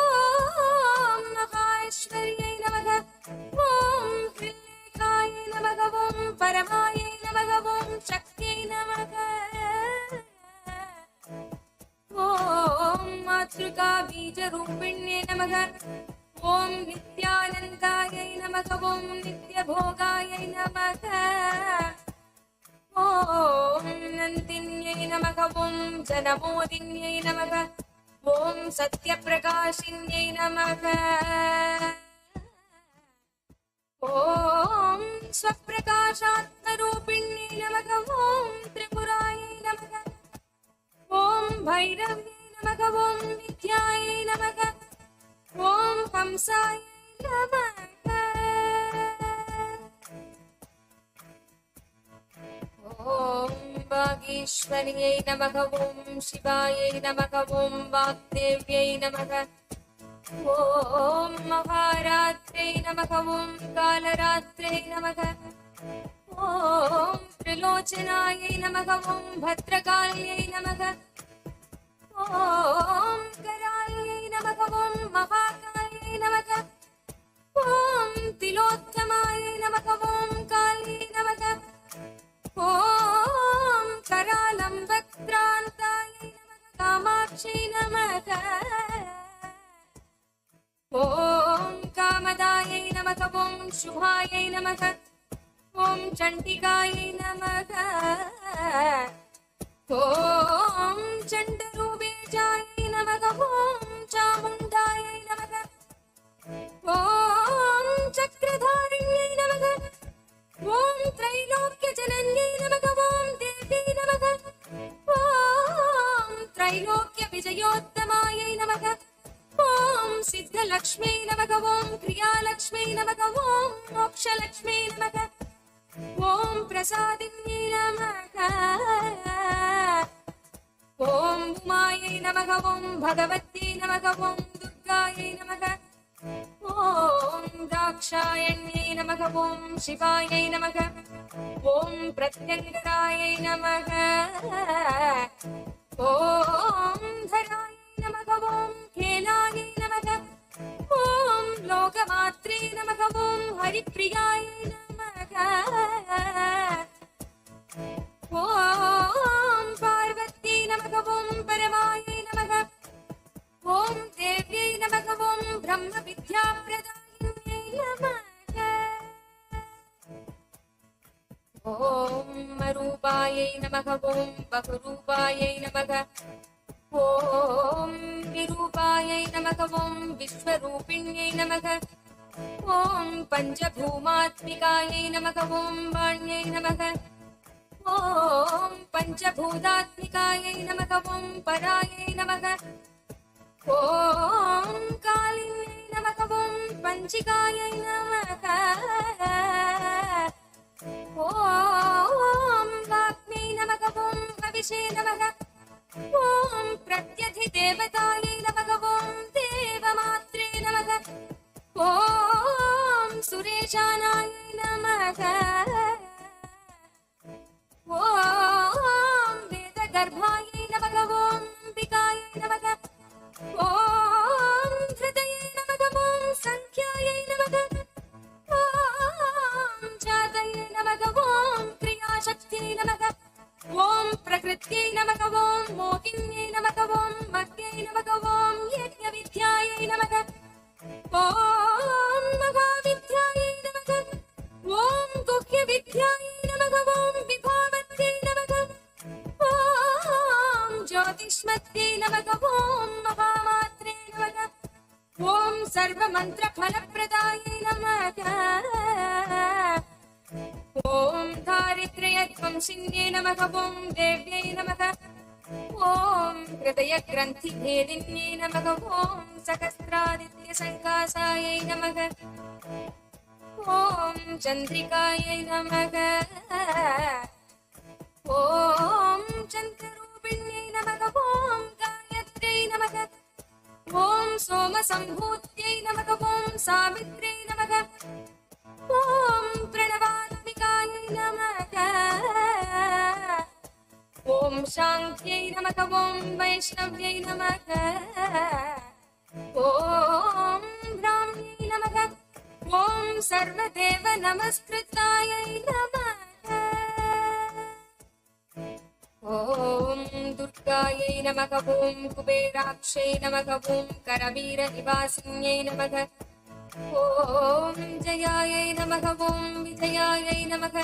महाऐश्वर्यै नमः ॐ त्रिलेखायै नमः ॐ परमायै नमः ॐ शक्त्यै नमः ॐ मातृकाबीजरूपिण्ये नमः ॐ नित्यानन्दायै नमः ॐ नित्यभोगायै नमः ॐ नन्दिन्यै नमः ॐ जनमोदिन्यै नमः ॐ सत्यप्रकाशिन्यै नमः ॐ स्वप्रकाशात्मरूपिण्यै नमः ॐ त्रिपुरायै नमः ॐ भैरव्यै नमः ॐ विद्यायै नमः ॐ कंसायै नमः ॐ वागीश्वर्यै नमः ॐ शिवायै नमः ॐ वाग्देव्यै नमः ॐ महारात्रै नमः ॐ कालरात्रै नमः ॐ त्रिलोचनायै नमः ॐ भद्रकाल्यै नमः ॐ कराल्यै नमः ॐ महाकाल्यै नमः ॐ तिलोत्तमायै नमः ॐ काल्यै नमः ॐ करालम्बक्रान्तायै नमः कामाक्षै नमः ॐ कामदायै नमः ॐ शुभायै नमः ॐ चण्डिकायै नमः ॐ चण्डरूपेजायै नमः ॐ चामुण्डायै नमः ॐ चक्रधारिण्यै नमः ॐ त्रैलोक्यजनन्यै नमः ॐ देव्यै नमः ॐ त्रैलोक्यविजयोत्तमायै नमः ॐ सिद्धलक्ष्म्यै नमः ॐ क्रियालक्ष्म्यै नमः ॐ मोक्षलक्ष्म्यै नमः ॐ प्रसादिन्यै नमः ॐ उमायै नमः ॐ भगवत्यै नमः ॐ दुर्गायै नमः ॐ दाक्षायण्यै नमः ॐ शिवायै नमः ॐ प्रत्यङ्गरायै नमः ॐ धरायै नमः ॐ खेलायै नमः ॐ लोकमात्रे नमः ॐ हरिप्रियायै नमः ॐ पार्वत्यै नमः ॐ परमायै नमः ॐ देव्यै नमः ॐ ब्रह्मविद्याप्रदायिन्यै नमः ॐ रूपायै नमः ॐ बहुरूपायै नमः ॐ विरूपायै नमः ॐ विश्वरूपिण्यै नमः ॐ पञ्चभूमात्मिकायै नमः ॐ वाण्यै नमः ॐ पञ्चभूतात्मिकायै नमः ॐ परायै नमः ॐ कालिन्यै नमः ॐ पञ्चिकायै नमः ॐ वाग्मे नमः ॐ हविषे नमः ॐ प्रत्यधिदेवतायै नमः ॐ देवमात्रे नमः ॐ सुरेशानाय नमः ॐ वेदगर्भायै नमः ॐ अम्बिकायै नमः ॐ धृतये नमः ॐ सङ्ख्यायै नमः ॐ जातये नमः ॐ क्रियाशक्त्यै नमः ॐ प्रकृत्यै नमः ॐ मोहिन्यै नमः ॐ मह्यै नमः ॐ यज्ञविद्यायै नमः ॐ महाविद्यायै नमः ॐ गुह्यविद्यायै नमः ॐ विभावत्यै नमः ॐ ज्योतिष्मत्यै नमः ॐ महामात्रे नमः ॐ सर्वमन्त्रफलप्रदायै नमः ॐ दारिद्र्यध्वंसिन्यै नमः ॐ देव्यै नमः ॐ हृदयग्रन्थिभेदिन्यै नमः ॐ सहस्रादित्यसङ्कासायै नमः ॐ चन्द्रिकायै नमः ॐ चन्द्ररूपिण्यै नमः ॐ गायत्र्यै नमः ॐ सोमसम्भूत्यै नमः ॐ सावित्र्यै नमः ॐ प्रणवात्मिकायै नमः ॐ शान्त्यै नमः ॐ वैष्णव्यै नमः ॐ ब्राह्म्यै नमः ॐ सर्वदेव नमस्कृतायै नमः ॐ दुर्गायै नमः ॐ कुबेराक्षै नमः ॐ करवीरनिवासिन्यै नमः ॐ जयायै नमः ॐ विजयायै नमः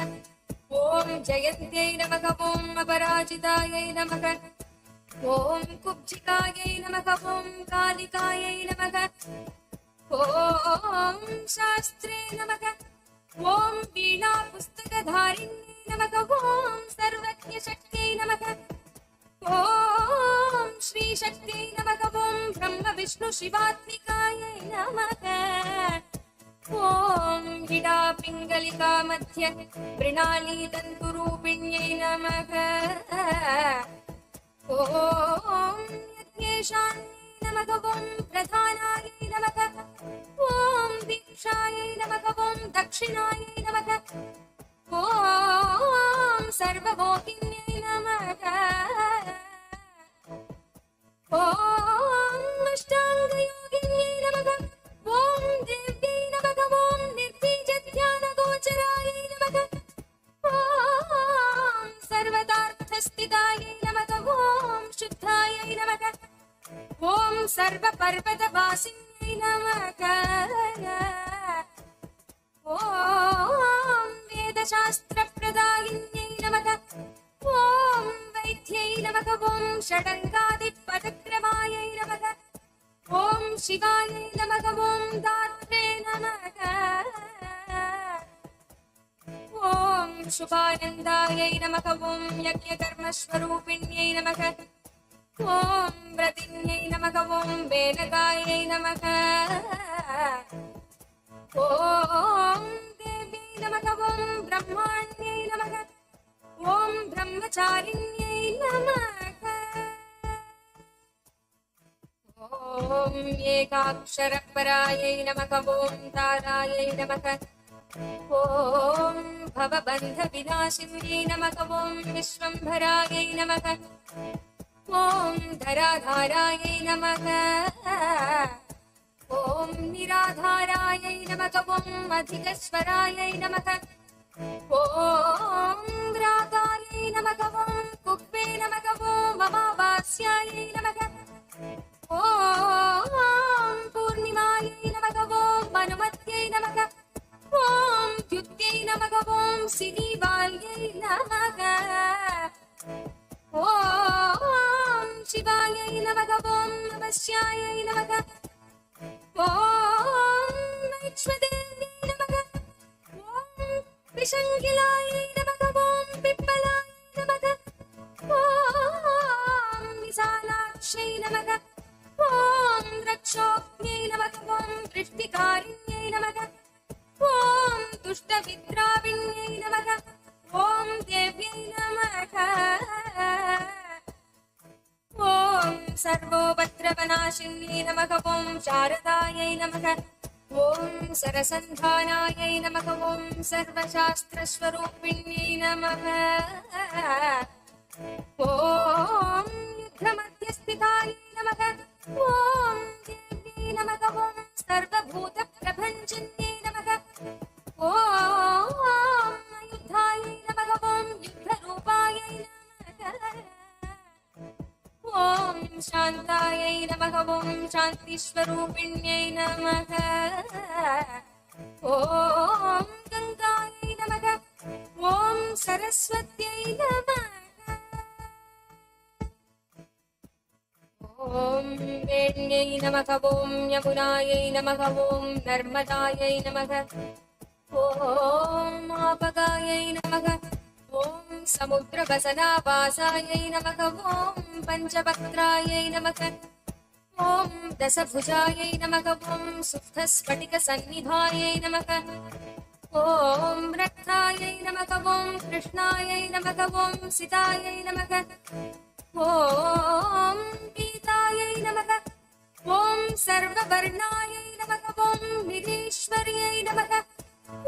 ॐ जयन्त्यै नमः ॐ अपराजितायै नमः ॐ कुब्जिकायै नमः ॐ कालिकायै नमः ॐ शास्त्रे नमः ॐ वीणापुस्तकधारिण्यै नमः ॐ सर्वज्ञशक्त्यै नमः ॐ श्रीशक्त्यै नमः ॐ ब्रह्मविष्णुशिवात्मिकायै नमः ॐ हिडापिङ्गलिका मध्य मृणालीतन्तुरूपिण्यै नमः ॐ यज्ञेशान्यै नमः ॐ प्रधानायै नमः ॐ दीक्षायै नमः ॐ दक्षिणायै नमः ॐ सर्वमोहिन्यै नमः ॐ अष्टाङ्गयोगिन्यै नमः ॐ देव्यै नमः ॐ निर्बीजध्यानगोचरायै नमः ॐ सर्वदार्थस्थितायै नमः ॐ शुद्धायै नमः ॐ सर्वपर्वतवासिन्यै नमः ॐ वेदशास्त्रप्रदायिन्यै नमः ॐ वैद्यै नमः ॐ षडङ्गादिपदक्रमायै नमः ॐ शिवायै नमः ॐ दात्रे नमः ॐ शुभानन्दायै नमः ॐ यज्ञकर्मस्वरूपिण्यै नमः ॐ व्रतिन्यै नमः ॐ वेदकायै नमः ॐ देव्यै नमः ॐ ब्रह्माण्यै नमः ॐ ब्रह्मचारिण्यै नमः ॐ एकाक्षरपरायै नमः ॐ तारायै नमः ॐ भवबन्धविनाशिन्यै नमः ॐ विश्वम्भरायै नमः ॐ धराधारायै नमः ॐ निराधारायै नमः ॐ अधिकस्वरायै नमः ॐ रागायै नमः ॐ कुब्बे नमः ॐ अमावास्यायै नमः ॐ पूर्णिमायै नमः ॐ अनुमत्यै नमः ॐ द्युत्यै नमः ॐ सिरिवाल्यै नमः ॐ शिवायै नमः ॐ नमस्यायै नमः ॐ वैश्वदेव्यै नमः ॐ विशङ्गिलायै नमः ॐ पिप्पलायै नमः ॐ विशालाक्षै नमः ॐ रक्षोज्ञै नमः ॐ दृष्टिकारिण्यै नमः ॐ दुष्टविद्राविण्यै नमः सर्वोपद्रवनाशिन्यै नमः ॐ शारदायै नमः ॐ सरसन्धानायै नमः ॐ सर्वशास्त्रस्वरूपिण्यै नमः ॐ युद्धमध्यस्थितायै नमः ॐ देव्यै नमः ॐ सर्वभूतप्रभञ्जन्यै नमः ॐ युद्धायै नमः ॐ युद्धरूपायै नमः ॐ शान्तायै नमः ॐ शान्तिस्वरूपिण्यै नमः ॐ गङ्गायै नमः ॐ सरस्वत्यै नमः ॐ वेण्यै नमः ॐ यमुनायै नमः ॐ नर्मदायै नमः ॐ आपगायै नमः ॐ समुद्रवसनावासायै नमः ॐ पञ्चवक्त्रायै नमः ॐ दशभुजायै नमः ॐ सुप्तस्फटिकसन्निधायै नमः ॐ रक्तायै नमः ॐ कृष्णायै नमः ॐ सितायै नमः ॐ पीतायै नमः ॐ सर्ववर्णायै नमः ॐ निरीश्वर्यै नमः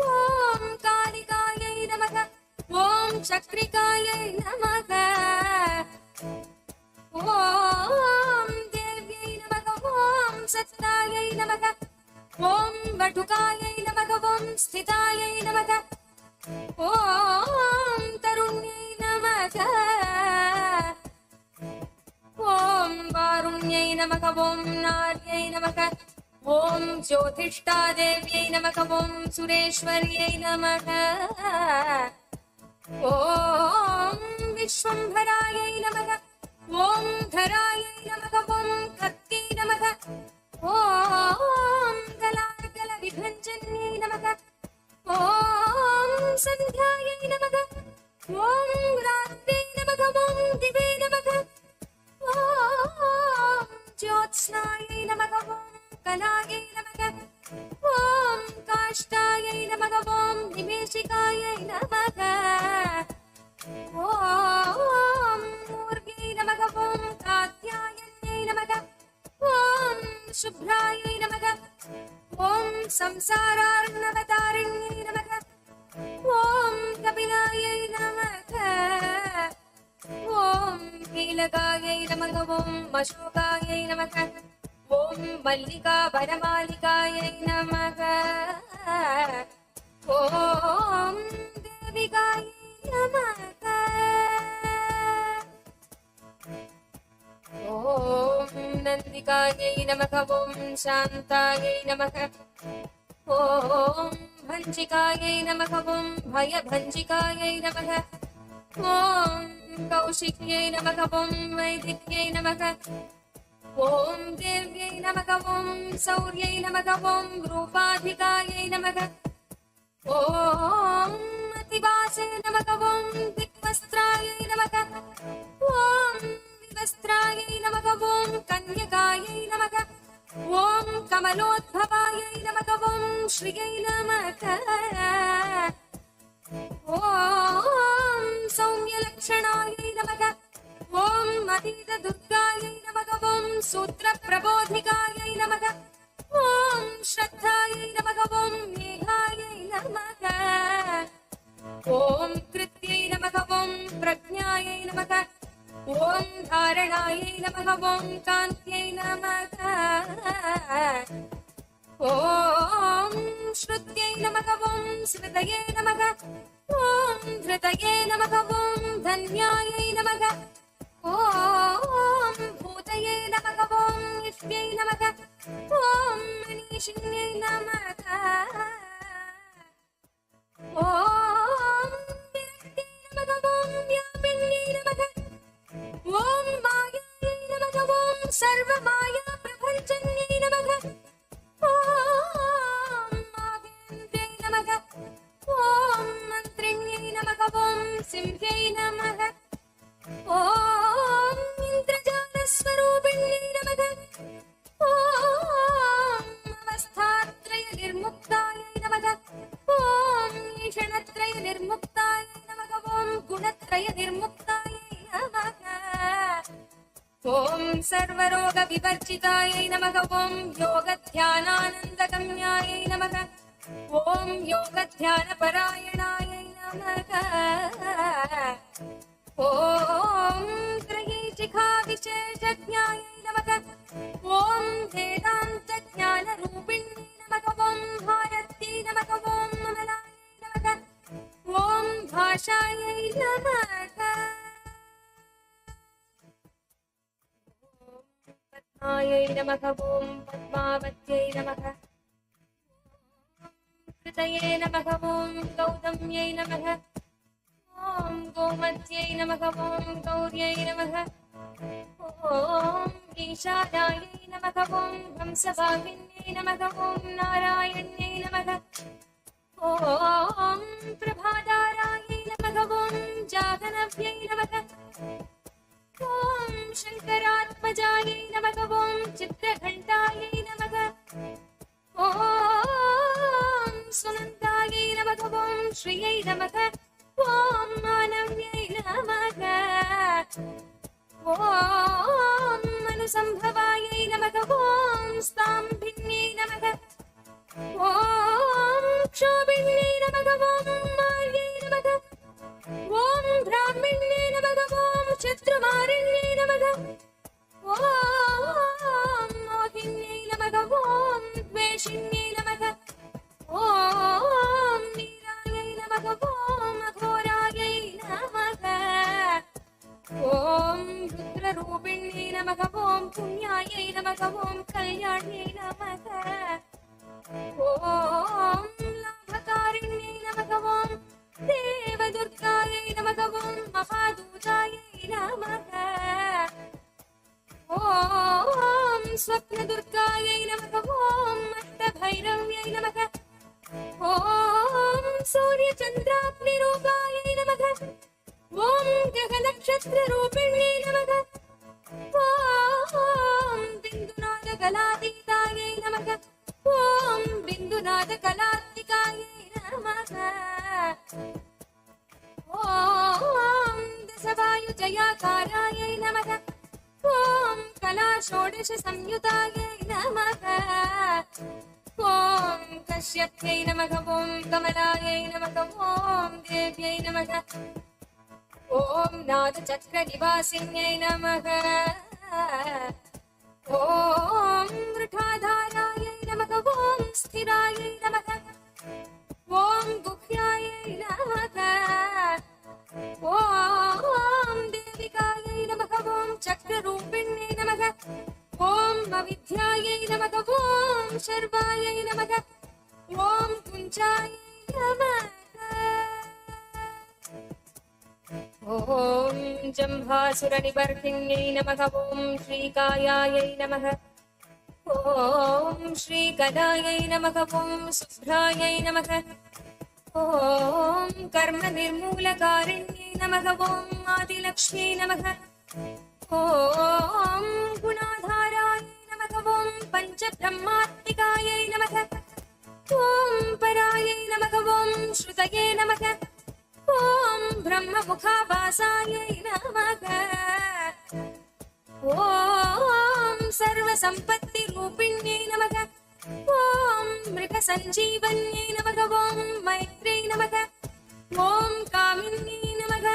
ॐ कालिकायै नमः ॐ चक्रिकायै नमः ॐ देव्यै नमः ॐ सत्तायै नमः ॐ वटुकायै नमः ॐ स्थितायै नमः ॐ तरुण्यै नमः ॐ वारुण्यै नमः ॐ नार्यै नमः ॐ ज्योतिष्ठादेव्यै नमः ॐ सुरेश्वर्यै नमः ॐ विश्वम्भरायै नमः ॐ धरायै नमः ॐ कत्यै नमः ॐ गलार्गलविभञ्जन्यै नमः ॐ सन्ध्यायै नमः ॐ रात्रै नमः ॐ दिवे नमः ॐ ज्योत्स्नायै नमः ॐ कलायै नमः ॐ काष्ठायै नमः ॐ निमेषिकायै नमः ॐ मूर्ध्यै नमः ॐ कात्यायन्यै नमः ॐ शुभ्रायै नमः ॐ संसारार्णवतारिण्यै नमः ॐ कपिलायै नमः ॐ कीलकायै नमः ॐ अशोकायै नमः ॐ मल्लिका वनमालिकायै नमः ॐ देविकायै नमः ॐ नन्दिकायै नमः ॐ शान्तायै नमः ॐ भञ्जिकायै नमः ॐ भयभञ्जिकायै नमः ॐ कौशिक्यै नमः ॐ वैदिक्यै नमः ॐ देव्यै नमः ॐ सौर्यै नमः ॐ रूपाधिकायै नमः ॐ अतिवासे नमः ॐ दिक्वस्त्रायै नमः ॐ विवस्त्रायै नमः ॐ कन्यकायै नमः ॐ कमलोद्भवायै नमः ॐ श्रियै नमः ॐ सौम्यलक्षणायै नमः ॐ अतीतदुर्गायै नमः ॐ सूत्रप्रबोधिकायै नमः ॐ श्रद्धायै नमः ॐ मेघायै नमः ॐ कृत्यै नमः ॐ प्रज्ञायै नमः ॐ धारणायै नमः ॐ कान्त्यै नमः ॐ श्रुत्यै नमः ॐ स्मृतये नमः ॐ धृतये नमः ॐ धन्यायै नमः ॐ भूतये नमः ॐ इष्ट्यै नमः ॐ मनीषिण्यै नमः ॐ विरक्त्यै नमः ॐ व्यापिन्यै नमः ॐ मायायै नमः ॐ सर्वमायाप्रभञ्जन्यै नमः ॐ माहेन्द्रै नमः ॐ मन्त्रिण्यै नमः ॐ सिंह्यै नमः ॐ इन्द्रजालस्वरूपिण्यै नमः ॐ अवस्थात्रयनिर्मुक्तायै नमः ॐ ईषणत्रयनिर्मुक्तायै नमः ॐ गुणत्रयनिर्मुक्तायै नमः ॐ सर्वरोगविवर्जितायै नमः ॐ योगध्यानानन्दगम्यायै नमः ॐ योगध्यानपरायणायै नमः ॐ त्रयीशिखाविशेषज्ञायै नमः ॐ वेदान्तज्ञानरूपिण्यै नमः ॐ भारत्यै नमः ॐ ममलायै नमः ॐ भाषायै नमः पद्मायै नमः ॐ पद्मावत्यै नमः कृतये नमः ॐ गौतम्यै नमः ॐ गोमत्यै नमः ॐ गौर्यै नमः ॐ ईशानायै नमः ॐ हंसवाहिन्यै नमः ॐ नारायण्यै नमः ॐ प्रभादारायै नमः ॐ जागनव्यै नमः ॐ शङ्करात्मजायै नमः ॐ चित्रघण्टायै नमः ॐ सुनन्दायै नमः ॐ श्रियै नमः ॐ मानव्यै नमः ॐ अनुसम्भवायै नमः ॐ स्ताम्भिन्यै नमः ॐ क्षोभिन्यै नमः ॐ मार्यै नमः ॐ ब्राह्मिण्यै नमः ॐ शत्रुमारिण्यै नमः ॐ मोहिन्यै नमः ॐ द्वेषिण्यै नमः ॐ नीरायै नमः ॐ अघोरायै नमः ॐ रुद्ररूपिण्यै नमः ॐ पुण्यायै नमः ॐ कल्याण्यै नमः ॐ लाभकारिण्यै नमः ॐ देवदुर्गायै नमः ॐ महादूतायै नमः ॐ स्वप्नदुर्गायै नमः ॐ अष्टभैरव्यै नमः ॐ सूर्यचन्द्राग्निरूपायै नमः ॐ ग्रहनक्षत्ररूपिण्यै नमः ॐ बिन्दुनादकलातीतायै नमः ॐ बिन्दुनादकलात्मिकायै नमः ॐ दशवायुजयाकारायै नमः ॐ कलाषोडशसंयुतायै नमः ॐ कश्यप्यै नमः ॐ कमलायै नमः ॐ देव्यै नमः ॐ नादचक्रनिवासिन्यै नमः ॐ वृषाधारायै नमः ॐ स्थिरायै नमः ॐ गुह्यायै नमः ॐ देविकायै नमः ॐ चक्ररूपिण्यै नमः ॐ अविद्यायै नमः ॐ शर्वायै नमः ॐ कुञ्जायै नमः ॐ जम्भासुरनिवर्तिन्यै नमः ॐ श्रीकायायै नमः ॐ श्रीकलायै नमः ॐ शुभ्रायै नमः ॐ कर्मनिर्मूलकारिण्यै नमः ॐ आदिलक्ष्म्यै नमः ॐ गुणाधारायै नमः ॐ पञ्चब्रह्मात्मिकायै नमः ॐ परायै नमः ॐ श्रुतये नमः ॐ ब्रह्ममुखाभासायै नमः ॐ सर्वसम्पत्तिरूपिण्यै नमः ॐ मृगसञ्जीवन्यै नमः ॐ मैत्र्यै नमः ॐ कामिन्यै नमः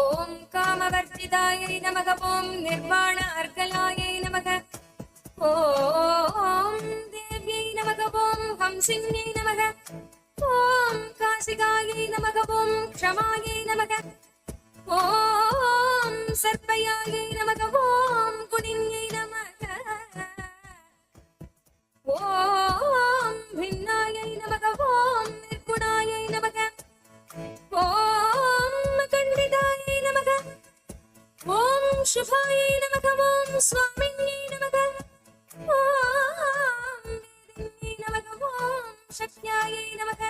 ॐ कामवर्जितायै नमः ॐ निर्वाण अर्गलायै नमः ॐ देव्यै नमः ॐ हंसिन्यै नमः ॐ काशिकायै नमः ॐ क्षमायै नमः ॐ सर्पयायै नमः ॐ कुनिन्यै नमः ॐ भिन्नायै नमः ॐ निर्गुणायै नमः ॐ खण्डितायै नमः ॐ शुभायै नमः ॐ स्वामिन्यै नमः ॐ वेदिन्यै नमः ॐ शक्त्यायै नमः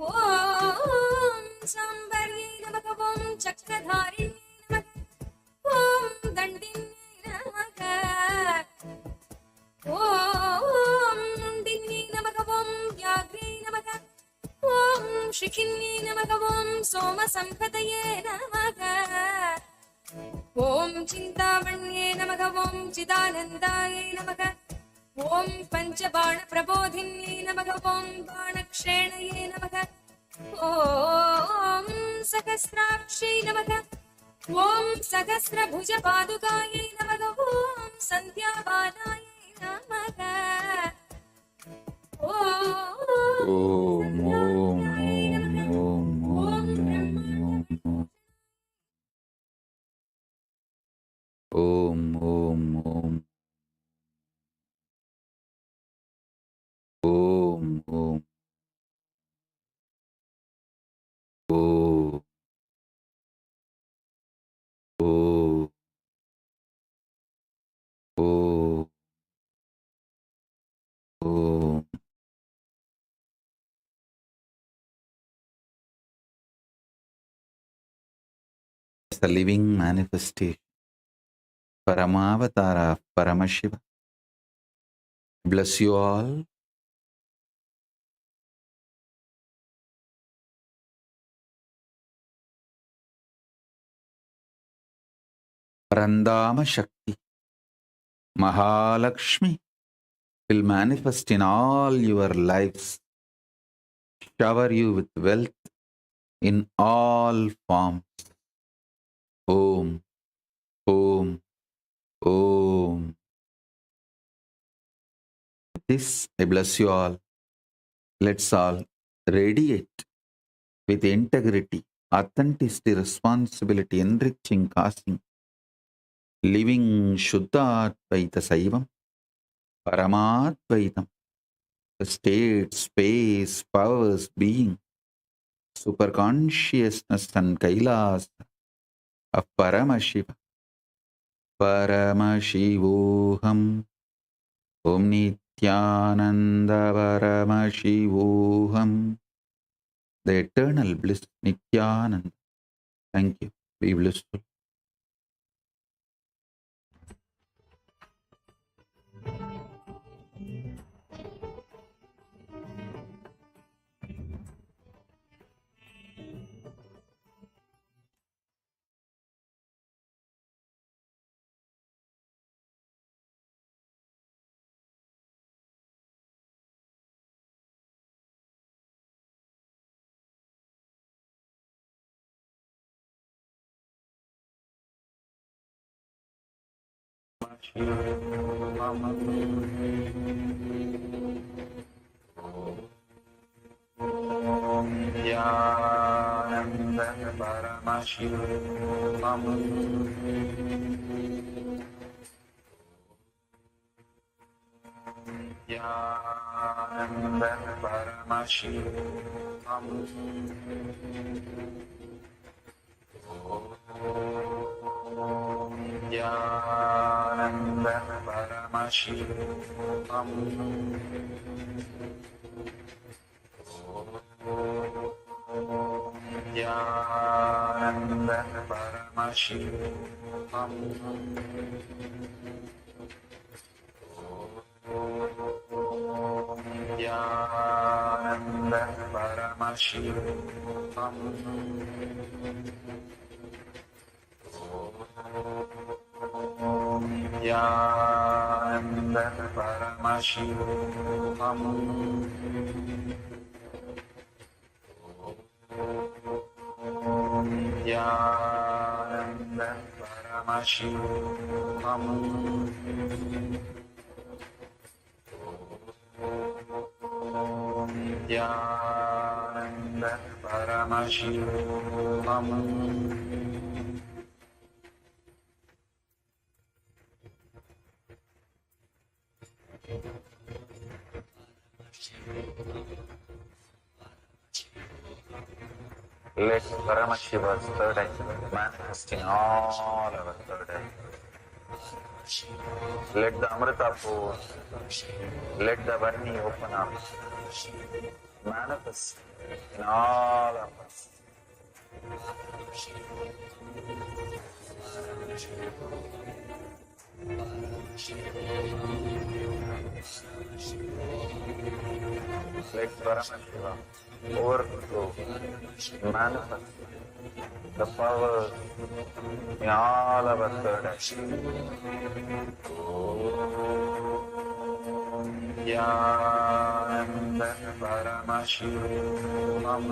ॐ साम्बर्यै नमः ॐ चक्रधारिण्यै नमः ॐ दण्डिन्यै नमः ॐ मुण्डिन्यै नमः ॐ व्याघ्र्यै नमः ॐ शिखिन्यै नमः ॐ सोमसम्पदये नमः ॐ चिन्तामण्ये नमः ॐ चिदानन्दायै नमः ॐ पञ्चबाणप्रबोधिन्यै नमः ॐ बाणक्षेणये नमः ॐ सहस्राक्षै नमः ॐ सहस्रभुजपादुकायै नमः ॐ सन्ध्याबालायै नमः The living manifestation, Paramavatara of Paramashiva. Bless you all. Parandama Shakti, Mahalakshmi will manifest in all your lives, shower you with wealth in all forms. Om, Om, Om. With this, I bless you all. Let's all radiate with integrity, authenticity, responsibility, enriching, causing, living Shuddha Advaita Saivam, Paramadvaitam, the state, space, powers, being, super consciousness and Kailas of Paramashiva. Paramashivoham, Om Nithyananda Paramashivoham, the eternal bliss Nithyananda. Thank you. Be blissful. Let Paramashiva's third eye manifest in all our third eye. Let the Amrita pour, let the Varni open up, manifest in all of us. Let Paramashiva overflow, manifest the power in all our third eye. Nithyananda Paramashivam.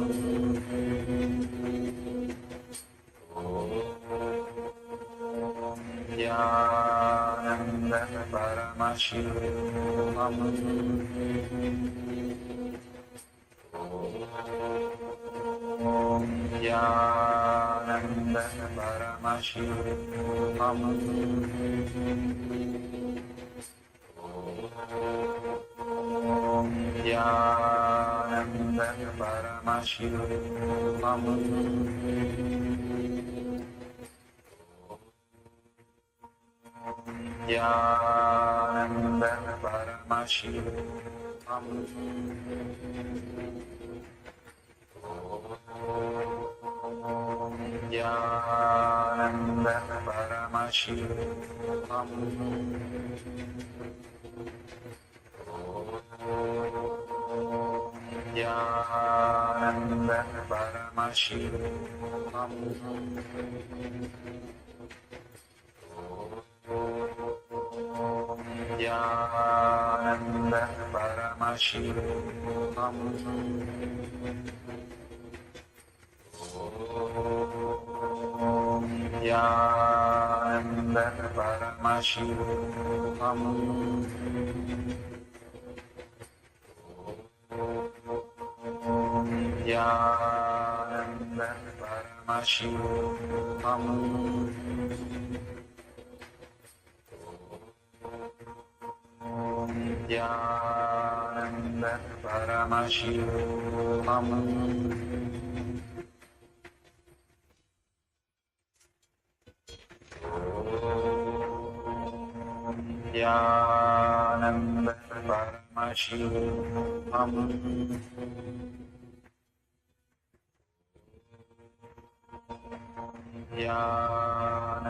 Nithyananda Paramashivam. Nithyananda Paramashivam. Nithyananda Paramashivam. Nithyananda Paramashivam. Nithyananda Paramashivam. Nithyananda Paramashivam. Nithyananda Paramashivam. Nithyananda Paramashivam. Nithyananda Paramashivam. Nithyananda Paramashivam. Nithyananda Paramashivam.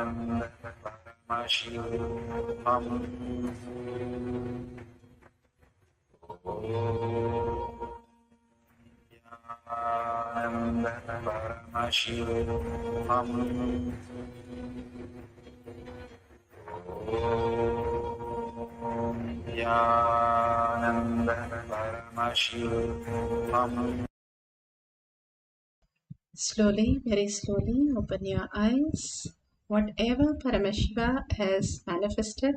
Nithyananda Paramashivam. Nithyananda Paramashivam. Nithyananda Paramashivam. Slowly, very slowly, open your eyes. Whatever Paramashiva has manifested,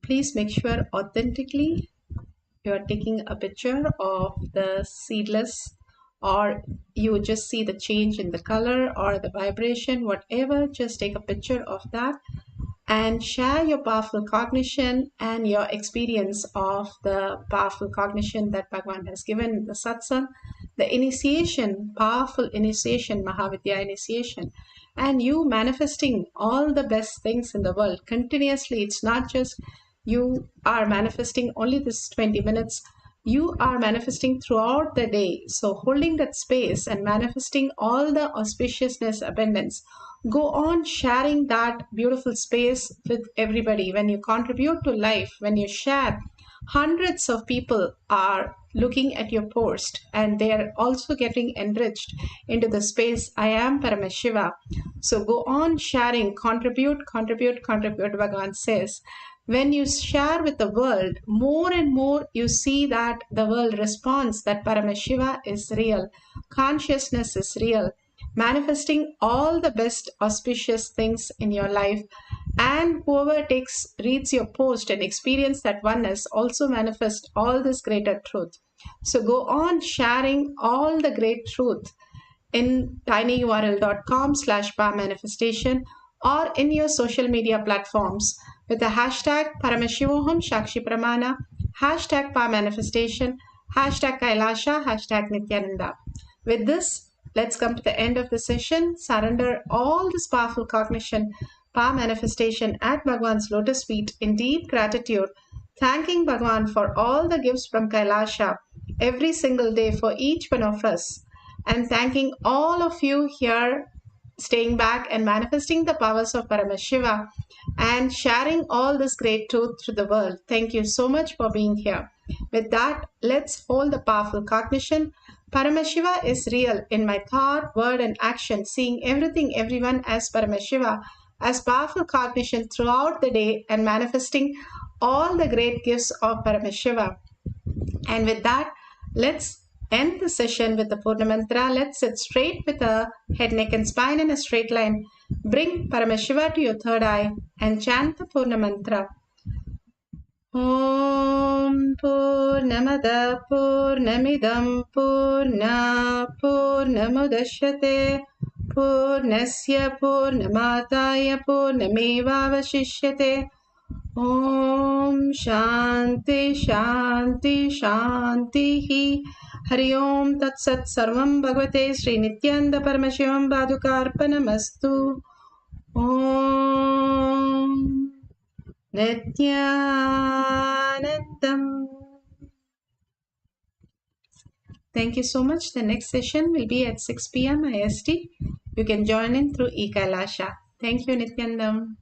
please make sure authentically you are taking a picture of the seedless, or you just see the change in the color or the vibration, whatever, just take a picture of that and share your powerful cognition and your experience of the powerful cognition that Bhagavan has given, the satsang, the initiation, powerful initiation, Mahavidya initiation, and you manifesting all the best things in the world continuously. It's not just you are manifesting only this 20 minutes, you are manifesting throughout the day. So holding that space and manifesting all the auspiciousness, abundance, go on sharing that beautiful space with everybody. When you contribute to life, when you share, hundreds of people are looking at your post and they are also getting enriched into the space. I am Paramashiva. So go on sharing, contribute, contribute, contribute. Bhagavan says, when you share with the world, more and more you see that the world responds that Paramashiva is real, consciousness is real, manifesting all the best auspicious things in your life. And whoever reads your post and experience that oneness also manifest all this greater truth. So go on sharing all the great truth in tinyurl.com/manifestation or in your social media platforms with the hashtag Paramashivoham Shakshi Pramana, hashtag Manifestation, hashtag Kailasha, hashtag Nithyananda. With this, let's come to the end of the session. Surrender all this powerful cognition, power manifestation at Bhagwan's lotus feet in deep gratitude, thanking Bhagwan for all the gifts from Kailasha every single day for each one of us, and thanking all of you here staying back and manifesting the powers of Paramashiva and sharing all this great truth to the world. Thank you so much for being here. With that, let's hold the powerful cognition. Paramashiva is real in my thought, word, and action, seeing everything, everyone as Paramashiva, as powerful cognition throughout the day and manifesting all the great gifts of Paramashiva. And with that, let's end the session with the Purna Mantra. Let's sit straight with a head, neck, and spine in a straight line. Bring Paramashiva to your third eye and chant the Purna Mantra. Om Purnamada Purnamidam Purna Purnamudashyate Purnasya Purnamataya Purnamevavashishyate. Om Shanti Shanti Shanti Hari Om Tat Sat Sarvam Bhagavate Sri Nithyananda Paramashivam Padukarpanamastu. Om Nithyanandam. Thank you so much. The next session will be at 6 p.m. IST. You can join in through eKailasha. Thank you, Nithyanandam.